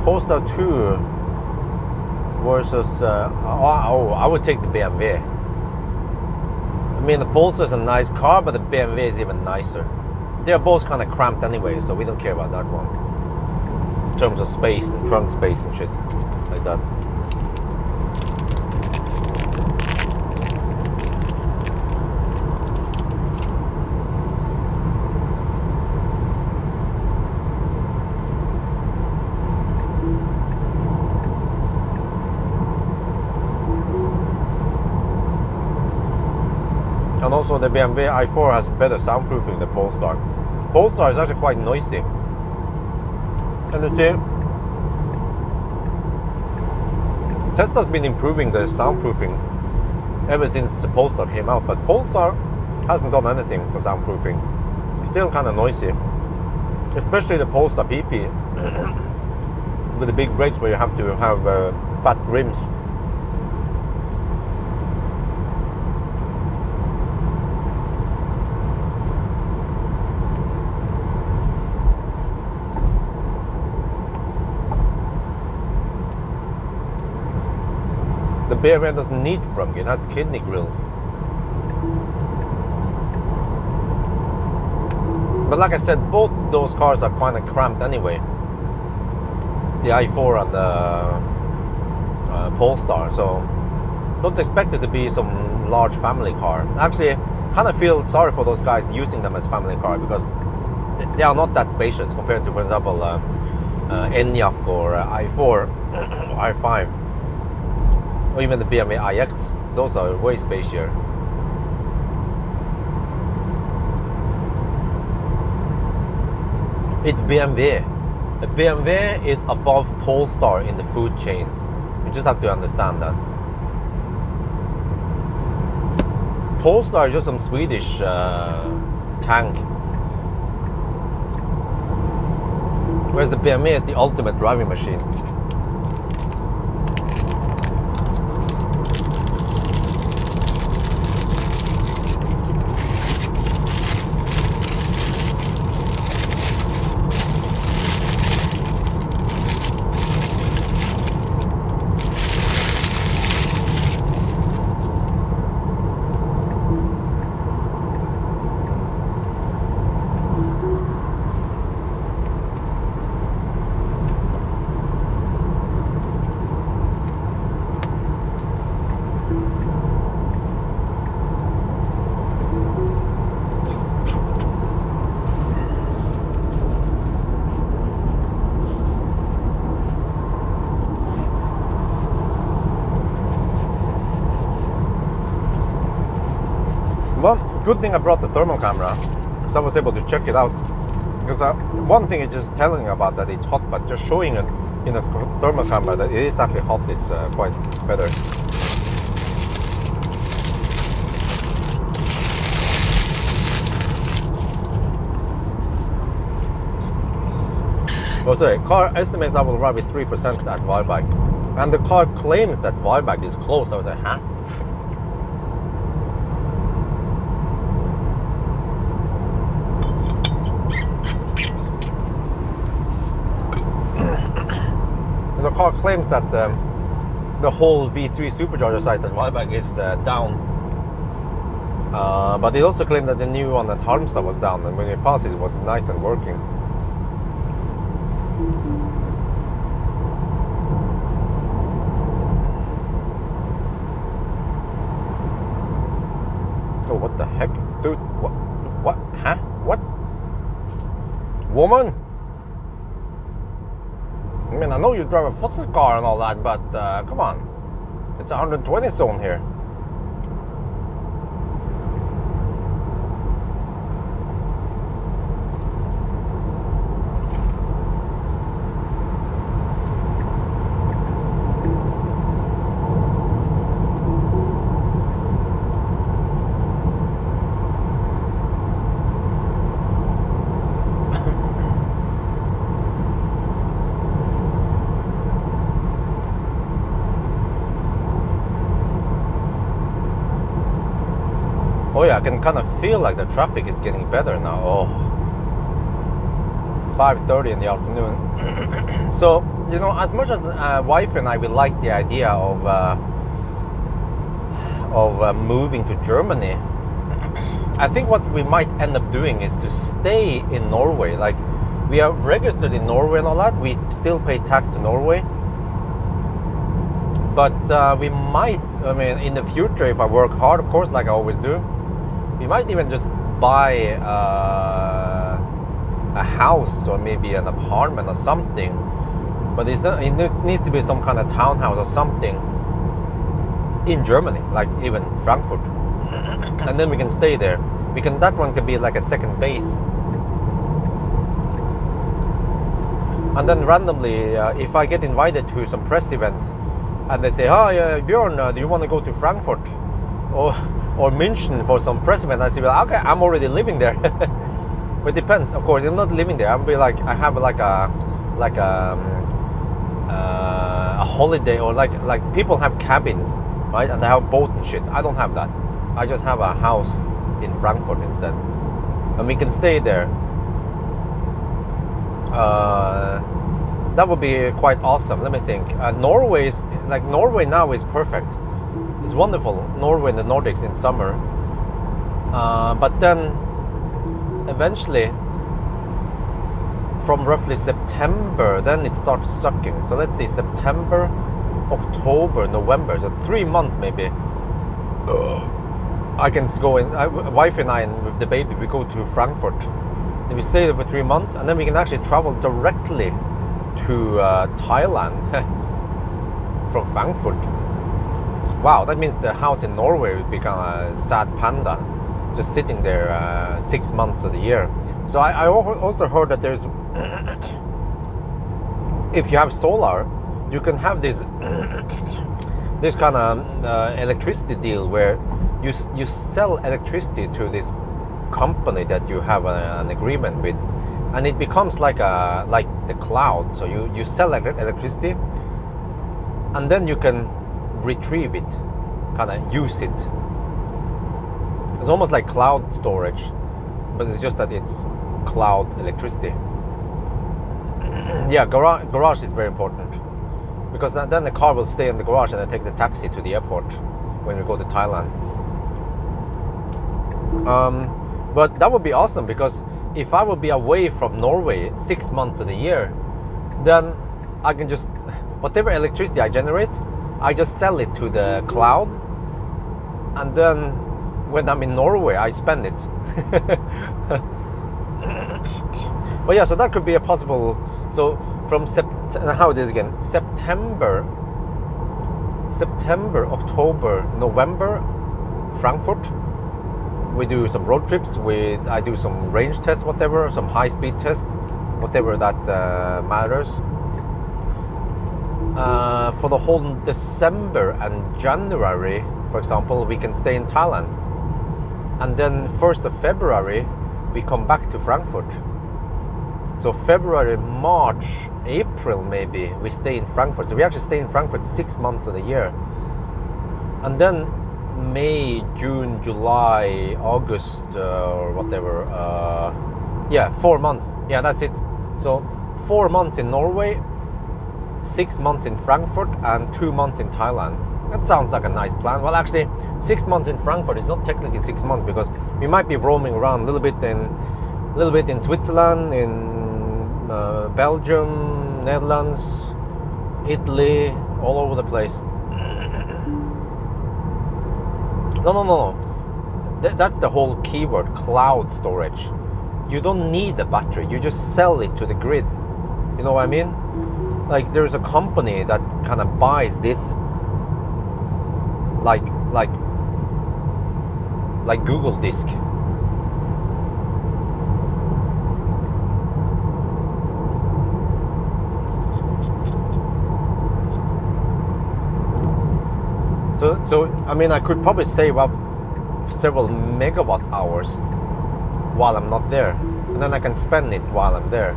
Polestar 2 versus, I would take the BMW. I mean, the Polestar is a nice car, but the BMW is even nicer. They're both kind of cramped anyway, so we don't care about that one. In terms of space and trunk space and shit like that. And also the BMW i4 has better soundproofing than Polestar. Polestar is actually quite noisy. And you see, Tesla's been improving the soundproofing ever since the Polestar came out, but Polestar hasn't done anything for soundproofing. It's still kind of noisy, especially the Polestar PP with the big brakes where you have to have fat rims. The BMW doesn't need frunk, it has kidney grills. But like I said, both those cars are kind of cramped anyway. The i4 and the Polestar, so don't expect it to be some large family car. Actually, kind of feel sorry for those guys using them as family car because they are not that spacious compared to, for example, Enyaq or i4 or i5. Or even the BMW iX, those are way spacier. It's BMW. The BMW is above Polestar in the food chain. You just have to understand that. Polestar is just some Swedish tank. Whereas the BMW is the ultimate driving machine. Well, good thing I brought the thermal camera, so I was able to check it out. Because one thing is just telling about that it's hot, but just showing it in a thermal camera that it is actually hot is quite better. Oh, sorry, car estimates I will arrive with 3% at Varberg. And the car claims that Varberg is close. I was like, huh? The car claims that the whole V3 supercharger site at Varberg is down. But it also claimed that the new one at Halmstad was down, and when we passed it, it was nice and working. Oh, what the heck? Dude, what? Huh? What? Woman? I mean, I know you drive a fossil car and all that, but come on. It's a 120 zone here. Oh yeah, I can kind of feel like the traffic is getting better now. Oh, 5:30 in the afternoon. So, you know, as much as wife and I would like the idea of moving to Germany, I think what we might end up doing is to stay in Norway. Like, we are registered in Norway and all that. We still pay tax to Norway. But we might, I mean, in the future, if I work hard, of course, like I always do, we might even just buy a house or maybe an apartment or something. But it needs to be some kind of townhouse or something in Germany, like even Frankfurt. And then we can stay there. That one could be like a second base. And then randomly, if I get invited to some press events, and they say, "Oh, yeah, Bjørn, do you want to go to Frankfurt or München for some press event?" I say, "Well, okay, I'm already living there." But it depends, of course. I'm not living there. I'm be like, I have like a holiday, or like people have cabins, right? And they have a boat and shit. I don't have that. I just have a house in Frankfurt instead, and we can stay there. That would be quite awesome. Let me think. Norway now is perfect. It's wonderful. Norway and the Nordics in summer, but then eventually, from roughly September, then it starts sucking. So let's see, September, October, November. So 3 months maybe. I can go in. Wife and I and the baby, we go to Frankfurt. And we stay there for 3 months, and then we can actually travel directly to Thailand from Frankfurt. Wow, that means the house in Norway would become a sad panda, just sitting there 6 months of the year. So I also heard that there's, if you have solar, you can have this this kind of electricity deal where you sell electricity to this company that you have an agreement with, and it becomes like the cloud. So you sell electricity, and then you can retrieve it, kind of use it. It's almost like cloud storage, but it's just that it's cloud electricity. Yeah, garage is very important, because then the car will stay in the garage and I take the taxi to the airport when we go to Thailand. But that would be awesome, because if I will be away from Norway 6 months of the year, then I can just, whatever electricity I generate, I just sell it to the cloud, and then when I'm in Norway, I spend it. But yeah, so that could be a possible. So from how it is again, September, October, November, Frankfurt. We do some road trips. I do some range tests, whatever, some high-speed test, whatever that matters. For the whole December and January, for example, we can stay in Thailand. And then 1st of February, we come back to Frankfurt. So February, March, April maybe, we stay in Frankfurt. So we actually stay in Frankfurt 6 months of the year. And then May, June, July, August, or whatever. 4 months. Yeah, that's it. So 4 months in Norway, 6 months in Frankfurt, and 2 months in Thailand. That sounds like a nice plan. Well, actually, 6 months in Frankfurt is not technically 6 months, because we might be roaming around a little bit in Switzerland, in Belgium, Netherlands, Italy, all over the place. No. That's the whole keyword, cloud storage. You don't need a battery. You just sell it to the grid. You know what I mean? Like, there's a company that kind of buys this, like Google Disk. So I mean, I could probably save up several megawatt hours while I'm not there, and then I can spend it while I'm there.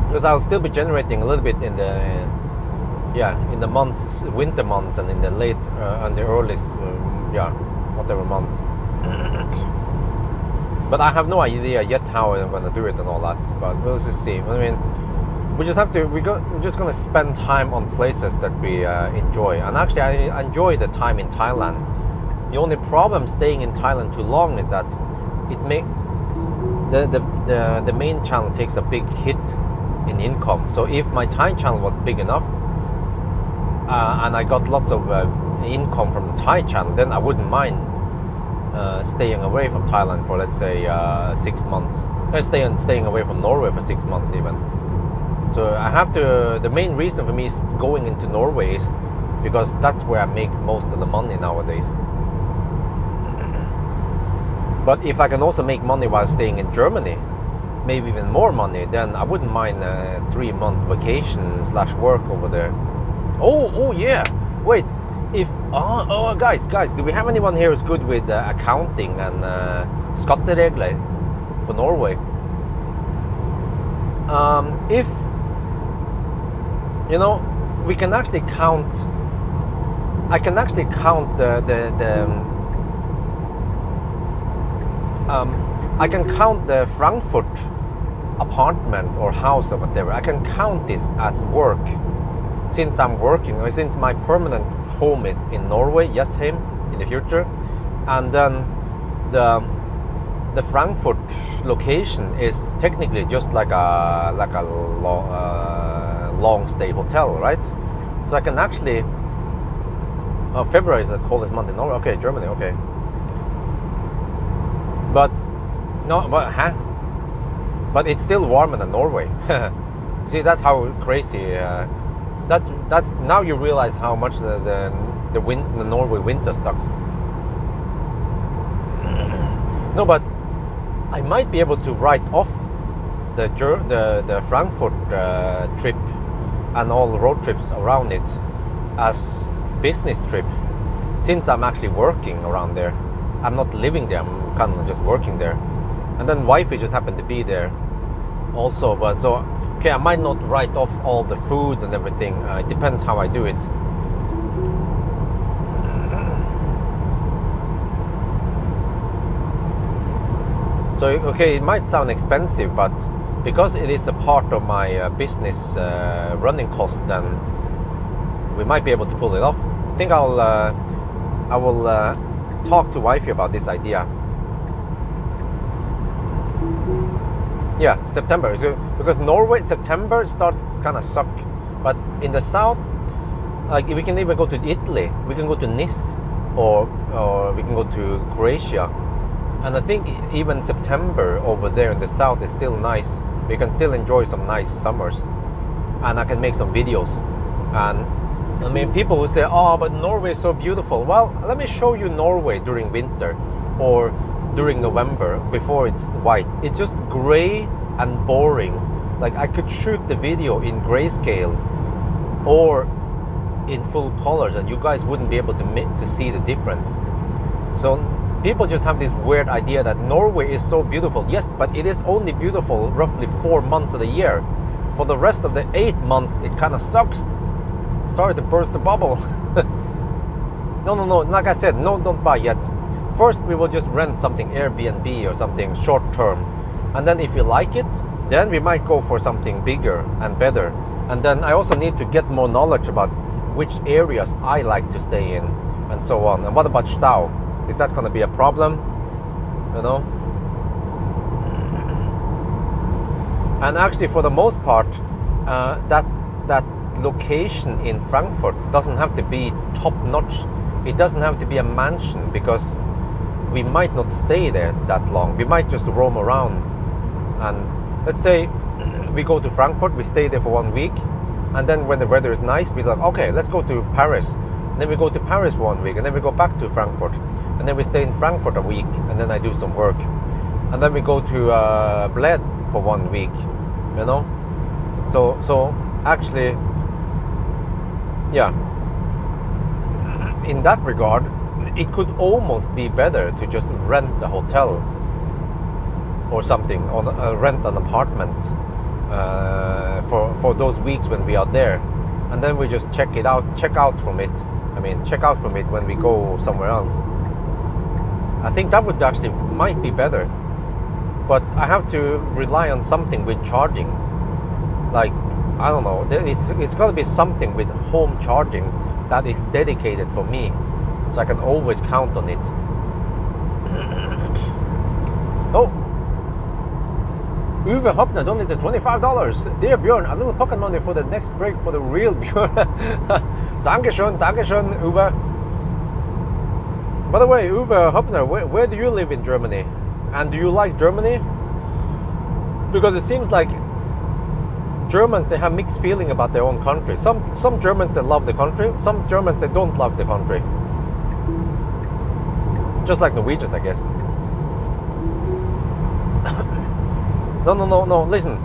Because I'll still be generating a little bit in the months, winter months, and in the late and the early whatever months. But I have no idea yet how I'm gonna do it and all that. But we'll just see. I mean, we just have to. We're just gonna spend time on places that we enjoy. And actually, I enjoy the time in Thailand. The only problem staying in Thailand too long is that the main channel takes a big hit in income. So if my Thai channel was big enough, and I got lots of income from the Thai channel, then I wouldn't mind staying away from Thailand for, let's say, 6 months. Staying away from Norway for 6 months even. So I have to. The main reason for me is going into Norway is because that's where I make most of the money nowadays. But if I can also make money while staying in Germany, maybe even more money, then I wouldn't mind a 3-month vacation / work over there. Oh yeah. Wait, if guys, do we have anyone here who's good with accounting and skatteregler for Norway? If you know, we can actually count. I can actually count I can count the Frankfurt apartment or house or whatever. I can count this as work since I'm working, or since my permanent home is in Norway, Jessheim, in the future, and then the Frankfurt location is technically just like a long stay hotel, right? So I can actually. February is the coldest month in Norway. Okay, Germany. Okay, but no, but it's still warmer than Norway. See, that's how crazy. That's now you realize how much the Norway winter sucks. No, but I might be able to write off the Frankfurt trip and all the road trips around it as business trip, since I'm actually working around there. I'm not living there, I'm kind of just working there, and then wifey just happened to be there also. But so okay, I might not write off all the food and everything. It depends how I do it. So okay, it might sound expensive, but because it is a part of my business running cost, then we might be able to pull it off. I think I will talk to wifey about this idea. Yeah, September. So, because Norway, September starts kind of suck, but in the south, like we can even go to Italy, we can go to Nice, or we can go to Croatia, and I think even September over there in the south is still nice. We can still enjoy some nice summers, and I can make some videos. And I mean, people will say, oh, but Norway is so beautiful. Well, let me show you Norway during winter or during November before it's white. It's just gray and boring. Like, I could shoot the video in grayscale or in full colors and you guys wouldn't be able to see the difference. So people just have this weird idea that Norway is so beautiful. Yes, but it is only beautiful roughly 4 months of the year. For the rest of the 8 months, it kind of sucks. Sorry to burst the bubble. No, like I said, no, don't buy yet. First, we will just rent something Airbnb or something short term. And then if we like it, then we might go for something bigger and better. And then I also need to get more knowledge about which areas I like to stay in and so on. And what about Stau? Is that going to be a problem? You know? And actually, for the most part, that location in Frankfurt doesn't have to be top notch. It doesn't have to be a mansion, because we might not stay there that long. We might just roam around, and let's say we go to Frankfurt, we stay there for 1 week, and then when the weather is nice, we're like, okay, let's go to Paris. And then we go to Paris for 1 week, and then we go back to Frankfurt, and then we stay in Frankfurt a week, and then I do some work, and then we go to Bled for 1 week, you know. So actually, yeah, in that regard, it could almost be better to just rent a hotel or something, or rent an apartment for those weeks when we are there, and then we just check out from it when we go somewhere else. I think that would actually might be better, but I have to rely on something with charging. Like, I don't know, it's got to be something with home charging that is dedicated for me, so I can always count on it. Oh, Uwe Hopner donated $25. Dear Bjørn, a little pocket money for the next break for the real Bjørn. Dankeschön, Uwe. By the way, Uwe Hopner, where do you live in Germany? And do you like Germany? Because it seems like Germans, they have mixed feeling about their own country. Some Germans, they love the country. Some Germans, they don't love the country. Just like Norwegians, I guess. No. Listen,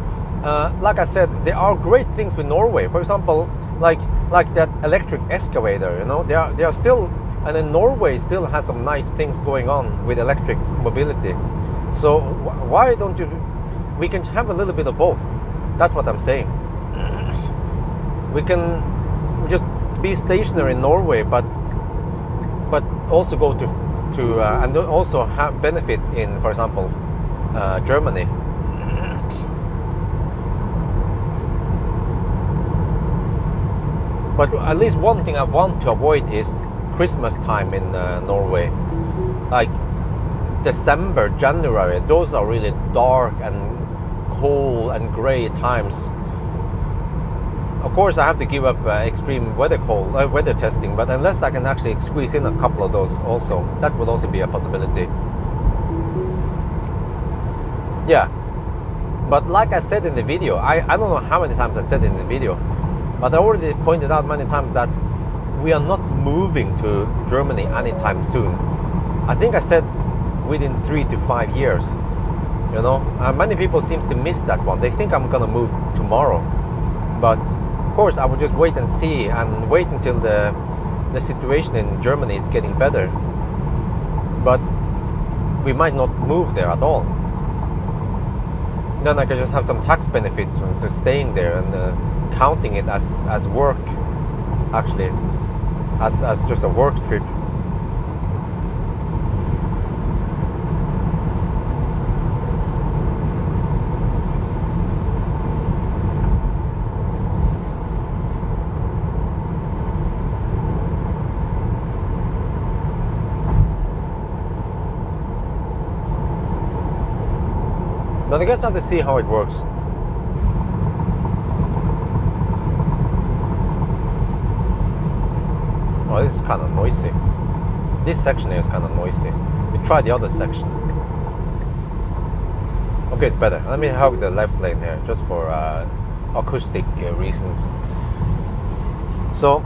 like I said, there are great things with Norway. For example, like that electric excavator. You know, they are still, and then Norway still has some nice things going on with electric mobility. So why don't you? We can have a little bit of both. That's what I'm saying. We can just be stationary in Norway, but also go to and also have benefits in, for example, Germany. But at least one thing I want to avoid is Christmas time in Norway. Like December, January, those are really dark and cold and grey times. Of course, I have to give up extreme weather testing, but unless I can actually squeeze in a couple of those also, that would also be a possibility. Yeah, but like I said in the video, I don't know how many times I said in the video, but I already pointed out many times that we are not moving to Germany anytime soon. I think I said within 3 to 5 years, you know. Many people seem to miss that one. They think I'm gonna move tomorrow, but of course I would just wait and see, and wait until the situation in Germany is getting better. But we might not move there at all. Then I could just have some tax benefits to staying there and counting it as work, actually, as just a work trip. But I guess I have to see how it works. Oh, this is kind of noisy. This section here is kind of noisy. We try the other section. Okay, it's better. Let me hug the left lane here, just for acoustic reasons. So,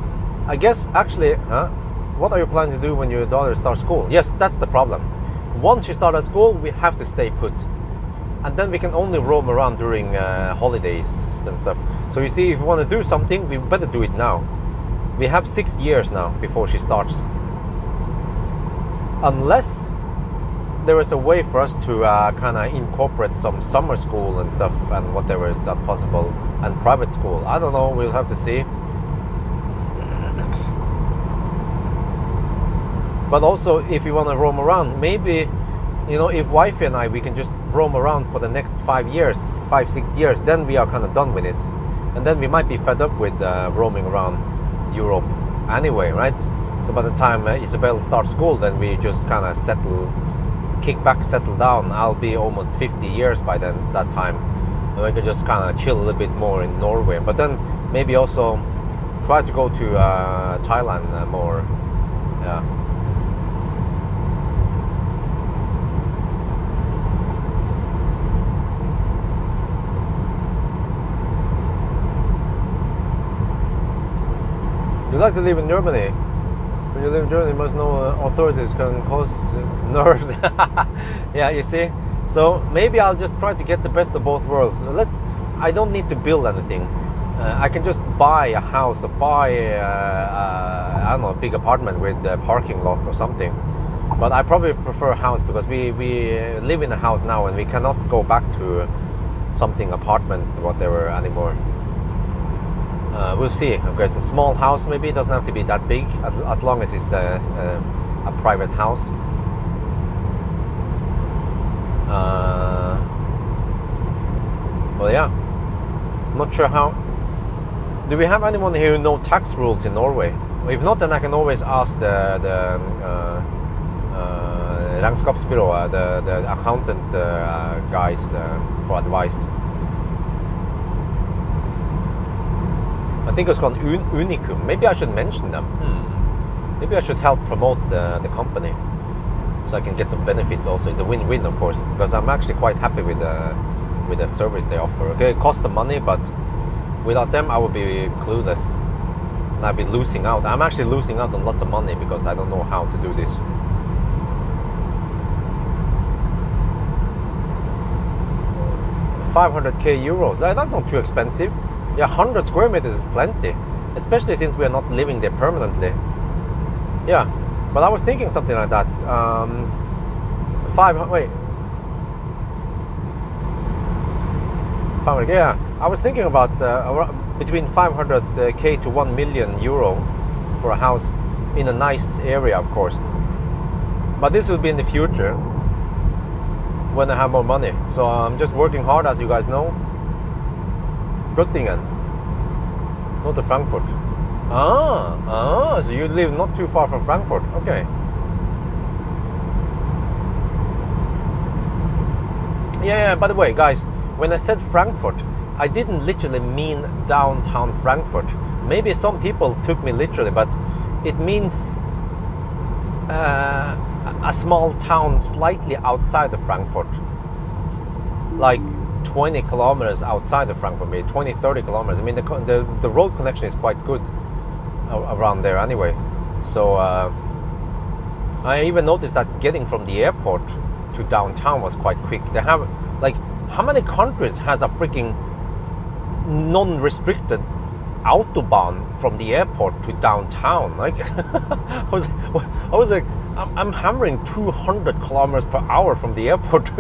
I guess actually, what are you planning to do when your daughter starts school? Yes, that's the problem. Once she starts school, we have to stay put. And then we can only roam around during holidays and stuff. So you see, if we want to do something, we better do it now. We have 6 years now before she starts. Unless there is a way for us to kind of incorporate some summer school and stuff and whatever is possible, and private school. I don't know, we'll have to see. But also, if you want to roam around, maybe, you know, if wifey and I, we can just roam around for the next 5 years, 5-6 years, then we are kind of done with it. And then we might be fed up with roaming around Europe anyway, right? So by the time Isabel starts school, then we just kind of kick back, settle down. I'll be almost 50 years by then, that time. And I can just kind of chill a little bit more in Norway. But then maybe also try to go to Thailand more. Yeah. You like to live in Germany. When you live in Germany, you must know authorities can cause nerves. Yeah, you see. So maybe I'll just try to get the best of both worlds. I don't need to build anything. I can just buy a house or buy I don't know, a big apartment with a parking lot or something. But I probably prefer a house because we live in a house now and we cannot go back to something apartment or whatever anymore. We'll see. Okay, it's a small house, maybe it doesn't have to be that big, as long as it's a private house. Well, yeah. Not sure how. Do we have anyone here who knows tax rules in Norway? If not, then I can always ask the regnskapsbyrå, the accountant guys for advice. I think it's called Unicum. Maybe I should mention them. Maybe I should help promote the company, so I can get some benefits also. It's a win-win, of course, because I'm actually quite happy with the service they offer. Okay, it costs some money, but without them I would be clueless and I'd be losing out. I'm actually losing out on lots of money because I don't know how to do this. 500k euros. That's not too expensive. Yeah, 100 square meters is plenty, especially since we are not living there permanently. Yeah, but I was thinking something like that. Yeah, I was thinking about between 500k to 1 million euro for a house in a nice area, of course. But this will be in the future when I have more money. So I'm just working hard, as you guys know. Göttingen, not the Frankfurt. So you live not too far from Frankfurt. Okay. Yeah, by the way, guys, when I said Frankfurt, I didn't literally mean downtown Frankfurt. Maybe some people took me literally, but it means a small town slightly outside of Frankfurt. Like 20 kilometers outside of Frankfurt, maybe 20, 30 kilometers. I mean, the road connection is quite good around there anyway. So I even noticed that getting from the airport to downtown was quite quick. They have, like, how many countries has a freaking non-restricted autobahn from the airport to downtown? Like, I was like, I'm hammering 200 kilometers per hour from the airport.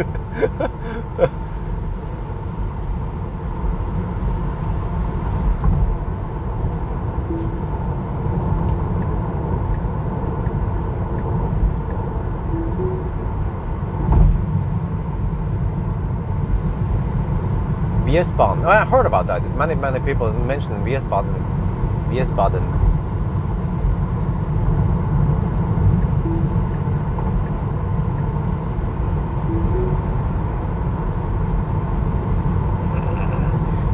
Wiesbaden. I heard about that. Many people mentioned Wiesbaden.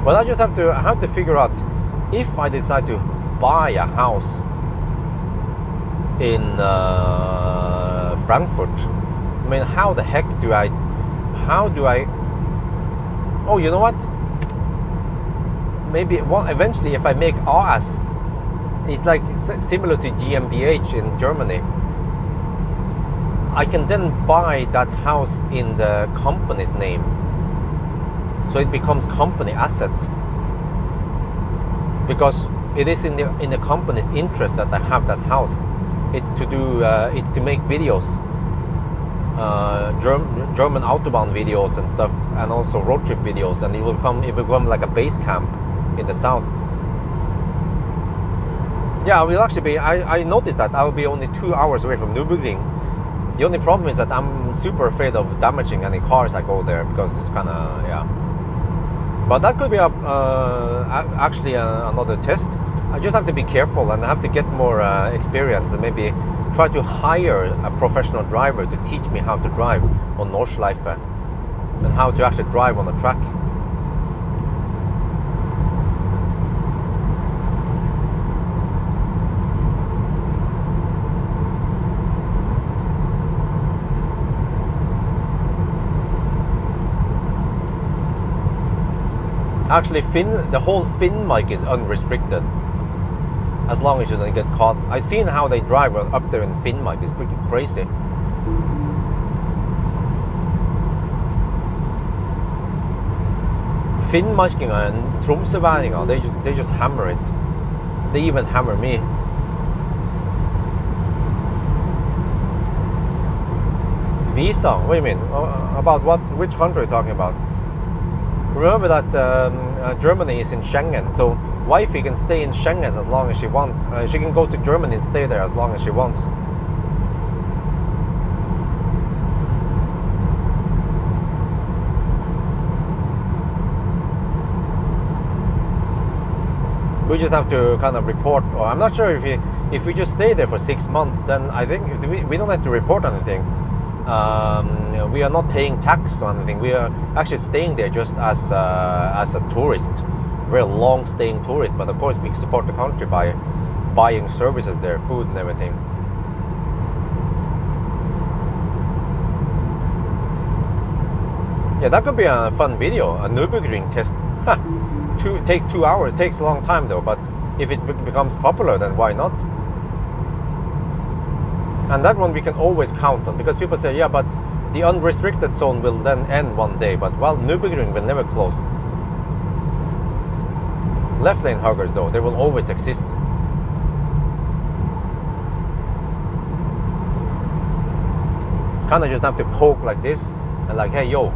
Well, I just have to figure out if I decide to buy a house in Frankfurt. I mean, how the heck do I? Oh, you know what? Maybe eventually, if I make AS, it's like similar to GmbH in Germany. I can then buy that house in the company's name, so it becomes company asset. Because it is in the company's interest that I have that house. It's to make videos. German autobahn videos and stuff, and also road trip videos, and it will become like a base camp in the south. Yeah, I will actually be. I noticed that I will be only 2 hours away from Nürburgring. The only problem is that I'm super afraid of damaging any cars I go there, because it's kind of, yeah. But that could be actually another test. I just have to be careful and I have to get more experience, and maybe try to hire a professional driver to teach me how to drive on Nordschleife and how to actually drive on the track. Actually, the whole Finnmark is unrestricted, as long as you don't get caught. I've seen how they drive up there in Finnmark. It's freaking crazy. Finnmarkinger and Tromsøværinger, they just hammer it. They even hammer me. Visa? What do you mean? About what? Which country are you talking about? Remember that Germany is in Schengen, so wifey can stay in Schengen as long as she wants. She can go to Germany and stay there as long as she wants. We just have to kind of report, or I'm not sure if we just stay there for 6 months, then I think we don't have to report anything. We are not paying tax or anything. We are actually staying there just as a tourist, very long staying tourist. But of course, we support the country by buying services there, food and everything. Yeah, that could be a fun video, a Nürburgring test. Takes 2 hours. It takes a long time though, but if it becomes popular, then why not? And that one we can always count on, because people say, yeah, but The unrestricted zone will then end one day, but well, Nürburgring will never close. Left lane huggers though, they will always exist. Kind of just have to poke like this and like, hey yo,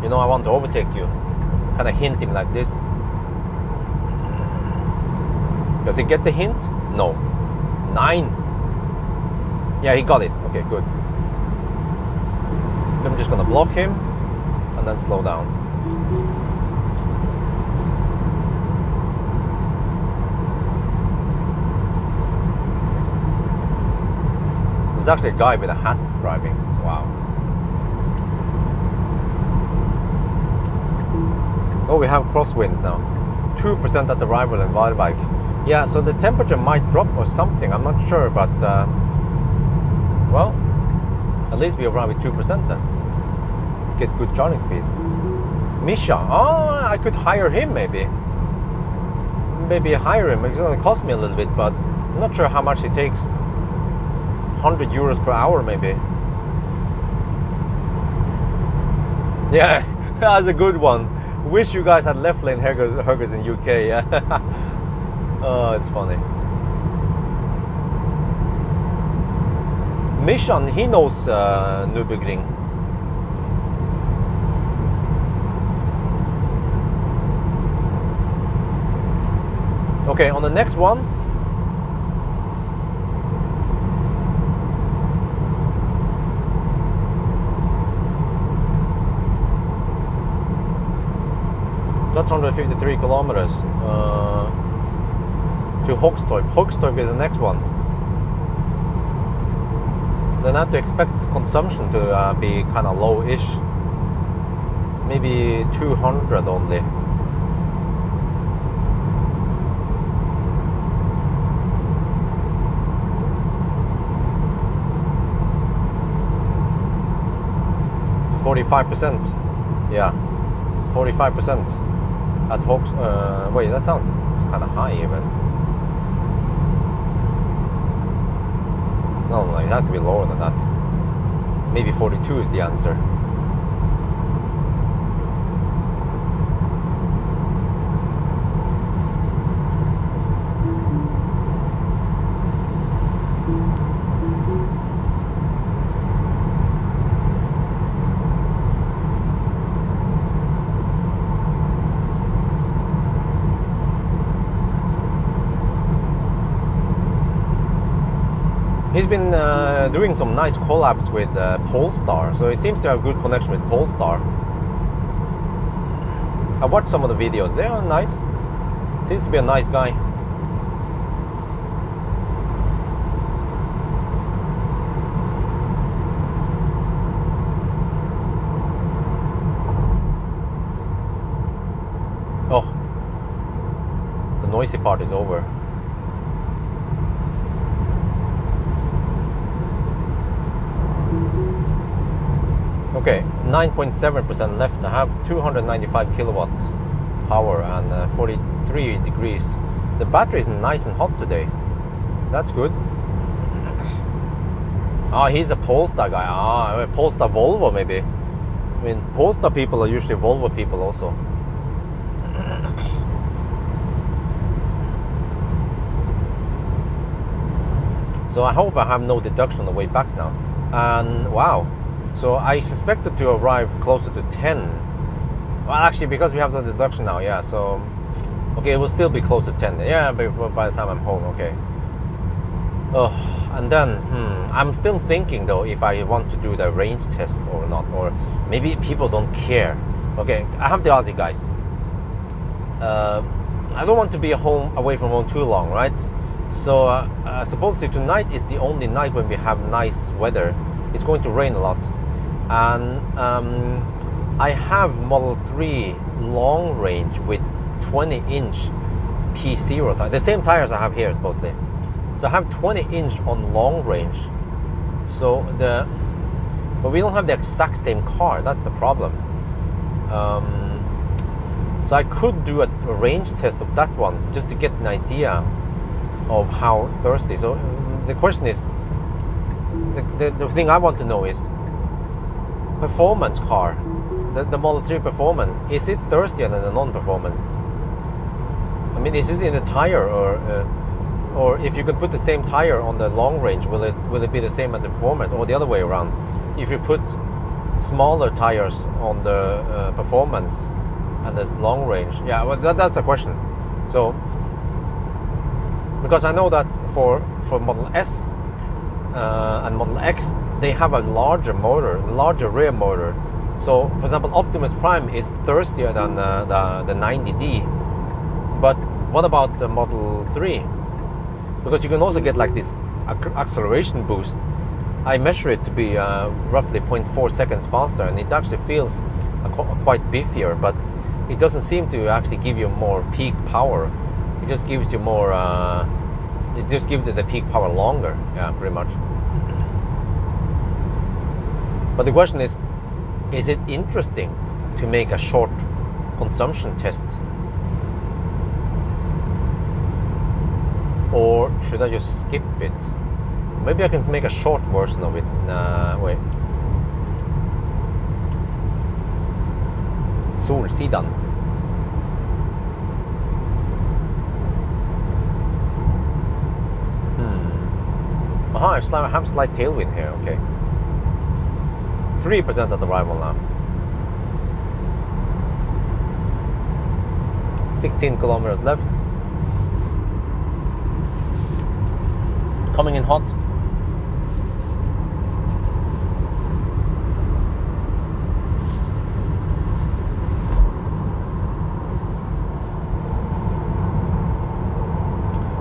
you know I want to overtake you. Kind of hint him like this. Does he get the hint? No. 9. Yeah, he got it. Okay, good. I'm just gonna block him and then slow down. There's actually a guy with a hat driving. Wow. Oh, we have crosswinds now. 2% at the arrival in Varberg. Yeah, so the temperature might drop or something. I'm not sure, but well, at least we arrive with 2% then. Get good charging speed. Misha. Oh, I could hire him maybe. Maybe hire him. It's going to cost me a little bit, but I'm not sure how much it takes. 100 euros per hour maybe. Yeah, that's a good one. Wish you guys had left lane huggers in UK. Yeah. Oh, it's funny. Mishan, he knows Nürburgring. Okay, on the next one. That's 153 kilometers to Hogstorp. Hogstorp is the next one. Then I have to expect consumption to be kind of low-ish. Maybe 200 only. %. Yeah, 45%. At Hogs, wait, that sounds kind of high even. No, it has to be lower than that. Maybe 42 is the answer. He's been doing some nice collabs with Polestar, so he seems to have good connection with Polestar. I watched some of the videos, they are nice. Seems to be a nice guy. Oh, the noisy part is over. Okay, 9.7% left. I have 295 kilowatt power and 43 degrees. The battery is nice and hot today. That's good. Ah, he's a Polestar guy. Ah, Polestar Volvo maybe. I mean, Polestar people are usually Volvo people also. So I hope I have no deduction on the way back now. And wow. So I suspected to arrive closer to 10. Well, actually, because we have the deduction now, yeah. So, okay, it will still be close to 10. Yeah, by the time I'm home, okay. Oh, and then, I'm still thinking though if I want to do the range test or not, or maybe people don't care. Okay, I have to ask you guys. I don't want to be away from home too long, right? So supposedly tonight is the only night when we have nice weather. It's going to rain a lot. And I have Model 3 long range with 20-inch P0 tires. The same tires I have here, supposedly. So I have 20-inch on long range. So but we don't have the exact same car. That's the problem. So I could do a range test of that one just to get an idea of how thirsty. So the question is, the thing I want to know is, performance car, the Model 3 Performance, is it thirstier than the non-performance? I mean, is it in the tire, or if you could put the same tire on the long range, will it be the same as the Performance, or the other way around? If you put smaller tires on the Performance and the long range, yeah, well, that's the question. So, because I know that for Model S and Model X, they have a larger rear motor. So, for example, Optimus Prime is thirstier than the 90D. But what about the Model 3? Because you can also get like this acceleration boost. I measure it to be roughly 0.4 seconds faster, and it actually feels quite beefier, but it doesn't seem to actually give you more peak power. It just gives you more, it just gives the peak power longer, yeah, pretty much. But the question is it interesting to make a short consumption test? Or should I just skip it? Maybe I can make a short version of it. Wait. Solsidan. I have slight tailwind here, okay. 3% at arrival now. 16 kilometers left. Coming in hot.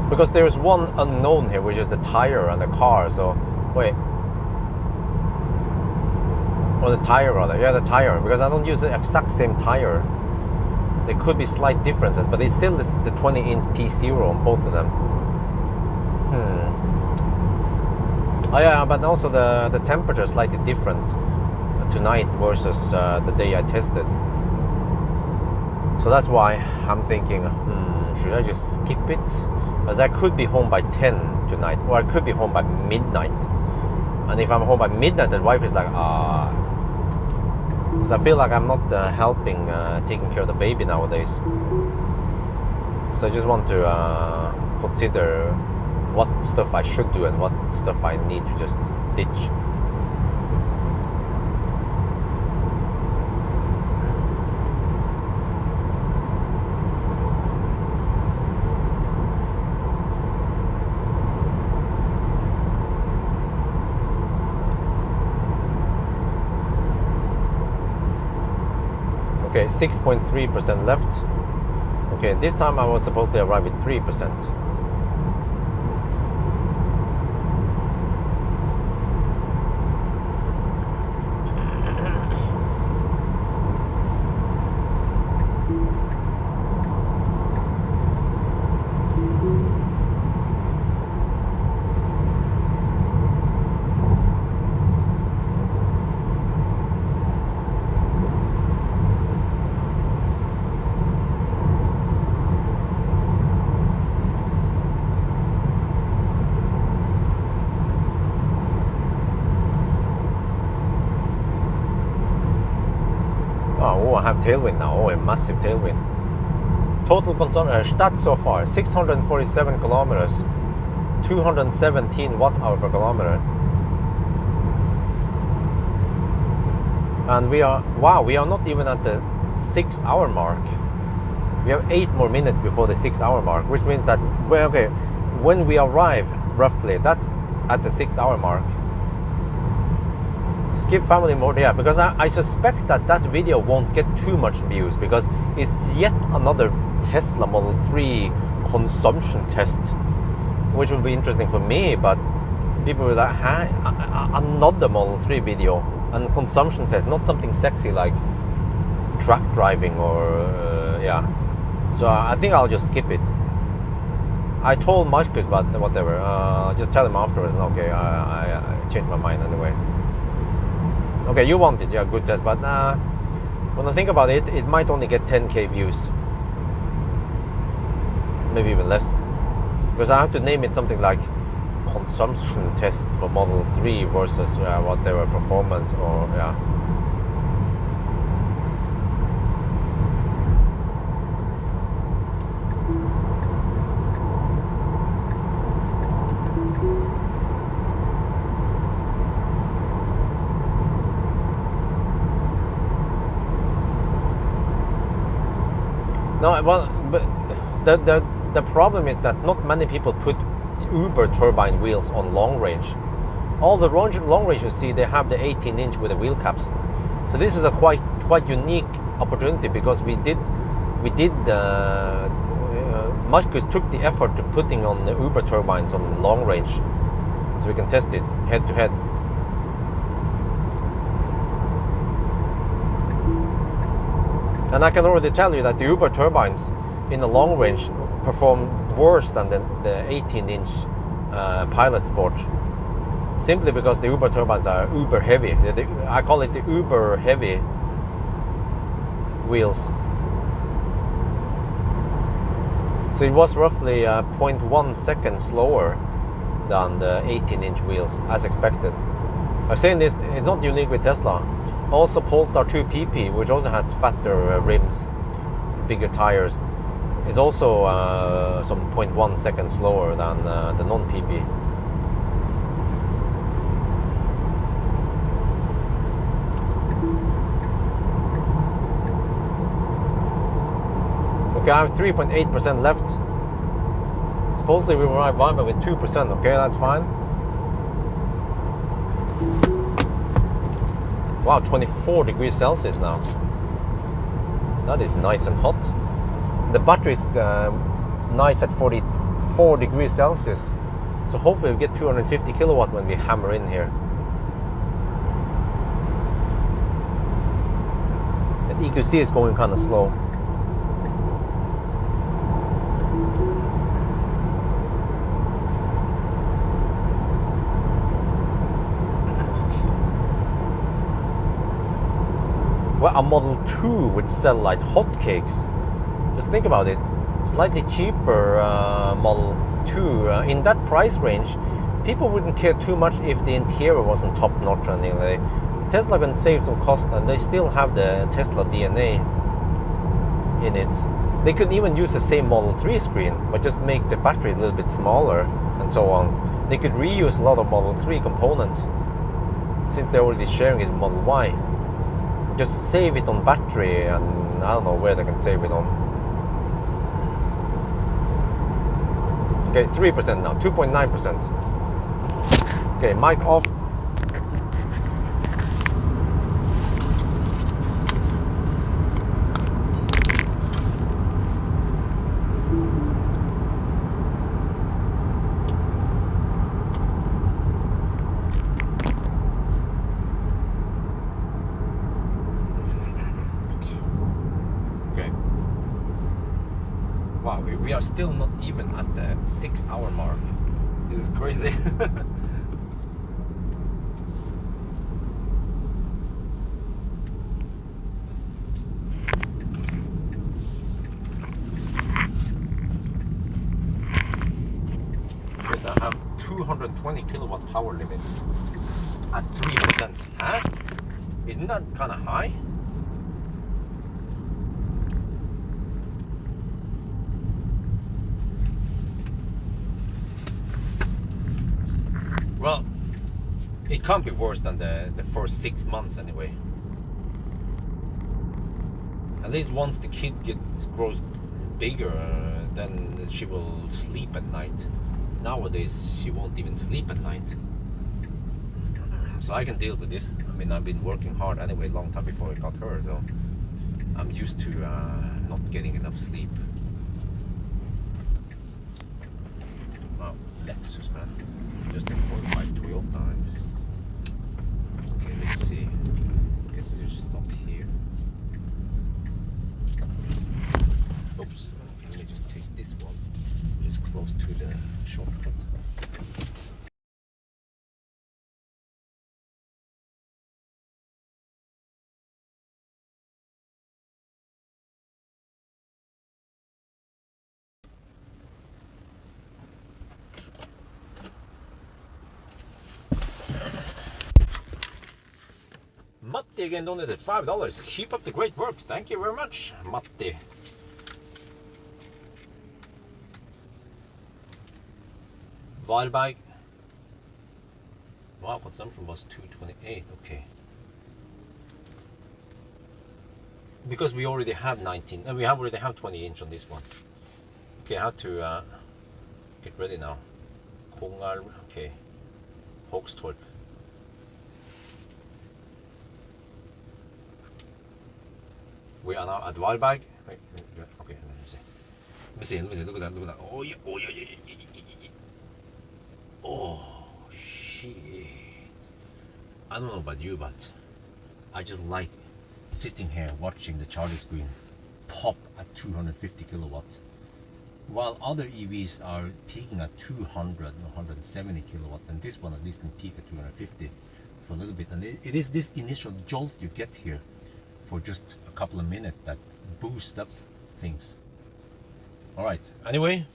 Because there's one unknown here, which is the tire and the car. So, wait. Or the tire rather. Yeah, the tire. Because I don't use the exact same tire. There could be slight differences, but it's still the 20-inch P0 on both of them. Oh yeah, but also the temperature is slightly different tonight versus the day I tested. So that's why I'm thinking, should I just skip it? As I could be home by 10 tonight, or I could be home by midnight. And if I'm home by midnight, the wife is like, because I feel like I'm not helping taking care of the baby nowadays. So I just want to consider what stuff I should do and what stuff I need to just ditch. Okay, 6.3% left. Okay, this time I was supposed to arrive with 3%. Oh, I have tailwind now. Oh, a massive tailwind. Total consumption, stats so far, 647 kilometers, 217 watt-hour per kilometer. And we are not even at the 6-hour mark. We have 8 more minutes before the 6-hour mark, which means that, well, okay, when we arrive, roughly, that's at the 6-hour mark. Skip family mode, yeah, because I suspect that video won't get too much views because it's yet another Tesla Model 3 consumption test, which will be interesting for me, but people will like, another Model 3 video and consumption test, not something sexy like track driving or, yeah. So I think I'll just skip it. I told Marcus, but whatever, just tell him afterwards, okay, I changed my mind anyway. Okay, you want it, yeah, good test, but when I think about it, it might only get 10k views. Maybe even less. Because I have to name it something like consumption test for Model 3 versus whatever performance or, yeah. No, well, but the problem is that not many people put Uber turbine wheels on long range. All the long range you see, they have the 18-inch with the wheel caps. So this is a quite unique opportunity because we did Marcus took the effort to putting on the Uber turbines on long range, so we can test it head to head. And I can already tell you that the Uber turbines in the long range perform worse than the 18-inch Pilot Sport, simply because the Uber turbines are uber heavy. I call it the uber heavy wheels. So it was roughly 0.1 second slower than the 18-inch wheels, as expected. I'm saying this, it's not unique with Tesla. Also Polestar 2 PP, which also has fatter rims, bigger tires, is also some 0.1 second slower than the non-PP. Okay, I have 3.8% left. Supposedly we will arrive Weimar with 2%. Okay, that's fine. Wow, 24 degrees Celsius now. That is nice and hot. The battery is nice at 44 degrees Celsius. So hopefully we get 250 kilowatt when we hammer in here. And EQC is going kind of slow. Well, a Model 2 would sell like hotcakes. Just think about it. Slightly cheaper Model 2 in that price range, people wouldn't care too much if the interior wasn't top notch or anything. Tesla can save some cost, and they still have the Tesla DNA in it. They could even use the same Model 3 screen, but just make the battery a little bit smaller and so on. They could reuse a lot of Model 3 components since they're already sharing it with Model Y. Just save it on battery, and I don't know where they can save it on. Okay, 3% now, 2.9%. Okay, mic off. Wow, we are still not even at the 6-hour mark. This is crazy. Because I have 220 kilowatt power limit at 3%. Huh? Isn't that kind of high? Well, it can't be worse than the first 6 months anyway. At least once the kid grows bigger, then she will sleep at night. Nowadays, she won't even sleep at night. So I can deal with this. I mean, I've been working hard anyway, a long time before I got her, so I'm used to not getting enough sleep. Wow, Lexus, man. Just a qualified Toyota. Okay, let's see. I guess I'll just stop here. Oops. Let me just take this one. Just close to the shortcut. Matti again donated $5. Keep up the great work. Thank you very much, Matti. Varberg. Wow, consumption was 228. Okay. because we already have 19, and we already have 20 inch on this one. Okay, I have to get ready now. Kongal, okay, Hogstorp. We are now at Varberg. Wait, okay, let me see, look at that. Oh yeah, oh yeah. Oh shit. I don't know about you, but I just like sitting here watching the Charlie screen pop at 250 kilowatts, while other EVs are peaking at 200 or 170 kilowatts, and this one at least can peak at 250 for a little bit. And it is this initial jolt you get here for just a couple of minutes that boost up things. All right. Anyway,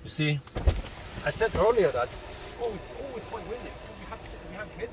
you see, I said earlier that it's quite windy. We have hit.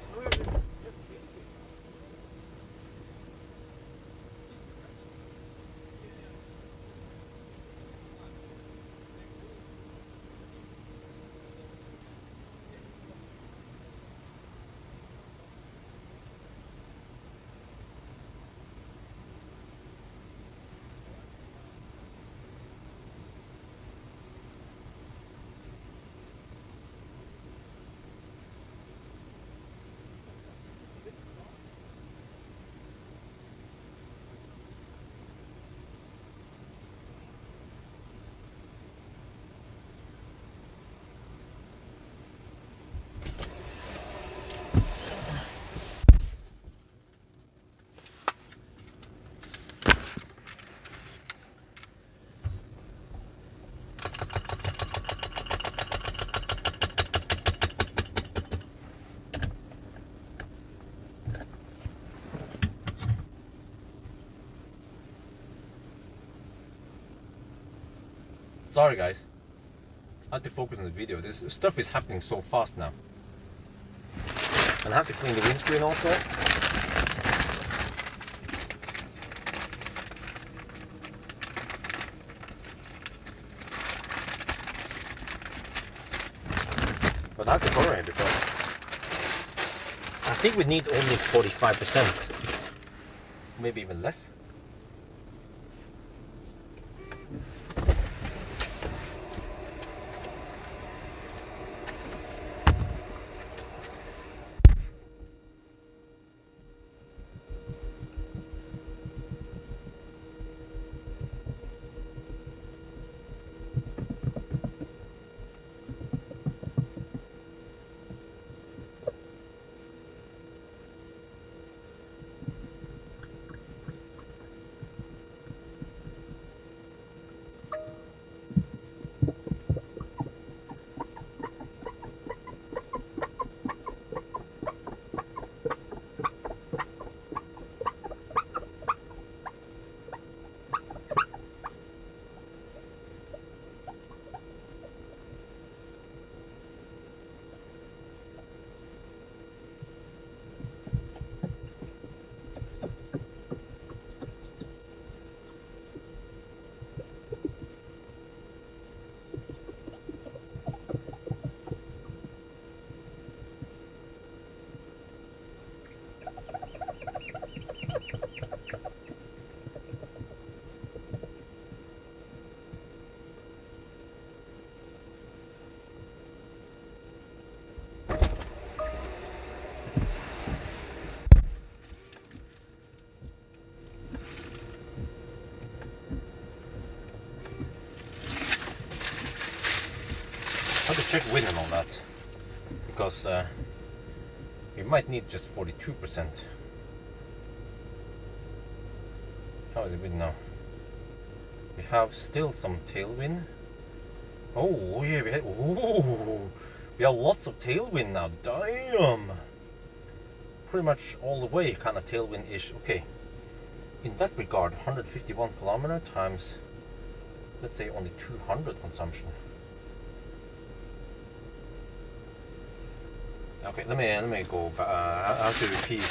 Sorry guys, I have to focus on the video. This stuff is happening so fast now. And I have to clean the windscreen also. But I have to hurry because I think we need only 45%, maybe even less. I have to check wind and all that, because we might need just 42%. How is it wind now? We have still some tailwind. Oh yeah, we have lots of tailwind now. Damn! Pretty much all the way, kind of tailwind-ish. Okay. In that regard, 151 kilometer times, let's say, only 200 consumption. Okay, let me go back. I have to repeat.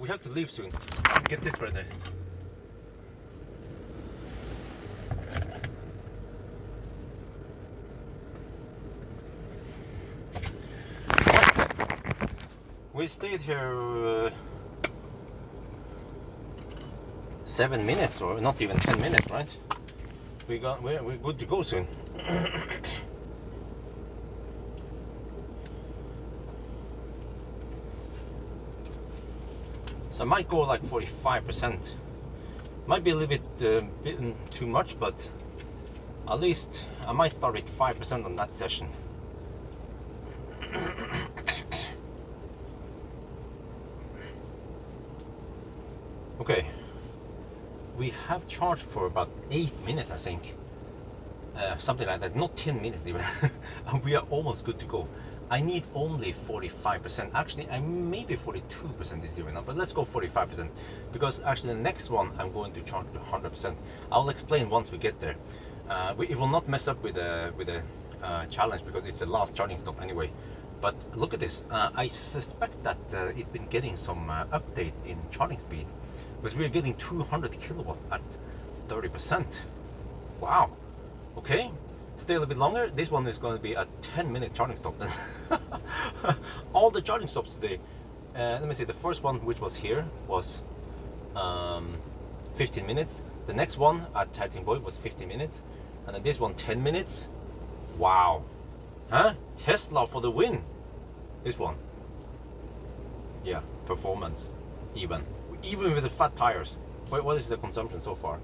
we have to leave soon. Get this ready. We stayed here 7 minutes, or not even 10 minutes, right? We're good to go soon. So I might go like 45%. Might be a little bit too much, but at least I might start with 5% on that session. Okay, we have charged for about 8 minutes, I think. Something like that, not 10 minutes even. And we are almost good to go. I need only 45%. Actually, I maybe 42% is even now, but let's go 45%. Because actually the next one I'm going to charge to 100%. I'll explain once we get there. It will not mess up with the challenge because it's the last charging stop anyway. But look at this. I suspect that it's been getting some updates in charging speed. Because we're getting 200 kilowatt at 30%. Wow. Okay. Stay a little bit longer. This one is going to be a 10-minute charging stop. All the charging stops today. Let me see. The first one, which was here, was 15 minutes. The next one at Helsingborg was 15 minutes. And then this one, 10 minutes. Wow. Huh? Tesla for the win. This one. Yeah. Performance. Even with the fat tires. Wait, what is the consumption so far?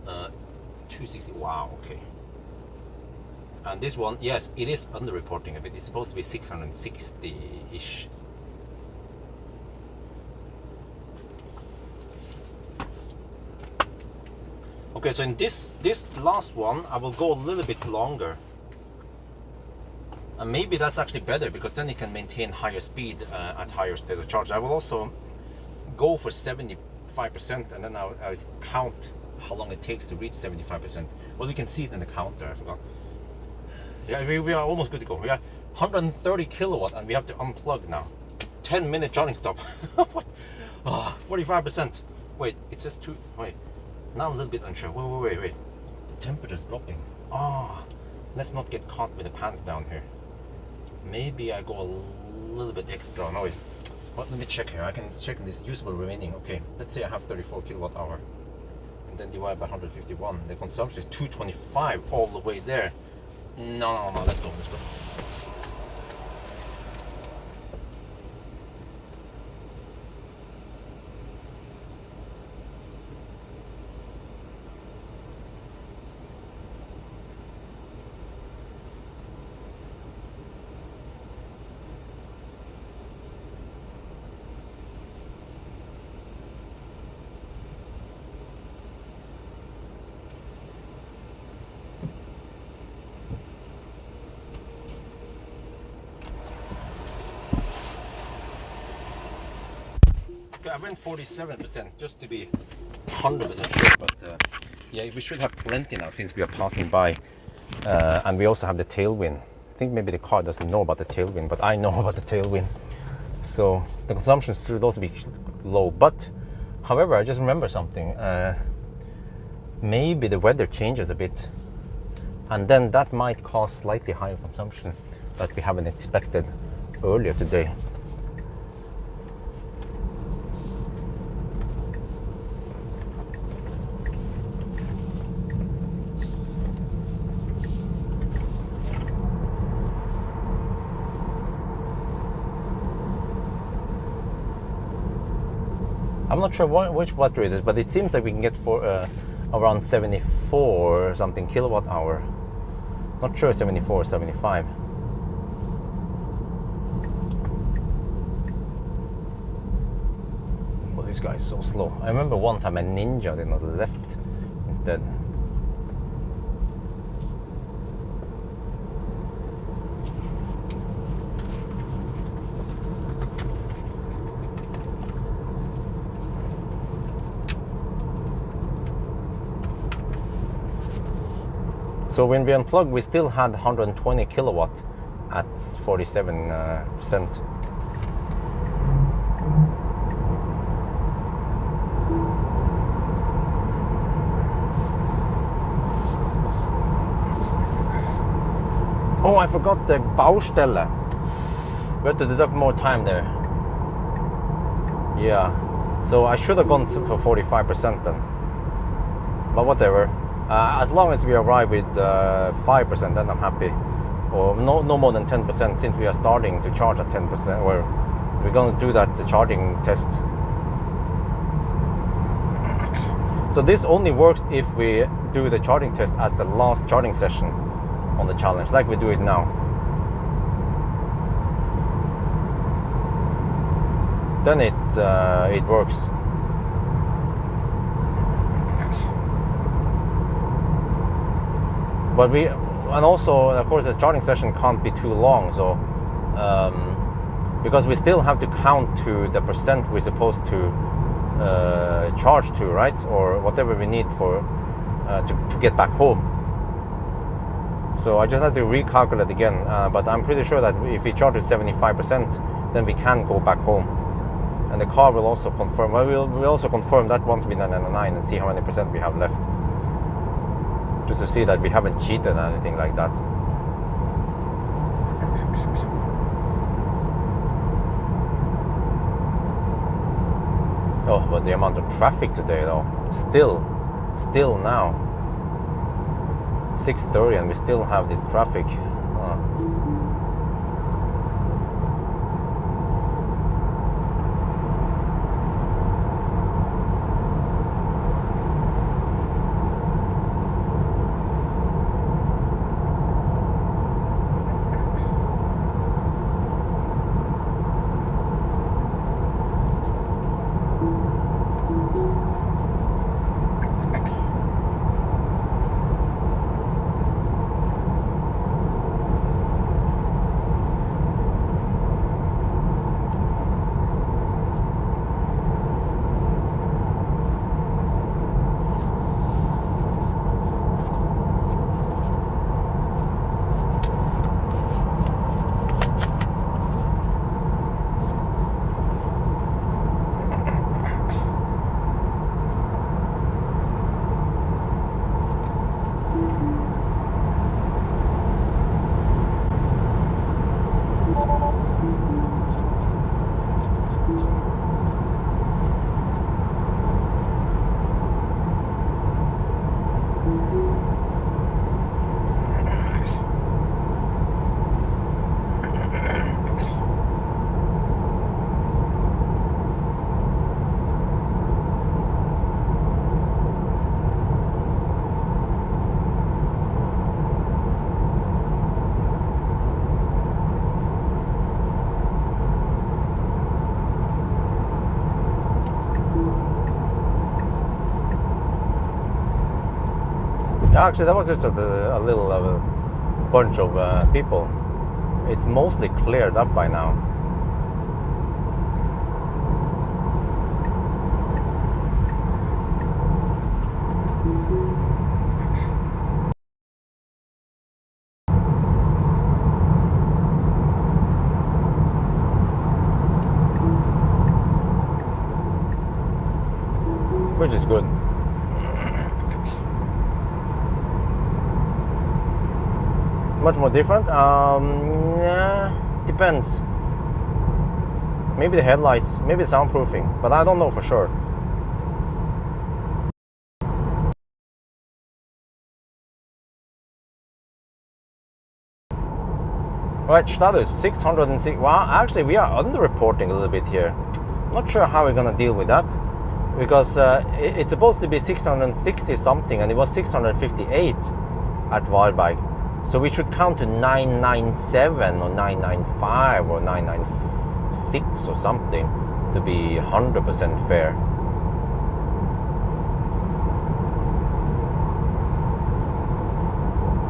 260. Wow, okay. And this one, yes, it is underreporting a bit. It's supposed to be 660-ish. Okay, so in this last one, I will go a little bit longer. And maybe that's actually better, because then it can maintain higher speed at higher state of charge. I will also go for 75%, and then I'll count how long it takes to reach 75%. Well, we can see it in the counter. I forgot. Yeah, we are almost good to go. We are 130 kilowatt, and we have to unplug now. 10-minute charging stop. What? Oh, 45%. Wait, it says 2. Wait, now I'm a little bit unsure. Wait. The temperature's dropping. Oh, let's not get caught with the pants down here. Maybe I go a little bit extra. No, wait. Well, let me check here. I can check this usable remaining. Okay, let's say I have 34 kilowatt hour, and then divide by 151. The consumption is 225 all the way there. No. Let's go. I went 47% just to be 100% sure, but yeah, we should have plenty now since we are passing by, and we also have the tailwind. I think maybe the car doesn't know about the tailwind, but I know about the tailwind, so the consumption should also be low. But however, I just remember something. Maybe the weather changes a bit, and then that might cause slightly higher consumption that we haven't expected earlier today. I'm not sure which battery it is, but it seems like we can get for around 74 or something kilowatt hour. Not sure 74 or 75. Well, this guy is so slow. I remember one time a Ninja did not left instead. So when we unplugged, we still had 120 kilowatt at 47%. Oh, I forgot the Baustelle. We have to deduct more time there. Yeah. So I should have gone for 45% then. But whatever. As long as we arrive with 5%, then I'm happy. Or no more than 10%, since we are starting to charge at 10%. Or we're going to do that the charging test. So this only works if we do the charging test as the last charging session on the challenge, like we do it now. Then it works. But and also, of course, the charging session can't be too long. So because we still have to count to the percent we're supposed to charge to, right? Or whatever we need for to get back home. So I just have to recalculate again. But I'm pretty sure that if we charge at 75%, then we can go back home. And the car will also confirm. Well, we'll also confirm that once we 99 and see how many percent we have left. Just to see that we haven't cheated or anything like that. Oh, but the amount of traffic today though. Still now. 6:30 and we still have this traffic. Actually, that was just a little bunch of people. It's mostly cleared up by now. Which is good. Much more different? Yeah, depends. Maybe the headlights, maybe soundproofing, but I don't know for sure. Right, status 606. Well, actually, we are underreporting a little bit here. Not sure how we're gonna deal with that, because it's supposed to be 660 something, and it was 658 at Varberg. So we should count to 997 or 995 or 996 or something to be 100% fair.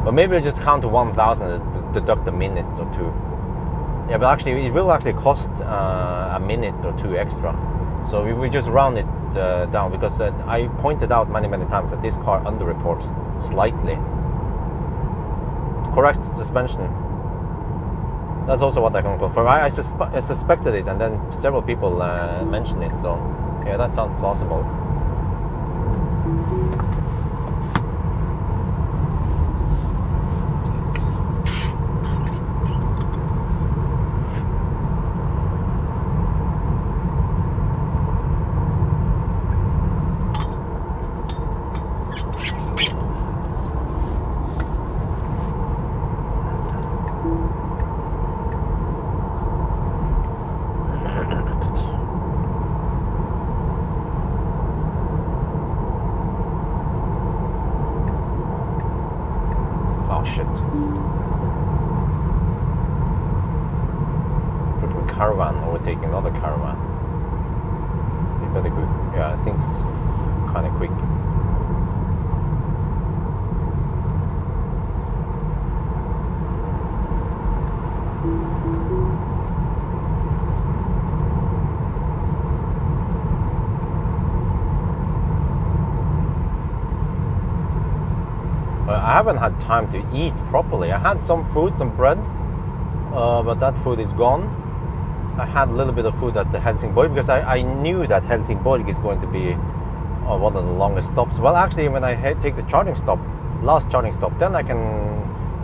But maybe we'll just count to 1,000 and deduct a minute or two. Yeah, but actually it will actually cost a minute or two extra. So we just round it down, because I pointed out many times that this car underreports slightly. Correct suspension. That's also what I can confirm. I suspected it, and then several people mentioned it. So yeah, that sounds plausible. Oh shit. Freaking caravan overtaking another caravan. We better go. Yeah, I think it's kind of quick. I haven't had time to eat properly. I had some food, some bread, but that food is gone. I had a little bit of food at the Helsingborg because I knew that Helsingborg is going to be one of the longest stops. Well, actually, when I take the last charging stop, then I can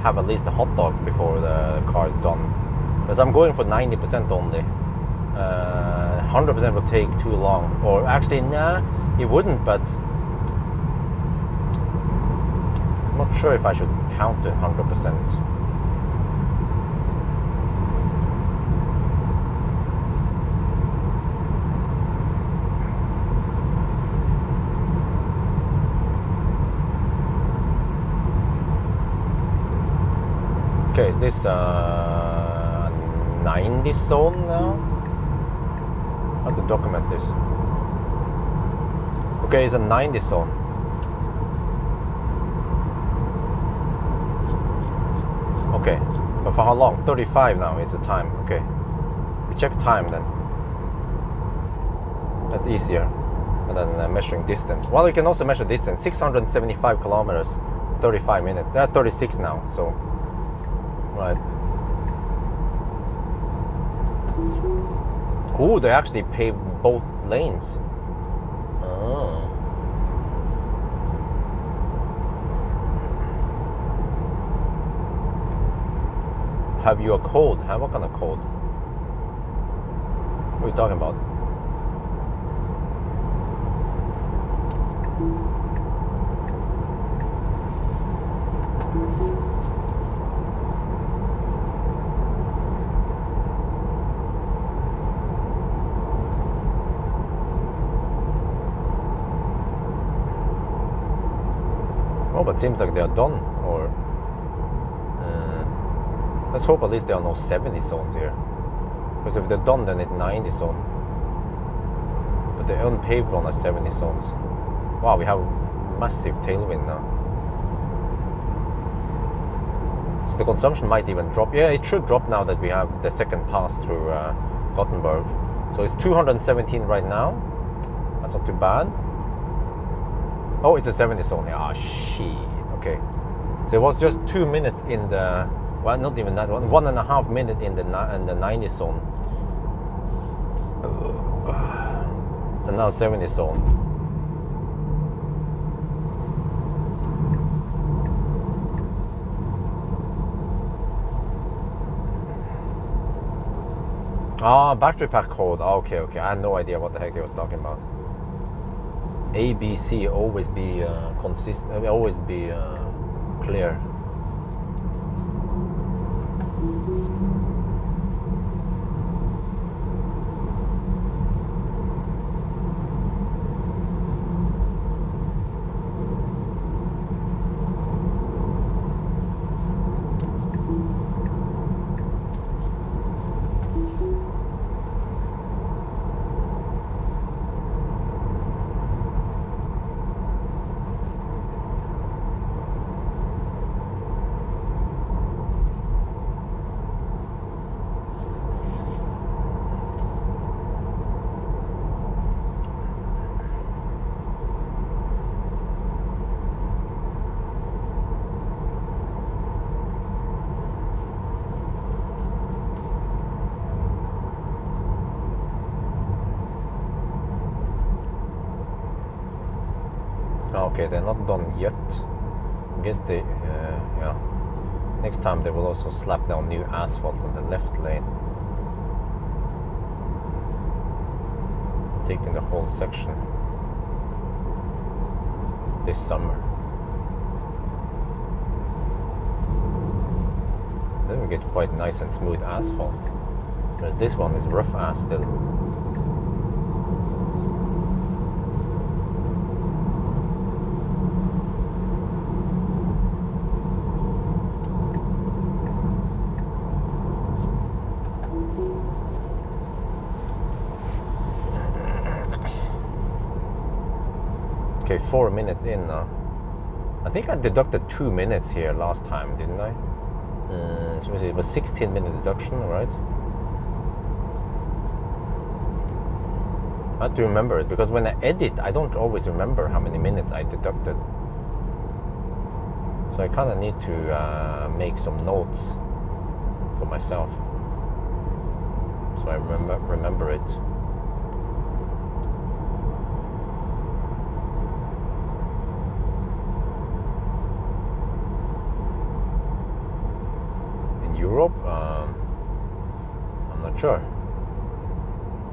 have at least a hot dog before the car is done. Because I'm going for 90% only. 100% will take too long. Or actually, nah, it wouldn't, but I'm not sure if I should count it 100%. Okay, is this 90 zone now? How to document this? Okay, it's a 90 zone. Okay, but for how long? 35 now is the time. Okay, we check time then. That's easier than measuring distance. Well, you can also measure distance. 675 kilometers, 35 minutes. They're 36 now, so right. Oh, they actually paved both lanes. Oh. Have you a code? What kind of code? What are you talking about? Oh, but it seems like they are done, or let's hope at least there are no 70 zones here. Because if they're done, then it's 90 zone. But the unpaved one has 70 zones. Wow, we have massive tailwind now. So the consumption might even drop. Yeah, it should drop now that we have the second pass through Gothenburg. So it's 217 right now. That's not too bad. Oh, it's a 70 zone here. Ah, shit. Okay. So it was just 2 minutes in the... Well, not even that. 1.5 minutes in the 90 zone. And now 70 zone. Ah, battery pack code. Okay. I had no idea what the heck he was talking about. ABC, always be consistent, always be clear. Okay, they're not done yet. I guess they, yeah. Next time they will also slap down new asphalt on the left lane. Taking the whole section this summer. Then we get quite nice and smooth asphalt. Whereas this one is rough ass still. Okay, 4 minutes in now. I think I deducted 2 minutes here last time, didn't I? So it was 16-minute deduction, right? I have to remember it, because when I edit, I don't always remember how many minutes I deducted. So I kind of need to make some notes for myself, so I remember it. In Europe, I'm not sure.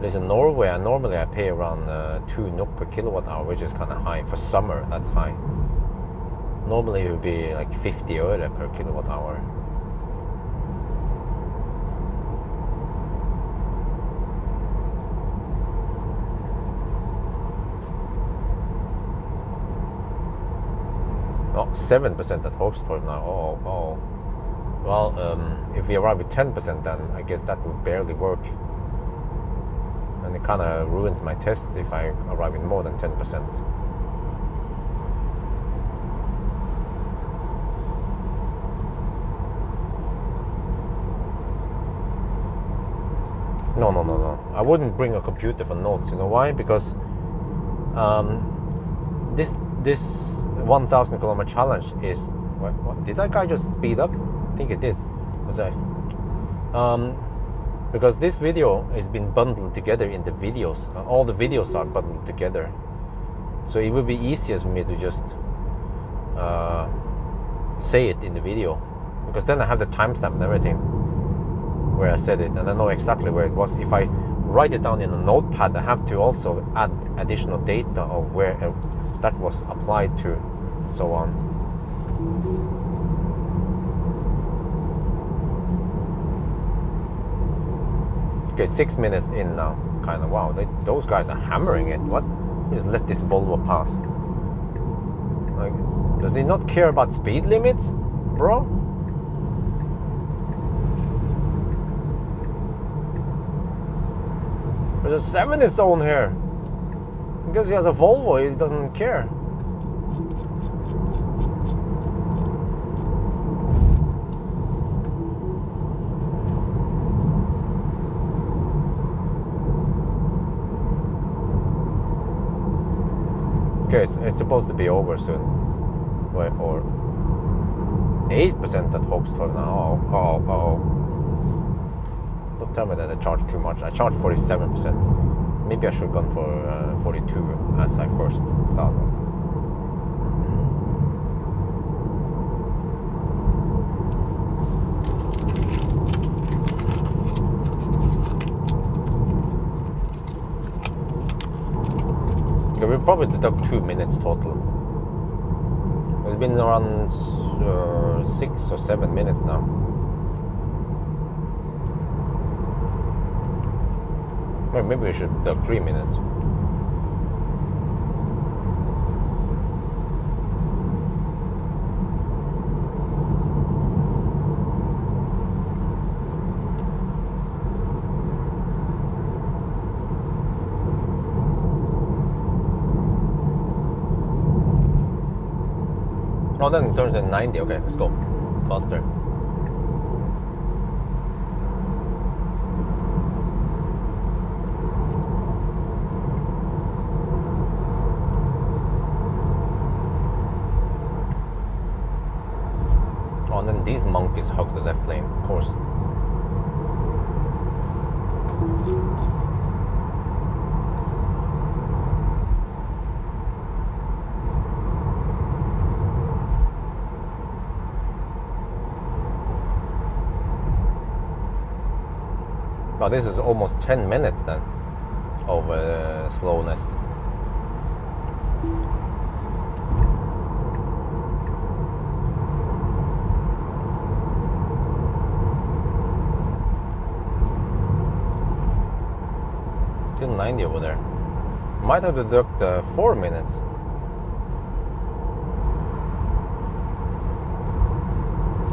There's in Norway, and normally I pay around 2 NOK per kilowatt hour, which is kind of high. For summer, that's high. Normally it would be like 50 øre per kilowatt hour. Oh, 7% at Hogstorp now. Oh. Well, if we arrive with 10%, then I guess that would barely work. And it kind of ruins my test if I arrive in more than 10%. No. I wouldn't bring a computer for notes. You know why? Because this 1,000 kilometer challenge is... What? Did that guy just speed up? I think it did. Was I? Because this video has been bundled together in the videos. All the videos are bundled together. So it would be easier for me to just say it in the video. Because then I have the timestamp and everything where I said it, and I know exactly where it was. If I write it down in a notepad, I have to also add additional data of where that was applied to, and so on. Okay, 6 minutes in now. Kind of, wow, those guys are hammering it. What? Just let this Volvo pass. Like, does he not care about speed limits, bro? There's a 70 zone here. Because he has a Volvo, he doesn't care. Okay, it's supposed to be over soon. Wait, or 8% at Hogstorp now. Oh. Don't tell me that I charged too much. I charged 47%. Maybe I should have gone for 42 as I first thought. Okay, we'll probably deduct 2 minutes total. It's been around 6 or 7 minutes now. Maybe we should do 3 minutes. Oh, then it turns in 90. Okay, let's go faster. And then these monkeys hug the left lane, of course. Now this is almost 10 minutes then of slowness. Still 90 over there. Might have to deduct 4 minutes.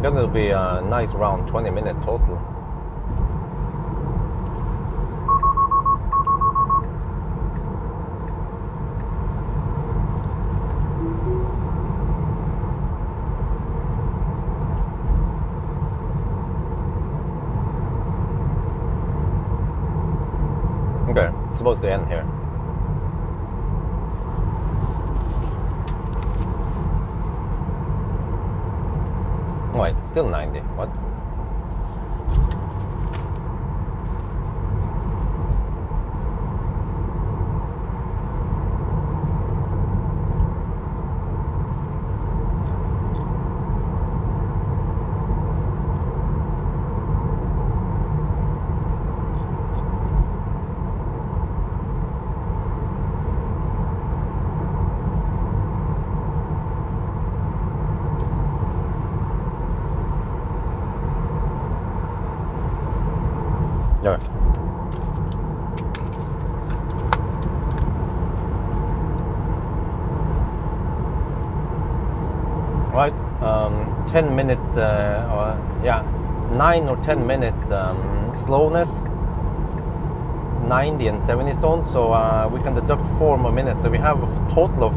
Then it'll be a nice round 20-minute total. Okay, it's supposed to end here. Wait, still 90. What? Yeah. Right, 10-minute, or yeah, 9 or 10-minute slowness, 90 and 70 stones. So we can deduct 4 more minutes. So we have a total of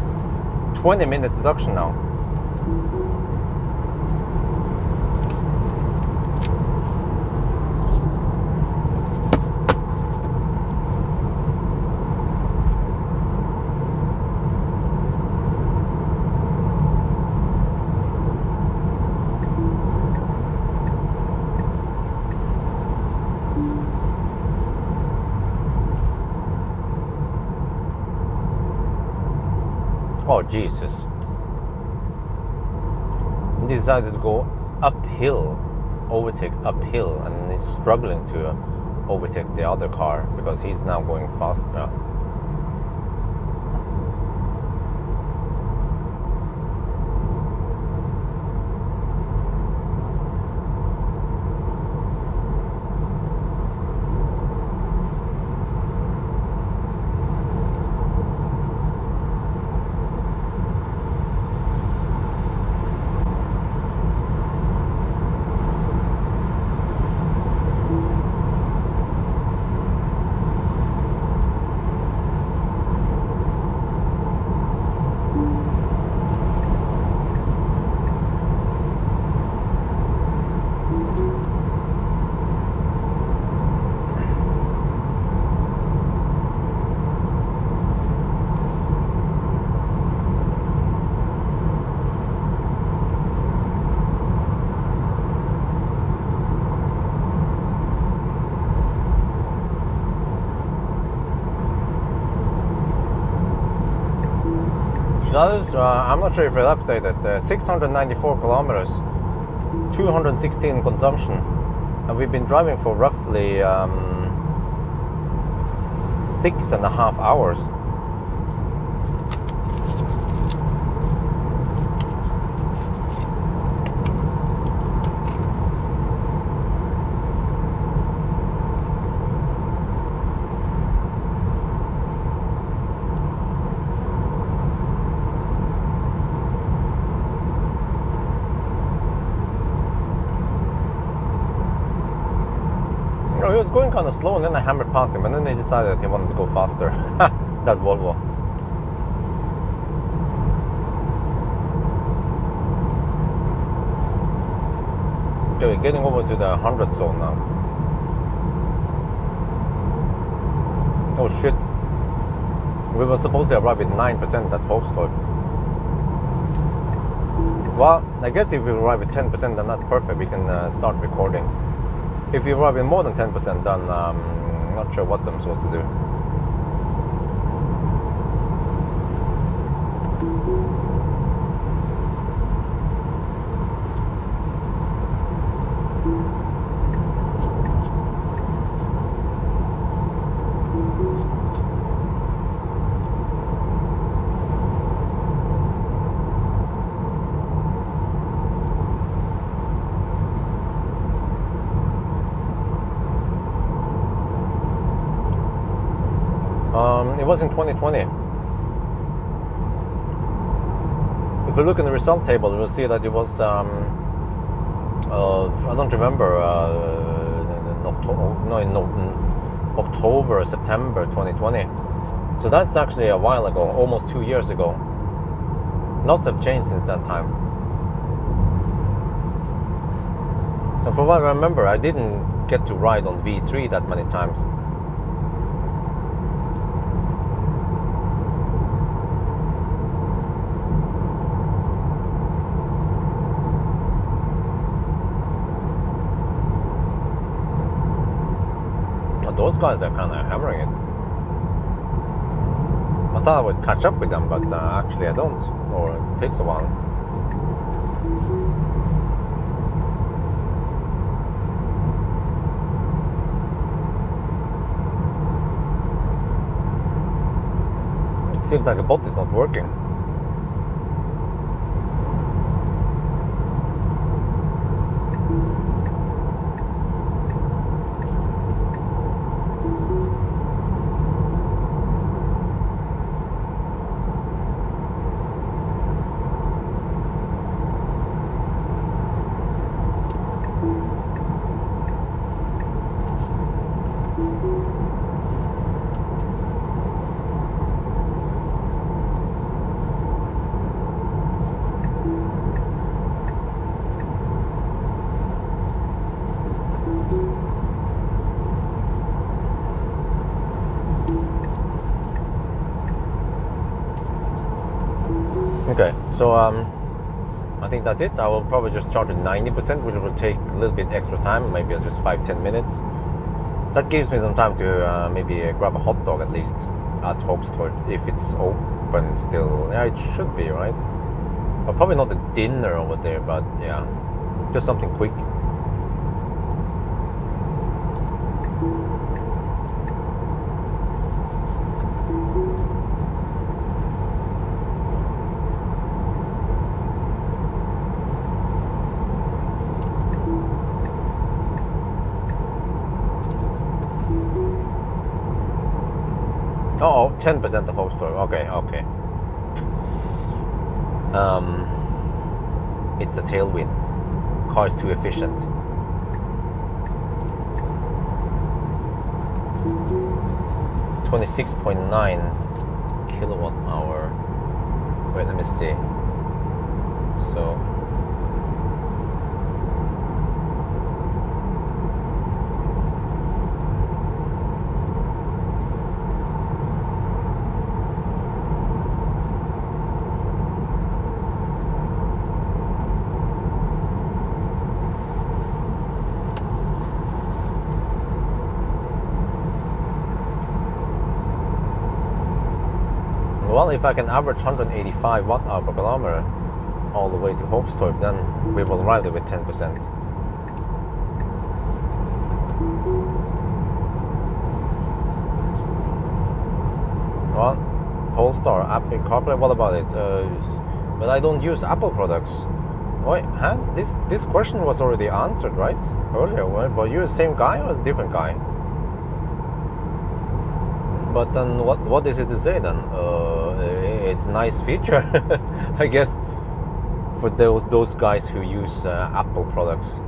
20-minute deduction now. Oh Jesus. He decided to go uphill, overtake uphill, and he's struggling to overtake the other car because he's now going faster. I'm not sure if it updated. 694 kilometers, 216 consumption, and we've been driving for roughly 6.5 hours. He was going kind of slow, and then I hammered past him, and then they decided he wanted to go faster. That Volvo. Okay, we're getting over to the 100 zone now. Oh shit. We were supposed to arrive with 9% at Hogstorp. Well, I guess if we arrive with 10%, then that's perfect. We can start recording. If you arrive in more than 10%, then I'm not sure what I'm supposed to do. It was in 2020. If you look in the result table, you will see that it was, I don't remember, in October, September 2020. So that's actually a while ago, almost 2 years ago. Lots have changed since that time. And from what I remember, I didn't get to ride on V3 that many times. those guys are kind of hammering it. I thought I would catch up with them, but actually I don't, or it takes a while. It seems like the bot is not working. Okay, so I think that's it. I will probably just charge it 90%, which will take a little bit extra time, maybe just 5-10 minutes. That gives me some time to maybe grab a hot dog at least at Hogstorp, if it's open still. Yeah, it should be, right? Well, probably not a dinner over there, but yeah, just something quick. Oh, 10% of Hogstorp. Okay. It's the tailwind. Car is too efficient. $26.9 kilowatt hour. Wait, let me see. So. Well, if I can average 185 watt-hour per kilometer all the way to Hogstorp, then we will ride it with 10%. Well, Polestar, Apple CarPlay, what about it? But I don't use Apple products. Wait, huh? This question was already answered, right? Earlier, right? But you're the same guy or a different guy? But then what is it to say then? It's a nice feature, I guess, for those guys who use Apple products.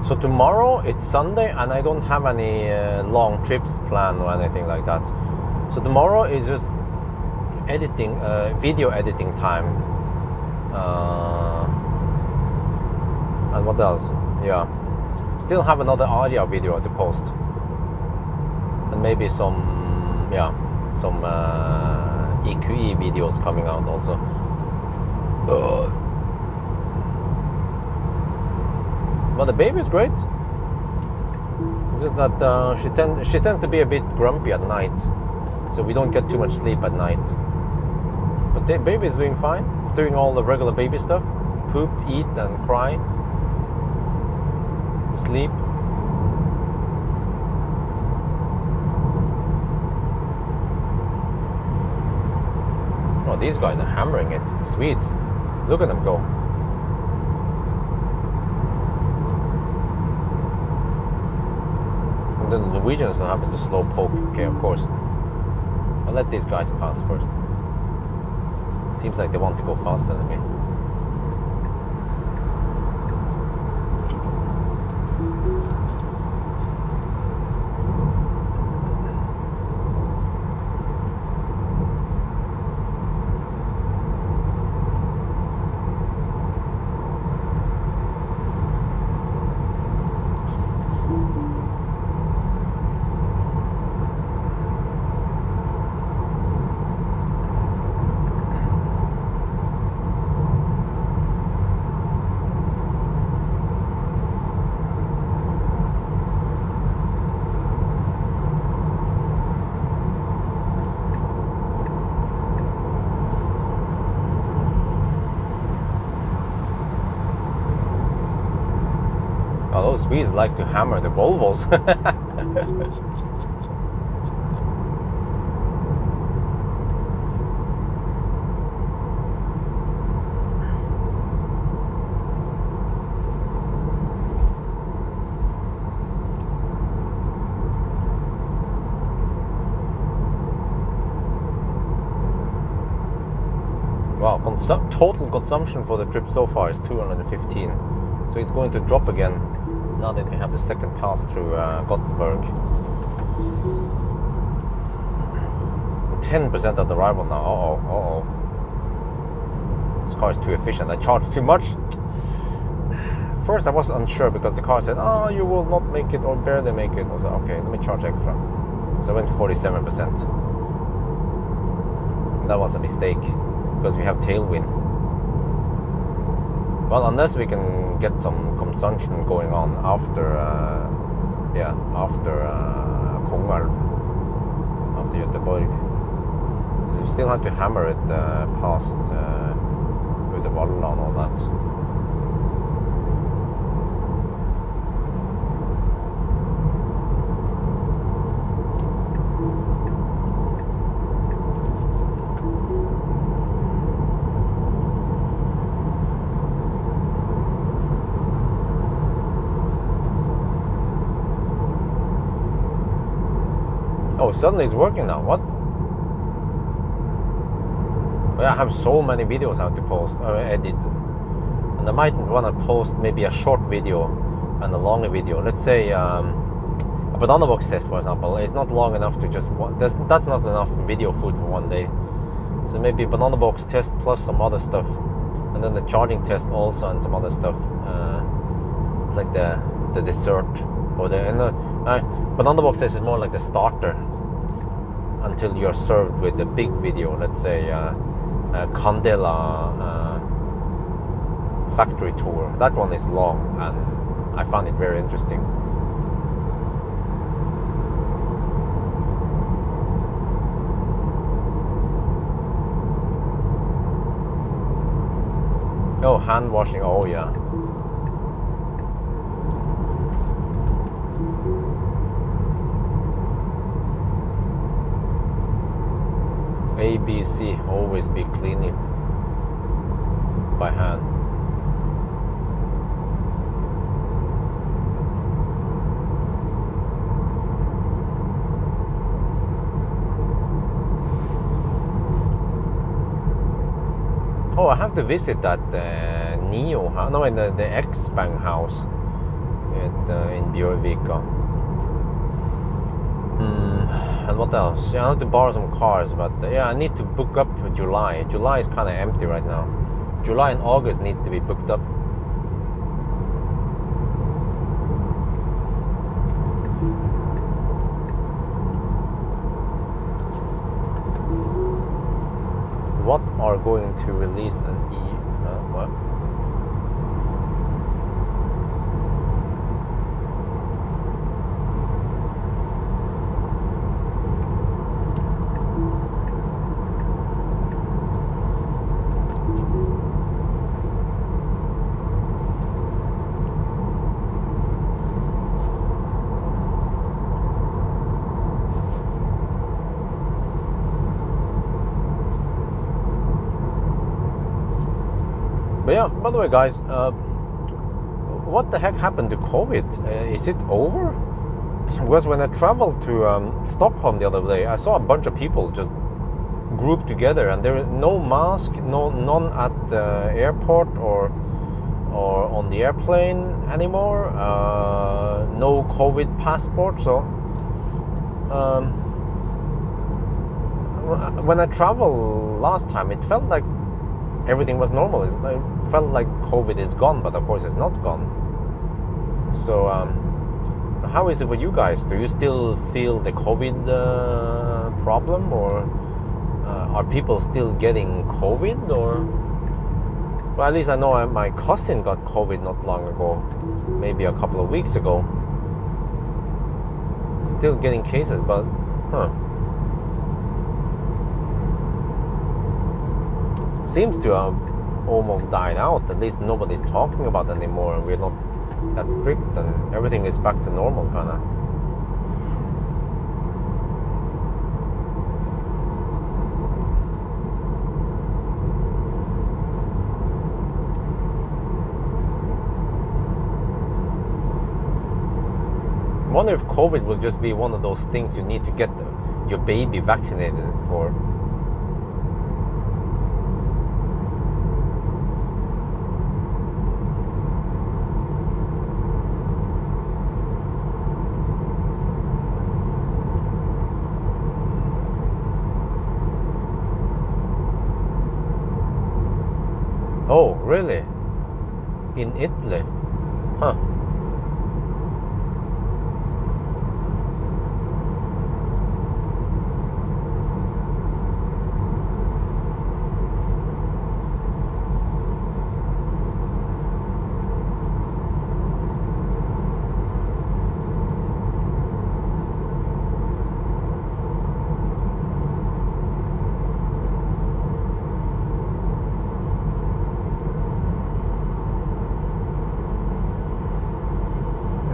So tomorrow it's Sunday and I don't have any long trips planned or anything like that. So tomorrow is just editing, video editing time. And what else? Yeah, still have another audio video to post, and maybe some EQE videos coming out also. Well, the baby is great. It's just that she tends to be a bit grumpy at night, so we don't get too much sleep at night. But the baby is doing fine, doing all the regular baby stuff: poop, eat, and cry, sleep. Oh, these guys are hammering it. Sweet. Look at them go. And then the Norwegians are having the slow poke. Okay, of course. I'll let these guys pass first. Seems like they want to go faster than me. Oh, those Swedes like to hammer the Volvos. Wow, total consumption for the trip so far is 215. So it's going to drop again now that we have the second pass through Gothenburg. 10% at arrival now. This car is too efficient. I charged too much. First I was unsure because the car said, oh, you will not make it or barely make it. I was like, okay, let me charge extra. So I went 47%. And that was a mistake because we have tailwind. Well, unless we can get some consumption going on after Kongalv, after Göteborg. So we still have to hammer it past Uddevalla and all that. Oh, suddenly it's working now. What? Well, I have so many videos I have to post or edit, and I might want to post maybe a short video and a longer video. Let's say a banana box test, for example. It's not long enough to just that's not enough video food for one day. So maybe a banana box test plus some other stuff, and then the charging test also and some other stuff. It's like the dessert or banana box test is more like the starter until you're served with a big video. Let's say Candela factory tour. That one is long and I found it very interesting. Oh, hand washing. Oh yeah. ABC, always be cleaning by hand. Oh, I have to visit that Neo, no, in the X-Bang house in Bjørvika. And what else? Yeah, I have to borrow some cars, but yeah, I need to book up July. July is kind of empty right now. July and August needs to be booked up. What are going to release an what? But yeah, by the way, guys, what the heck happened to COVID? Is it over? was when I traveled to Stockholm the other day, I saw a bunch of people just grouped together, and there was no mask, none at the airport or on the airplane anymore. No COVID passport. So when I traveled last time, it felt like everything was normal. It felt like COVID is gone, but of course it's not gone. So how is it for you guys? Do you still feel the COVID problem, or are people still getting COVID? Or, well, at least I know my cousin got COVID not long ago, maybe a couple of weeks ago. Still getting cases, but seems to have almost died out. At least nobody's talking about it anymore, and we're not that strict, and everything is back to normal, kind of. I wonder if COVID will just be one of those things you need to get your baby vaccinated for. Oh, really? In Italy? Huh.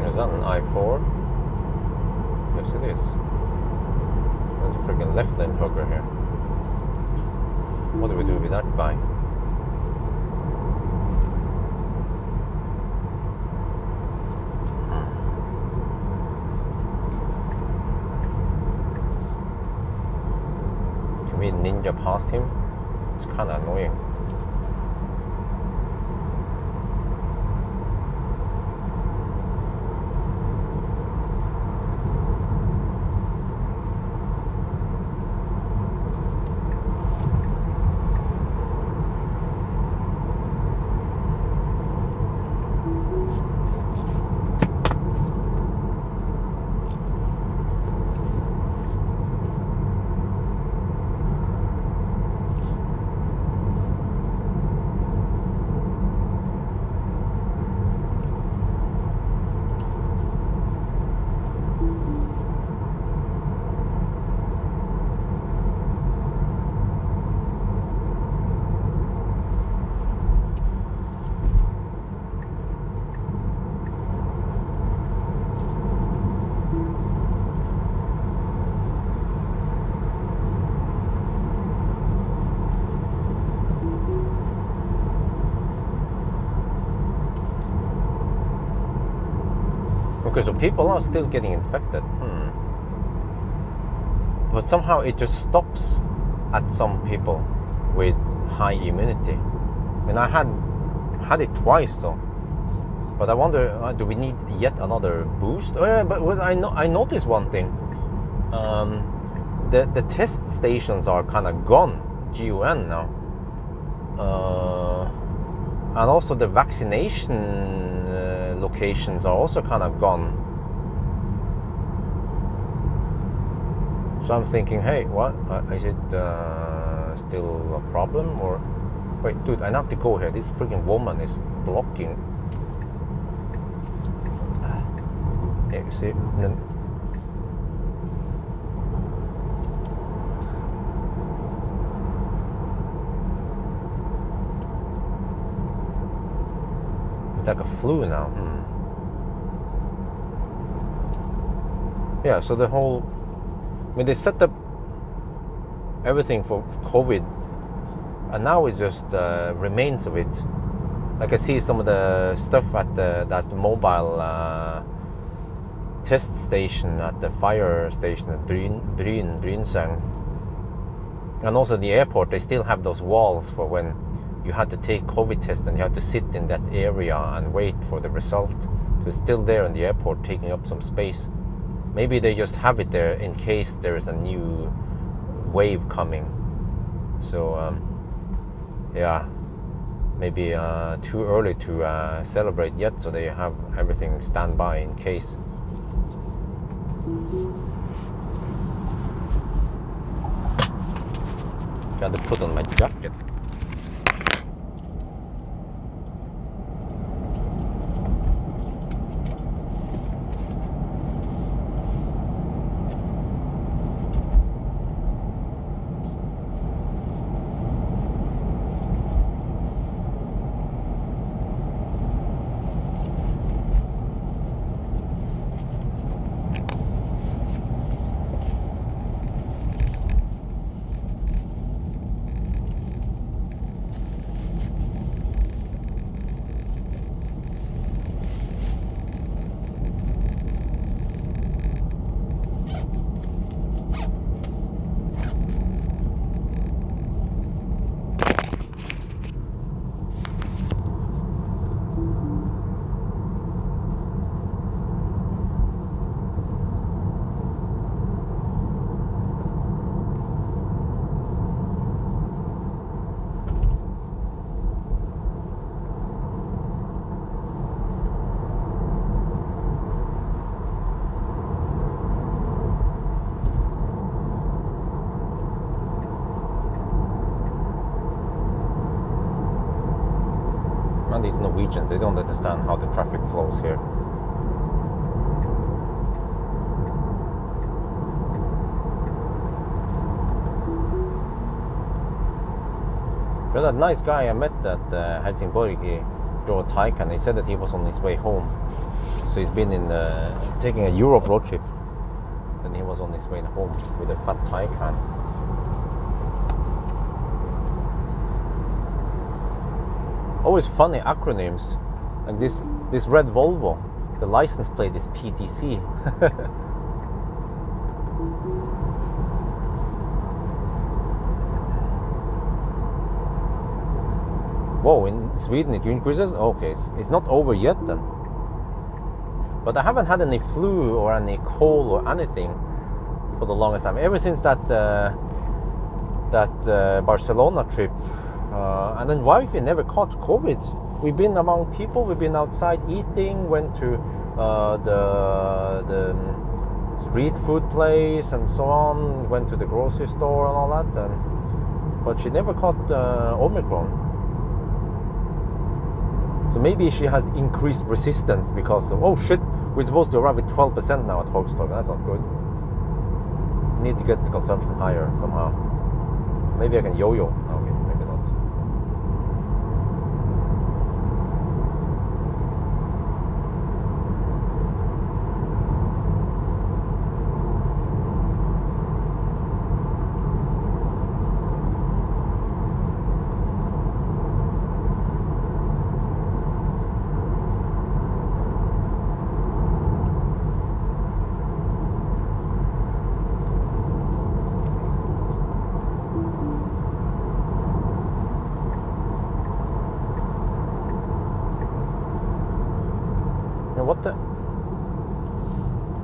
Is that an I-4? Yes, it is. There's a freaking left lane hugger here. What do we do with that guy? Can we ninja past him? It's kind of annoying. Okay, so people are still getting infected. But somehow it just stops at some people with high immunity. And I had it twice, so. But I wonder, do we need yet another boost? But I noticed one thing. The test stations are kind of gone, GUN now. And also the vaccination locations are also kind of gone. So I'm thinking, hey, what is it still a problem, or wait, dude, I have to go here. This freaking woman is blocking. Here, you see. It's like a flu now. Yeah, so the whole, I mean, they set up everything for COVID, and now it's just remains of it. Like I see some of the stuff at that mobile test station at the fire station at Brynseng. And also the airport, they still have those walls for when you had to take COVID test and you had to sit in that area and wait for the result. So it's still there in the airport, taking up some space. Maybe they just have it there in case there is a new wave coming. So yeah, maybe too early to celebrate yet, so they have everything standby in case. Gotta put on my jacket. These Norwegians, they don't understand how the traffic flows here. But that nice guy I met at Helsingborg, he drove a Taycan. He said that he was on his way home. So he's been in taking a Europe road trip, and he was on his way home with a fat Taycan. Always funny acronyms, like this red Volvo, the license plate is PTC. Whoa, in Sweden it increases? Okay, it's not over yet then. But I haven't had any flu or any cold or anything for the longest time. Ever since that Barcelona trip. And then wifey never caught COVID. We've been among people, we've been outside eating, went to the street food place and so on, went to the grocery store and all that, but she never caught Omicron. So maybe she has increased resistance because of, oh shit, we're supposed to arrive with 12% now at Hogstorp. That's not good. Need to get the consumption higher somehow. Maybe I can yo-yo. Okay, maybe not.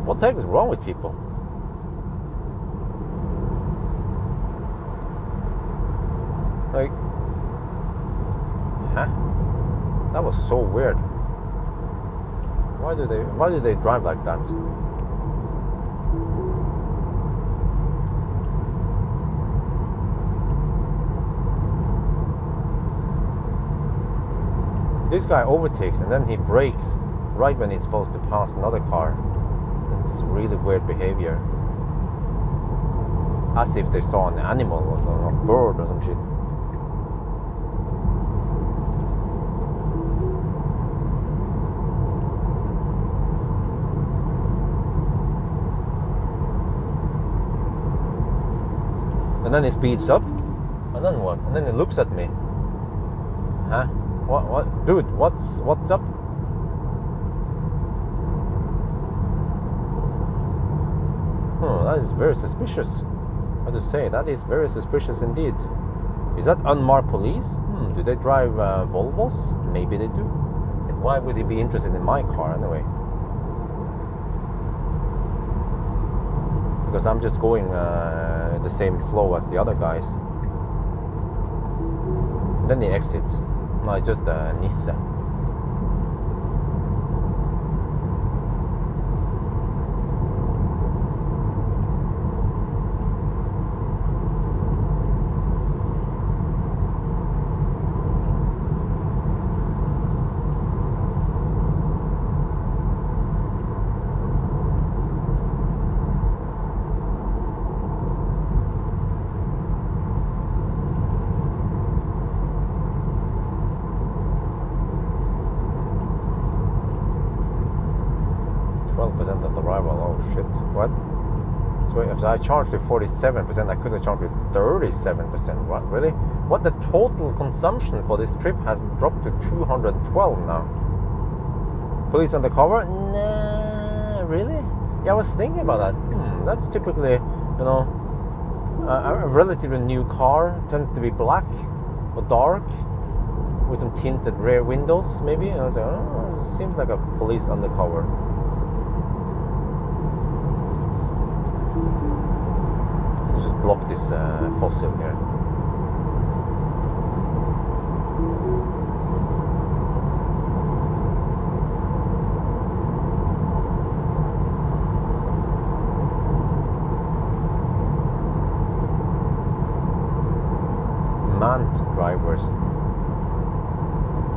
What the heck is wrong with people? Like, huh? That was so weird. Why do they drive like that? This guy overtakes and then he brakes right when he's supposed to pass another car. It's really weird behavior. As if they saw an animal or some, a bird or some shit. And then he speeds up. And then what? And then he looks at me. Huh? What? Dude, what's up? that is very suspicious. How to say, that is very suspicious indeed. Is that unmarked police? Do they drive Volvos? Maybe they do. And why would he be interested in my car anyway? Because I'm just going the same flow as the other guys. Then he exits. No, it's just a Nisse. 12% at arrival. Oh shit. What? So if I charged to 47%, I could have charged to 37%. What? Really? What? The total consumption for this trip has dropped to 212 now. Police undercover? Nah, really? Yeah, I was thinking about that. That's typically, you know, a relatively new car. Tends to be black or dark with some tinted rear windows, maybe. And I was like, oh, it seems like a police undercover. Just block this fossil here. Manned drivers.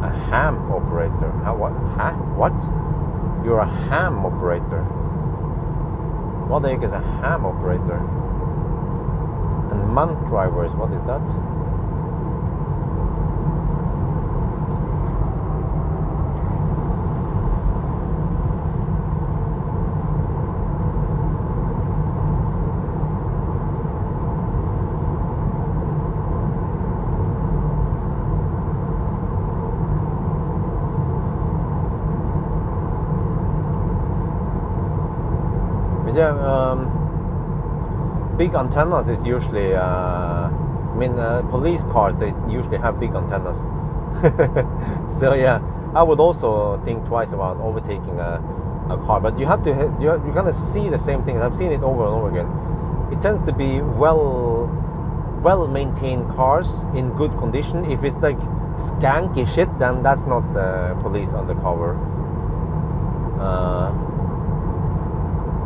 A ham operator. How? What? Huh? What? You're a ham operator. What the heck is a ham operator? And manned drivers, what is that? Yeah, big antennas is usually, police cars, they usually have big antennas. So yeah, I would also think twice about overtaking a car. But you have to, you're gonna see the same things. I've seen it over and over again. It tends to be well maintained cars in good condition. If it's like skanky shit, then that's not police undercover.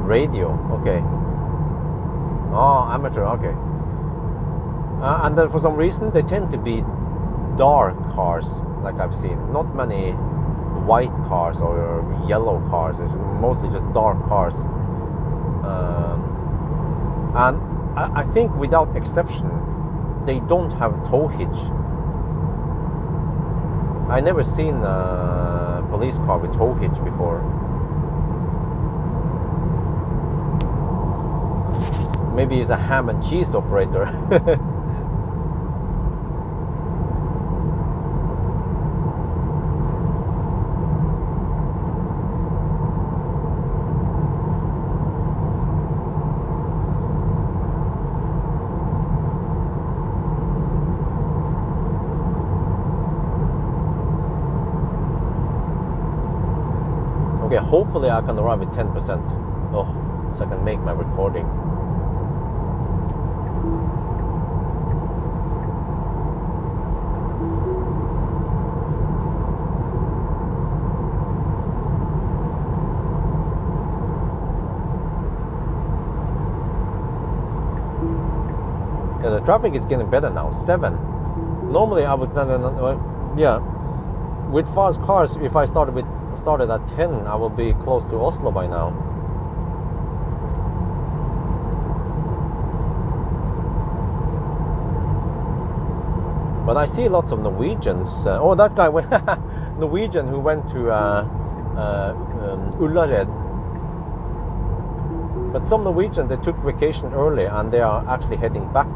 Radio, okay. Oh, amateur, okay. And then for some reason they tend to be dark cars, like I've seen. Not many white cars or yellow cars. It's mostly just dark cars. And I think without exception, they don't have tow hitch. I never seen a police car with tow hitch before. Maybe he's a ham and cheese operator. Okay, hopefully I can arrive with 10%. Oh, so I can make my recording. Yeah, the traffic is getting better now. 7. Normally I would, yeah, with fast cars, if I started at 10, I will be close to Oslo by now. But I see lots of Norwegians. Oh, that guy went Norwegian who went to Ullared. But some Norwegians, they took vacation early and they are actually heading back.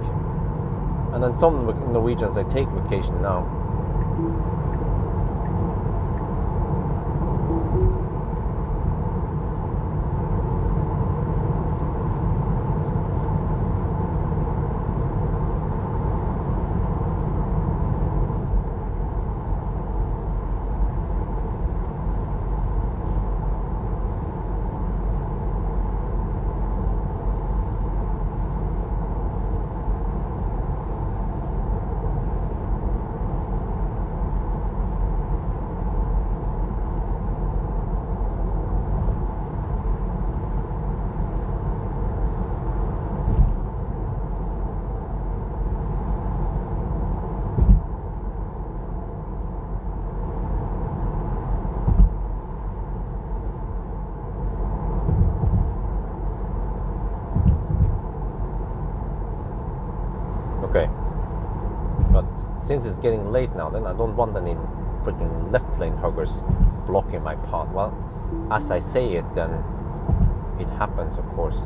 And then some Norwegians, they take vacation now. since it's getting late now, then I don't want any freaking left lane huggers blocking my path. Well, as I say it, then it happens, of course.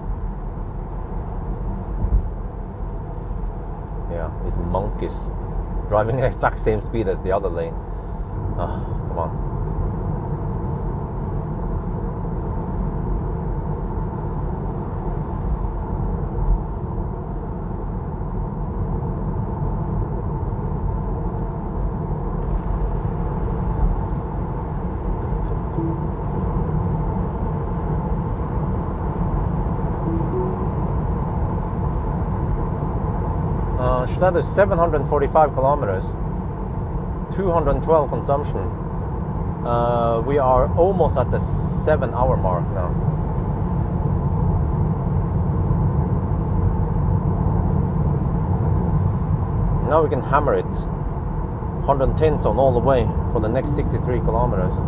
Yeah, this monk is driving the exact same speed as the other lane. Come on. That is 745 kilometers, 212 consumption. We are almost at the 7-hour mark now. Now we can hammer it 110 zone all the way for the next 63 kilometers.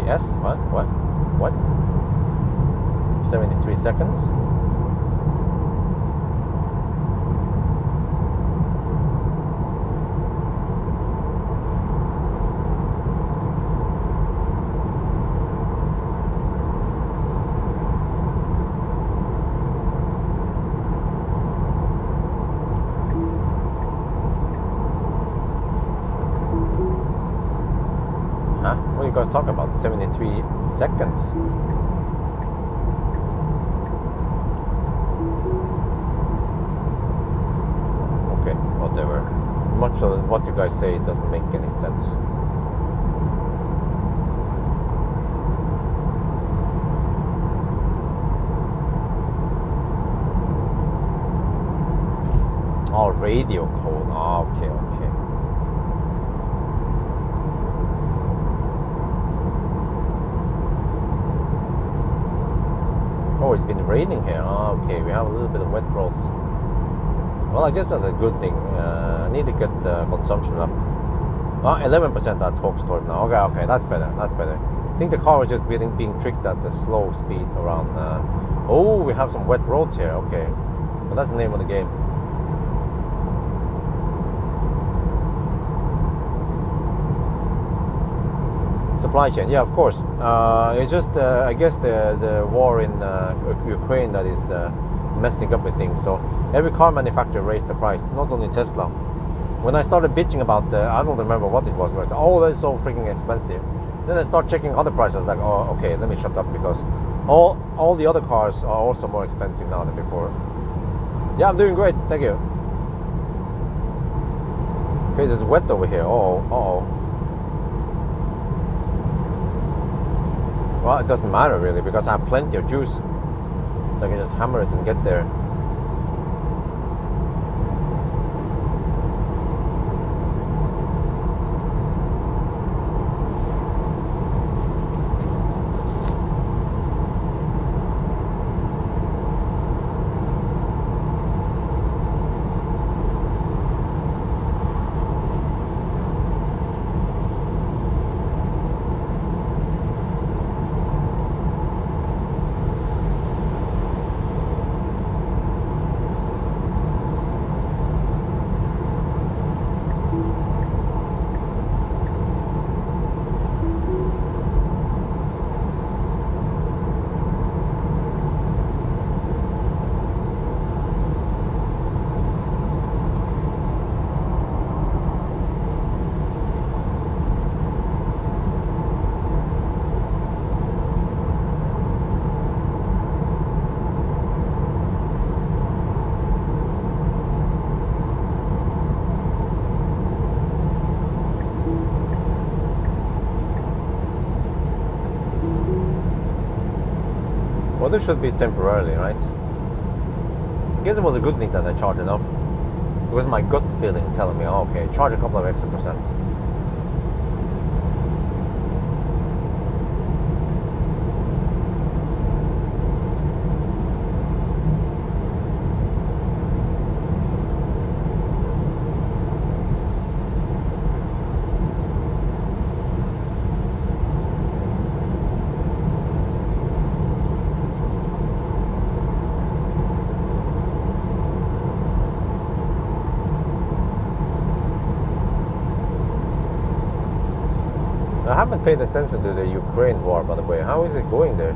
S? What? 73 seconds? What are you guys talking about? 73 seconds? Okay, whatever. Much of what you guys say doesn't make any sense. Oh, radio code. Oh, okay. Oh, it's been raining here. Oh, okay, we have a little bit of wet roads. Well, I guess that's a good thing. I need to get consumption up. 11% at torque torque now. Okay, that's better. I think the car was just being tricked at the slow speed around. Oh, we have some wet roads here. Okay, well, that's the name of the game. Supply chain, yeah, of course. It's just, I guess, the war in Ukraine that is messing up with things. So every car manufacturer raised the price, not only Tesla. When I started bitching about, I don't remember what it was. I said, oh, that's so freaking expensive. Then I start checking other prices. Like, oh, okay, let me shut up because all the other cars are also more expensive now than before. Yeah, I'm doing great. Thank you. Okay, it's wet over here. Uh-oh. Well, it doesn't matter really because I have plenty of juice, so I can just hammer it and get there. Well, this should be temporarily, right? I guess it was a good thing that I charged enough. It was my gut feeling telling me, oh, okay, charge a couple of extra percent. paid attention to the Ukraine war, by the way. How is it going there?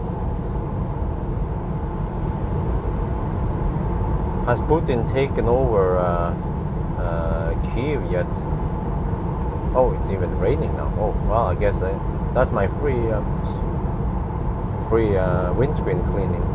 Has Putin taken over Kiev yet? Oh, it's even raining now. Oh, well, I guess that's my free windscreen cleaning.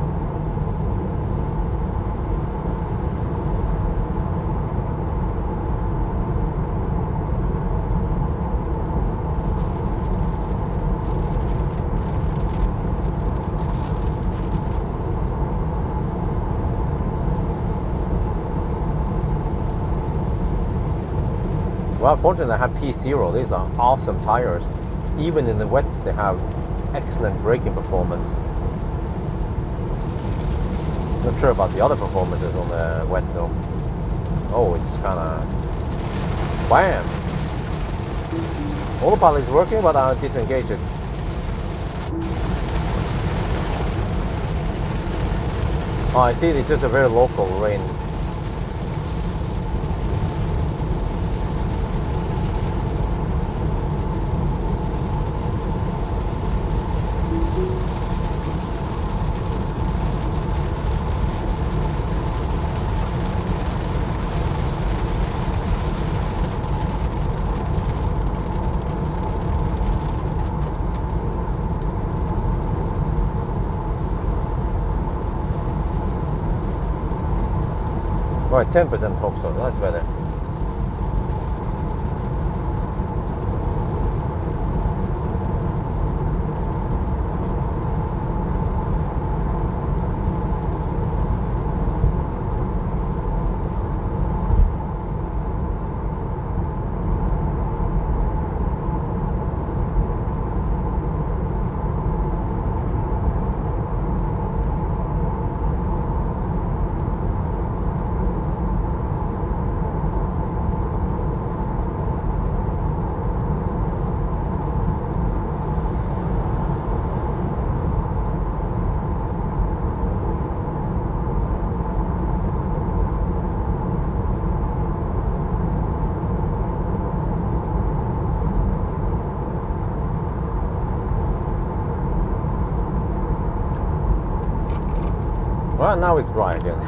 Well, fortunately I have P0. These are awesome tires. Even in the wet, they have excellent braking performance. Not sure about the other performances on the wet though. Oh, it's kind of... Bam! Autopilot is working, but I'll disengage it. Oh, I see, it's just a very local rain. Right, 10% top stone, that's better. Well, now it's dry again.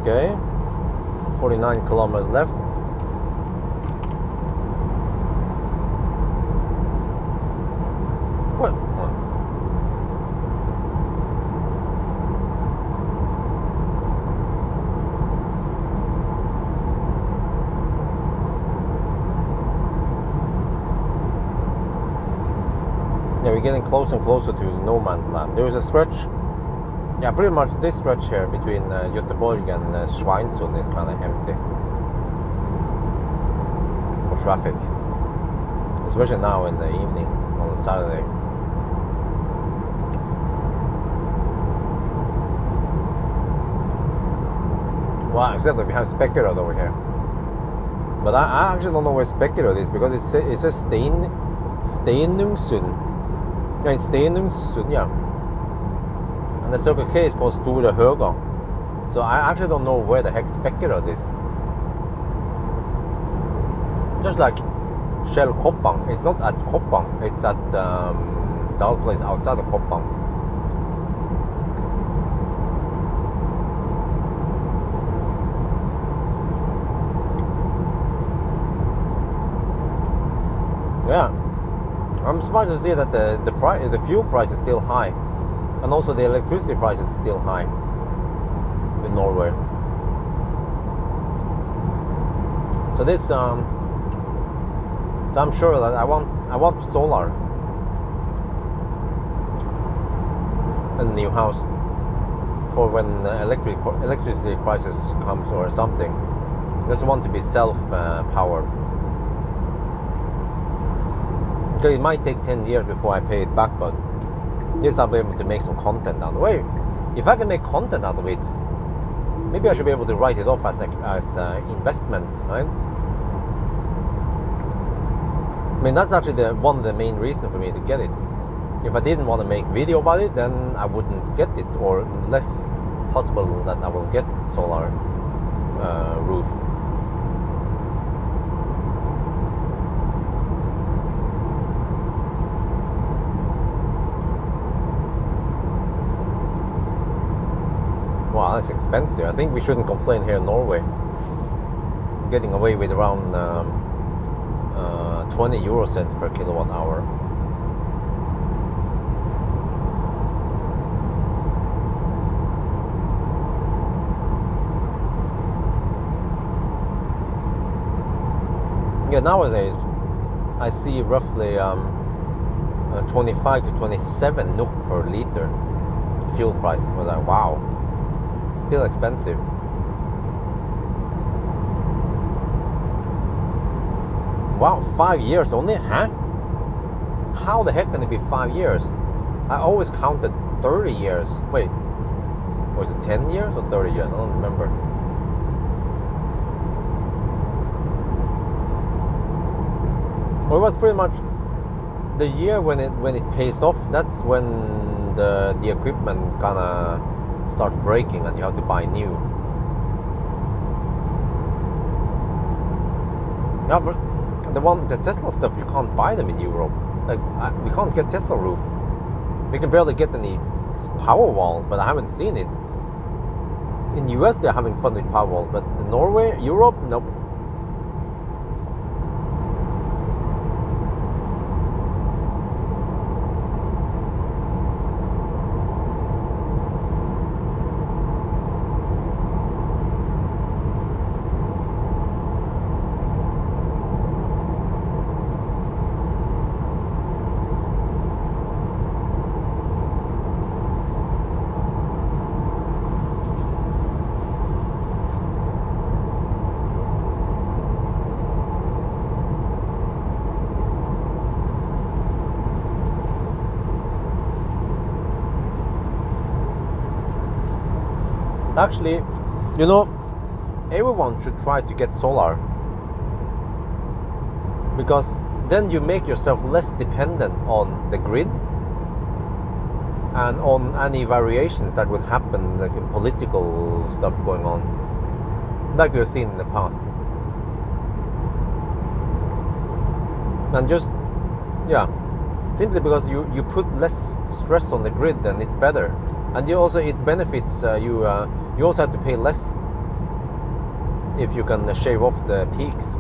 Okay, 49 kilometers left. What? Yeah, we're getting closer and closer to no man's land. There is a stretch. Yeah, pretty much this stretch here between Göteborg and Schweinsund is kind of empty for traffic, especially now in the evening on a Saturday. Well, except that we have Spekkerød over here, but I actually don't know where Spekkerød is because it says Stenungsund. Yeah, it's Stenungsund, yeah. And the Circle K is called Store Høga. So I actually don't know where the heck Spekkerød is. Just like Shell Koppang. It's not at Koppang. It's at the other place outside of Koppang. Yeah. I'm surprised to see that the fuel price is still high. And also the electricity price is still high in Norway. So this, I'm sure that I want solar in the new house for when electricity crisis comes or something. I just want to be self-powered. Because it might take 10 years before I pay it back, but yes, I'll be able to make some content out of the way. If I can make content out of it, maybe I should be able to write it off as investment, right? I mean, that's actually one of the main reasons for me to get it. If I didn't want to make video about it, then I wouldn't get it, or less possible that I will get solar roof. Well, it's expensive. I think we shouldn't complain here in Norway. Getting away with around 20 euro cents per kilowatt hour. Yeah, nowadays I see roughly 25 to 27 NOK per liter fuel price. I was like, wow, still expensive. Wow, 5 years only? Huh? How the heck can it be 5 years? I always counted 30 years. Wait, was it 10 years or 30 years? I don't remember. Well, it was pretty much the year when it pays off. That's when the equipment kind of starts breaking and you have to buy new. Yeah, but the Tesla stuff, you can't buy them in Europe. Like we can't get Tesla roof. We can barely get any power walls, but I haven't seen it. In US they're having fun with power walls, but in Norway, Europe, nope. Actually, you know, everyone should try to get solar, because then you make yourself less dependent on the grid and on any variations that would happen, like in political stuff going on, like we've seen in the past. And just, yeah, simply because you put less stress on the grid, then it's better. And you also, it benefits you also have to pay less if you can shave off the peaks.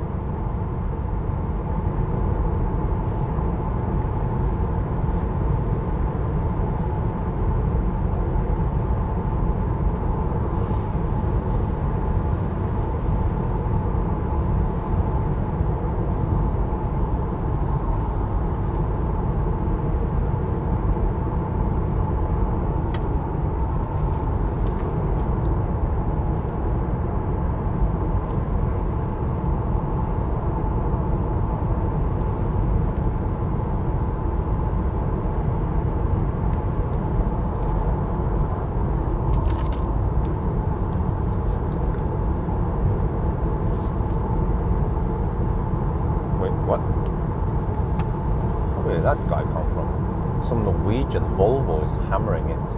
That guy come from? Some Norwegian Volvo is hammering it.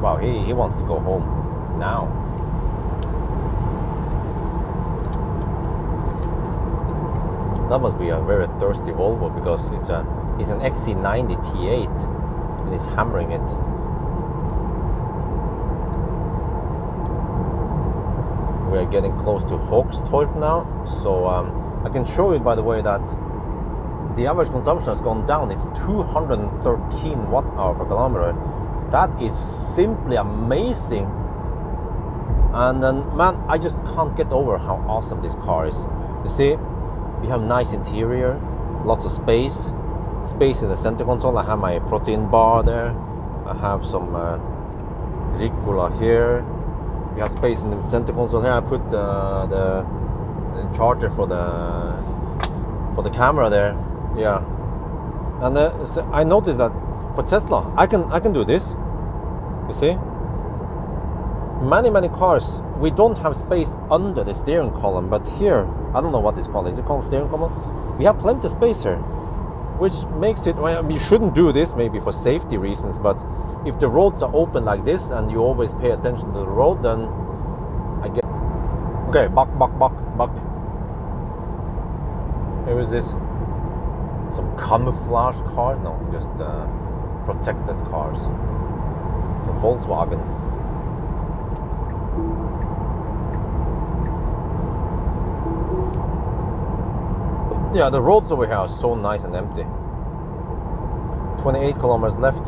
Wow, he wants to go home now. That must be a very thirsty Volvo, because it's an XC90 T8 and he's hammering it. We are getting close to Hogstorp now, so I can show you, by the way, that the average consumption has gone down. It's 213 watt hour per kilometer. That is simply amazing. And then, man, I just can't get over how awesome this car is. You see, we have nice interior, lots of space in the center console. I have my protein bar there. I have some Ricola here. We have space in the center console here. I put the charger for the camera there. Yeah, and so I noticed that for Tesla, I can do this. You see, many cars, we don't have space under the steering column, but here, I don't know what it's called. Is it called steering column? We have plenty of space here, which makes it. Well, you shouldn't do this maybe for safety reasons, but if the roads are open like this and you always pay attention to the road, then I get. Okay, back. Here is this. Some camouflage car? No, just protected cars. Some Volkswagens. Yeah, the roads over here are so nice and empty. 28 kilometers left.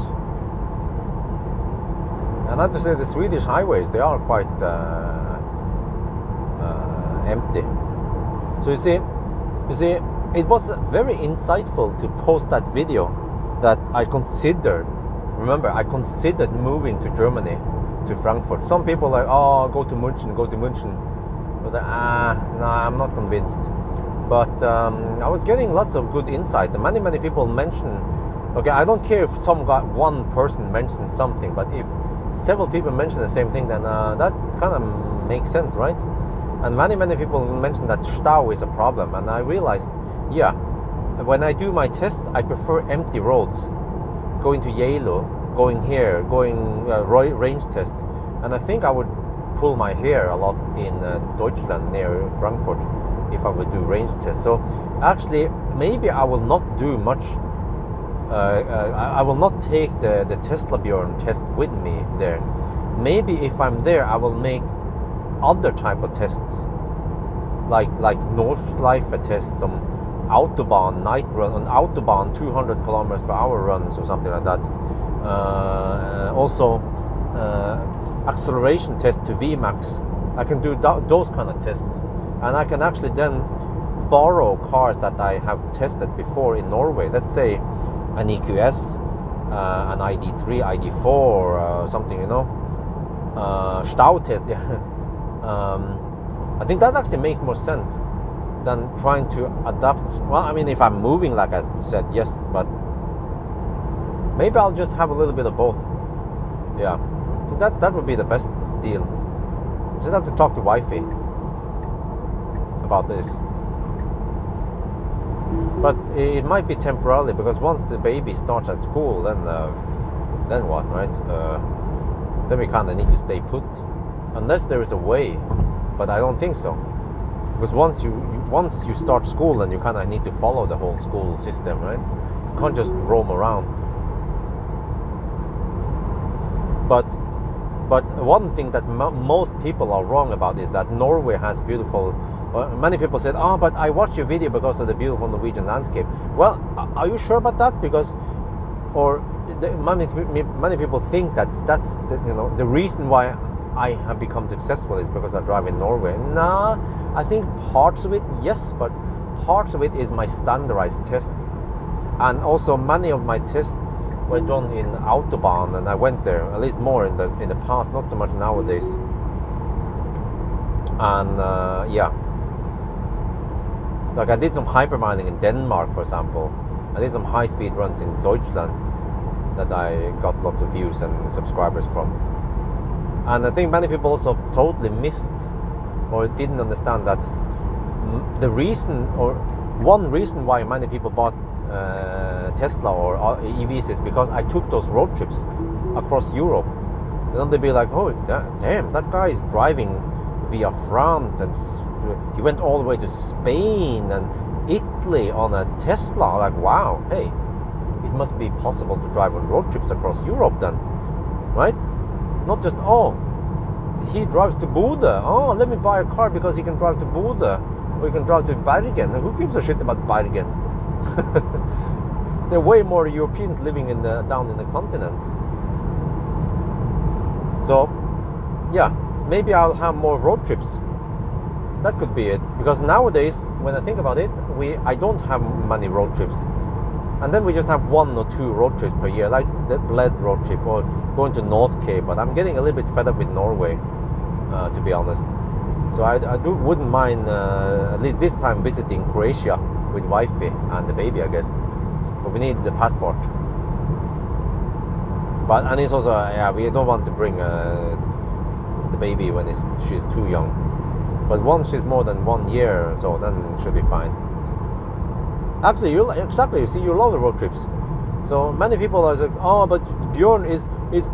And I have to say, the Swedish highways, they are quite empty. So you see, it was very insightful to post that video that I considered. Remember, I considered moving to Germany, to Frankfurt. Some people are like, oh, go to München. I was like, no, I'm not convinced. But I was getting lots of good insight. And many people mention, okay, I don't care if one person mentions something, but if several people mention the same thing, then that kind of makes sense, right? And many people mention that Stau is a problem. And I realized, yeah, when I do my test, I prefer empty roads. Going to Yale, going here, going range test. And I think I would pull my hair a lot in Deutschland near Frankfurt if I would do range tests. So actually, maybe I will not do much. I will not take the Tesla Bjørn test with me there. Maybe if I'm there, I will make other type of tests, like Nordschleife tests, some Autobahn night run, on Autobahn 200 kilometers per hour runs or something like that. Also acceleration test to VMAX. I can do those kind of tests, and I can actually then borrow cars that I have tested before in Norway. Let's say an EQS, an ID3, ID4, something, you know, Stau test. Yeah. I think that actually makes more sense than trying to adapt. Well, I mean, if I'm moving, like I said, yes, but maybe I'll just have a little bit of both. Yeah, so that would be the best deal. Just have to talk to wifey about this. But it might be temporarily, because once the baby starts at school, then what, right? Then we kind of need to stay put, unless there is a way, but I don't think so. Because once you start school, then you kind of need to follow the whole school system, right? You can't just roam around. But one thing that most people are wrong about is that Norway has beautiful. Many people said, "Oh, but I watched your video because of the beautiful Norwegian landscape." Well, are you sure about that? Because, many people think that that's the reason why I have become successful is because I drive in Norway. Nah, I think parts of it, yes, but parts of it is my standardized tests, and also many of my tests were done in Autobahn, and I went there at least more in the past, not so much nowadays. And yeah, like I did some hypermining in Denmark, for example. I did some high-speed runs in Deutschland that I got lots of views and subscribers from. And I think many people also totally missed or didn't understand that the reason, or one reason why many people bought Tesla or EVs is because I took those road trips across Europe. And then they'd be like, oh, damn, that guy is driving via France, and he went all the way to Spain and Italy on a Tesla. Like, wow, hey, it must be possible to drive on road trips across Europe then, right? Not just, oh, he drives to Bodø. Oh, let me buy a car because he can drive to Bodø, or he can drive to Bergen. And who gives a shit about Bergen? There are way more Europeans living down in the continent. So, yeah, maybe I'll have more road trips. That could be it. Because nowadays, when I think about it, I don't have many road trips. And then we just have 1 or 2 road trips per year, like the Bled road trip or going to North Cape. But I'm getting a little bit fed up with Norway, to be honest. So I wouldn't mind at least this time visiting Croatia with wifey and the baby, I guess. But we need the passport. And it's also, yeah, we don't want to bring the baby when she's too young. But once she's more than 1 year or so, then it should be fine. Actually, you see, you love the road trips. So many people are like, oh, but Bjørn is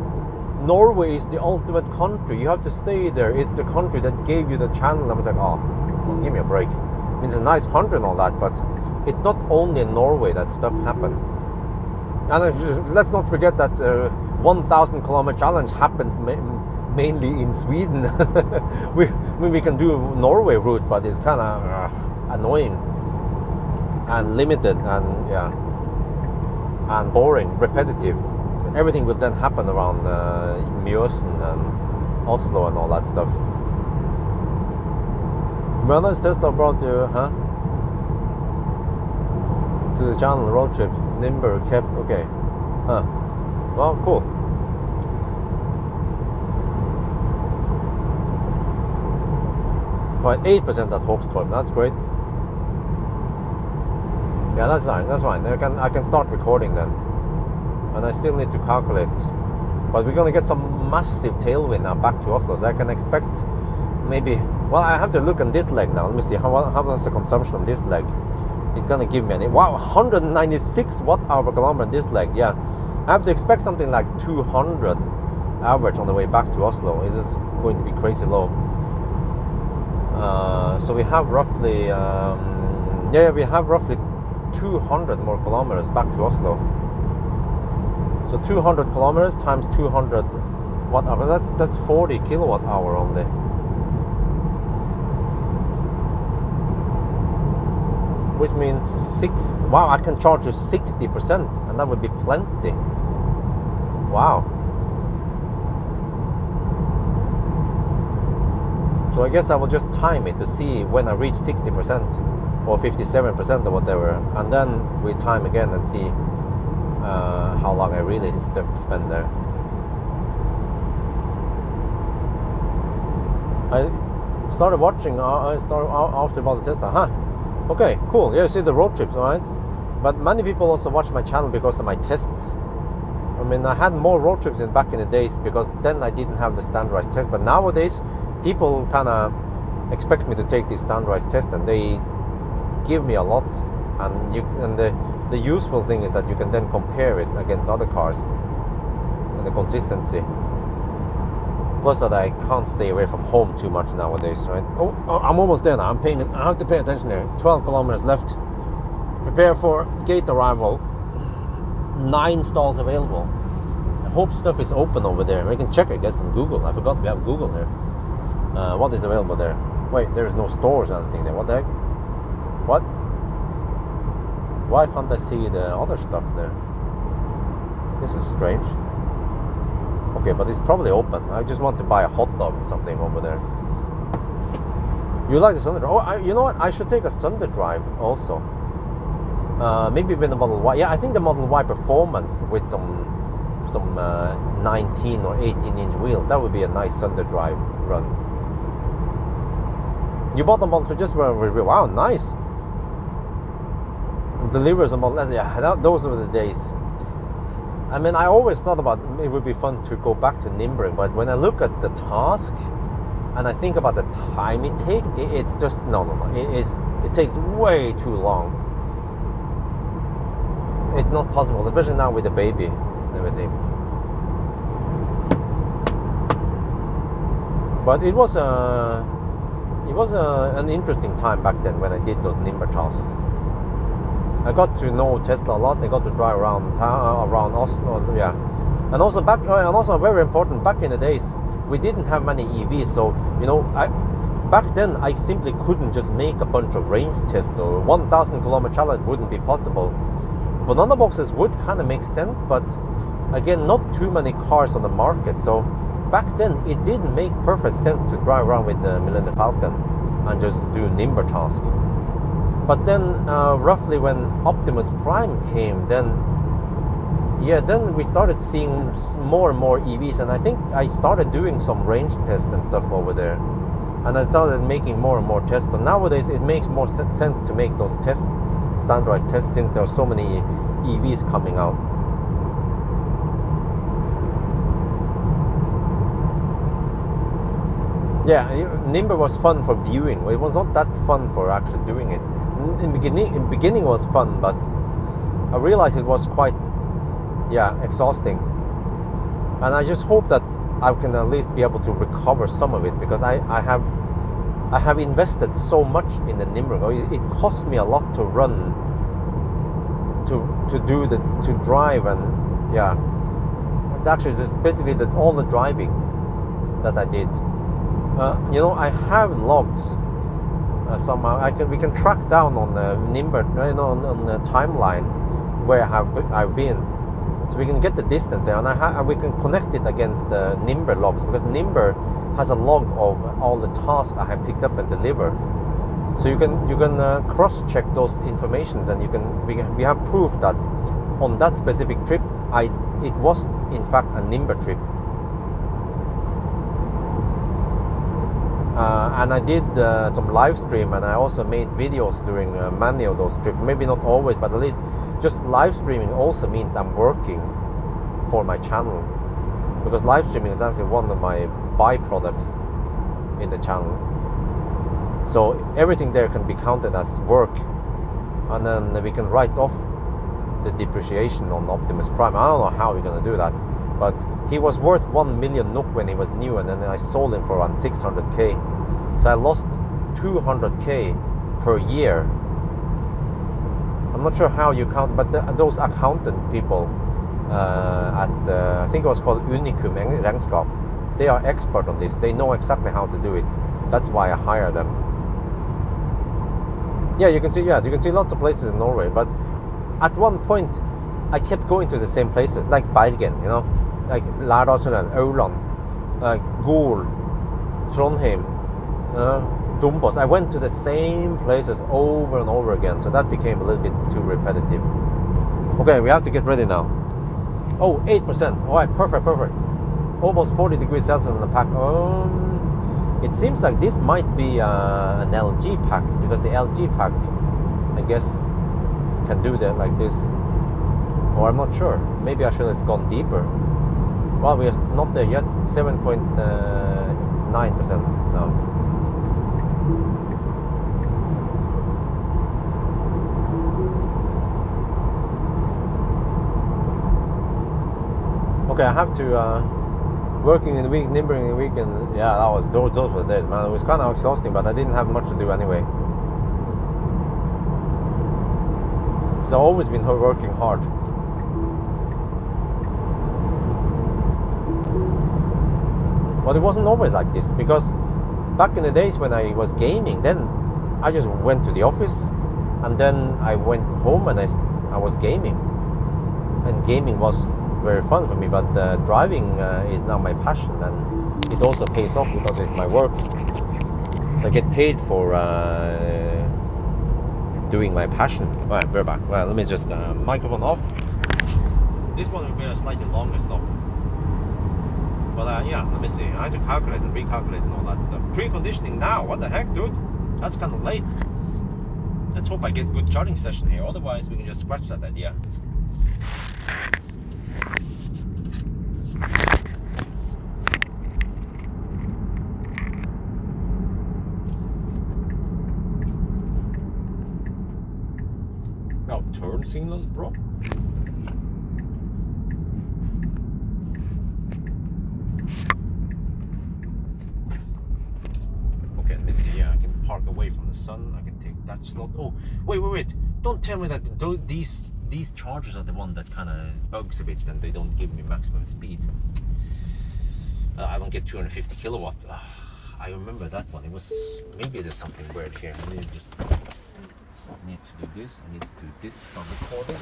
Norway is the ultimate country. You have to stay there. It's the country that gave you the channel. I was like, oh, give me a break. I mean, it's a nice country and all that, but it's not only in Norway that stuff happened. And let's not forget that 1,000 kilometer challenge happens mainly in Sweden. we can do Norway route, but it's kind of annoying. and limited and and boring, repetitive. Everything will then happen around Mjøsen and Oslo and all that stuff. When has Tesla brought you, to the channel road trip? Nimber kept, okay. Well, cool. Right, 8% at Hawkstorp, that's great. Yeah, that's fine, that's fine. I can start recording then. And I still need to calculate. But we're gonna get some massive tailwind now back to Oslo, so I can expect maybe, well, I have to look on this leg now. Let me see, how was the consumption on this leg? It's gonna give me wow, 196 watt-hour per kilometer on this leg, yeah. I have to expect something like 200 average on the way back to Oslo. It's just going to be crazy low. So we have roughly, we have roughly 200 more kilometers back to Oslo. So 200 kilometers times 200 watt-hour, that's 40 kilowatt-hour only. Which means wow, I can charge you 60%, and that would be plenty. Wow. So I guess I will just time it to see when I reach 60% or 57% or whatever, and then we time again and see how long I really spend there. I started watching, I started after about the Tesla, okay, cool. Yeah, you see the road trips, alright? But many people also watch my channel because of my tests. I mean, I had more road trips back in the days because then I didn't have the standardized test. But nowadays, people kind of expect me to take these standardized tests, and they give me a lot. And the useful thing is that you can then compare it against other cars and the consistency. Plus that I can't stay away from home too much nowadays, right? Oh, I'm almost there now. I have to pay attention there. 12 kilometers left. Prepare for gate arrival. 9 stalls available. I hope stuff is open over there. We can check, I guess, on Google. I forgot we have Google here. What is available there? Wait, there's no stores or anything there. What the heck? What? Why can't I see the other stuff there? This is strange. Okay, but it's probably open. I just want to buy a hot dog or something over there. You like the Sunday drive? Oh, you know what? I should take a Sunday drive also. Maybe with the Model Y. Yeah, I think the Model Y Performance with some 19 or 18-inch wheels. That would be a nice Sunday drive run. You bought the Model 3 just for review. Wow, nice. Delivers a Model S. Yeah, those were the days. I mean, I always thought about it would be fun to go back to Nimbering, but when I look at the task and I think about the time it takes, it's just no. It takes way too long. It's not possible, especially now with the baby and everything. But it was an interesting time back then when I did those Nimber tasks. I got to know Tesla a lot. I got to drive around town, around Oslo, yeah. And also very important, back in the days, we didn't have many EVs, so back then I simply couldn't just make a bunch of range tests. Or 1,000 kilometer challenge wouldn't be possible. Banana boxes would kind of make sense, but again, not too many cars on the market. So back then, it didn't make perfect sense to drive around with the Millennium Falcon and just do Nimber task. But then, roughly when Optimus Prime came, then we started seeing more and more EVs, and I think I started doing some range tests and stuff over there, and I started making more and more tests. So nowadays, it makes more sense to make those tests, standardized tests, since there are so many EVs coming out. Yeah, Nimber was fun for viewing. It was not that fun for actually doing it. In the beginning was fun, but I realized it was quite, exhausting. And I just hope that I can at least be able to recover some of it, because I have invested so much in the Nimber. It cost me a lot to run, to drive, and it's actually just basically all the driving that I did. I have logs somehow we can track down on Nimber, on the timeline where I've been, so we can get the distance there, and we can connect it against the Nimber logs, because Nimber has a log of all the tasks I have picked up and delivered. So you can cross-check those informations, and we have proof that on that specific trip it was in fact a Nimber trip. And I did some live stream, and I also made videos during many of those trips. Maybe not always, but at least just live streaming also means I'm working for my channel, because live streaming is actually one of my byproducts in the channel. So everything there can be counted as work, and then we can write off the depreciation on Optimus Prime. I don't know how we're gonna do that, but he was worth 1 million NOK when he was new, and then I sold him for around 600k. So I lost 200k per year. I'm not sure how you count, but those accountant people I think it was called Unicum Regnskap, they are expert on this. They know exactly how to do it. That's why I hire them. Yeah, you can see lots of places in Norway, but at one point I kept going to the same places, like Bergen, like Lærdalstunnelen, Aurland, like Gol, Trondheim, Dombås. I went to the same places over and over again, so that became a little bit too repetitive. Okay, we have to get ready now. Oh, 8%. All right, perfect. Almost 40 degrees Celsius in the pack. It seems like this might be an LG pack, because the LG pack, I guess, can do that like this. Or I'm not sure. Maybe I should have gone deeper. Well, we are not there yet. 7.9% now. Okay, I have to working in the week, nimbering in the week, and yeah, those were the days, man. It was kind of exhausting, but I didn't have much to do anyway. So I've always been working hard. But it wasn't always like this, because back in the days when I was gaming, then I just went to the office, and then I went home and I was gaming, and gaming was very fun for me. But driving is now my passion, and it also pays off because it's my work. So I get paid for doing my passion. All right, we're back. Well, let me just microphone off. This one will be a slightly longer stop. But yeah, let me see. I had to calculate and recalculate and all that stuff. Preconditioning now? What the heck, dude? That's kind of late. Let's hope I get good charging session here. Otherwise, we can just scratch that idea. Oh, turn signals, bro. Park away from the sun. I can take that slot. Oh, wait. Don't tell me that these chargers are the one that kind of bugs a bit and they don't give me maximum speed. I don't get 250 kilowatt. I remember that one. It was, maybe there's something weird here. I need to do this. I need to do this to start recording.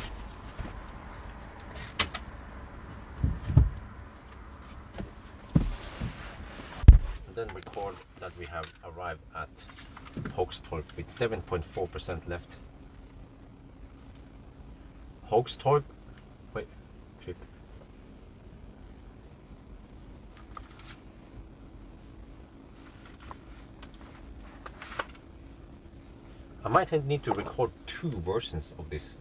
Then record that we have arrived at Hogstorp with 7.4% left. Hogstorp, wait, shit. I might need to record 2 versions of this.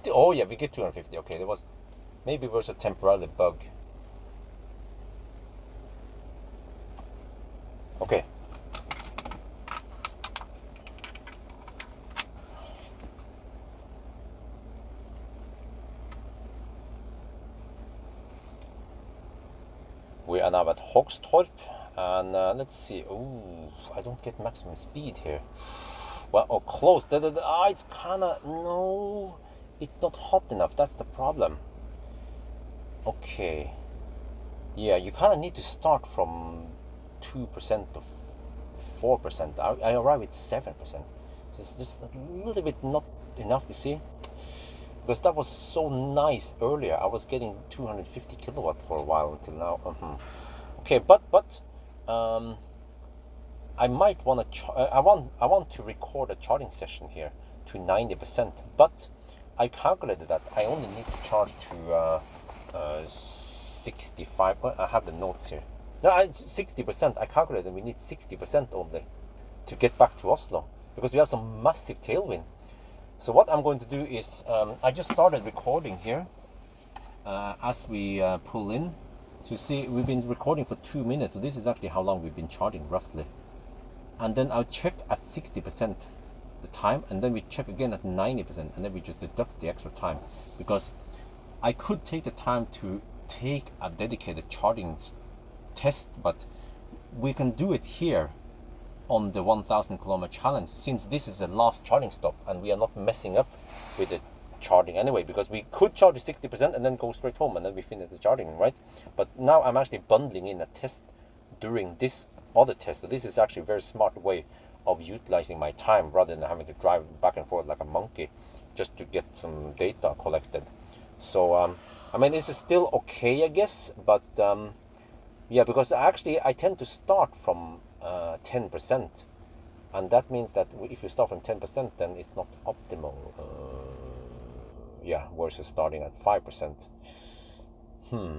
Oh, yeah, we get 250. Okay, maybe it was a temporary bug. Okay. We are now at Hogstorp, and let's see. Ooh, I don't get maximum speed here. Well, or close. It's kinda, no, it's not hot enough. That's the problem. Okay. Yeah, you kinda need to start from 2% to 4%. I arrive at 7%. It's just a little bit not enough, you see? Because that was so nice earlier. I was getting 250 kilowatt for a while until now. Okay, but I might want to. I want to record a charging session here to 90%. But I calculated that I only need to charge to 65. I have the notes here. No, 60%. I calculated we need 60% only to get back to Oslo because we have some massive tailwind. So what I'm going to do is, I just started recording here as we pull in. So you see, we've been recording for 2 minutes. So this is actually how long we've been charging roughly. And then I'll check at 60% the time, and then we check again at 90%, and then we just deduct the extra time. Because I could take the time to take a dedicated charging test, but we can do it here on the 1000 kilometer challenge, since this is the last charging stop and we are not messing up with the charging anyway, because we could charge 60% and then go straight home and then we finish the charging, right? But now I'm actually bundling in a test during this other test. So this is actually a very smart way of utilizing my time rather than having to drive back and forth like a monkey just to get some data collected. So I mean, this is still okay, I guess, but yeah, because actually I tend to start from 10%, and that means that if you start from 10%, then it's not optimal. Yeah, versus starting at 5%.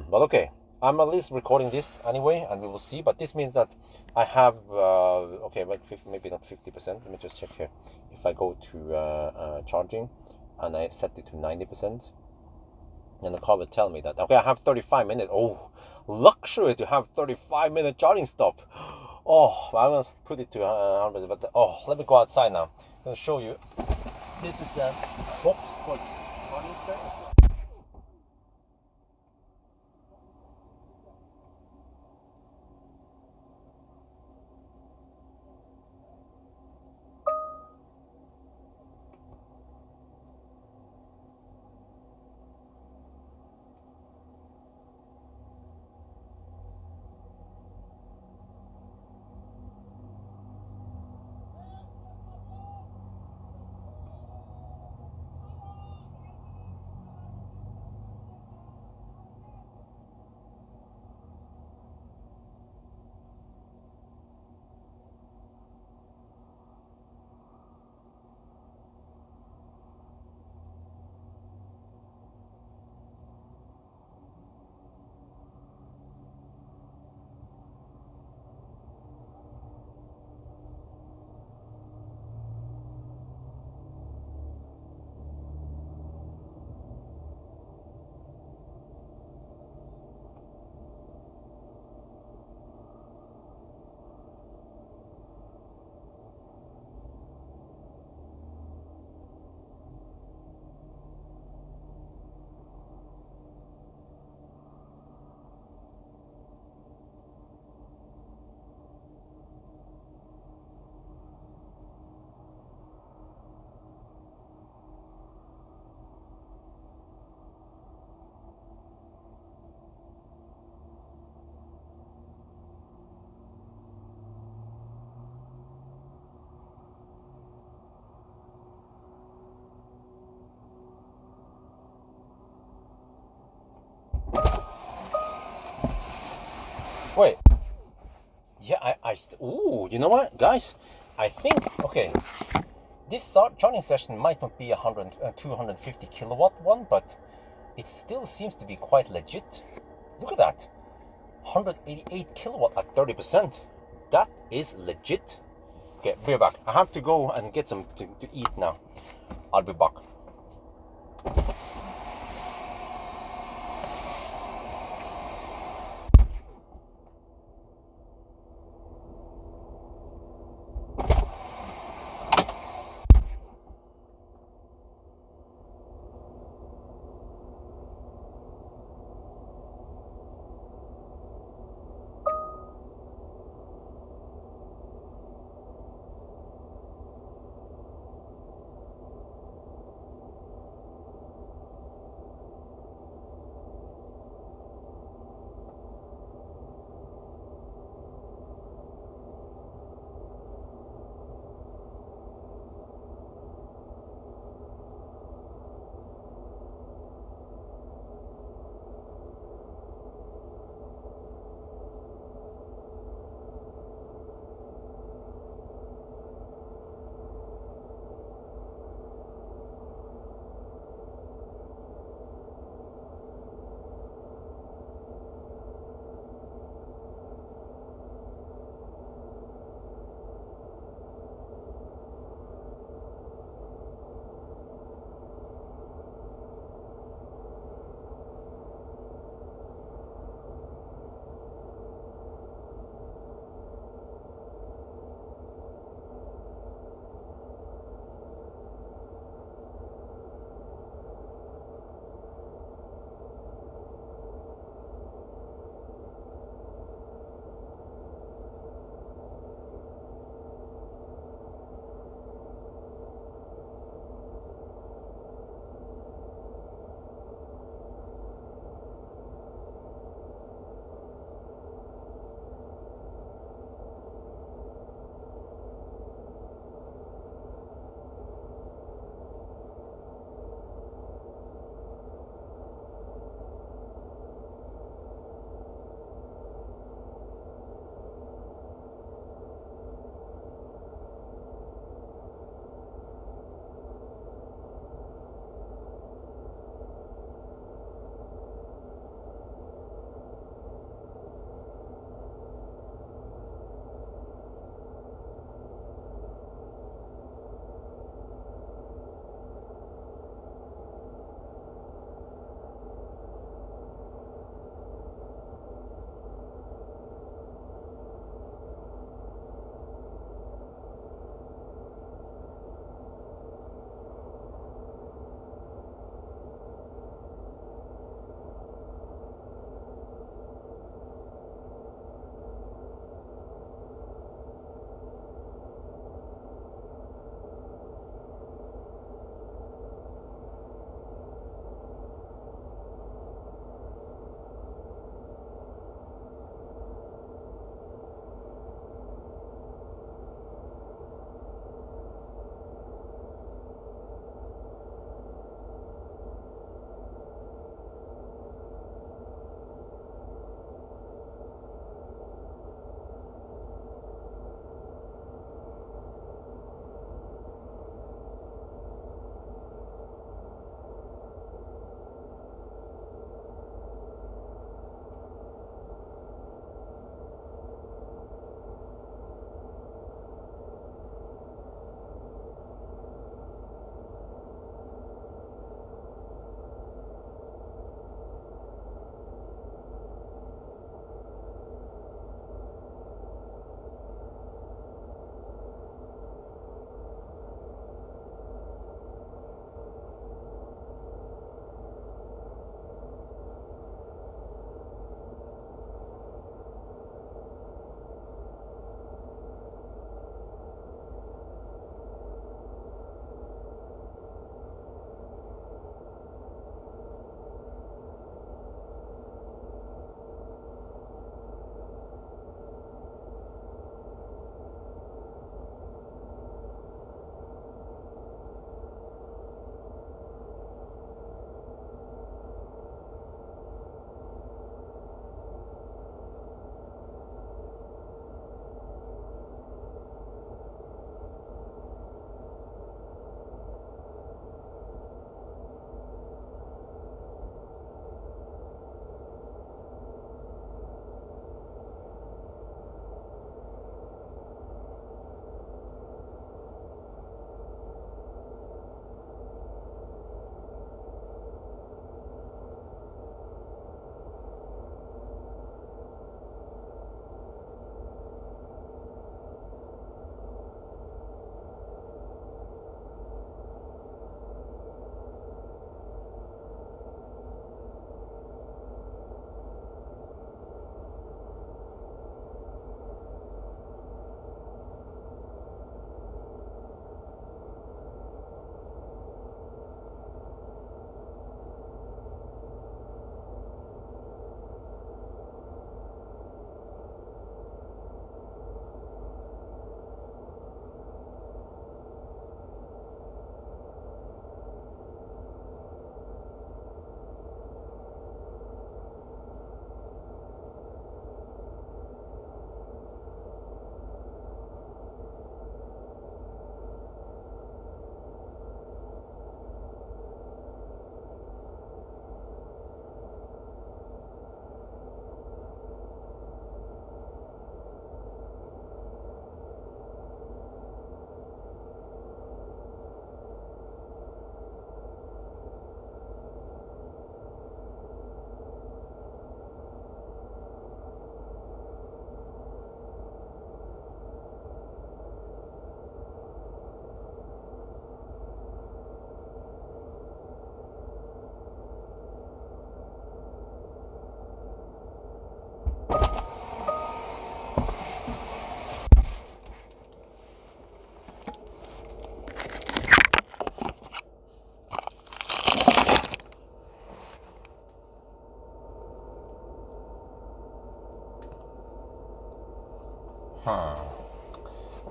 But okay, I'm at least recording this anyway, and we will see. But this means that I have okay, wait, maybe not 50%. Let me just check here. If I go to charging, and I set it to 90%. And the car will tell me that, okay, I have 35 minutes. Oh, luxury to have 35-minute charging stop. Oh, I want to put it to 100%, but oh, let me go outside now. I'm going to show you. This is the box for charging station. Wait. Yeah, ooh, you know what, guys? I think, okay, this charging session might not be 250 kilowatt one, but it still seems to be quite legit. Look at that. 188 kilowatt at 30%. That is legit. Okay, be back. I have to go and get some to eat now. I'll be back.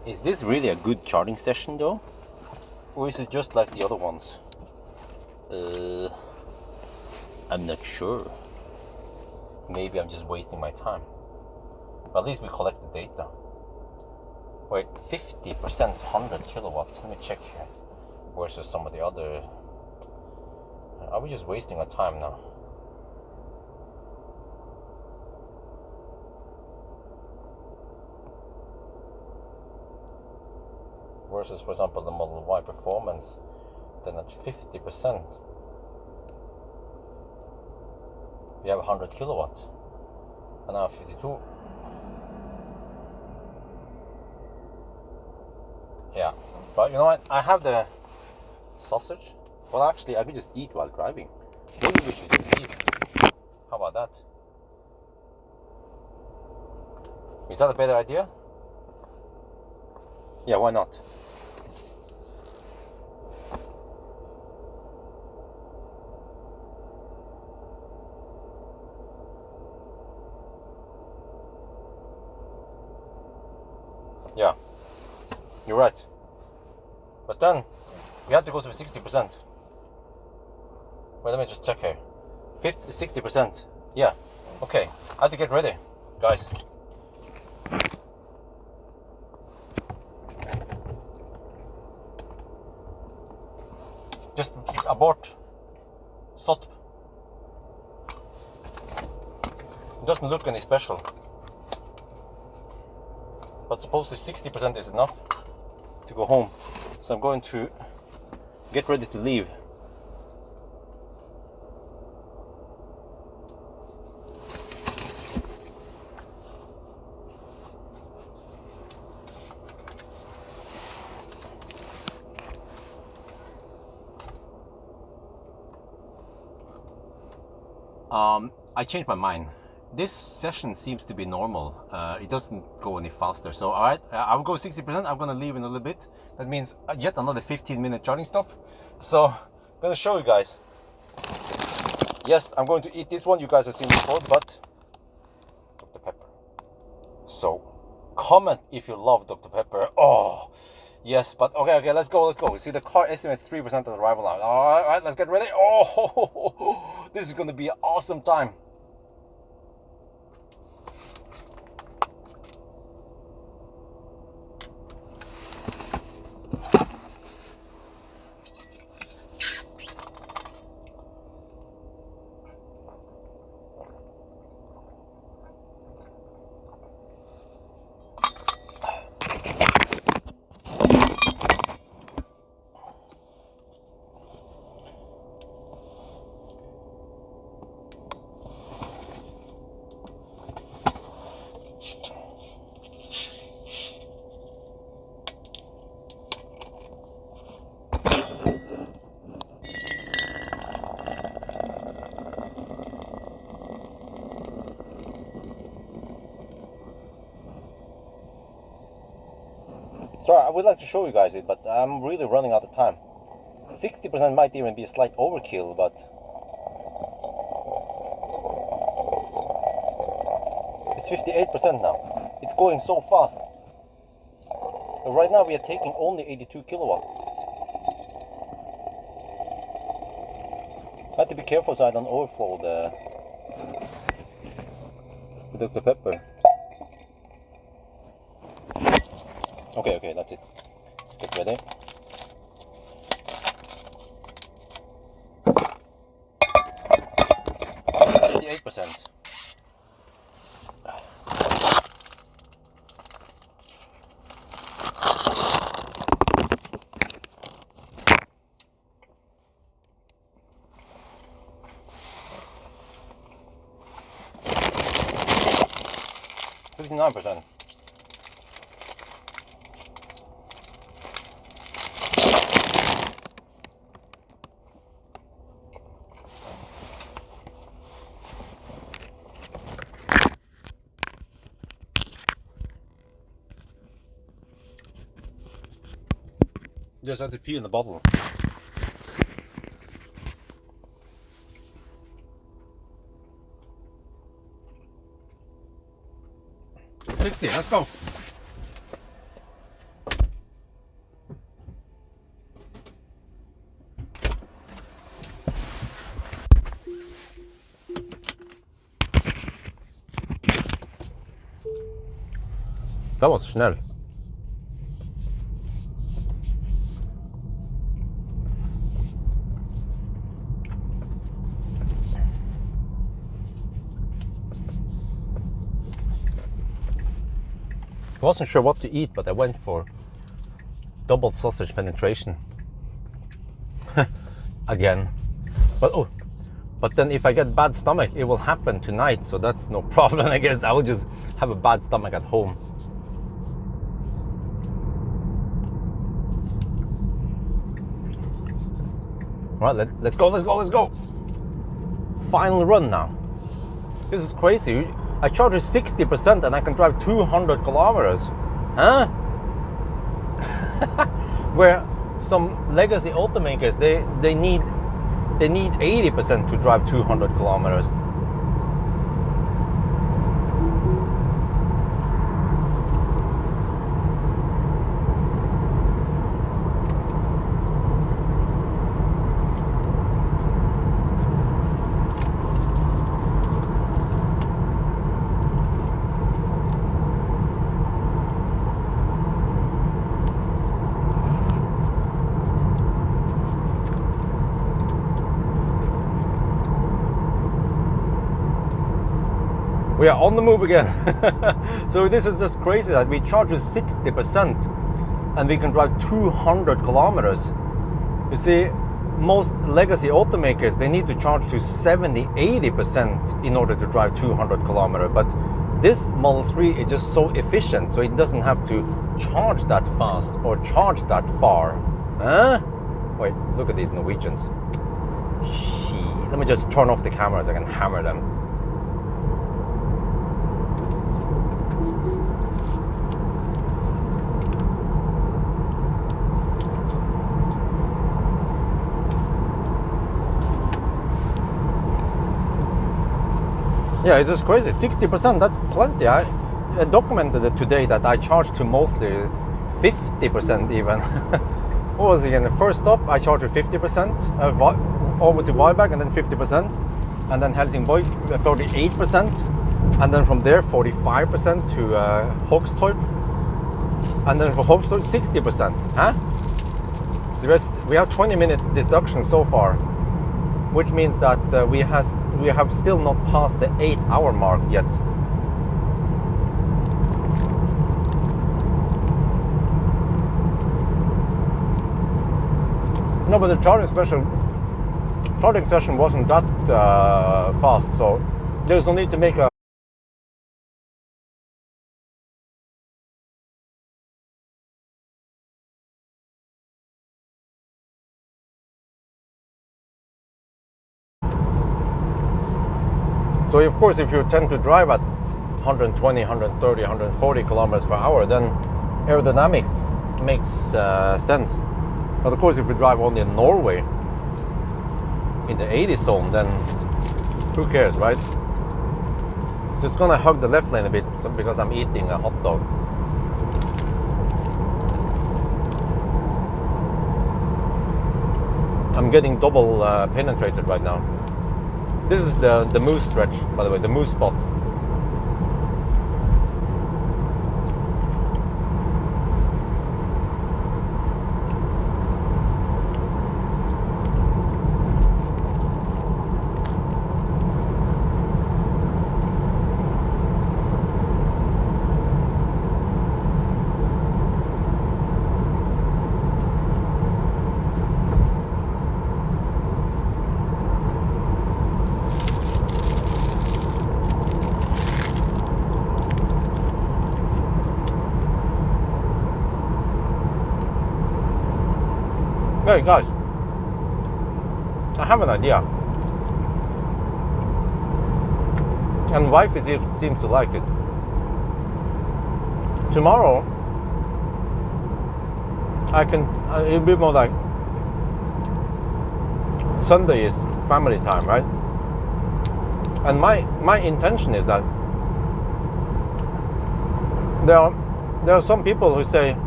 Is this really a good charging session though? Or is it just like the other ones? I'm not sure. Maybe I'm just wasting my time. But at least we collect the data. Wait, 50%, 100 kilowatts. Let me check here. Versus some of the other. Are we just wasting our time now? Versus, for example, the Model Y Performance, then at 50%, we have 100 kilowatts, and now 52. Yeah, but you know what? I have the sausage. Well, actually, I could just eat while driving. Maybe we should just eat. How about that? Is that a better idea? Yeah, why not? Yeah, you're right. But then we have to go to 60%. Wait, let me just check here. 60%. Yeah. Okay. I have to get ready, guys. Just abort. Stop. Doesn't look any special. But supposedly 60% is enough to go home. So I'm going to get ready to leave. I changed my mind. This session seems to be normal. It doesn't go any faster. So alright, I'll go 60%. I'm gonna leave in a little bit. That means yet another 15-minute charging stop. So I'm gonna show you guys. Yes, I'm going to eat this one. You guys have seen before, but Dr. Pepper. So comment if you love Dr. Pepper. Oh yes, but okay, let's go. You see the car estimates 3% of the arrival now. Alright, let's get ready. Oh, this is gonna be an awesome time. Sorry, I would like to show you guys it, but I'm really running out of time. 60% might even be a slight overkill, but it's 58% now. It's going so fast. But right now we are taking only 82 kilowatt. I have to be careful so I don't overflow the Dr. Pepper. Okay, that's it. Let's get ready. %. 59%. Just have to pee in the bottle. $60, let's go. That was schnell. I wasn't sure what to eat, but I went for double sausage penetration again. But then if I get bad stomach, it will happen tonight, so that's no problem. I guess I will just have a bad stomach at home. All right, let's go. Final run now. This is crazy. I charge 60% and I can drive 200 kilometers. Huh? Where some legacy automakers, they need 80% to drive 200 kilometers. We are on the move again. So this is just crazy that we charge 60% and we can drive 200 kilometers. You see, most legacy automakers, they need to charge to 70-80% in order to drive 200 kilometers. But this Model 3 is just so efficient, so it doesn't have to charge that fast or charge that far. Huh? Wait, look at these Norwegians. Let me just turn off the camera so I can hammer them. Yeah, it's just crazy. 60%, that's plenty. I documented it today that I charged to mostly 50% even. What was it again? The first stop, I charged to 50%, over to Varberg and then 50%, and then Helsingborg 48%, and then from there 45% to Hågstorp, and then for Hågstorp 60%. Huh? So we have 20-minute deduction so far, which means that we have still not passed the 8-hour mark yet. No, but the charging session wasn't that fast, so there's no need to make a So of course, if you tend to drive at 120, 130, 140 kilometers per hour, then aerodynamics makes sense. But of course, if you drive only in Norway, in the 80 zone, then who cares, right? Just gonna hug the left lane a bit because I'm eating a hot dog. I'm getting double penetrated right now. This is the moose stretch, by the way, the moose spot. Hey guys, I have an idea, and wife seems to like it. Tomorrow, it'll be more like Sunday is family time, right? And my intention is that there are some people who say,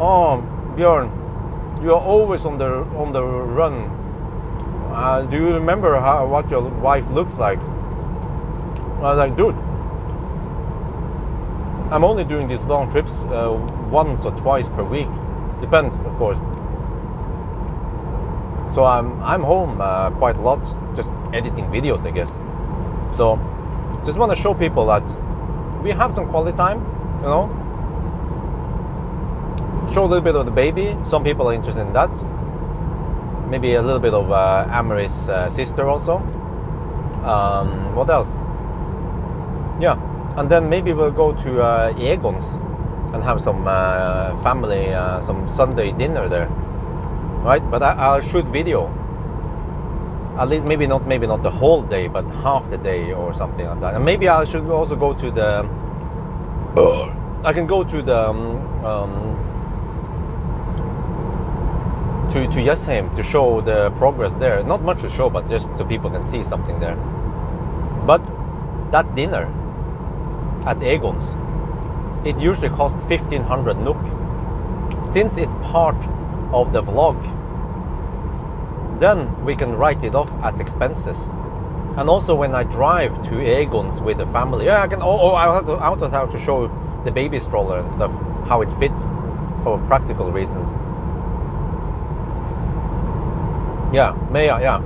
"Oh, Bjørn, you are always on the run. Do you remember what your wife looks like?" I was like, dude, I'm only doing these long trips once or twice per week. Depends, of course. So I'm home quite a lot, just editing videos, I guess. So just want to show people that we have some quality time, you know. Show a little bit of the baby. Some people are interested in that. Maybe a little bit of Amory's sister also. What else? Yeah, and then maybe we'll go to Egon's and have some family, some Sunday dinner there, right? But I'll shoot video. At least maybe not the whole day, but half the day or something like that. And maybe I should also go to the. I can go to the to Jessheim to show the progress there. Not much to show, but just so people can see something there. But that dinner at Egon's, it usually costs 1,500 NOK. Since it's part of the vlog, then we can write it off as expenses. And also when I drive to Egon's with the family, yeah, I can. I also have to show the baby stroller and stuff, how it fits for practical reasons. Yeah, Maya, yeah.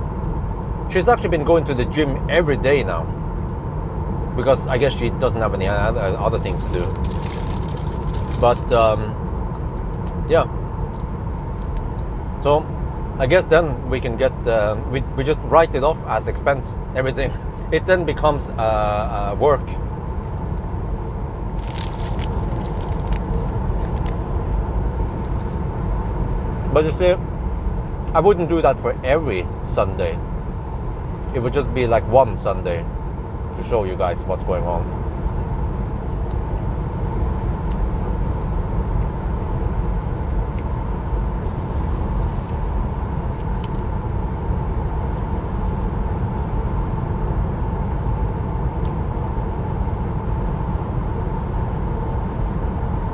She's actually been going to the gym every day now, because I guess she doesn't have any other things to do. But yeah, so I guess then we can get we just write it off as expense, everything. It then becomes work. But you see, I wouldn't do that for every Sunday. It would just be like one Sunday to show you guys what's going on.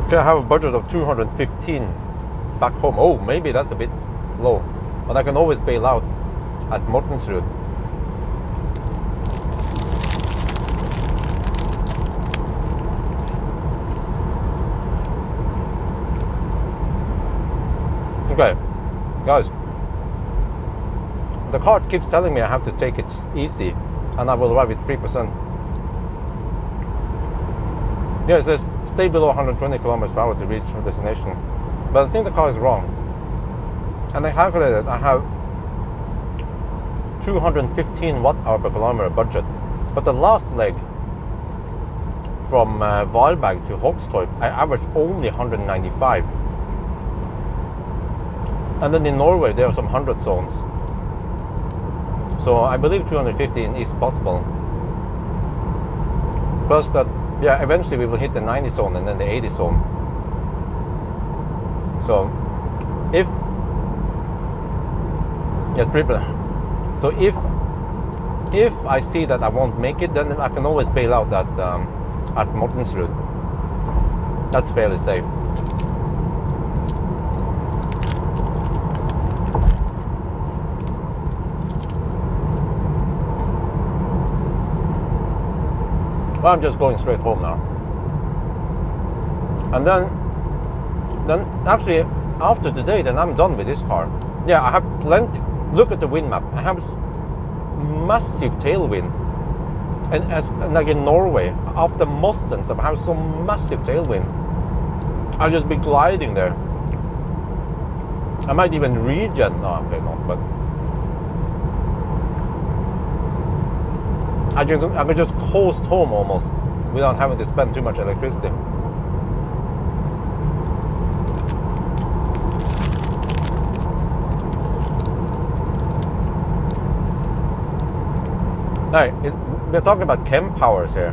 Okay, I have a budget of 215 back home. Oh, maybe that's a bit low, but I can always bail out at Mortensrud. Okay, guys, the card keeps telling me I have to take it easy and I will arrive with 3%. Yeah, it says stay below 120 kilometers per hour to reach your destination. But I think the car is wrong. And I calculated I have 215 watt-hour per kilometer budget. But the last leg from Valberg to Hogstorp, I averaged only 195. And then in Norway there are some 100 zones. So I believe 215 is possible. Plus that, yeah, eventually we will hit the 90 zone and then the 80 zone. So if So if I see that I won't make it, then I can always bail out at Mortensrud. That's fairly safe. Well, I'm just going straight home now. And then actually after today, then I'm done with this car. Yeah, I have plenty. Look at the wind map. I have massive tailwind, and like in Norway, after Moss and stuff, I have some massive tailwind. I'll just be gliding there. I might even regen. No, okay, no, but I can just coast home almost without having to spend too much electricity. Hey, we're talking about chem powers here.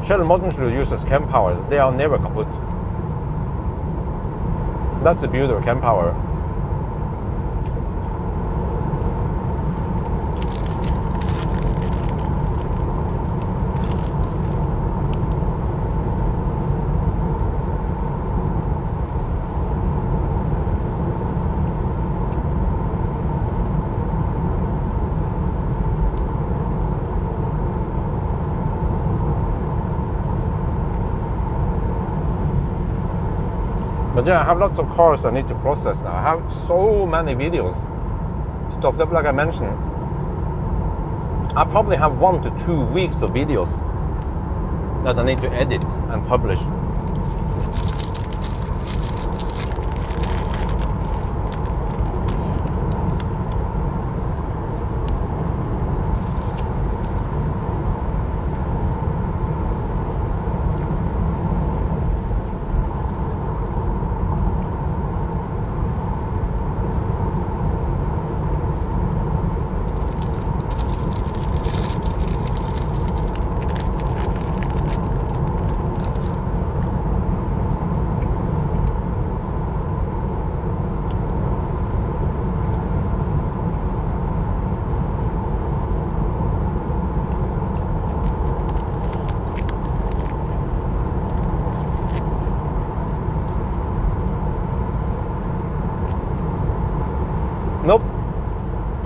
Shell Mortensrud uses chem powers. They are never kaput. That's the beauty of chem power. But yeah, I have lots of cars I need to process now. I have so many videos stocked up, like I mentioned. I probably have 1 to 2 weeks of videos that I need to edit and publish. Nope,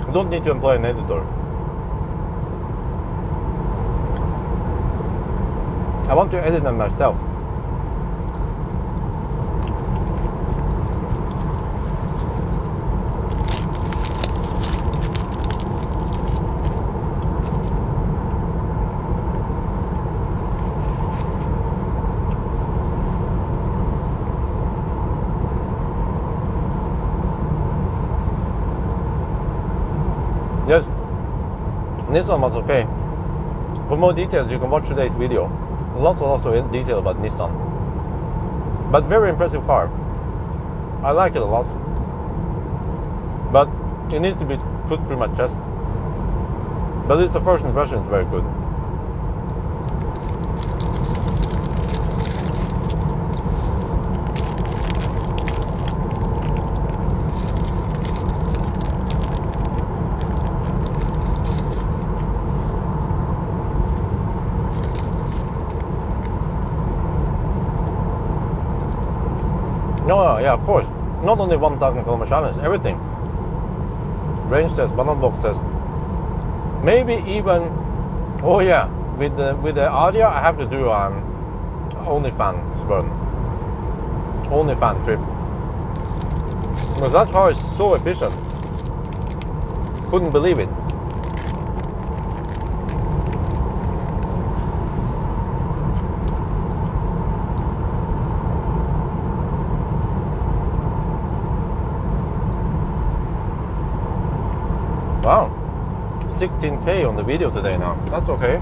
I don't need to employ an editor. I want to edit them myself. Yes, Nissan was okay. For more details, you can watch today's video. Lots of detail about Nissan. But very impressive car. I like it a lot. But it needs to be put through my chest. But it's the first impression is very good. No, yeah, of course. Not only 1,000 kilometer challenge, everything. Range test, balance box test. Maybe even, oh yeah, with the Aria, I have to do OnlyFans run. OnlyFans trip. Because that car is so efficient. Couldn't believe it. Wow, 16K on the video today now. That's okay.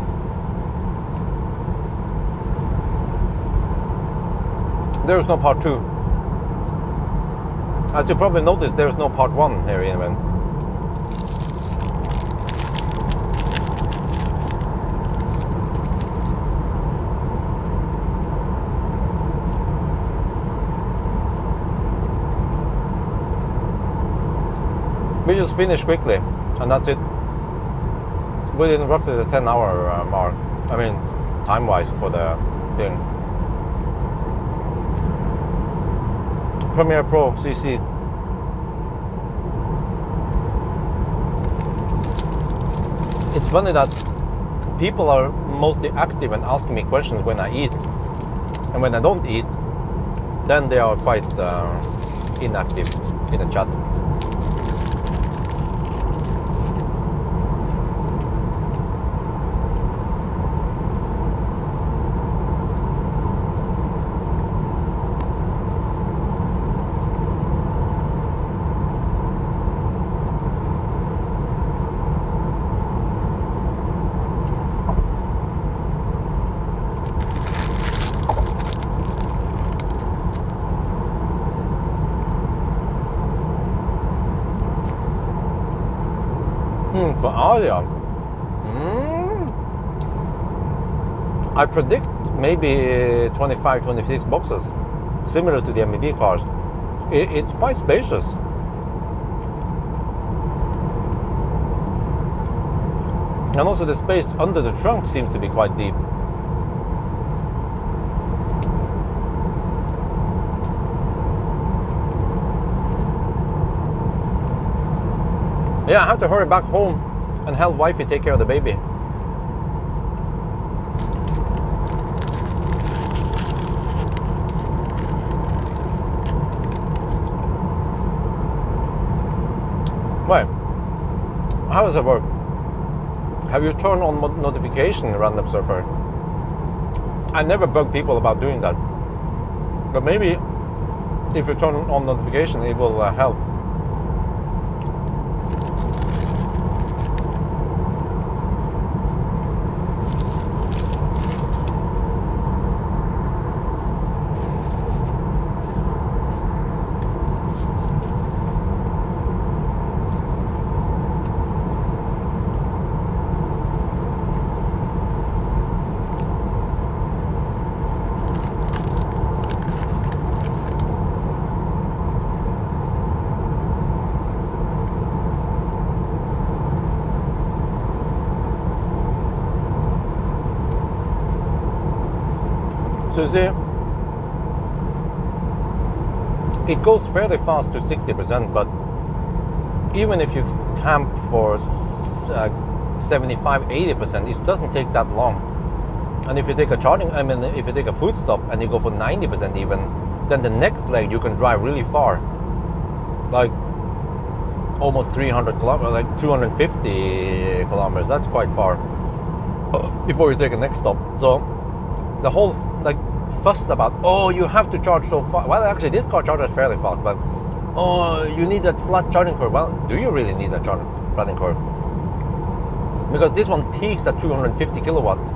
There's no part 2. As you probably noticed, there's no part 1 here even. We just finished quickly. And that's it. Within roughly the 10-hour mark. I mean, time-wise for the thing. Premiere Pro CC. It's funny that people are mostly active and asking me questions when I eat. And when I don't eat, then they are quite inactive in the chat. For Aria, I predict maybe 25, 26 boxes, similar to the MEB cars. It's quite spacious. And also the space under the trunk seems to be quite deep. Yeah, I have to hurry back home and help wifey take care of the baby. Wait, how does it work? Have you turned on notification, Random Surfer? I never bug people about doing that. But maybe if you turn on notification, it will help. So you see, it goes fairly fast to 60%, but even if you camp for 75-80%, it doesn't take that long. And if you take a if you take a food stop and you go for 90% even, then the next leg you can drive really far, like almost 300 kilometers, like 250 kilometers. That's quite far before you take a next stop. So the whole fuss about, oh, you have to charge so fast. Well, actually, this car charges fairly fast, but oh, you need that flat charging curve. Well, do you really need that flattening curve? Because this one peaks at 250 kilowatts.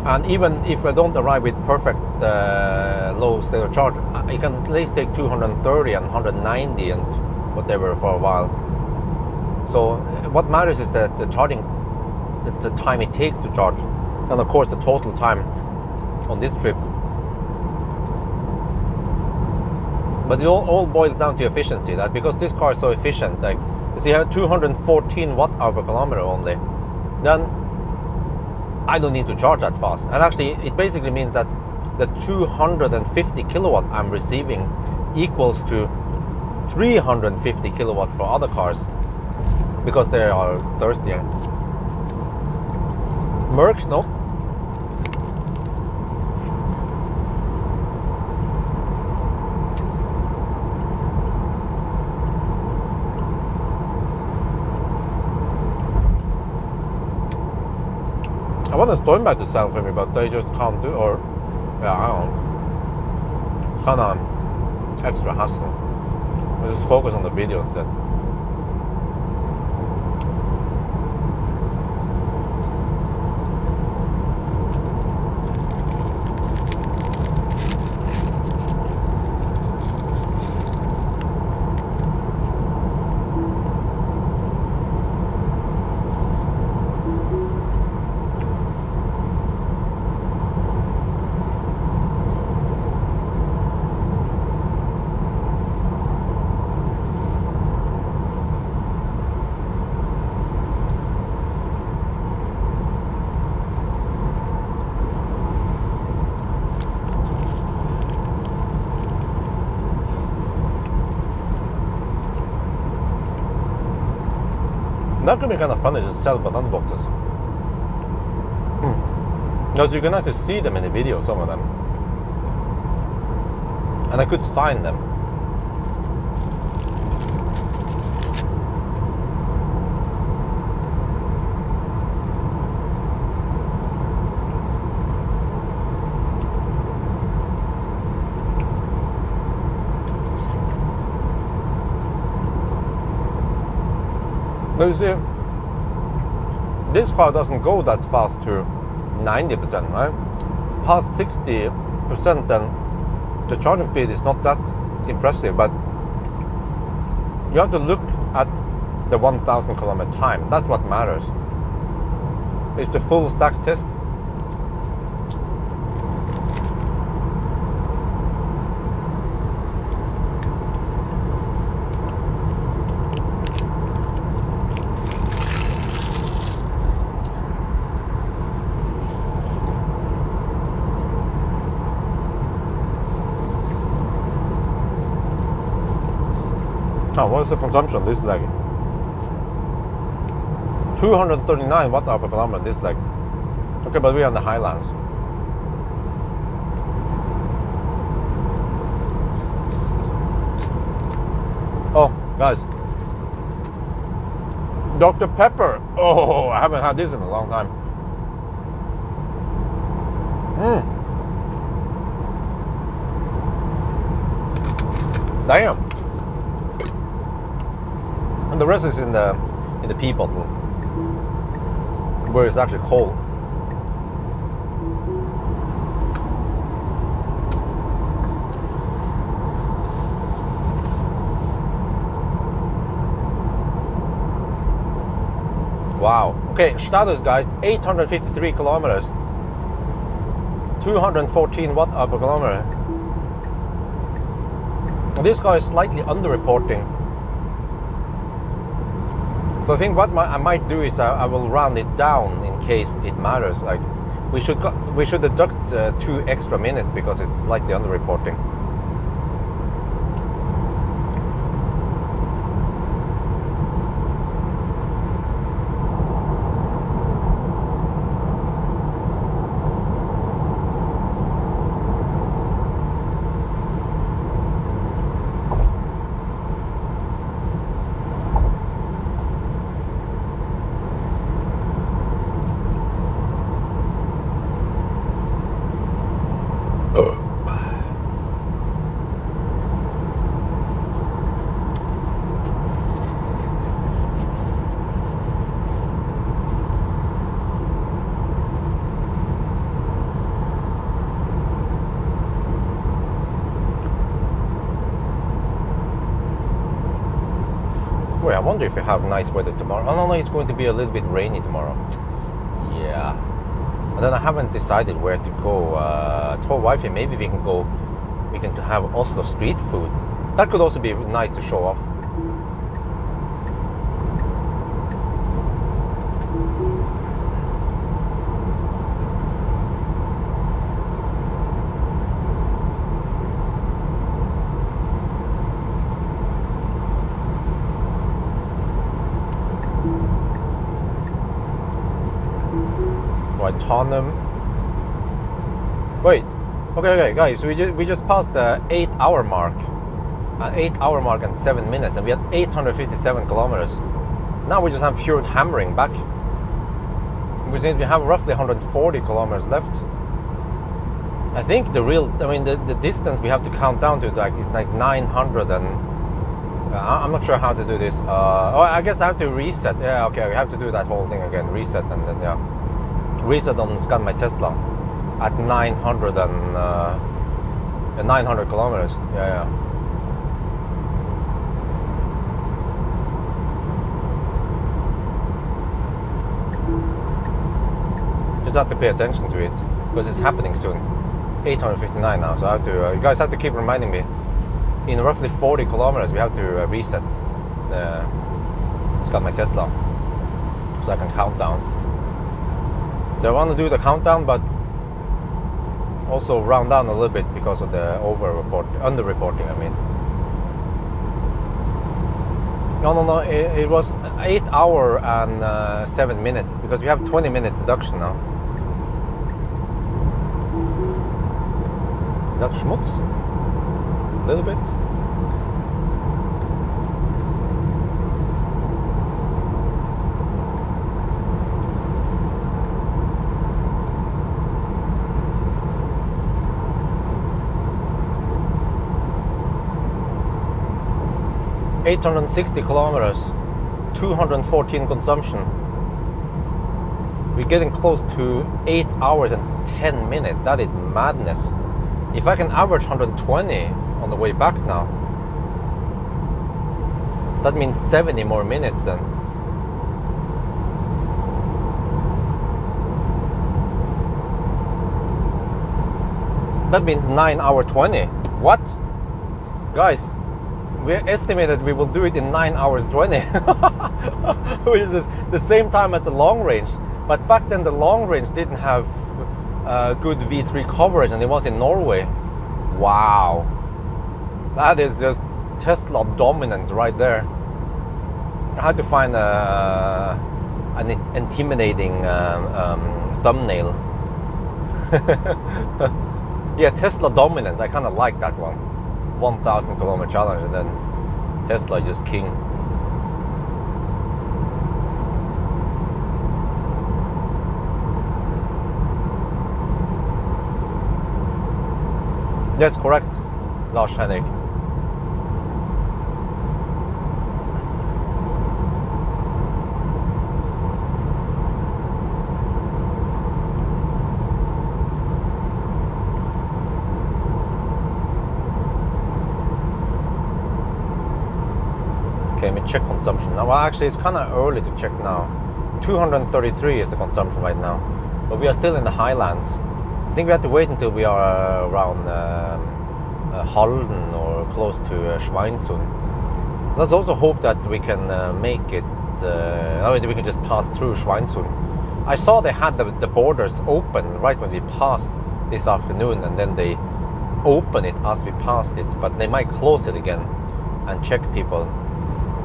And even if I don't arrive with perfect low state of charge, I can at least take 230 and 190 and whatever for a while. So what matters is that the charging, the time it takes to charge, and of course the total time on this trip. But it all boils down to efficiency. That because this car is so efficient, like if you have 214 watt-hour per kilometer only, then I don't need to charge that fast. And actually, it basically means that the 250 kilowatt I'm receiving equals to 350 kilowatt for other cars because they are thirstier. Mercs, no. I want a Stormback to sell for me, but they just can't do, or yeah, I don't know. Kind of extra hassle. I just focus on the video instead. That could be kind of funny to sell banana boxes. Because you can actually see them in the video, some of them. And I could sign them. But you see, this car doesn't go that fast to 90%, right? Past 60%, then the charging speed is not that impressive, but you have to look at the 1,000 kilometer time. That's what matters. It's the full stack test. Oh, what is the consumption this leg? 239 watt-hour per kilometer this leg. Okay, but we're on the highlands. Oh, guys, Dr. Pepper. Oh, I haven't had this in a long time. Damn. And the rest is in the pea bottle, where it's actually cold. Wow. Okay, status guys, 853 kilometers. 214 watt per kilometer. This guy is slightly underreporting. So I think what I might do is I will round it down in case it matters. Like we should deduct 2 extra minutes because it's slightly underreporting. Wait, I wonder if we have nice weather tomorrow. Oh no, it's going to be a little bit rainy tomorrow. Yeah. And then I haven't decided where to go. Told wifey maybe we can have Oslo street food. That could also be nice to show off. Tottenham. Wait. Okay, guys. We just passed the 8-hour mark. 8-hour mark and 7 minutes, and we had 857 kilometers. Now we just have pure hammering back. We have roughly 140 kilometers left. I think the distance we have to count down to is like 900 and I'm not sure how to do this. Oh, I guess I have to reset. Yeah, okay, we have to do that whole thing again. Reset and then yeah. Reset on scan my Tesla at 900 kilometers. Yeah. Just have to pay attention to it because it's happening soon. 859 now, so I have to. You guys have to keep reminding me. In roughly 40 kilometers, we have to reset the scan my Tesla so I can count down. So I want to do the countdown, but also round down a little bit because of the under-reporting, I mean. No, it was 8 hours and 7 minutes because we have 20-minute deduction now. Is that schmutz? A little bit. $860 kilometers, 214 consumption. We're getting close to 8 hours and 10 minutes. That is madness. If I can average 120 on the way back now, that means 70 more minutes then. That means 9 hours 20. What? Guys, we estimated we will do it in 9 hours 20, which is the same time as the long range. But back then the long range didn't have good V3 coverage, and it was in Norway. Wow, that is just Tesla dominance right there. I had to find an intimidating thumbnail. Yeah, Tesla dominance. I kind of like that one. 1,000 kilometer challenge, and then Tesla is just king. Yes, correct, Lars Henrik. Okay, let me check consumption now. Well, actually, it's kind of early to check now. 233 is the consumption right now, but we are still in the highlands. I think we have to wait until we are around Halden or close to Schweinsund. Let's also hope that we can make it. We can just pass through Schweinsund. I saw they had the borders open right when we passed this afternoon, and then they open it as we passed it, but they might close it again and check people.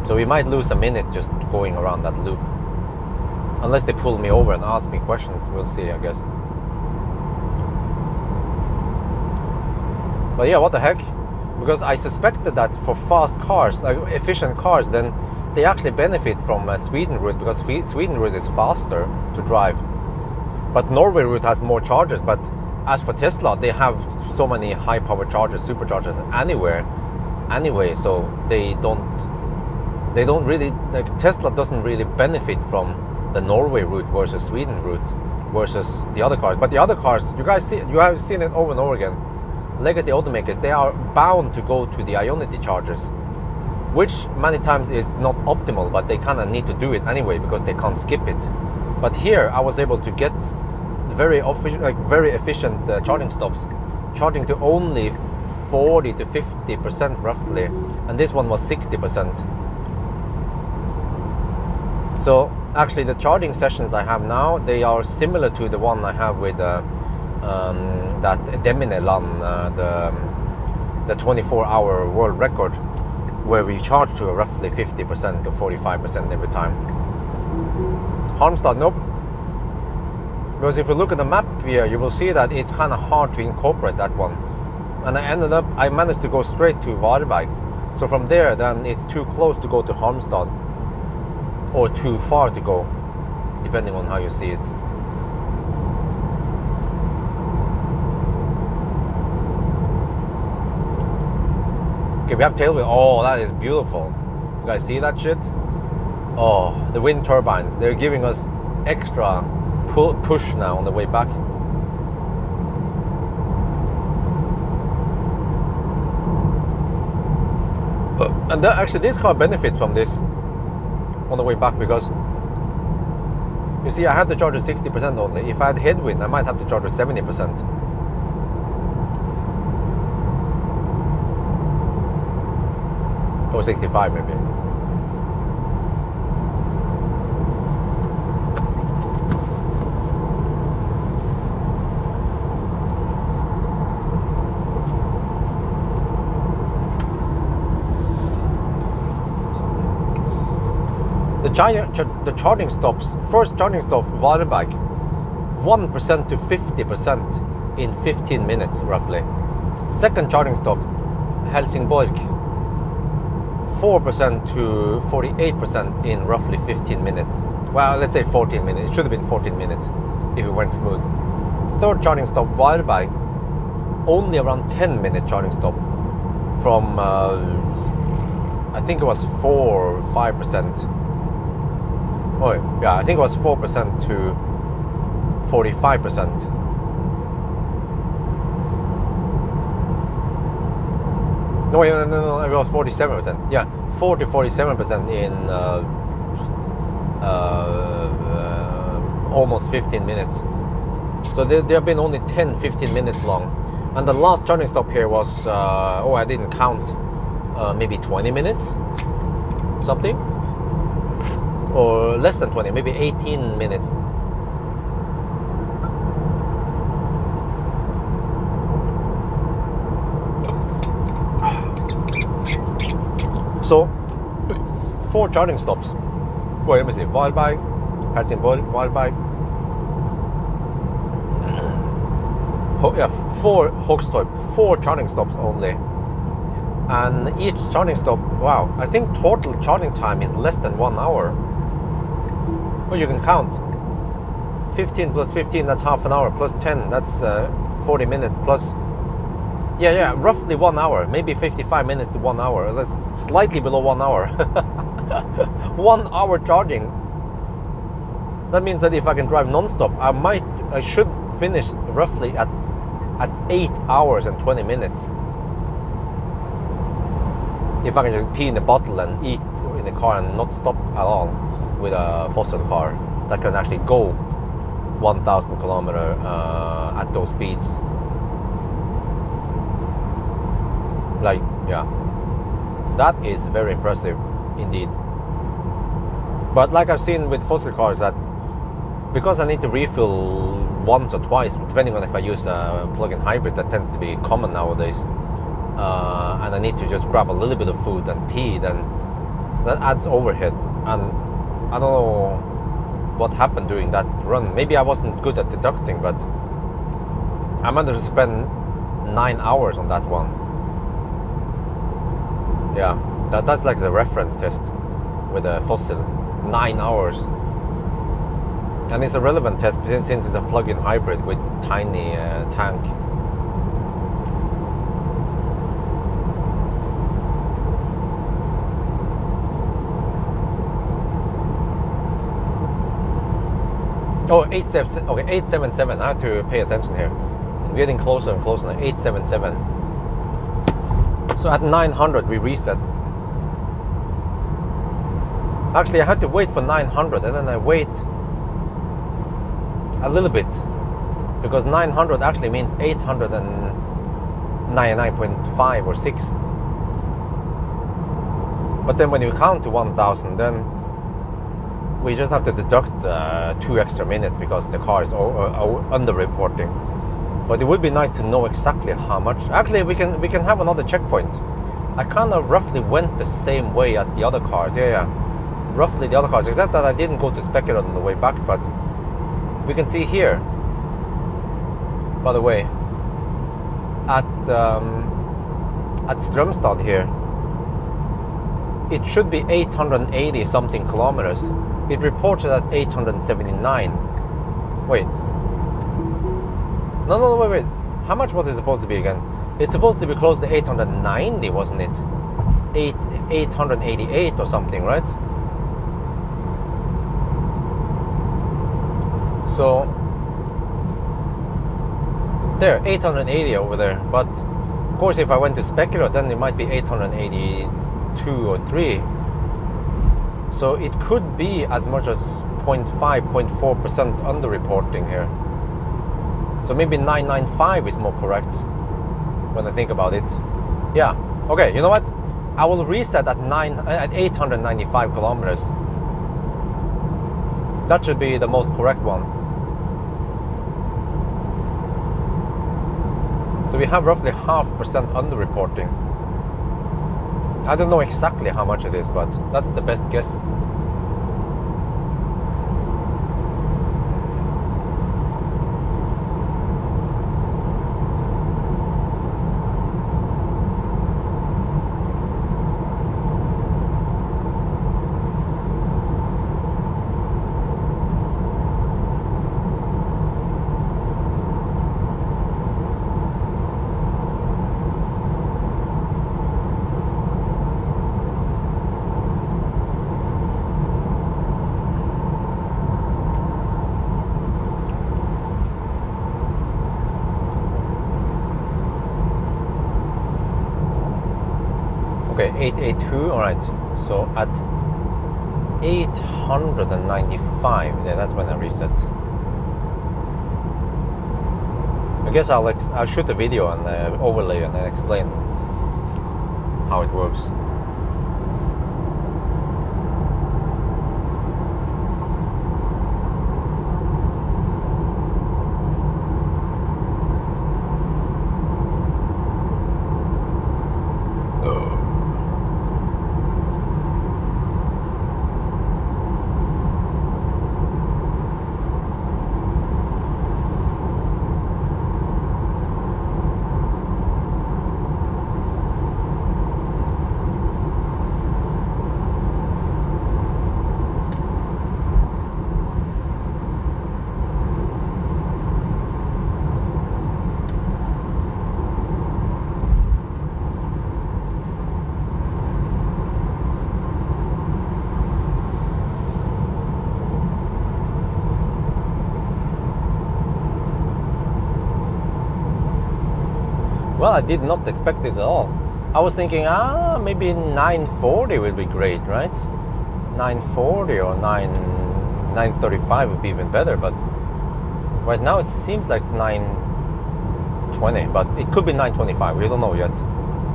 So we might lose a minute just going around that loop. Unless they pull me over and ask me questions, we'll see, I guess. But yeah, what the heck? Because I suspected that for fast cars, like efficient cars, then they actually benefit from Sweden route, because Sweden route is faster to drive. But Norway route has more chargers, but as for Tesla, they have so many high power chargers, superchargers anyway, so they don't really, like, Tesla doesn't really benefit from the Norway route versus Sweden route versus the other cars. But the other cars, you have seen it over and over again. Legacy automakers, they are bound to go to the Ionity chargers, which many times is not optimal, but they kind of need to do it anyway because they can't skip it. But here I was able to get very efficient charging stops, charging to only 40 to 50% roughly, and this one was 60%. So actually the charging sessions I have now, they are similar to the one I have with that Demineland, the 24-hour world record, where we charge to roughly 50% or 45% every time. Halmstad, nope. Because if you look at the map here, you will see that it's kind of hard to incorporate that one. And I managed to go straight to Varberg. So from there, then it's too close to go to Halmstad, or too far to go, depending on how you see it. Okay, we have tailwind. Oh, that is beautiful. You guys see that shit? Oh, the wind turbines. They're giving us extra push now on the way back. And actually this car benefits from this on the way back, because you see I had to charge at 60% only. If I had headwind, I might have to charge at 70%. Or 65 maybe. The charging stops, first charging stop, Varberg, 1% to 50% in 15 minutes roughly. Second charging stop, Helsingborg, 4% to 48% in roughly 15 minutes. Well, let's say 14 minutes. It should have been 14 minutes if it went smooth. Third charging stop, Varberg, only around 10-minute charging stop from, I think it was 4 or 5%. Oh yeah, I think it was 4% to 45%. No, it was 47%. Yeah, 4 to 47% in almost 15 minutes. So they have been only 10-15 minutes long. And the last charging stop here was, I didn't count, maybe 20 minutes, something. Or less than 20, maybe 18 minutes. So, 4 charging stops. Wait, let me see. Varberg, Helsingborg, Varberg. 4 Hågstorp. 4 charging stops only. And each charging stop, wow, I think total charging time is less than 1 hour. Well, you can count. 15 plus 15, that's half an hour, plus 10, that's 40 minutes, plus Yeah, roughly 1 hour, maybe 55 minutes to 1 hour. That's slightly below 1 hour. 1 hour charging. That means that if I can drive non-stop, I should finish roughly at 8 hours and 20 minutes. If I can just pee in the bottle and eat in the car and not stop at all with a fossil car that can actually go 1,000 kilometers at those speeds. Like, yeah, that is very impressive indeed. But like I've seen with fossil cars, that because I need to refill once or twice, depending on if I use a plug-in hybrid, that tends to be common nowadays, and I need to just grab a little bit of food and pee, then that adds overhead. And I don't know what happened during that run. Maybe I wasn't good at deducting, but I managed to spend 9 hours on that one. Yeah, that's like the reference test with a fossil. 9 hours. And it's a relevant test since it's a plug-in hybrid with tiny tank. Oh, 877. Okay, 877. I have to pay attention here. I'm getting closer and closer now. 877. So at 900 we reset. Actually, I had to wait for 900, and then I wait a little bit, because 900 actually means 899.5 or 6. But then when you count to 1000, then we just have to deduct 2 extra minutes because the car is under-reporting. But it would be nice to know exactly how much. Actually, we can have another checkpoint. I kind of roughly went the same way as the other cars. Yeah, roughly the other cars, except that I didn't go to Speculum on the way back. But we can see here, by the way, at Strømstad here, it should be 880 something kilometers. It reports it at 879. Wait. No, wait. How much was it supposed to be again? It's supposed to be close to 890, wasn't it? 888 or something, right? So there, 880 over there. But of course, if I went to Specular, then it might be 882 or 3. So it could be as much as 0.4% under-reporting here. So maybe 995 is more correct when I think about it. Yeah. Okay. You know what? I will reset at 895 kilometers. That should be the most correct one. So we have roughly 0.5% under-reporting. I don't know exactly how much it is, but that's the best guess. Okay, 882, alright. So at 895, yeah, that's when I reset. I guess I'll shoot a video and overlay and explain how it works. Well, I did not expect this at all. I was thinking, maybe 940 would be great, right? 940 or 935 would be even better, but right now it seems like 920, but it could be 925. We don't know yet.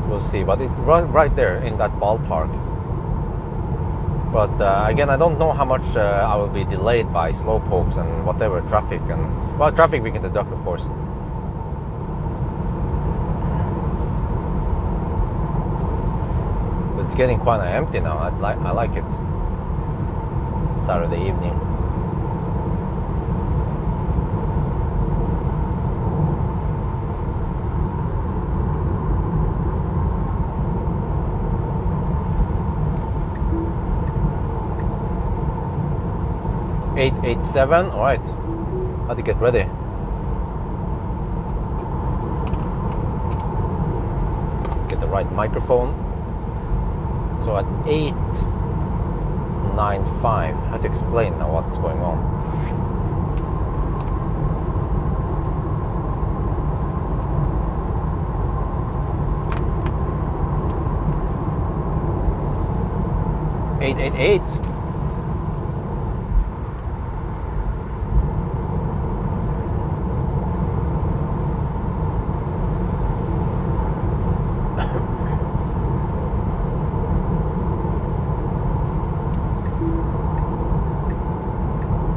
We'll see, but it's right there in that ballpark. But again, I don't know how much I will be delayed by slowpokes and whatever traffic, and well, traffic we can deduct, of course. It's getting quite empty now. I like it. Saturday evening. $887. All right. Had to get ready. Get the right microphone. So at 895, I have to explain now what's going on. $888.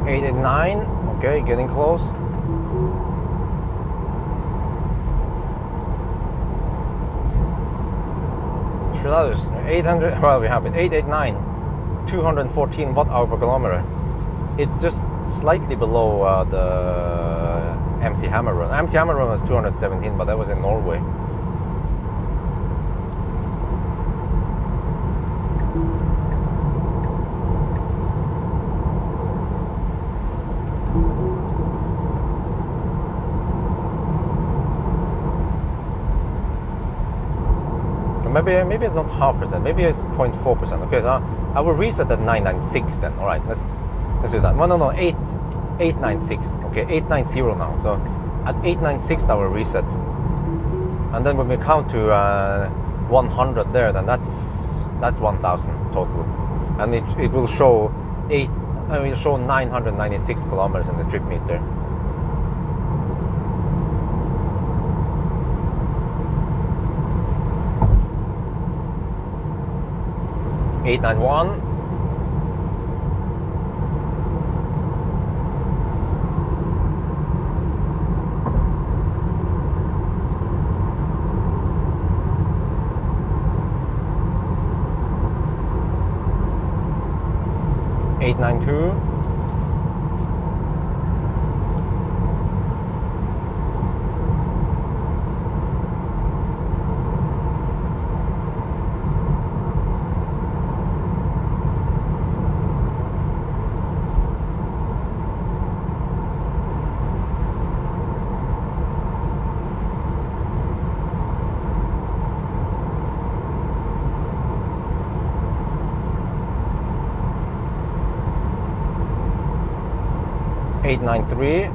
$889. Okay, getting close. Should others 800? Well, we have it. 889. 214 watt-hour per kilometer. It's just slightly below the MC Hammer run. MC Hammer run was 217, but that was in Norway. Maybe it's not 0.5%. Maybe it's 0.4%. Okay, so I will reset at 996 then. All right, let's do that. No, 896. Okay, 890 now. So at 896 I will reset, and then when we count to 100 there, then that's 1,000 total, and it will show 996 kilometers in the trip meter. 891. $892. $893.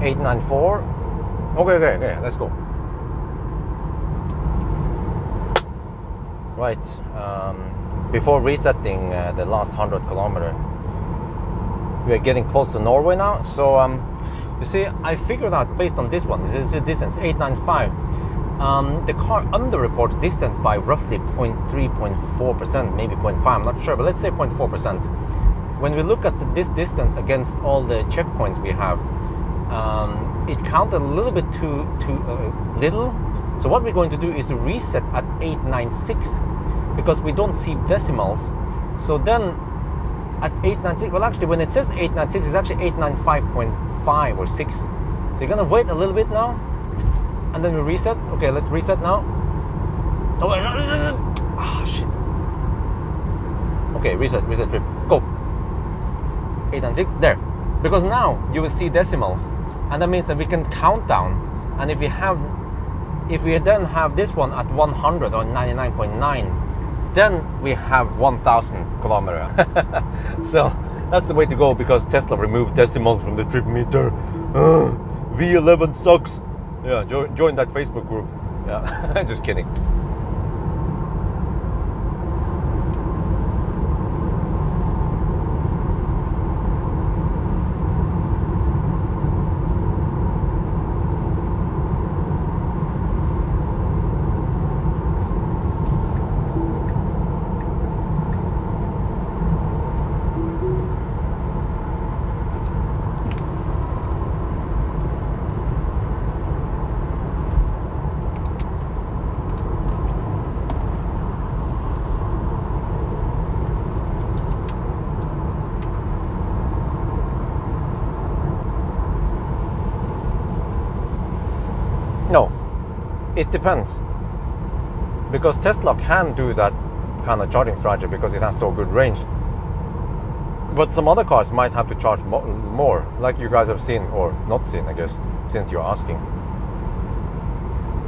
$894. Okay, let's go. Right, before resetting the last 100 kilometer, we are getting close to Norway now. So you see, I figured out based on this one, this is the distance 895. The car underreports distance by roughly 0.3, 0.4%, maybe 0.5. I'm not sure, but let's say 0.4%. When we look at this distance against all the checkpoints we have, it counted a little bit too little. So what we're going to do is reset at 896 because we don't see decimals. So then at 896, well actually when it says 896 it's actually 895.5 or 6. So you're gonna wait a little bit now and then we reset. Okay, let's reset now. Ah, shit. Okay, reset trip. Go. 8 and 6. There. Because now you will see decimals. And that means that we can count down. And if we then have this one at 100 or 99.9, then we have 1,000 kilometers. So that's the way to go, because Tesla removed decimals from the trip meter. V11 sucks. Yeah, join that Facebook group. Yeah, just kidding. No, it depends. Because Tesla can do that kind of charging strategy because it has so good range. But some other cars might have to charge more, like you guys have seen, or not seen, I guess, since you're asking.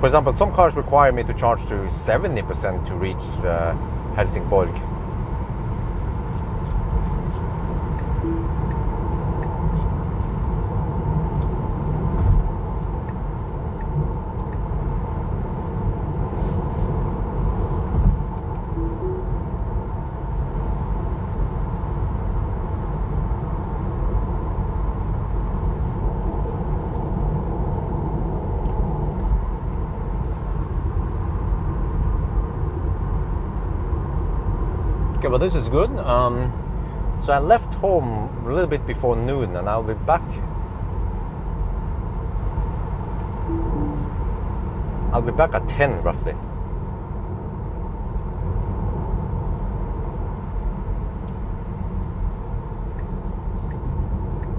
For example, some cars require me to charge to 70% to reach Helsingborg. Okay, but this is good. So I left home a little bit before noon, and I'll be back. I'll be back at 10 roughly.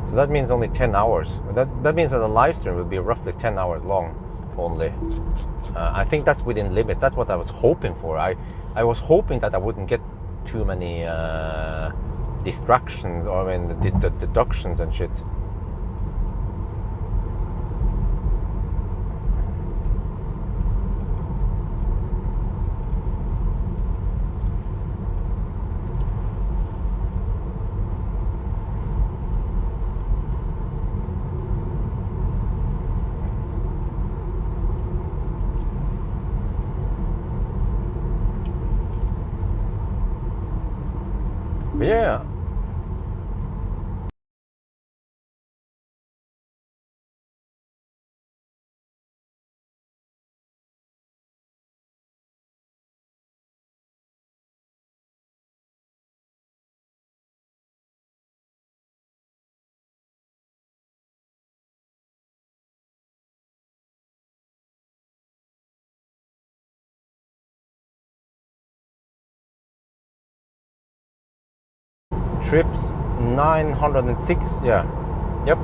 So that means only 10 hours. That means that the live stream will be roughly 10 hours long only. I think that's within limits. That's what I was hoping for. I was hoping that I wouldn't get too many distractions, or I mean the deductions and shit. Yeah. Trips 906. Yeah. Yep.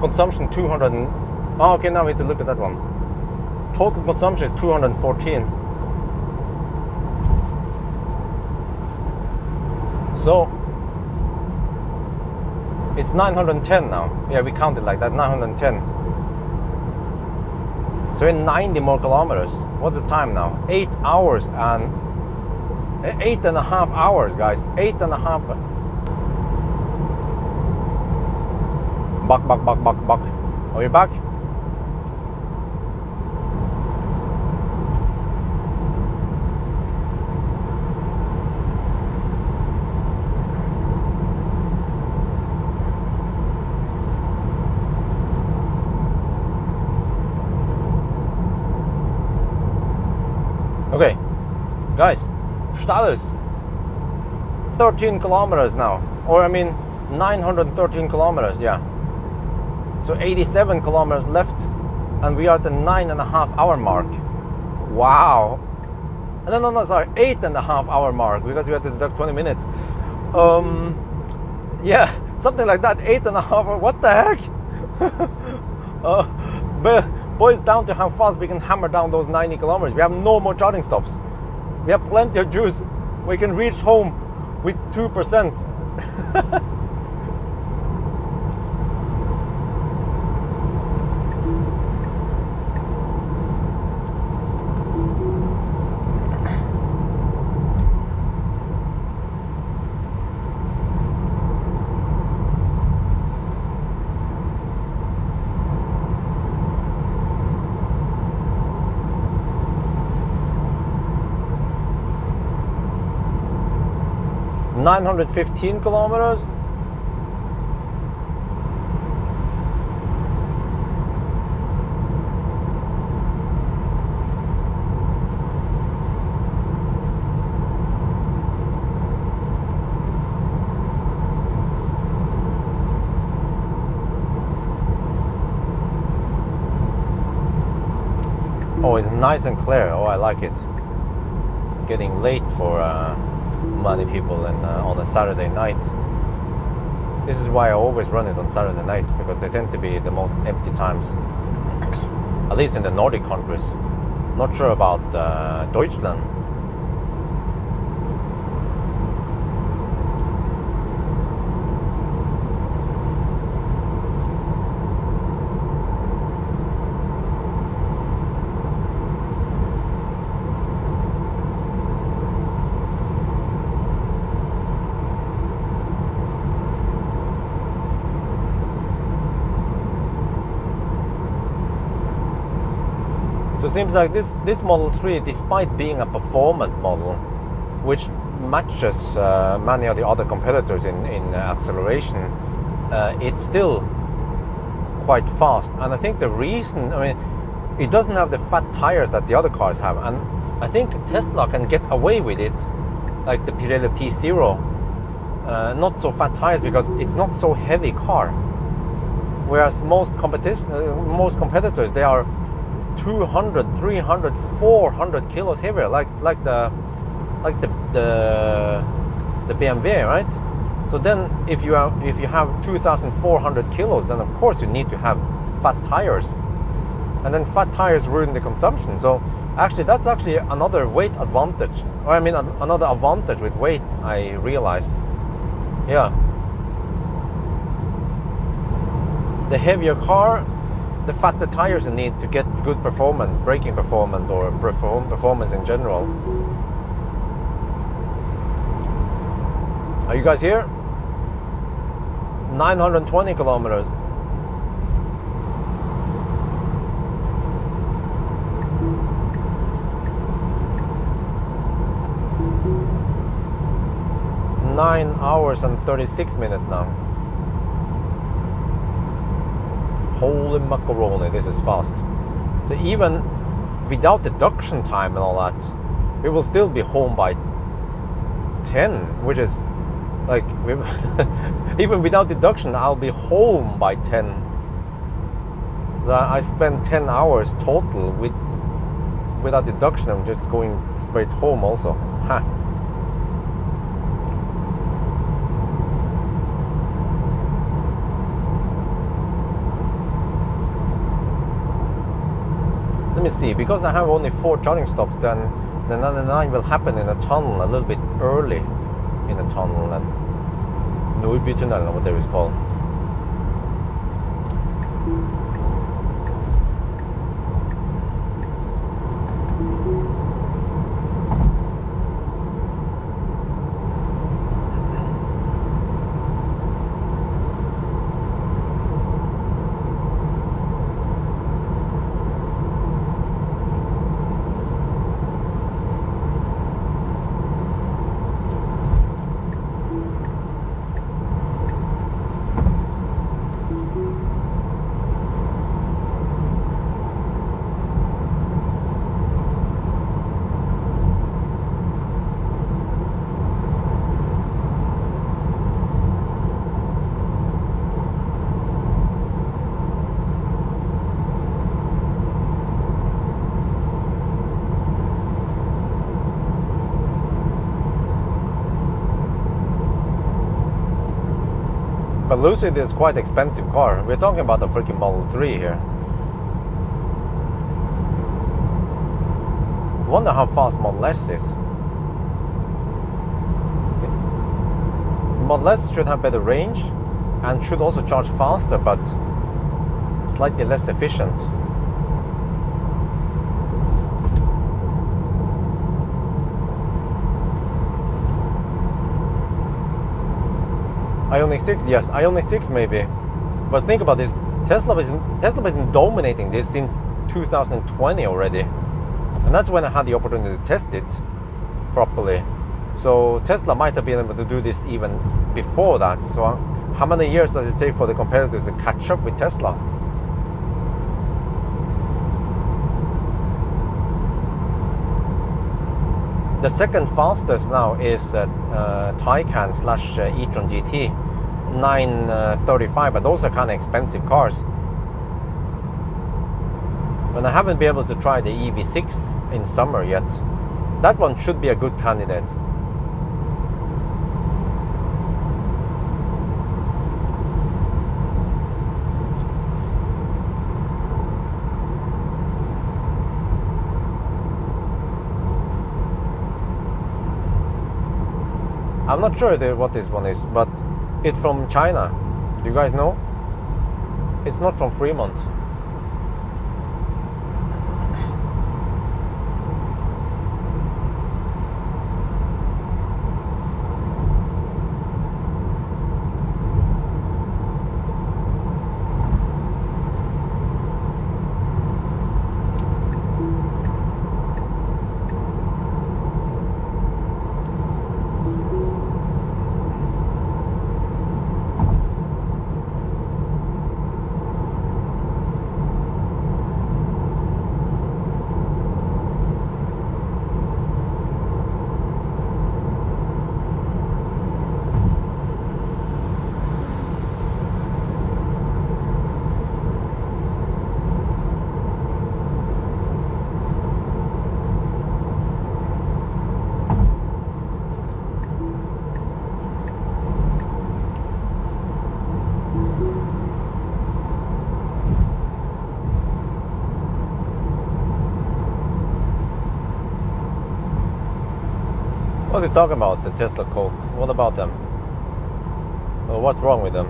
Consumption 200. Oh, okay, now we have to look at that one. Total consumption is 214. So it's 910 now. Yeah, we counted like that. 910. So in 90 more kilometers. What's the time now? 8 hours and 8.5 hours, guys. 8.5. Back. Are you back? Okay, guys. Status 13 kilometers now, or I mean 913 kilometers. Yeah, so 87 kilometers left, and we are at the 9.5 hour mark. Wow. No, sorry, 8.5 hour mark, because we have to deduct 20 minutes. Yeah, something like that. 8.5 hours. What the heck? boils down to how fast we can hammer down those 90 kilometers. We have no more charging stops. We have plenty of juice. We can reach home with 2%. 915 kilometers. Oh, it's nice and clear. Oh, I like it. It's getting late for many people on a Saturday night. This is why I always run it on Saturday nights, because they tend to be the most empty times, at least in the Nordic countries. Not sure about Deutschland. So it seems like this Model 3, despite being a performance model, which matches many of the other competitors in acceleration, it's still quite fast. And I think the reason, I mean, it doesn't have the fat tires that the other cars have. And I think Tesla can get away with it, like the Pirelli P0, not so fat tires, because it's not so heavy car. Whereas most competitors, they are 200, 300, 400 kilos heavier, like the BMW, right? So then if you have 2,400 kilos, then of course you need to have fat tires, and then fat tires ruin the consumption. So actually that's actually another weight advantage, or I mean another advantage with weight, I realized. Yeah, the heavier car, the fatter tires you need to get good performance, braking performance, or performance in general. Are you guys here? 920 kilometers. Nine hours and 36 minutes now. Holy macaroni, this is fast. So even without deduction time and all that, we will still be home by 10, which is like, even without deduction, I'll be home by 10. So I spent 10 hours total without deduction. I'm just going straight home also. Ha. Let me see, because I have only 4 charging stops, then the 99 will happen in a tunnel a little bit early in a tunnel, and Nordbytunnel, or whatever it's called. But Lucid is quite expensive car. We're talking about a freaking Model 3 here. Wonder how fast Model S is. Model S should have better range and should also charge faster, but slightly less efficient. Ioniq 6, yes, Ioniq 6 maybe. But think about this, Tesla has been dominating this since 2020 already. And that's when I had the opportunity to test it properly. So Tesla might have been able to do this even before that. So how many years does it take for the competitors to catch up with Tesla? The second fastest now is Taycan / e-tron GT 935, but those are kind of expensive cars. And I haven't been able to try the EV6 in summer yet. That one should be a good candidate. I'm not sure what this one is, but it's from China. Do you guys know? It's not from Fremont. What are you talking about, the Tesla Colt? What about them? Well, what's wrong with them?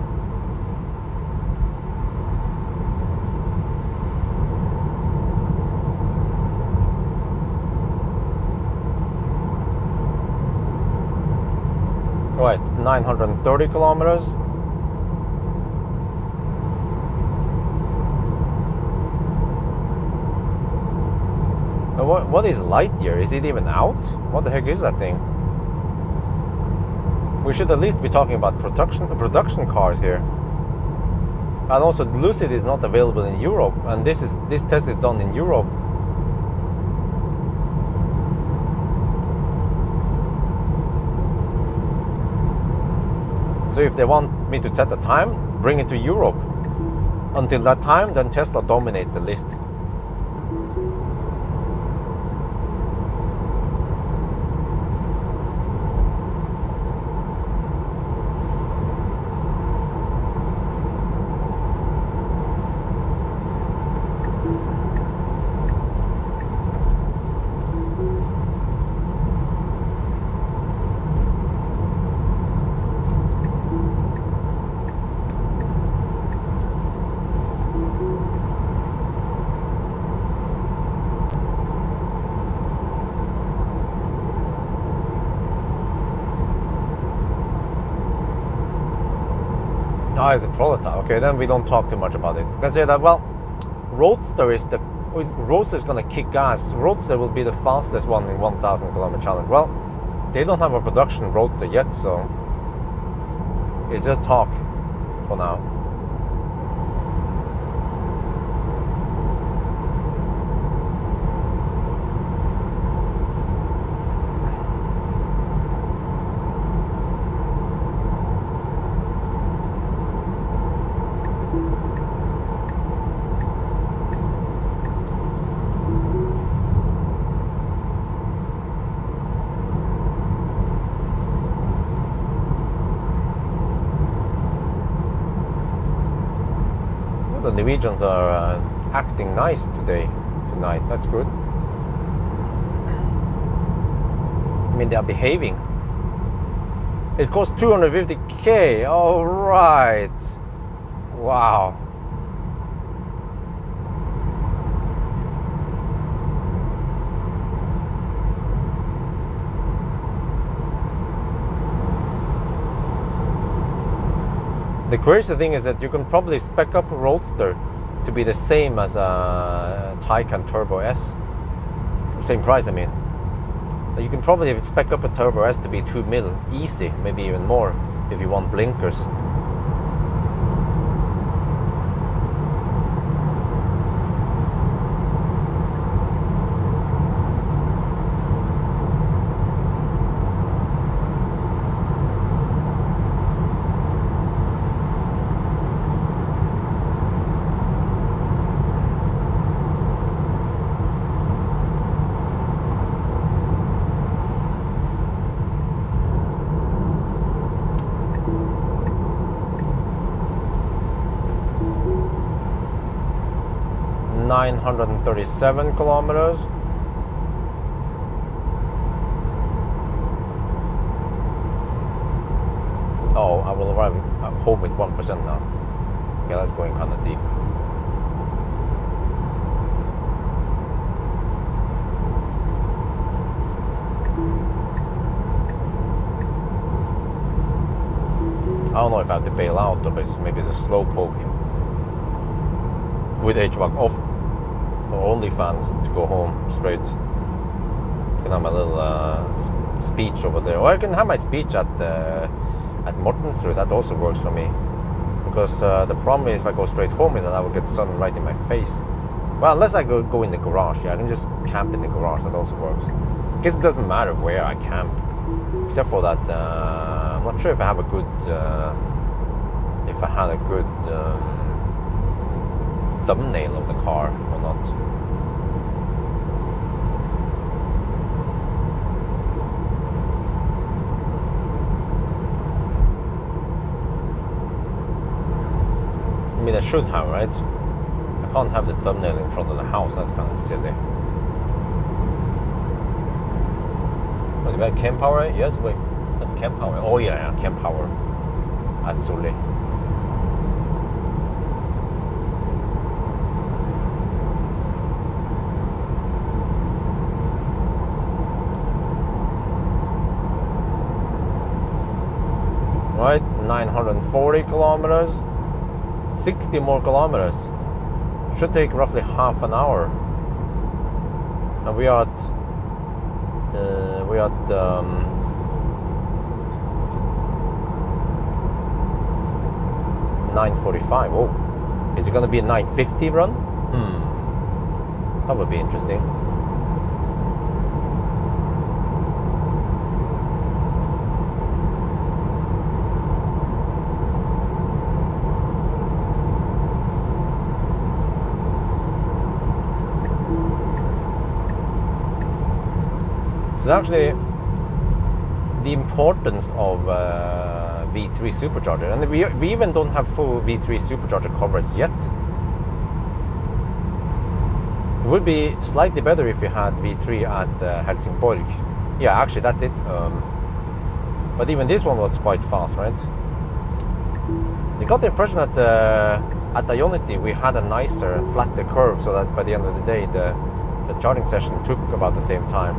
Right, 930 kilometers. What is Lightyear? Is it even out? What the heck is that thing? We should at least be talking about production cars here. And also Lucid is not available in Europe, and this test is done in Europe. So if they want me to set a time, bring it to Europe. Until that time, then Tesla dominates the list. Ah, it's a prototype. Okay, then we don't talk too much about it. You can say that, well, Roadster is going to kick ass. Roadster will be the fastest one in 1,000 kilometer challenge. Well, they don't have a production Roadster yet, so it's just talk for now. The Norwegians are acting nice tonight. That's good. mean, they are behaving. It costs 250k. All right. Wow. The crazy thing is that you can probably spec up a Roadster to be the same as a Taycan Turbo S. Same price, I mean. You can probably spec up a Turbo S to be 2 mil easy, maybe even more if you want blinkers. $937 kilometers. Oh, I will arrive at home with 1% now. Okay, that's going kind of deep. I don't know if I have to bail out or maybe it's a slow poke with HVAC off or only fans to go home straight. I can have my little speech over there, or I can have my speech at Mortensrud. That also works for me, because the problem is if I go straight home is that I will get sun right in my face. Well, unless I go in the garage. Yeah, I can just camp in the garage. That also works. I guess it doesn't matter where I camp, except for that I'm not sure if I have a good if I had a good thumbnail of the car or not. I mean, I should have, right? I can't have the thumbnail in front of the house. That's kind of silly. What about Camp Power? Yes, wait. That's Camp Power. Oh yeah, Camp Power. That's Solli. Right, 940 kilometers, 60 more kilometers. Should take roughly half an hour. And we are at 9:45. Oh, is it going to be a 9:50 run? That would be interesting. So actually, the importance of V3 supercharger, and we even don't have full V3 supercharger coverage yet. It would be slightly better if you had V3 at Helsingborg. Yeah, actually that's it. But even this one was quite fast, right? So I got the impression that at Ionity we had a nicer, flatter curve, so that by the end of the day the charging session took about the same time.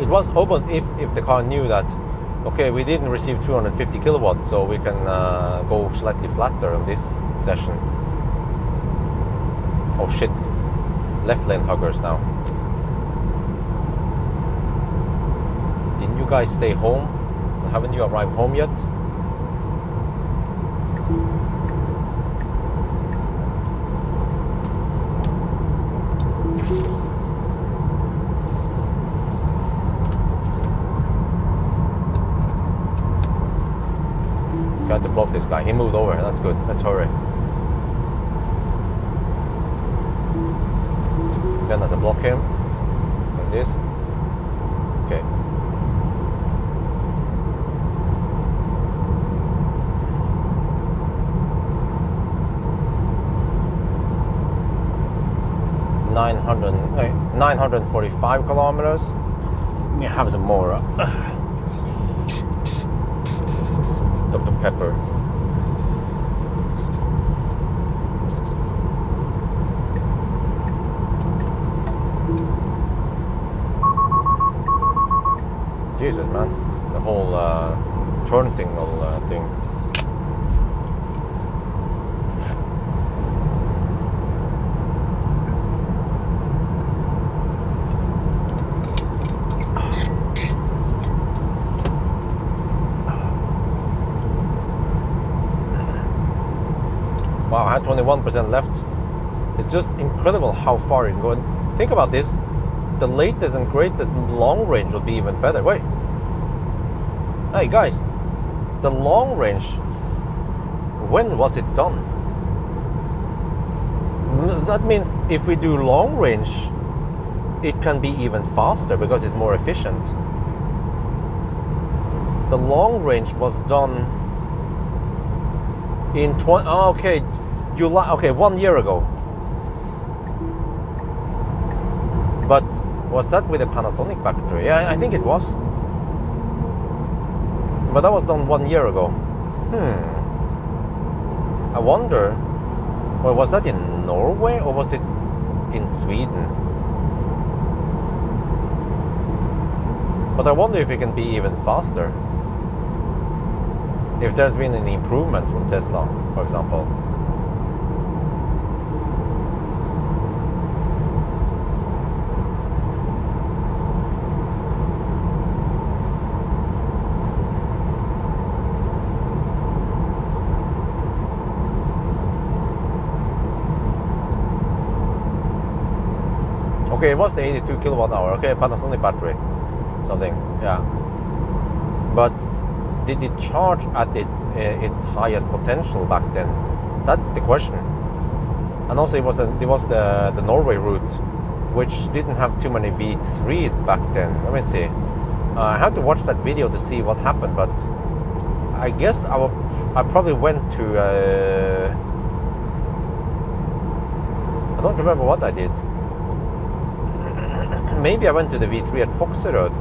It was almost if the car knew that, okay, we didn't receive 250 kilowatts, so we can go slightly flatter on this session. Oh shit, left lane huggers now. Didn't you guys stay home? Haven't you arrived home yet? Got to block this guy. He moved over. That's good. Let's hurry. Then I have to block him like this. Okay. 945 kilometers. Let me have some more Dr. Pepper. Jesus, man, the whole turn signal thing. Wow, I had 21% left. It's just incredible how far you can go. And think about this. The latest and greatest long range will be even better. Wait. Hey guys, the long range, when was it done? That means if we do long range, it can be even faster because it's more efficient. The long range was done in July, 1 year ago. But was that with a Panasonic battery? Yeah, I think it was. But that was done 1 year ago. I wonder, well, was that in Norway or was it in Sweden? But I wonder if it can be even faster. If there's been any improvement from Tesla, for example. Okay, it was the 82 kilowatt hour. Okay, Panasonic battery, something. Yeah. But did it charge at its highest potential back then? That's the question. And also, it was the Norway route, which didn't have too many V3s back then. Let me see. I had to watch that video to see what happened, but I guess I probably went to. I don't remember what I did. Maybe I went to the V3 at Foxerød.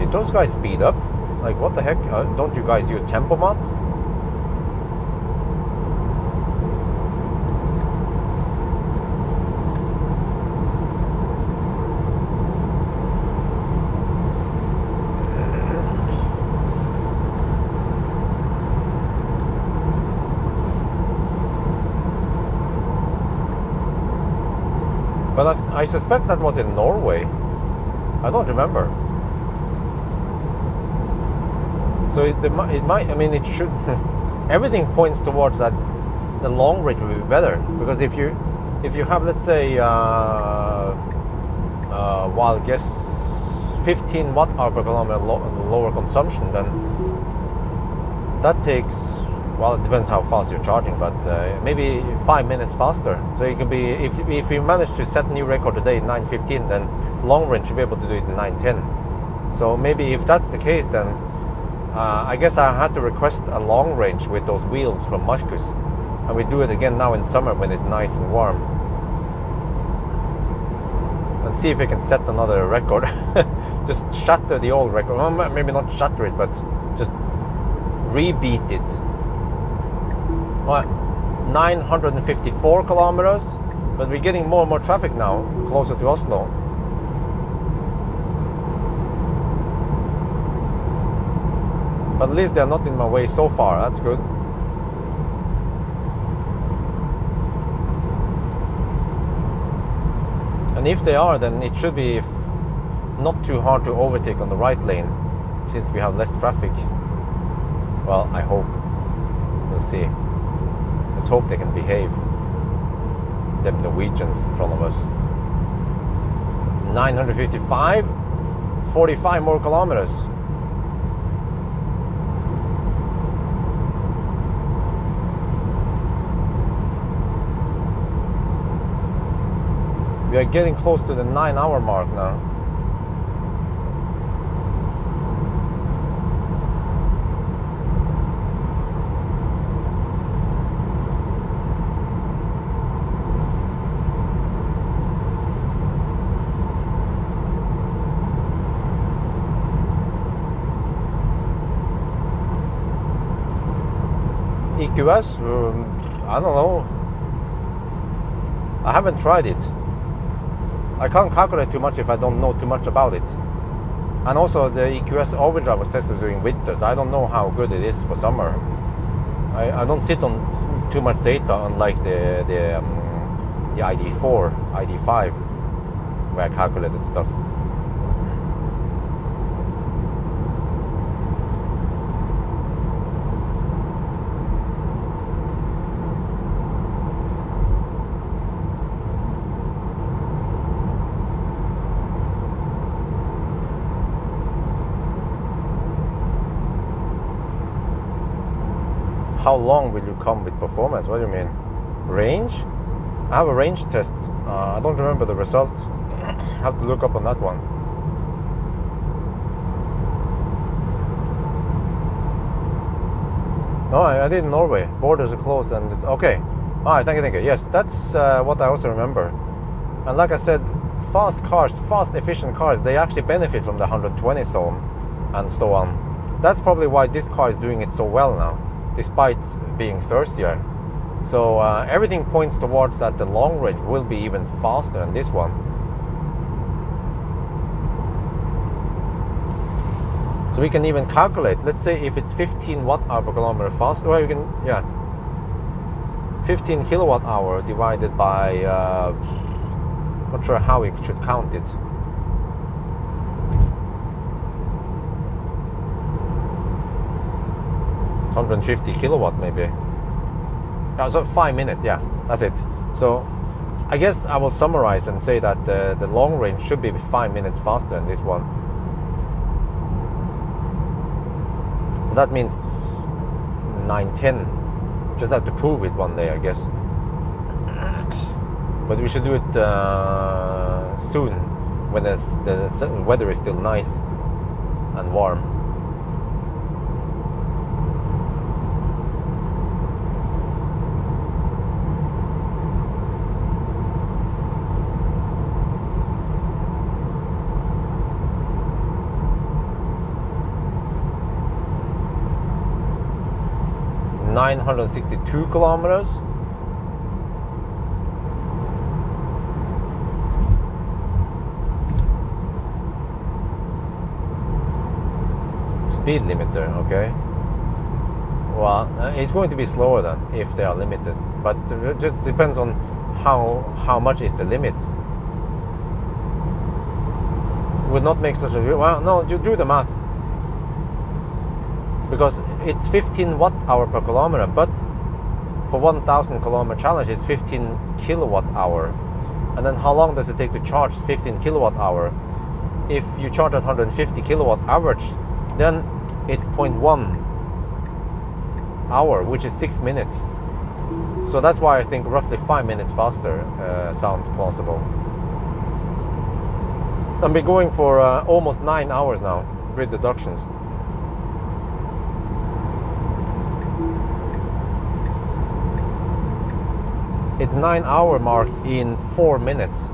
Did those guys speed up? Like, what the heck? Don't you guys use tempomat? But I suspect that was in Norway. I don't remember. So it might. I mean, it should. Everything points towards that the long range will be better, because if you have, let's say, wild guess, 15 watt hour per kilometer lower consumption, then that takes. Well, it depends how fast you're charging, but maybe 5 minutes faster. So you can be, if you manage to set a new record today in 9:15, then long range you'll be able to do it in 9:10. So maybe if that's the case, then I guess I had to request a long range with those wheels from Marcus, and we do it again now in summer when it's nice and warm, and see if we can set another record. Just shatter the old record. Well, maybe not shatter it, but just rebeat it. What? 954 kilometers, but we're getting more and more traffic now closer to Oslo. But at least they're not in my way so far. That's good. And if they are, then it should be not too hard to overtake on the right lane, since we have less traffic. Well, I hope. We'll see. Let's hope they can behave. Them Norwegians in front of us. 955, 45 more kilometers. We are getting close to the 9-hour mark now. EQS, I don't know. I haven't tried it. I can't calculate too much if I don't know too much about it. And also the EQS overdrive was tested during winter, so I don't know how good it is for summer. I don't sit on too much data, unlike the ID4, ID5, where I calculated stuff. How long will you come with performance? What do you mean? Range? I have a range test. I don't remember the result. Have to look up on that one. No, I did in Norway. Borders are closed and okay. Alright, thank you. Yes, that's what I also remember. And like I said, fast cars, fast efficient cars, they actually benefit from the 120 zone and so on. That's probably why this car is doing it so well now, despite being thirstier. So everything points towards that the long range will be even faster than this one. So we can even calculate, let's say if it's 15 watt-hour per kilometer faster, well, you can, 15 kilowatt-hour divided by, not sure how we should count it. $150 kilowatt maybe. So 5 minutes, yeah, that's it. So I guess I will summarize and say that the long range should be 5 minutes faster than this one. So that means 9:10. Just have to prove it one day, I guess. But we should do it soon, when the weather is still nice and warm. $962 kilometers. Speed limiter, okay. Well, it's going to be slower then if they are limited, but it just depends on how much is the limit. Would not make such a, well, no, you do the math. Because it's 15 watt-hour per kilometer, but for 1,000 kilometer challenge it's 15 kilowatt-hour. And then how long does it take to charge 15 kilowatt-hour? If you charge at 150 kilowatt average, then it's 0.1 hour, which is 6 minutes. So that's why I think roughly 5 minutes faster sounds plausible. I've been going for almost 9 hours now, with deductions. It's 9-hour mark in 4 minutes.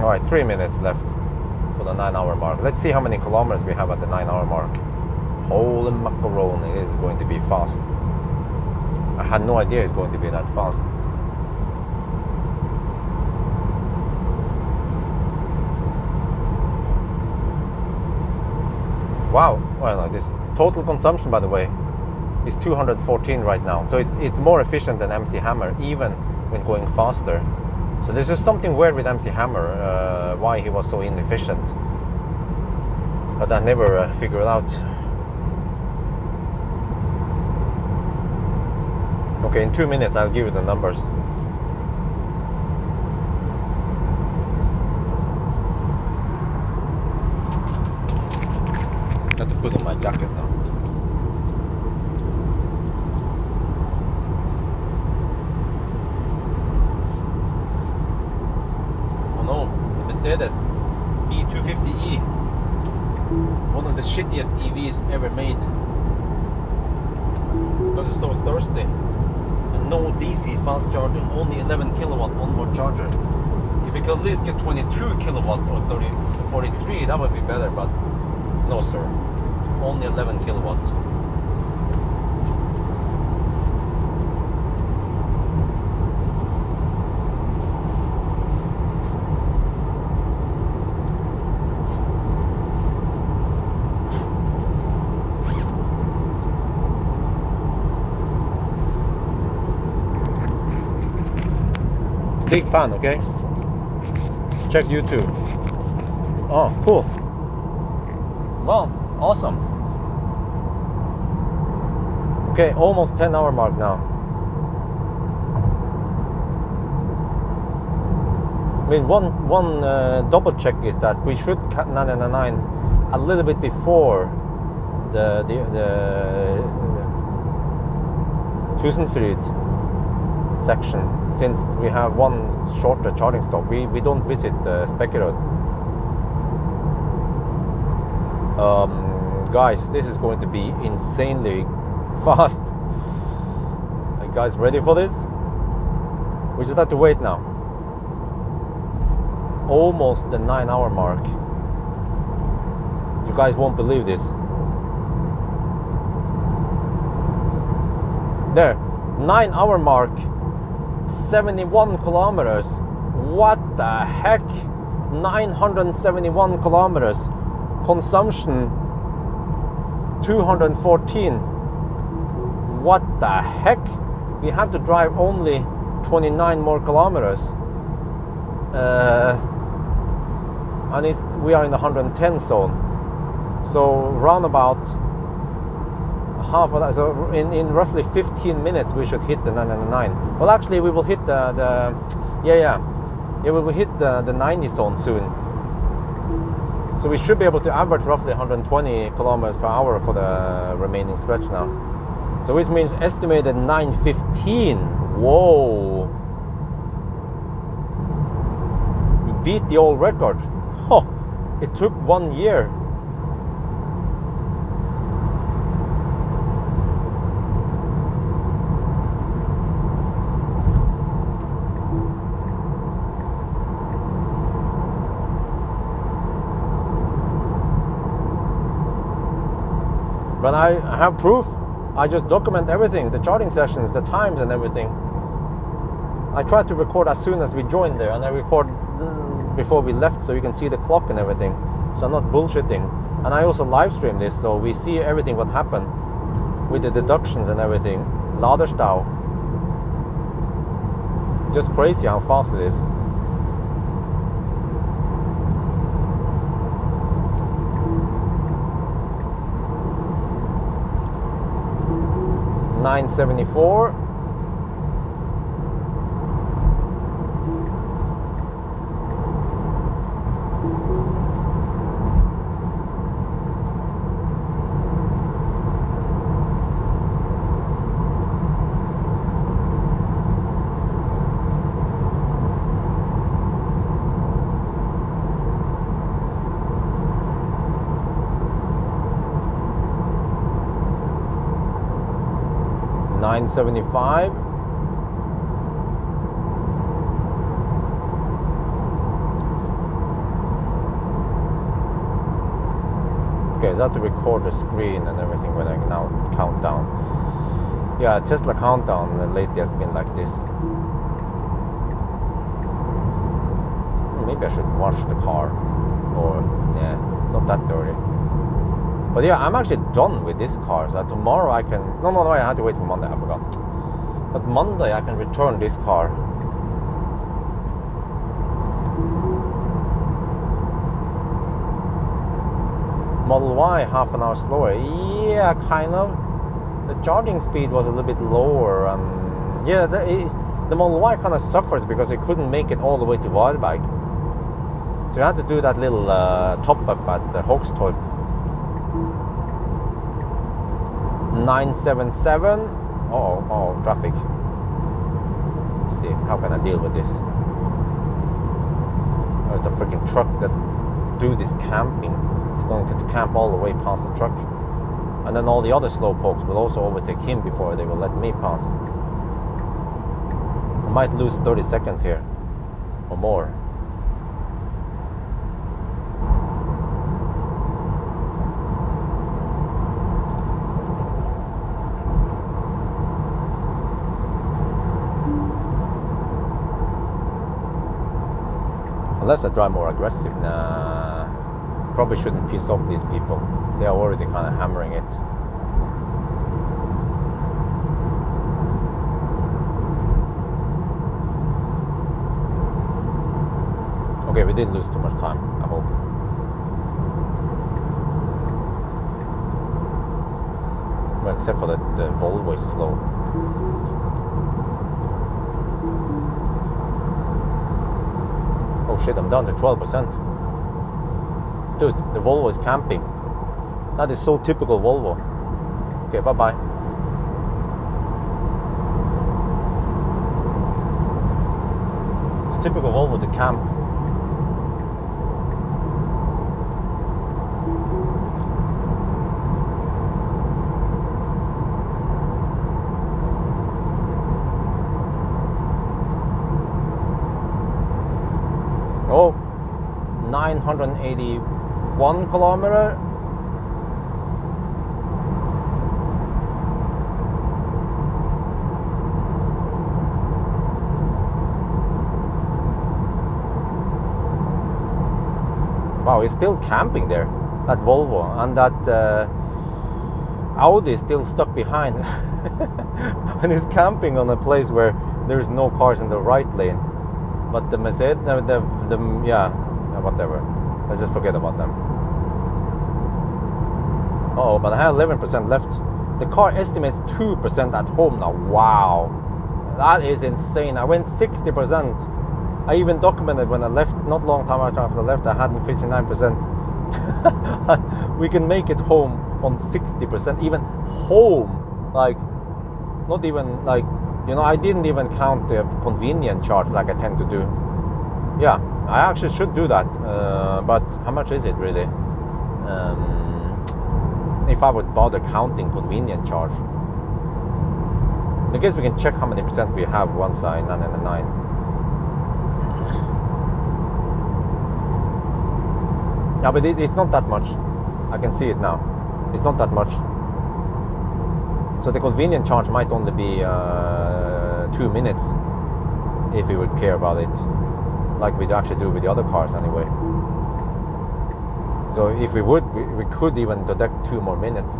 All right, 3 minutes left for the 9-hour mark. Let's see how many kilometers we have at the 9-hour mark. Holy macaroni, this is going to be fast. I had no idea it's going to be that fast. Wow, well, this total consumption, by the way, is 214 right now. So it's more efficient than MC Hammer, even when going faster. So there's just something weird with MC Hammer, why he was so inefficient. But I never figured out. Okay, in 2 minutes I'll give you the numbers. I have to put on my jacket now. Mercedes B250E, one of the shittiest EVs ever made, because it's so thirsty. And no DC fast charging, only 11 kilowatt onboard charger. If you could at least get 22 kilowatt or 43, that would be better, but no sir, only 11 kilowatts. Big fan, okay? Check YouTube. Oh, cool. Well, awesome. Okay, almost 10-hour mark now. I mean, one double check is that we should cut 999 a little bit before the Tusenfryd section, since we have one shorter charging stop. We don't visit Spekkerud. Guys, this is going to be insanely fast. Are you guys ready for this? We just have to wait now. Almost the 9-hour mark. You guys won't believe this. There, 9-hour mark, 71 kilometers. What the heck? 971 kilometers. Consumption 214. What the heck? We have to drive only 29 more kilometers. And we are in the 110 zone. So round about half of that. So in roughly 15 minutes we should hit the 999. Well, actually we will hit we will hit the 90 zone soon. So we should be able to average roughly 120 kilometers per hour for the remaining stretch now. So which means estimated 915. Whoa. We beat the old record. Oh, it took 1 year. But I have proof. I just document everything, the charging sessions, the times and everything. I tried to record as soon as we joined there, and I record before we left so you can see the clock and everything. So I'm not bullshitting. And I also live stream this, so we see everything what happened with the deductions and everything. Laderstau. Just crazy how fast it is. $974. $975. Okay, so I have to record the screen and everything when I now count down. Yeah, Tesla countdown lately has been like this. Maybe I should wash the car. Or, yeah, it's not that dirty. But yeah, I'm actually done with this car. So tomorrow I can... No, I had to wait for Monday. I forgot. But Monday I can return this car. Model Y, half an hour slower. Yeah, kind of. The charging speed was a little bit lower. And yeah, the Model Y kind of suffers because it couldn't make it all the way to Varberg. So you had to do that little top up at Hogstorp. 977. Oh, traffic. Let's see, how can I deal with this? There's a freaking truck that dude is camping. He's going to camp all the way past the truck. And then all the other slowpokes will also overtake him before they will let me pass. I might lose 30 seconds here or more. Unless I drive more aggressive, nah. Probably shouldn't piss off these people. They are already kind of hammering it. Okay, we didn't lose too much time, I hope. Well, except for that the Volvo is slow. Oh shit, I'm down to 12%. Dude, the Volvo is camping. That is so typical Volvo. Okay, bye-bye. It's typical Volvo to camp. Oh, 981 kilometer. Wow, he's still camping there, that Volvo, and that Audi is still stuck behind. And he's camping on a place where there's no cars in the right lane. But the Mercedes, yeah, whatever. Let's just forget about them. Oh, but I have 11% left. The car estimates 2% at home now. Wow, that is insane. I went 60%. I even documented when I left, not long time after I left, I had 59%. We can make it home on 60%, even home. Like, not even like, you know, I didn't even count the convenience charge like I tend to do. Yeah, I actually should do that. But how much is it really? If I would bother counting convenience charge. I guess we can check how many percent we have once I 999. Yeah, but it's not that much. I can see it now. It's not that much. So the convenience charge might only be 2 minutes if we would care about it, like we actually do with the other cars anyway. So if we would, we could even deduct 2 more minutes.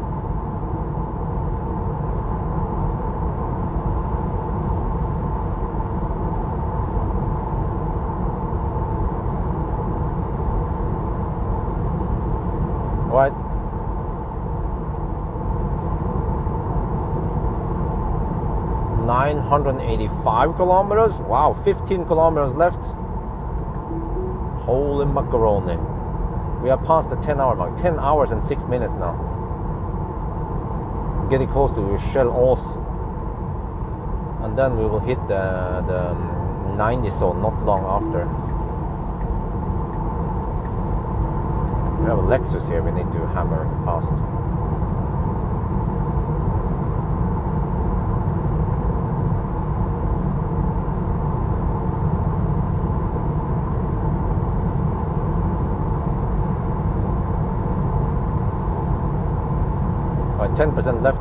Right. $985 kilometers. Wow, 15 kilometers left. Holy macaroni. We are past the 10-hour mark. 10 hours and 6 minutes now. Getting close to Shell Oz. And then we will hit the 90 zone not long after. We have a Lexus here we need to hammer past. Alright, 10% left.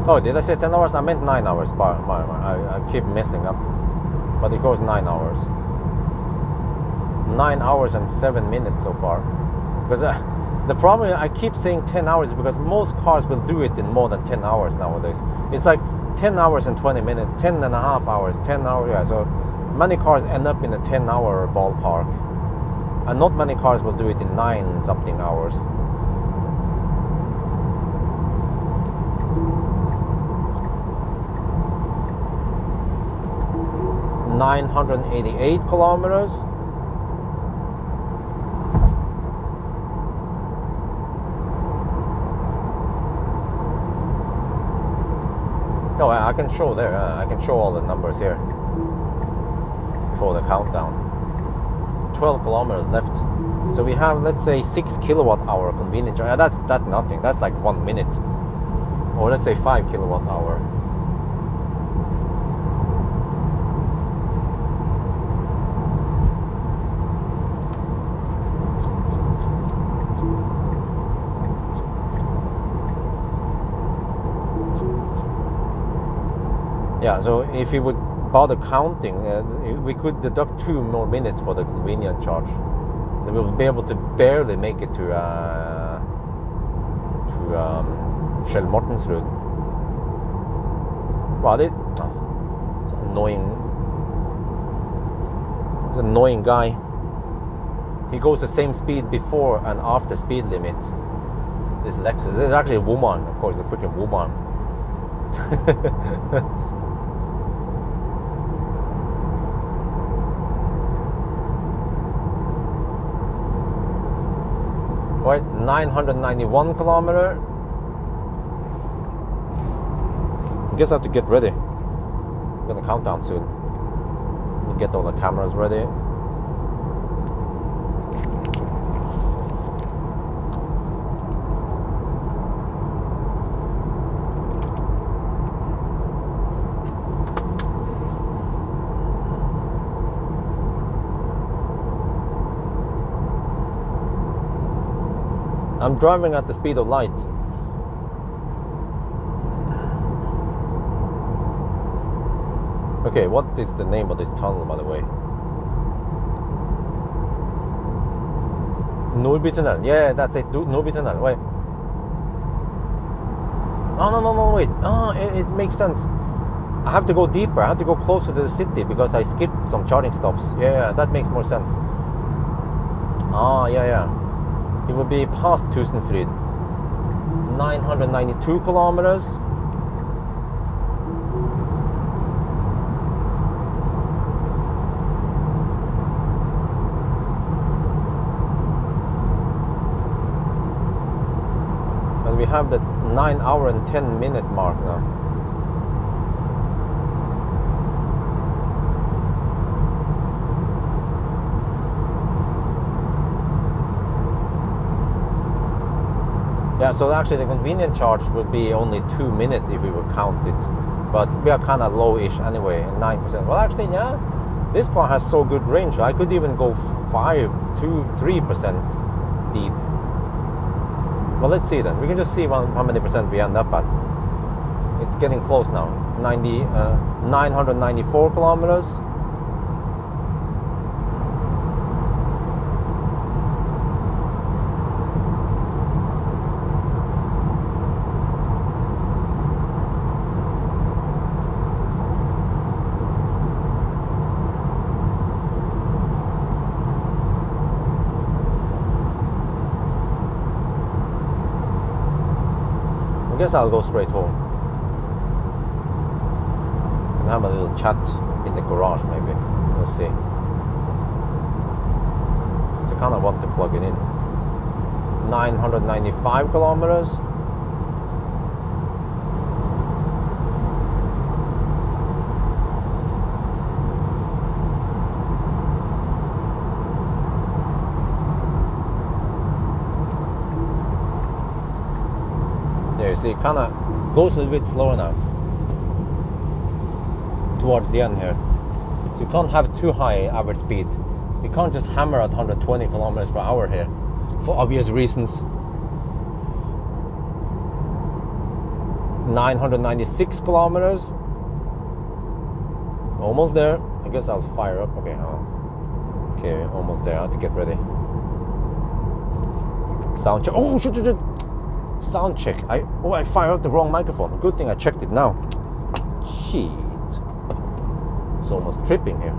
Oh, did I say 10 hours? I meant 9 hours. I keep messing up. But it goes 9 hours. 9 hours and 7 minutes so far. Because the problem is I keep saying 10 hours because most cars will do it in more than 10 hours nowadays. It's like 10 hours and 20 minutes, 10 and a half hours, 10 hours. Yeah, so many cars end up in a 10-hour ballpark. And not many cars will do it in 9-something hours. $988 kilometers. Oh, I can show there. I can show all the numbers here. before the countdown. 12 kilometers left. So we have, let's say, 6 kilowatt hour convenience charge. That's nothing. That's like 1 minute. Or let's say 5 kilowatt hour. Yeah, so if we would bother counting, we could deduct 2 more minutes for the convenience charge. Then we'll be able to barely make it to Kjell Mortensrud. Wow, it's annoying. It's an annoying guy. He goes the same speed before and after speed limit. This Lexus. This is actually a woman, of course, a freaking woman. Right, 991 kilometer. I guess I have to get ready. I'm gonna count down soon. We'll get all the cameras ready. I'm driving at the speed of light. Okay, what is the name of this tunnel, by the way? Nordbytunnel. Yeah, that's it. Nordbytunnel. Wait. Oh, no, wait. Oh, it makes sense. I have to go deeper. I have to go closer to the city because I skipped some charging stops. Yeah, that makes more sense. Ah, yeah. It would be past Tusenfryd. 992 kilometers. And we have the 9 hour and 10 minute mark now. Yeah, so actually the convenience charge would be only 2 minutes if we would count it. But we are kind of low-ish anyway, 9%. Well, actually, yeah, this car has so good range. I could even go 3% deep. Well, let's see then. We can just see how many percent we end up at. It's getting close now. 994 kilometers. I guess I'll go straight home and have a little chat in the garage maybe. We'll see. So I kind of want to plug it in. 995 kilometers. You see, it kind of goes a little bit slower now towards the end here. So you can't have too high average speed. You can't just hammer at 120 kilometers per hour here for obvious reasons. 996 kilometers. Almost there. I guess I'll fire up. Okay, okay, almost there. I have to get ready. Sound check. Oh, shit. Sound check. I fired up the wrong microphone. Good thing I checked it now. Shit. It's almost tripping here.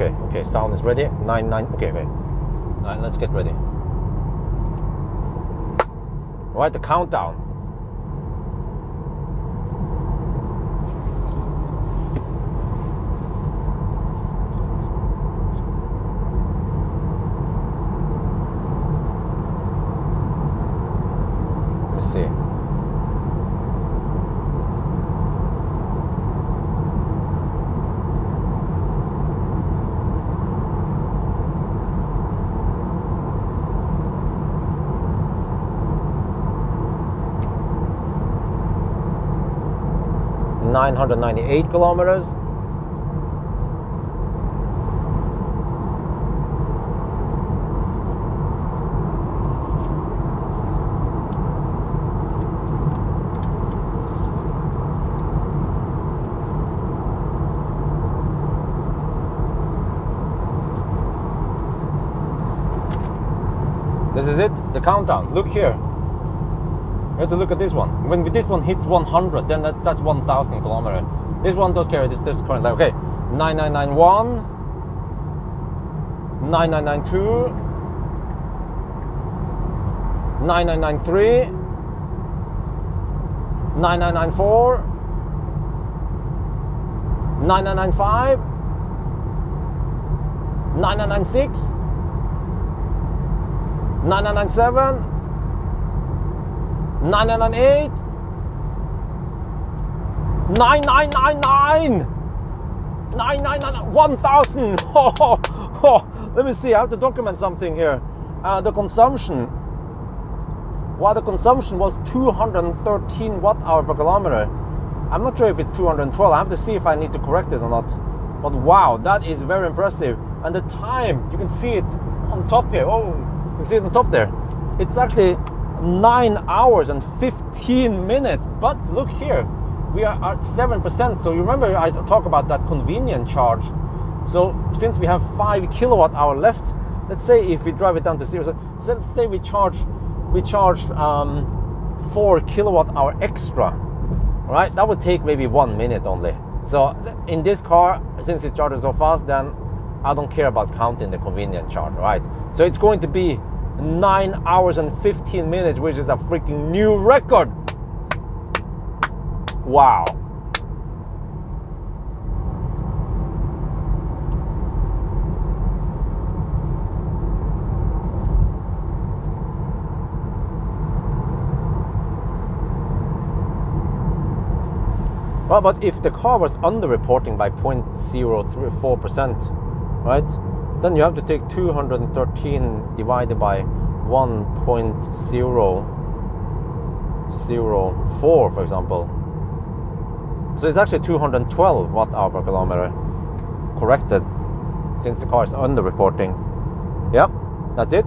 Okay, sound is ready. 9. Okay. Alright, let's get ready. Right, the countdown. See. 998 kilometers. This is it, the countdown. Look here. You have to look at this one. When this one hits 100, then that's 1,000 kilometers. This one don't carry this current level. Okay, 9991, 9992, 9993, 9994, 9995, 9996, 9997, 9998, 9999, 9999, 1000. Let me see, I have to document something here. The consumption. Well, the consumption was 213 watt-hour per kilometer. I'm not sure if it's 212. I have to see if I need to correct it or not. But wow, that is very impressive. And the time, you can see it on top here. Oh, you can see it on top there. It's actually 9 hours and 15 minutes. But look here, we are at 7%. So you remember I talked about that convenient charge. So since we have 5 kilowatt hour left, let's say if we drive it down to 0, so let's say we charge 4 kilowatt hour extra, right? That would take maybe 1 minute only. So in this car, since it charges so fast, then I don't care about counting the convenient charge, right? So it's going to be 9 hours and 15 minutes, which is a freaking new record. Wow. Well, but if the car was under-reporting by 0.034%, right, then you have to take 213 divided by 1.004, for example. So it's actually 212 watt-hour per kilometer corrected, since the car is under-reporting. Yep, that's it.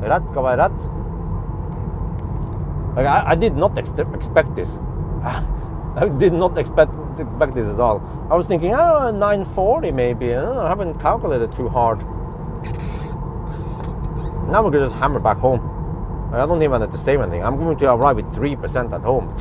Rett skal være rett. Like, I did not expect this. I did not expect this at all. I was thinking, 940 maybe. I haven't calculated too hard. Now we're going to just hammer back home. I don't even have to save anything. I'm going to arrive with 3% at home.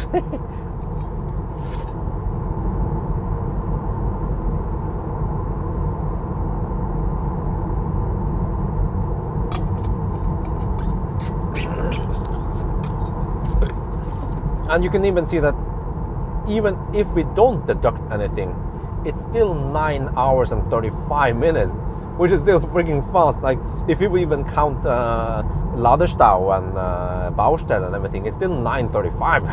And you can even see that even if we don't deduct anything, it's still 9 hours and 35 minutes, which is still freaking fast. Like, if you even count Ladestau and Baustelle and everything, it's still 9:35,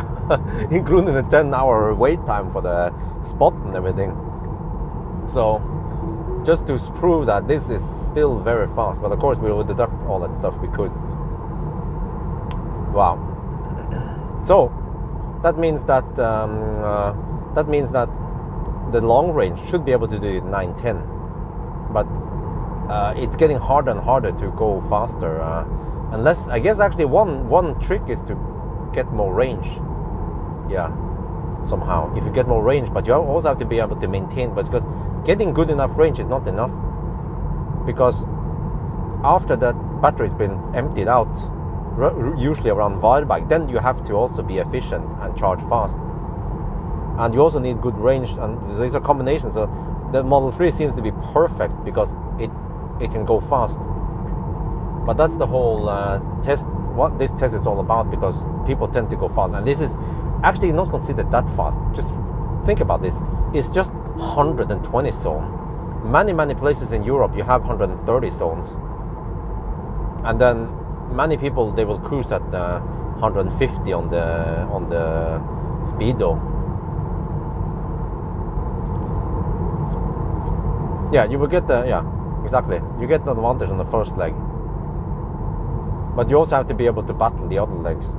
including the 10-hour wait time for the spot and everything. So, just to prove that this is still very fast, but of course we will deduct all that stuff we could. Wow. So, that means that the long range should be able to do it 9:10, but it's getting harder and harder to go faster. Unless, I guess actually one trick is to get more range. Yeah, somehow. If you get more range, but you also have to be able to maintain. But because getting good enough range is not enough, because after that battery's been emptied out, usually around Varberg, then you have to also be efficient and charge fast, and you also need good range, and there's a combination. So the Model 3 seems to be perfect because it can go fast. But that's the whole test, what this test is all about, because people tend to go fast, and this is actually not considered that fast. Just think about this. It's just 120 zone. Many places in Europe you have 130 zones, and then many people, they will cruise at 150 on the speedo. Yeah, you will get exactly. You get the advantage on the first leg, but you also have to be able to battle the other legs.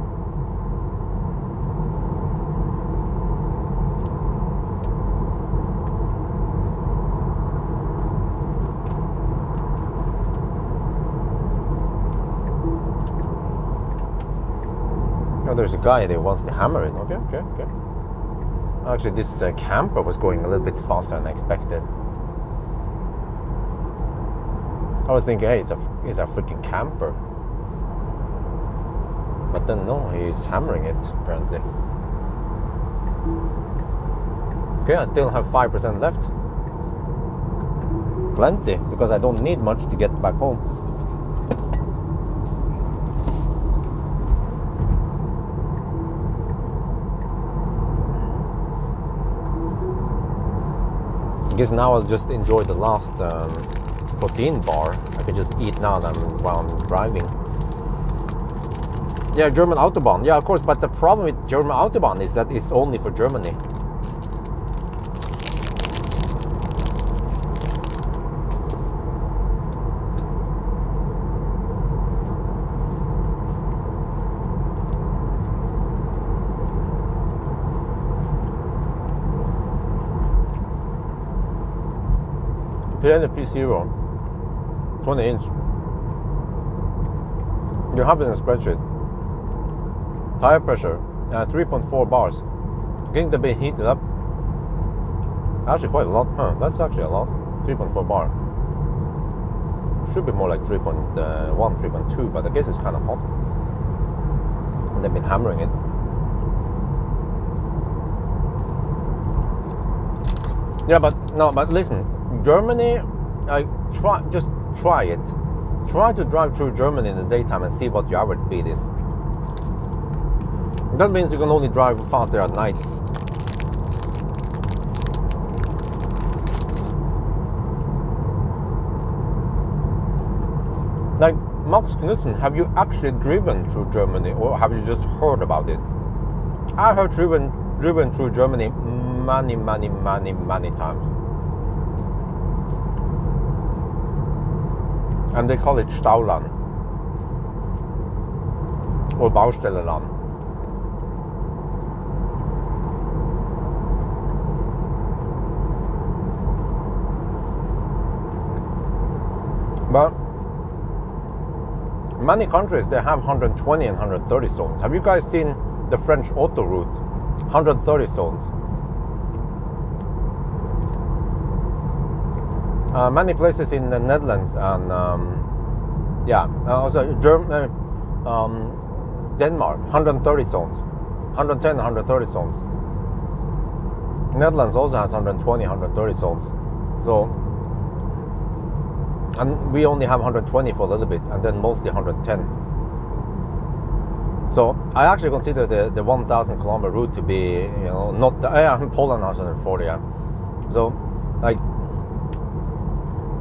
there's a guy that wants to hammer it. Okay. Actually, this camper was going a little bit faster than I expected. I was thinking, hey, it's a freaking camper. But then no, he's hammering it, apparently. Okay, I still have 5% left. Plenty, because I don't need much to get back home. I guess now I'll just enjoy the last protein bar. I can just eat now while I'm driving. Yeah, German Autobahn. Yeah, of course, but the problem with German Autobahn is that it's only for Germany. The P0, 20 inch. You have it in a spreadsheet. Tire pressure, 3.4 bars. Getting the bit heated up. Actually quite a lot, huh? That's actually a lot. 3.4 bar. Should be more like 3.1, 3.2, but I guess it's kind of hot. And they've been hammering it. Yeah, but listen. Germany, just try it. Try to drive through Germany in the daytime and see what your average speed is. That means you can only drive faster at night. Like Max Knudsen, have you actually driven through Germany, or have you just heard about it? I have driven through Germany many times. And they call it Stauland or Baustelleland. But many countries, they have 120 and 130 zones. Have you guys seen the French autoroute? 130 zones. Many places in the Netherlands and also Denmark, 130 zones, 110, 130 zones. Netherlands also has 120, 130 zones. So, and we only have 120 for a little bit, and then mostly 110. So I actually consider the 1,000 kilometer route to be, not Poland has 140. Yeah. So, like.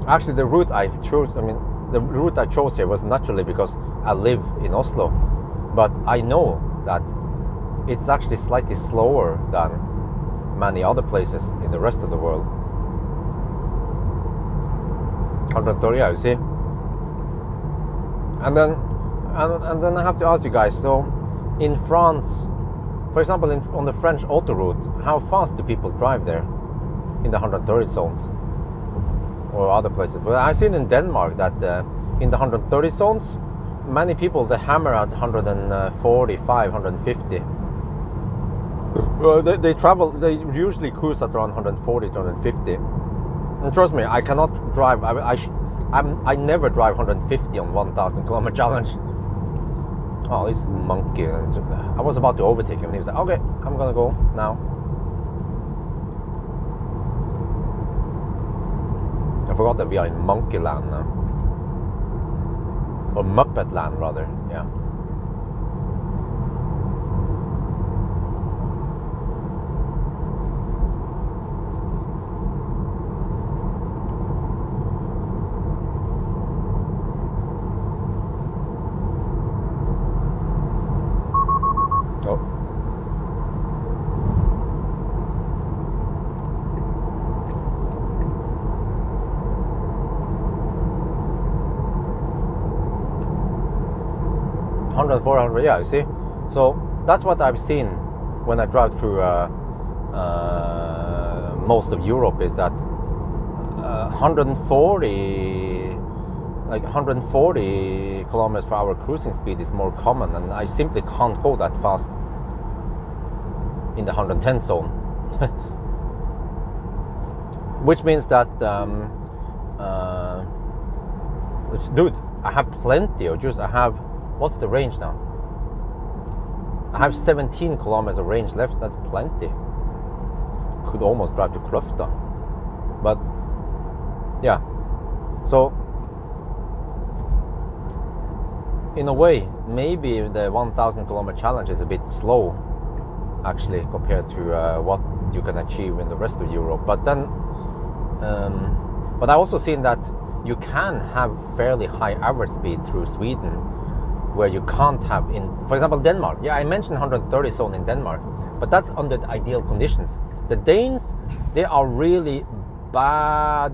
Actually, the route I chose here was naturally because I live in Oslo, but I know that it's actually slightly slower than many other places in the rest of the world. 130, you see. And then I have to ask you guys. So, in France, for example, on the French autoroute, how fast do people drive there in the 130 zones? Or other places. But I've seen in Denmark that in the 130 zones, many people they hammer at 145, 150. They travel. They usually cruise at around 140 to 150. And trust me, I cannot drive. I never drive 150 on 1,000 kilometer challenge. Oh, this monkey! I was about to overtake him. He was like, "Okay, I'm gonna go now." I forgot that we are in Monkey Land now. Or Muppet Land, rather, yeah. Oh. Yeah, you see, so that's what I've seen when I drive through most of Europe, is that 140 like 140 kilometers per hour cruising speed is more common, and I simply can't go that fast in the 110 zone. Which means that, dude, I have plenty of juice. I have, what's the range now? I have 17 kilometers of range left. That's plenty. Could almost drive to Kløfta. But yeah, so in a way, maybe the 1,000 kilometer challenge is a bit slow, actually, compared to what you can achieve in the rest of Europe. But then, but I also seen that you can have fairly high average speed through Sweden, where you can't have in, for example, Denmark. Yeah, I mentioned 130 zone in Denmark, but that's under the ideal conditions. The Danes, they are really bad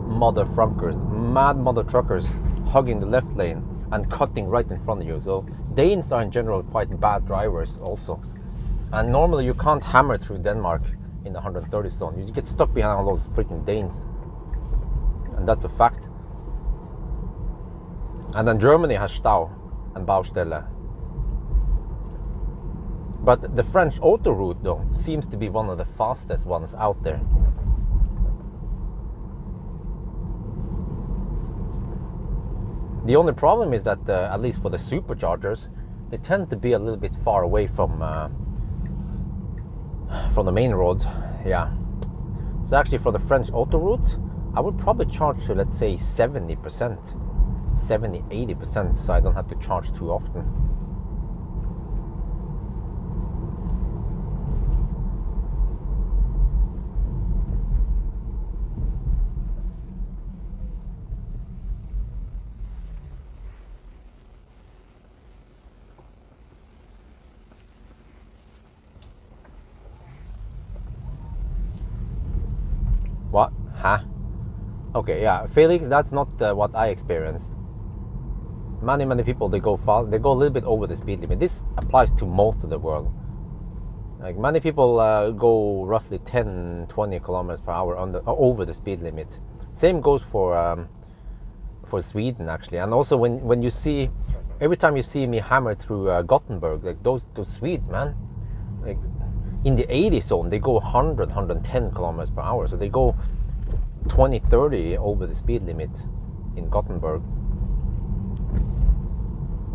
mother truckers, mad mother truckers, hugging the left lane and cutting right in front of you. So Danes are in general quite bad drivers also. And normally you can't hammer through Denmark in the 130 zone. You get stuck behind all those freaking Danes. And that's a fact. And then Germany has Stau and Baustelle. But the French autoroute, though, seems to be one of the fastest ones out there. The only problem is that, at least for the superchargers, they tend to be a little bit far away from the main road. Yeah. So actually, for the French autoroute, I would probably charge to, let's say, 70%, 70-80%, so I don't have to charge too often. What? Huh? Okay, yeah, Felix, that's not what I experienced. Many people, they go fast, they go a little bit over the speed limit. This applies to most of the world. Like, many people go roughly 10-20 kilometers per hour over the speed limit. Same goes for Sweden, actually. And also when you see, every time you see me hammer through Gothenburg, like those Swedes, man, like in the 80 zone, they go 110 kilometers per hour. So they go 20-30 over the speed limit in Gothenburg.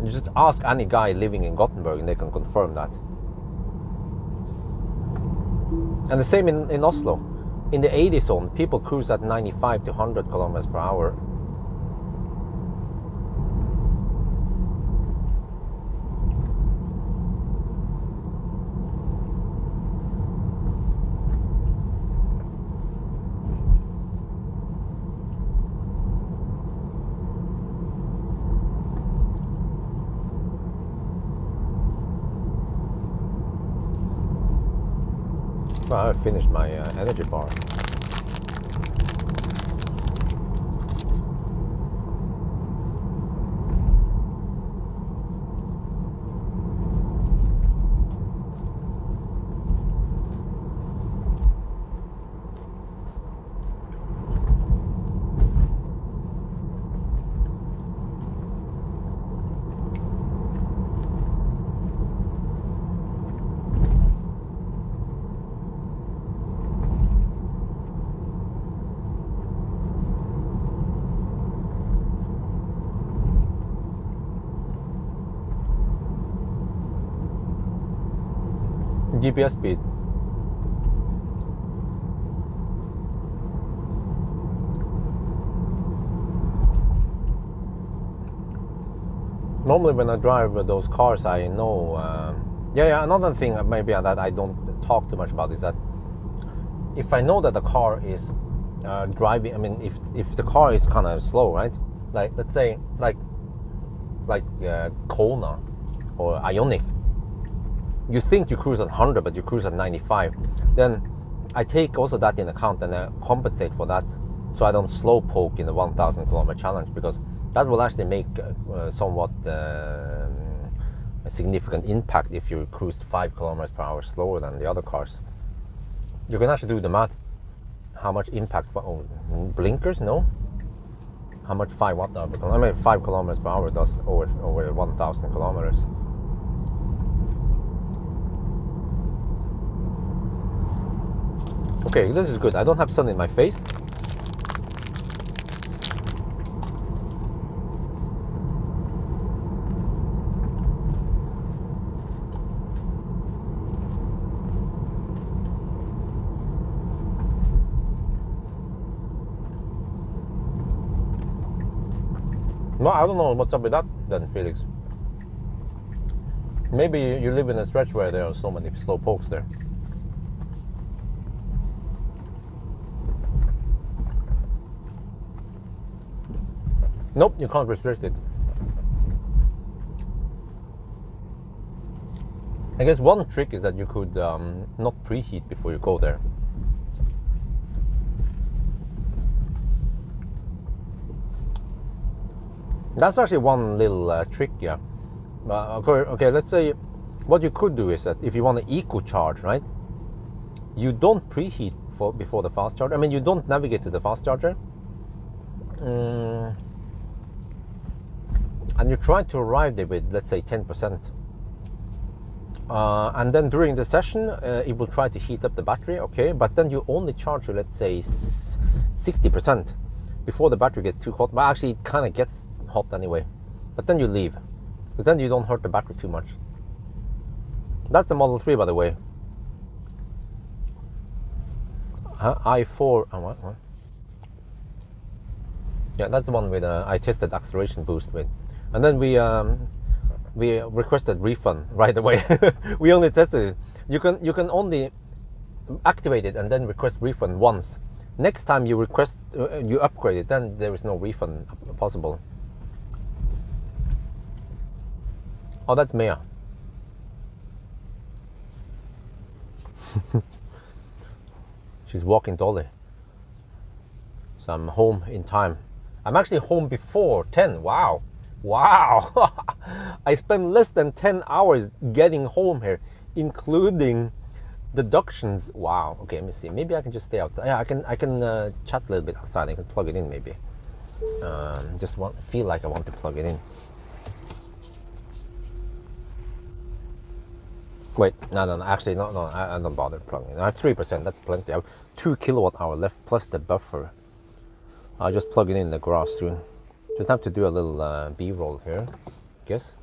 You just ask any guy living in Gothenburg and they can confirm that. And the same in Oslo. In the 80 zone, people cruise at 95 to 100 kilometers per hour. Well, I finished my energy bar. GPS speed. Normally when I drive those cars, I know, another thing maybe that I don't talk too much about is that if I know that the car is driving, I mean, if the car is kind of slow, right? Like, let's say, like Kona or Ioniq, you think you cruise at 100, but you cruise at 95. Then I take also that in account and I compensate for that, so I don't slow poke in the 1,000 kilometer challenge, because that will actually make somewhat a significant impact if you cruise 5 kilometers per hour slower than the other cars. You can actually do the math. How much impact? Blinkers? No. how much 5 watt hour, I mean 5 kilometers per hour does over 1,000 kilometers. Okay, this is good. I don't have sun in my face. No, I don't know what's up with that then, Felix. Maybe you live in a stretch where there are so many slow pokes there. Nope, you can't restrict it. I guess one trick is that you could not preheat before you go there. That's actually one little trick, yeah. Okay, let's say what you could do is that if you want to eco charge, right? You don't preheat before the fast charger. I mean, you don't navigate to the fast charger. And you try to arrive there with, let's say, 10%. And then during the session, it will try to heat up the battery, okay? But then you only charge, let's say, 60% before the battery gets too hot. Well, actually, it kind of gets hot anyway. But then you leave. But then you don't hurt the battery too much. That's the Model 3, by the way. i4, what? Yeah, that's the one with I tested acceleration boost with. And then we requested refund right away. We only tested it. You can only activate it and then request refund once. Next time you request you upgrade it, then there is no refund possible. Oh, that's Mia. She's walking Dolly. So I'm home in time. I'm actually home before 10. Wow. Wow. I spent less than 10 hours getting home here, including deductions. Wow. Okay, let me see. Maybe I can just stay outside. Yeah, I can chat a little bit outside. I can plug it in maybe. Just feel like I want to plug it in. Wait, no, actually, no, I don't bother plugging it. I have 3%, that's plenty. I have 2 kilowatt hour left plus the buffer. I'll just plug it in the garage soon. Just have to do a little B-roll here, I guess.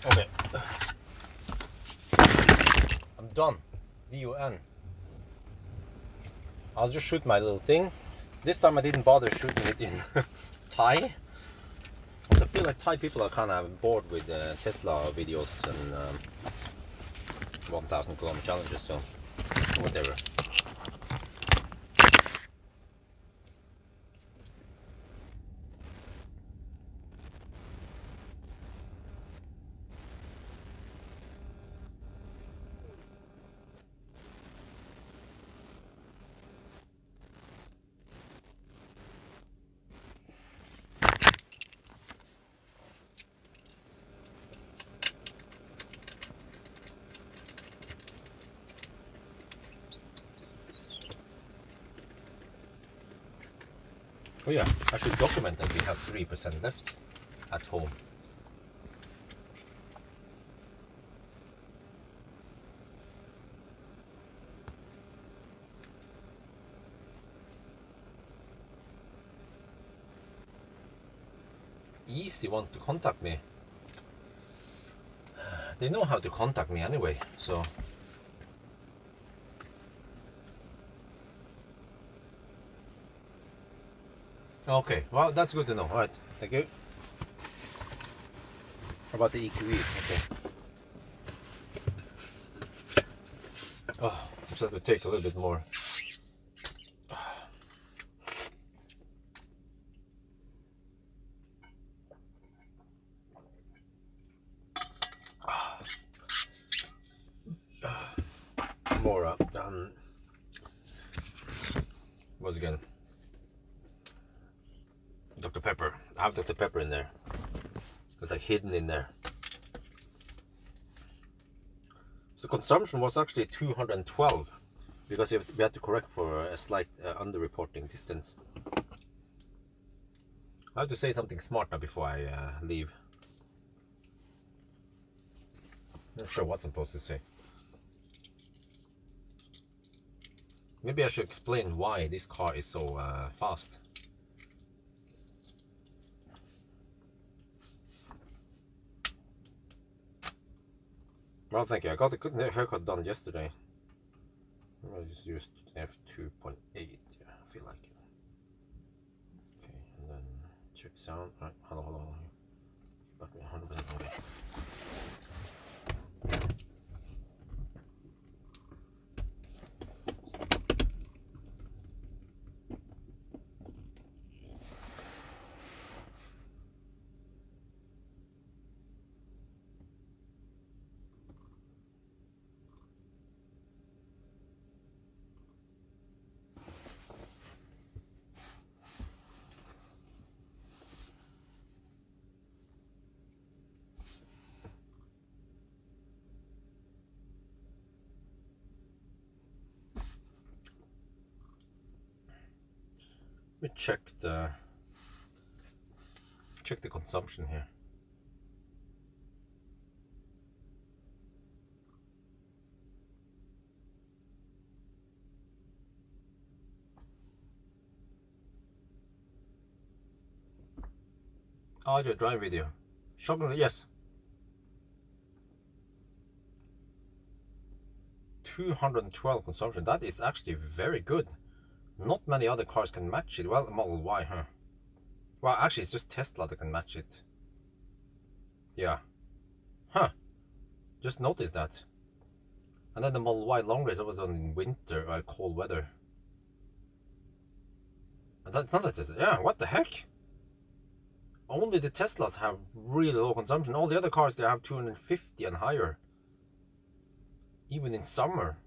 Okay. I'm done. D-U-N. I'll just shoot my little thing. This time I didn't bother shooting it in Thai. I feel like Thai people are kind of bored with Tesla videos and 1,000 kilometer challenges, so whatever. Oh yeah, I should document that we have 3% left at home. Easy one to contact me. They know how to contact me anyway, so. Okay, well, that's good to know. All right, thank you. How about the EQE? Okay. Oh, just have to take a little bit more. More once again, Dr. Pepper. I have Dr. Pepper in there. It's like hidden in there. So consumption was actually 212 because we had to correct for a slight underreporting distance. I have to say something smart now before I leave. Not sure what I'm supposed to say. Maybe I should explain why this car is so fast. Well, thank you. I got a good haircut done yesterday. I just used f2.8. Yeah, I feel like it. Okay, and then check sound. Right, hello. Back me 100%. Okay. Let me check the consumption here. Audio drive video. Shockingly, yes. 212 consumption. That is actually very good. Not many other cars can match it. Well, Model Y, huh? Well, actually, it's just Tesla that can match it. Yeah. Huh. Just noticed that. And then the Model Y long range, that was done in winter or cold weather. And that's not a Tesla. Yeah, what the heck? Only the Teslas have really low consumption. All the other cars, they have 250 and higher. Even in summer.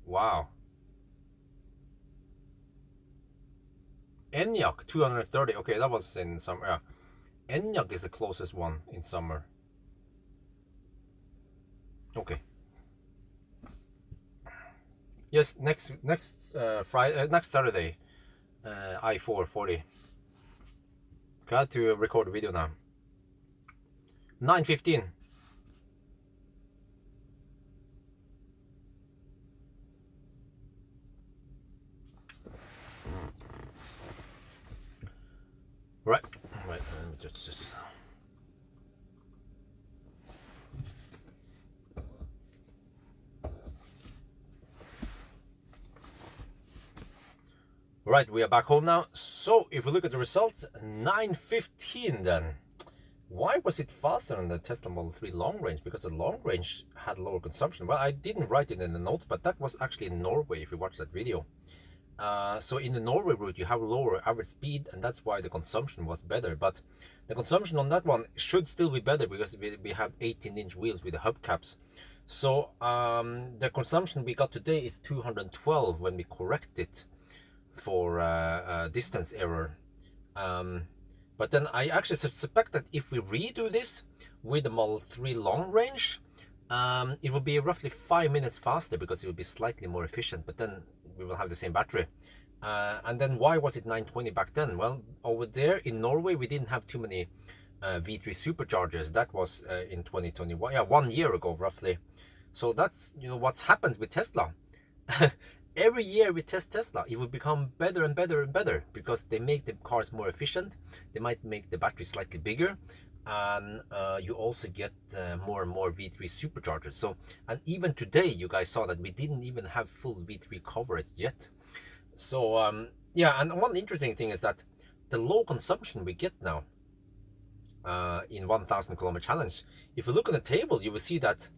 Wow. Enyaq 230. Okay, that was in summer. Yeah. Enyaq is the closest one in summer. Okay. Yes, next Friday, next Saturday, I-440. Got to record a video now. 9:15. Right, just. Right, we are back home now. So if we look at the results, 9:15 then. Why was it faster than the Tesla Model 3 long range? Because the long range had lower consumption. Well, I didn't write it in the notes, but that was actually in Norway if you watch that video. So in the Norway route, you have lower average speed, and that's why the consumption was better. But the consumption on that one should still be better because we have 18-inch wheels with the hubcaps. So the consumption we got today is 212 when we correct it for distance error. But then I actually suspect that if we redo this with the Model 3 long range, it will be roughly 5 minutes faster because it will be slightly more efficient. But then we will have the same battery. And then why was it 920 back then? Well, over there in Norway, we didn't have too many V3 superchargers. That was in 2021, yeah, 1 year ago roughly. So that's, you know, what's happened with Tesla. Every year we test Tesla, it will become better and better and better, because they make the cars more efficient. They might make the battery slightly bigger, and you also get more and more V3 superchargers. So, and even today you guys saw that we didn't even have full V3 coverage yet. So yeah, and one interesting thing is that the low consumption we get now in 1000 kilometer challenge, if you look on the table, you will see that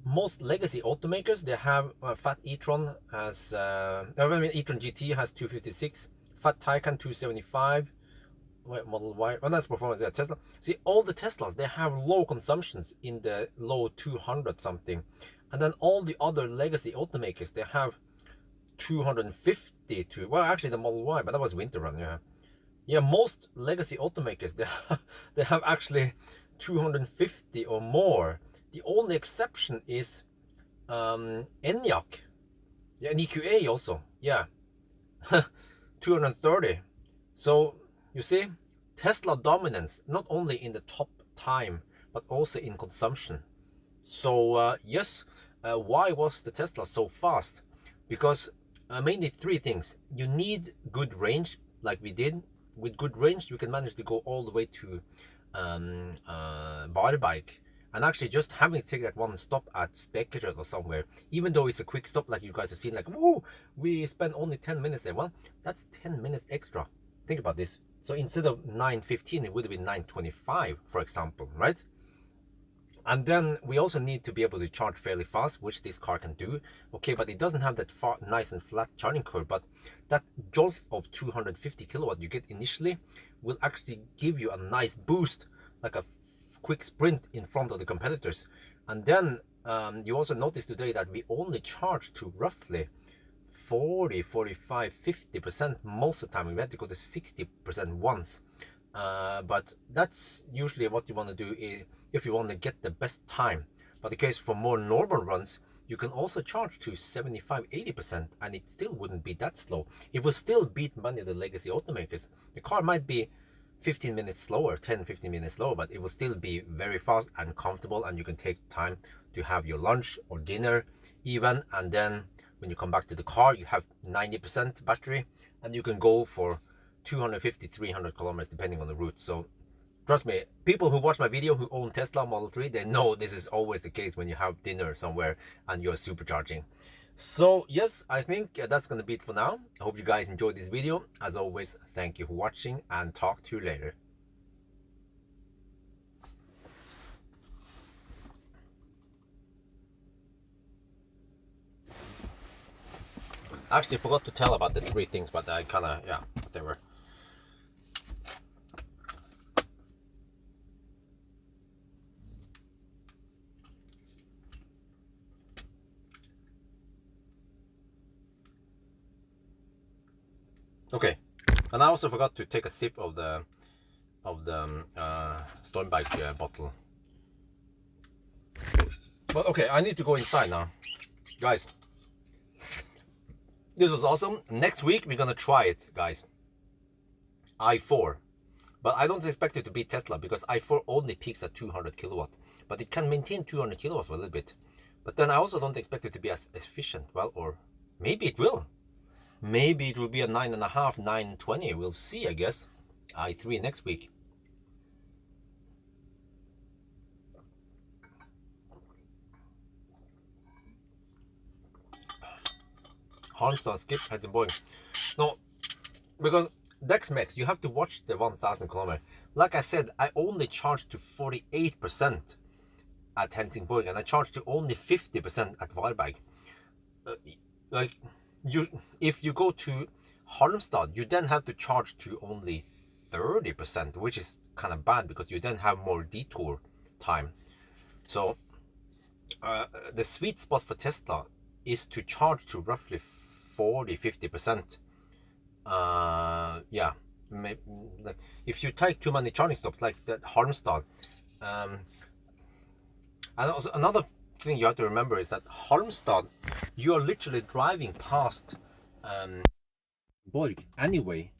most legacy automakers, they have Fat e-tron has e-tron GT has 256, Fat Taycan 275, Model Y, well, that's performance. Yeah, Tesla. See, all the Teslas, they have low consumptions in the low 200 something, and then all the other legacy automakers, they have 250 to, well, actually the Model Y, but that was winter run. Yeah, most legacy automakers, they have actually 250 or more. The only exception is Enyaq, yeah, and EQA also, yeah, 230. So you see, Tesla dominance not only in the top time but also in consumption. So yes, why was the Tesla so fast? Because mainly three things. You need good range, like we did. With good range, you can manage to go all the way to Barbike. And actually just having to take that one stop at Spekerød or somewhere, even though it's a quick stop like you guys have seen, like, whoa, we spent only 10 minutes there. Well, that's 10 minutes extra. Think about this. So instead of 9:15, it would have been 9:25, for example, right? And then we also need to be able to charge fairly fast, which this car can do. Okay, but it doesn't have that nice and flat charging curve, but that jolt of 250 kilowatt you get initially will actually give you a nice boost, like a quick sprint in front of the competitors. And then you also notice today that we only charge to roughly 40, 45, 50% most of the time. We had to go to 60% once. But that's usually what you want to do if you want to get the best time. But in case for more normal runs, you can also charge to 75, 80%, and it still wouldn't be that slow. It will still beat many of the legacy automakers. The car might be 15 minutes slower, 10, 15 minutes slower, but it will still be very fast and comfortable, and you can take time to have your lunch or dinner even, and then when you come back to the car, you have 90% battery, and you can go for 250, 300 kilometers depending on the route. So trust me, people who watch my video who own Tesla Model 3, they know this is always the case when you have dinner somewhere and you're supercharging. So yes, I think that's going to be it for now. I hope you guys enjoyed this video. As always, thank you for watching, and talk to you later. Actually, I forgot to tell about the three things, but I kind of, yeah, whatever. Okay, and I also forgot to take a sip of the Stormbike bottle. But okay, I need to go inside now, guys. This was awesome. Next week we're gonna try it, guys. i4, but I don't expect it to beat Tesla because i4 only peaks at 200 kilowatt, but it can maintain 200 kilowatt for a little bit. But then I also don't expect it to be as efficient. Well, or maybe it will. Maybe it will be a 9.5, 920. We'll see, I guess. i3 next week. Halmstad skip has been boring. No, because Dexmex, you have to watch the 1000 kilometer. Like I said, I only charged to 48% at Helsingborg, and I charged to only 50% at Varberg. If you go to Halmstad, you then have to charge to only 30%, which is kind of bad because you then have more detour time. So the sweet spot for Tesla is to charge to roughly 40-50%. Yeah, maybe, like, if you take too many charging stops like that Halmstad, and also another thing you have to remember is that Halmstad, you are literally driving past Borg anyway,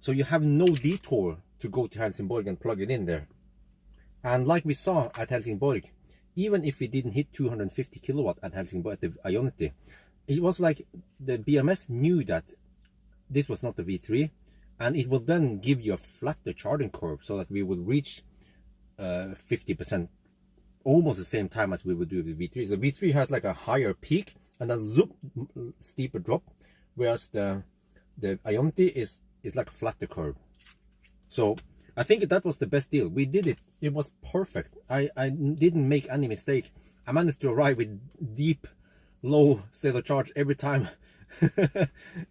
so you have no detour to go to Helsingborg and plug it in there. And like we saw at Helsingborg, even if we didn't hit 250 kilowatt at Helsingborg at the Ionity, it was like the BMS knew that this was not the V3, and it will then give you a flatter charging curve so that we will reach 50% almost the same time as we would do with the V3. So V3 has like a higher peak and a zoop steeper drop, whereas the Ionity is like a flatter curve. So I think that was the best deal. We did it. It was perfect. I didn't make any mistake. I managed to arrive with deep, low state of charge every time.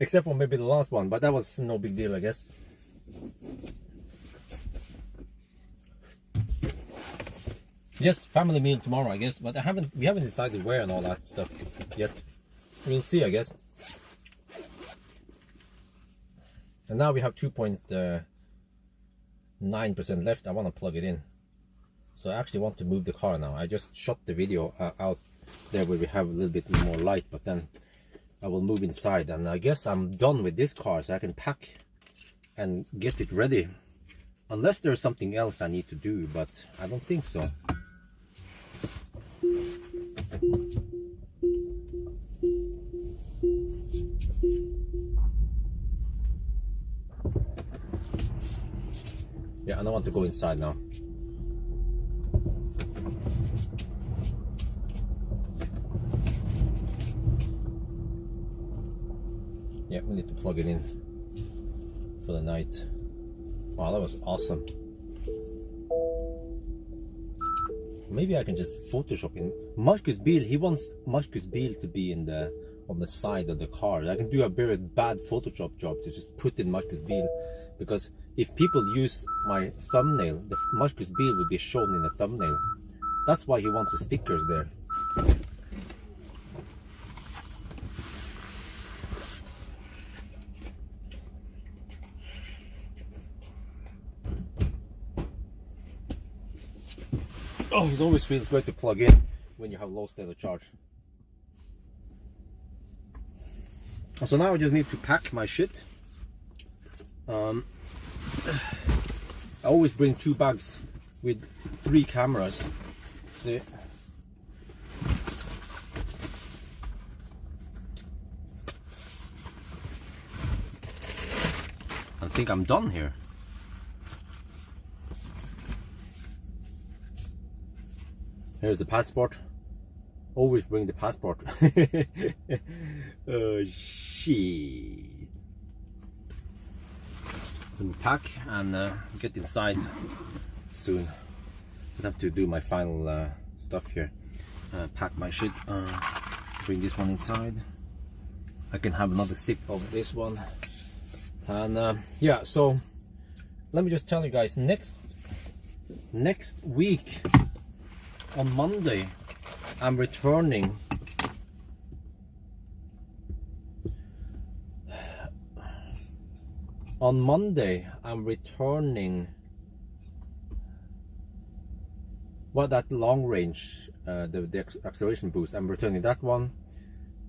Except for maybe the last one, but that was no big deal, I guess. Yes, family meal tomorrow, I guess, but we haven't decided where and all that stuff yet. We'll see, I guess. And now we have 2.9% left. I want to plug it in, so I actually want to move the car now. I just shot the video out there where we have a little bit more light, but then I will move inside, and I guess I'm done with this car, so I can pack and get it ready, unless there's something else I need to do, but I don't think so. Yeah, I don't want to go inside now. Yeah, we need to plug it in for the night. Wow, that was awesome. Maybe I can just Photoshop in Marcus Biel. He wants Marcus Biel to be on the side of the car. I can do a very bad Photoshop job to just put in Marcus Biel, because if people use my thumbnail, the Marcus Biel will be shown in the thumbnail. That's why he wants the stickers there. Oh, it always feels great to plug in when you have low state of charge. So now I just need to pack my shit. I always bring 2 bags with 3 cameras. See? I think I'm done here. Here's the passport. Always bring the passport. Oh shit. Some pack and get inside soon. I have to do my final stuff here. Pack my shit. Bring this one inside. I can have another sip of this one. And yeah, so let me just tell you guys, next week on Monday I'm returning well, that long range, the acceleration boost, I'm returning that one.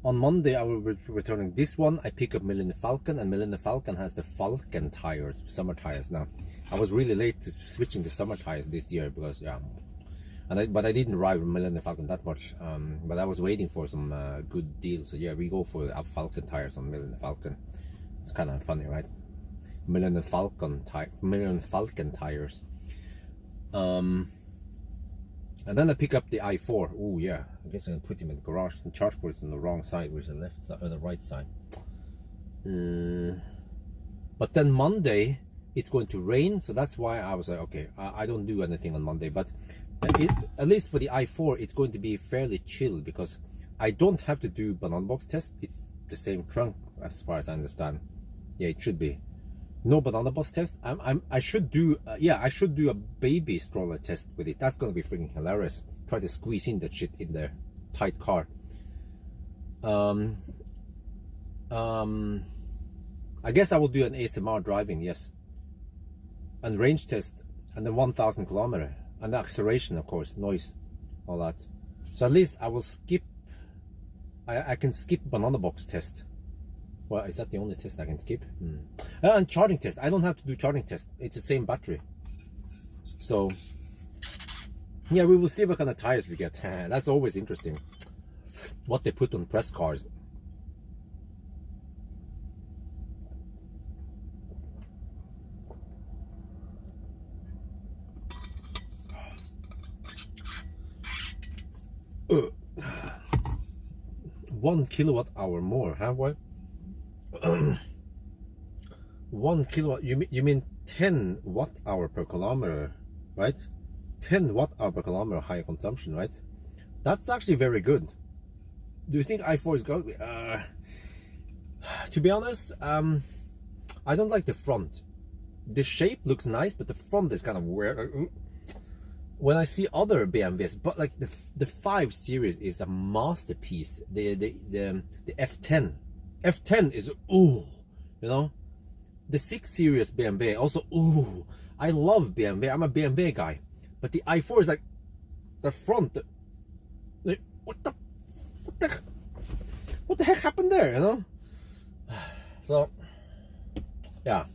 On Monday I will be returning this one. I pick up Millennium Falcon, and Millennium Falcon has the Falcon tires, summer tires now. I was really late to switching to summer tires this year because yeah, but I didn't ride Millennium Falcon that much, but I was waiting for some good deals. So yeah, we go for Falcon tires on Millennium Falcon. It's kind of funny, right? Millennium Falcon tires. And then I pick up the i4. Oh yeah, I guess I'm gonna put him in the garage. The charge port is on the wrong side, which is the left side or the right side. But then Monday it's going to rain, so that's why I was like, okay, I don't do anything on Monday. But at least for the i4, it's going to be fairly chill because I don't have to do banana box test. It's the same trunk as far as I understand. Yeah, it should be. No banana box test. I should do I should do a baby stroller test with it. That's gonna be freaking hilarious. Try to squeeze in that shit in their tight car. I guess I will do an ASMR driving, yes, and range test, and then 1,000 kilometer, and the acceleration, of course, noise, all that. So at least I will skip. I can skip banana box test Well, is that the only test I can skip? And charging test. I don't have to do charging test. It's the same battery. So, yeah, we will see what kind of tires we get. That's always interesting. What they put on press cars. Uh. 1 kilowatt hour more, huh? What? 1 kilowatt, you mean 10 watt hour per kilometer, right? 10 watt hour per kilometer higher consumption, right? That's actually very good. Do you think i4 is good? To be honest, I don't like the front. The shape looks nice, but the front is kind of weird. When I see other BMWs, but like the 5 Series is a masterpiece. The F10 is ooh, you know. The 6 Series BMW also ooh. I love BMW. I'm a BMW guy, but the i4 is like the front. What the heck happened there? You know. So yeah.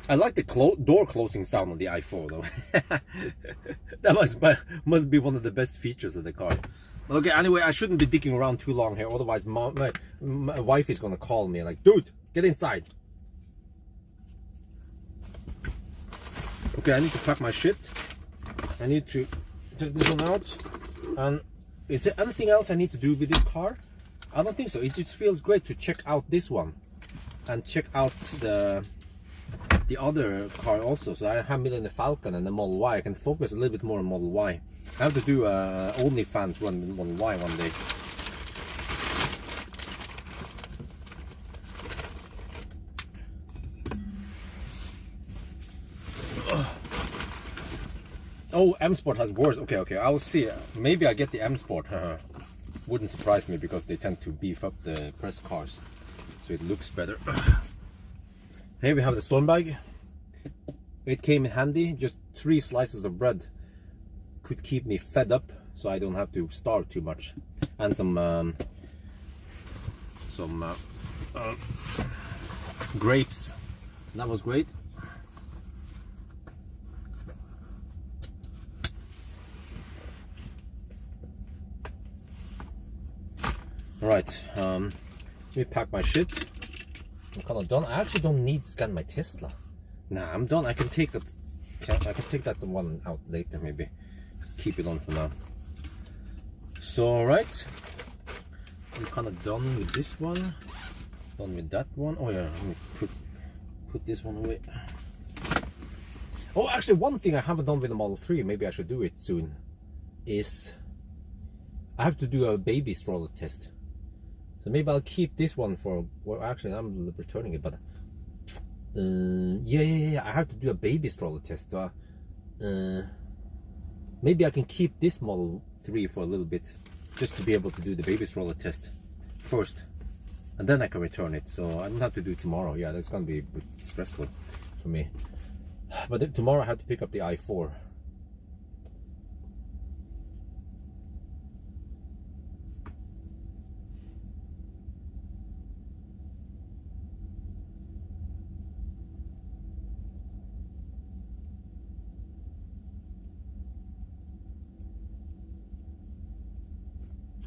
I like the door closing sound on the i4 though. That must be one of the best features of the car. Okay, anyway, I shouldn't be digging around too long here, otherwise my wife is gonna call me like, dude, get inside. Okay, I need to pack my shit. I need to take this one out. And is there anything else I need to do with this car? I don't think so. It just feels great to check out this one and check out the other car also. So I have the Falcon and the Model Y. I can focus a little bit more on Model Y. I have to do OnlyFans run with Model Y one day. Oh, M Sport has worse. Okay, I will see. Maybe I get the M Sport. Wouldn't surprise me because they tend to beef up the press cars, so it looks better. Here we have the storm bag. It came in handy. Just 3 slices of bread could keep me fed up, so I don't have to starve too much, and some grapes. That was great. All right, let me pack my shit. I'm kind of done. I actually don't need to scan my Tesla. Nah, I'm done. I can take it. I can take that one out later, maybe. Just keep it on for now. So, all right, I'm kind of done with this one. Done with that one. Oh yeah, let me put this one away. Oh, actually, one thing I haven't done with the Model 3, maybe I should do it soon, is I have to do a baby stroller test. So maybe I'll keep this one for, well, actually I'm returning it, but yeah, I have to do a baby stroller test. Maybe I can keep this Model 3 for a little bit, just to be able to do the baby stroller test first, and then I can return it. So I don't have to do it tomorrow. Yeah, that's gonna be a bit stressful for me. But tomorrow I have to pick up the i4.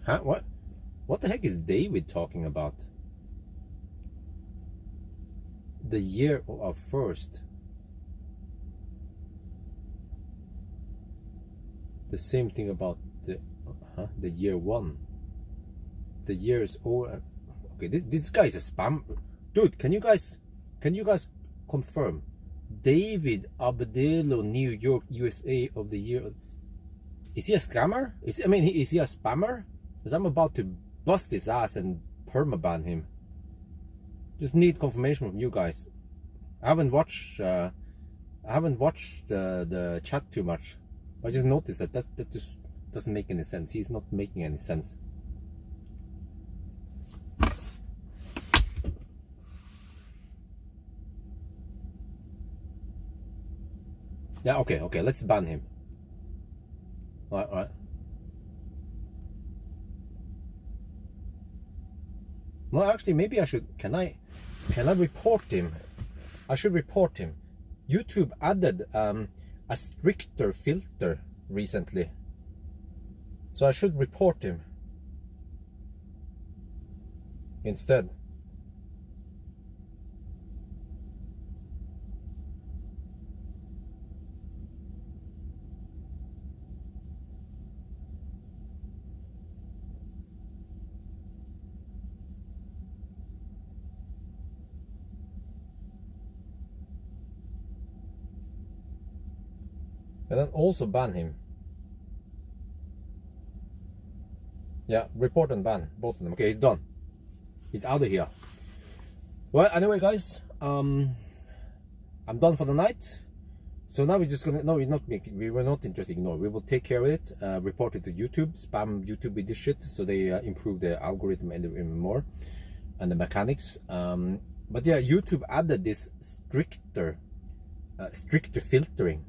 Huh? What the heck is David talking about? The year of first. The same thing about the year 1. The year is over. Okay, this guy is a spam. Dude, can you guys confirm? David Abdelo, New York, USA of the year. Is he a scammer? Is he a spammer? Because I'm about to bust his ass and permaban him. Just need confirmation from you guys. I haven't watched the chat too much. I just noticed that just doesn't make any sense. He's not making any sense. Yeah, okay, let's ban him. All right. No, actually, maybe I should. Can I report him? I should report him. YouTube added a stricter filter recently, so I should report him instead. And then also ban him. Yeah, report and ban both of them. Okay, he's done. He's out of here. Well, anyway, guys, I'm done for the night. So now we're just gonna we were not interested. Ignore. We will take care of it. Report it to YouTube. Spam YouTube with this shit, so they improve the algorithm and even more, and the mechanics. But yeah, YouTube added this stricter filtering.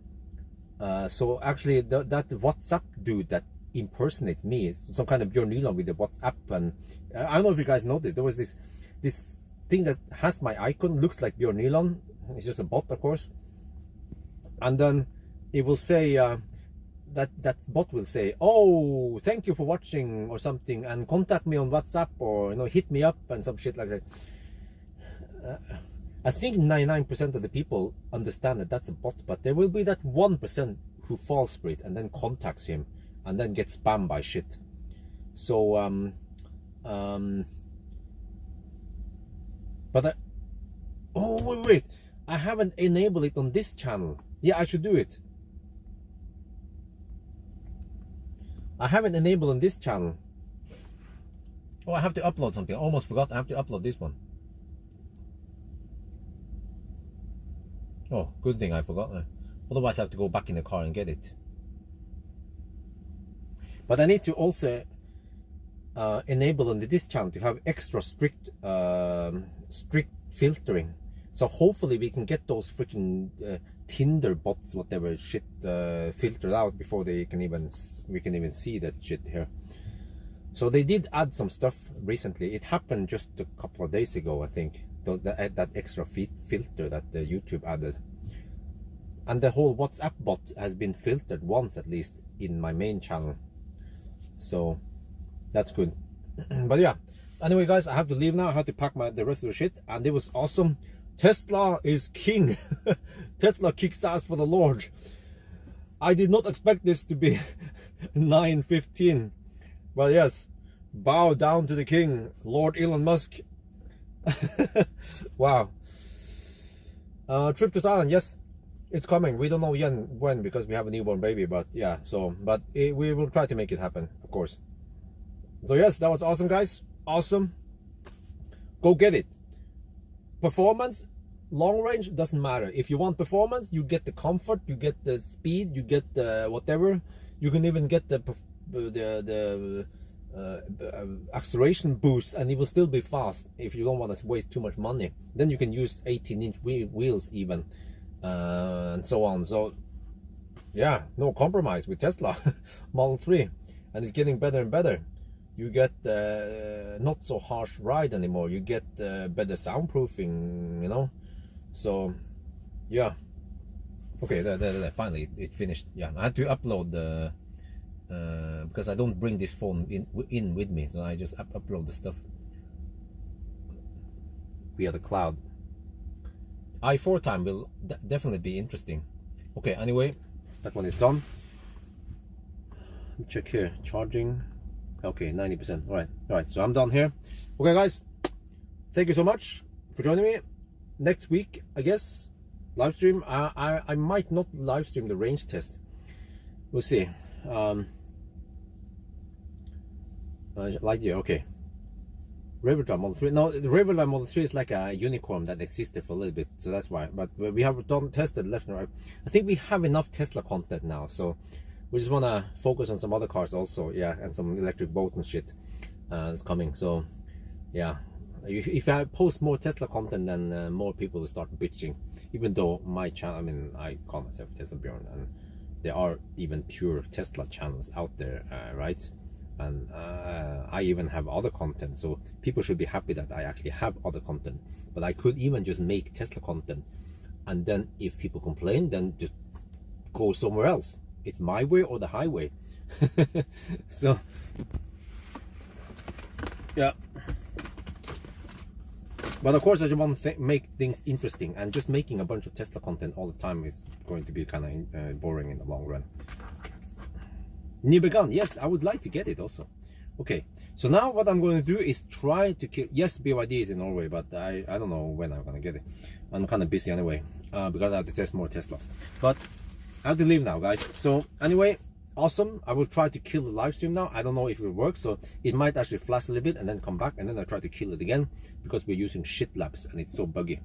So actually, that WhatsApp dude that impersonates me is some kind of Bjørn Nyland with the WhatsApp, and I don't know if you guys noticed, there was this thing that has my icon, looks like Bjørn Nyland. It's just a bot, of course, and then it will say that bot will say, "Oh, thank you for watching" or something, and contact me on WhatsApp, or hit me up and some shit like that. I think 99% of the people understand that that's a bot, but there will be that 1% who falls for it and then contacts him and then gets spammed by shit. So but oh wait, I haven't enabled it on this channel. Yeah, I should do it. I haven't enabled on this channel. Oh, I have to upload something. I almost forgot. I have to upload this one. Oh, good thing I forgot. Otherwise I have to go back in the car and get it. But I need to also enable on this channel to have extra strict filtering. So hopefully we can get those freaking Tinder bots, whatever shit, filtered out before we can even see that shit here. So they did add some stuff recently. It happened just a couple of days ago, I think. That extra filter that the YouTube added, and the whole WhatsApp bot has been filtered once at least in my main channel, so that's good. But yeah, anyway, guys, I have to leave now. I have to pack the rest of the shit, and it was awesome. Tesla is king. Tesla kicks ass for the Lord. I did not expect this to be 9:15, but yes, bow down to the king, Lord Elon Musk. Wow. Trip to Thailand, yes, it's coming. We don't know yet when, because we have a newborn baby, but yeah, we will try to make it happen, of course. So yes, that was awesome, guys. Awesome. Go get it. Performance, long range, doesn't matter. If you want performance, you get the comfort, you get the speed, you get the whatever. You can even get the acceleration boost, and it will still be fast if you don't want to waste too much money. Then you can use 18-inch wheels even, and so on. So yeah, no compromise with Tesla Model 3, and it's getting better and better. You get not so harsh ride anymore. You get better soundproofing, so yeah. Okay, there, finally it finished. Yeah, I had to upload the because I don't bring this phone in with me, so I just upload the stuff via the cloud. i4 time will definitely be interesting. Okay, anyway, that one is done. Check here, charging. Okay, 90%. All right, so I'm done here. Okay, guys, thank you so much for joining me. Next week, I guess, live stream. I might not live stream the range test. We'll see. Lightyear, okay. Riverline Model 3. No, the Riverline Model 3 is like a unicorn that existed for a little bit, so that's why. But we have tested left and right. I think we have enough Tesla content now, so we just want to focus on some other cars also, yeah, and some electric boat and shit. It's coming, so yeah. if I post more Tesla content, then more people will start bitching. Even though my channel, I mean, I call myself Tesla Bjørn, and there are even pure Tesla channels out there, right? And I even have other content, so people should be happy that I actually have other content. But I could even just make Tesla content, and then if people complain, then just go somewhere else. It's my way or the highway. So yeah, but of course I just want to make things interesting, and just making a bunch of Tesla content all the time is going to be kind of boring in the long run. New begun, yes, I would like to get it also. Okay, so now what I'm going to do is try to kill, yes, BYD is in Norway, but I don't know when I'm going to get it. I'm kind of busy anyway, because I have to test more Teslas. But I have to leave now, guys. So anyway, awesome. I will try to kill the live stream now. I don't know if it will work, so it might actually flash a little bit and then come back, and then I try to kill it again, because we're using shit labs and it's so buggy.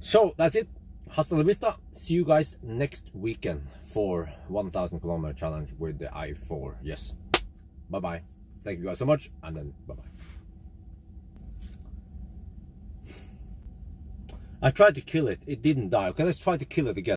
So that's it. Hasta la vista. See you guys next weekend for 1,000 kilometer challenge with the i4. Yes. Bye bye. Thank you guys so much, and then bye bye. I tried to kill it. It didn't die. Okay, let's try to kill it again.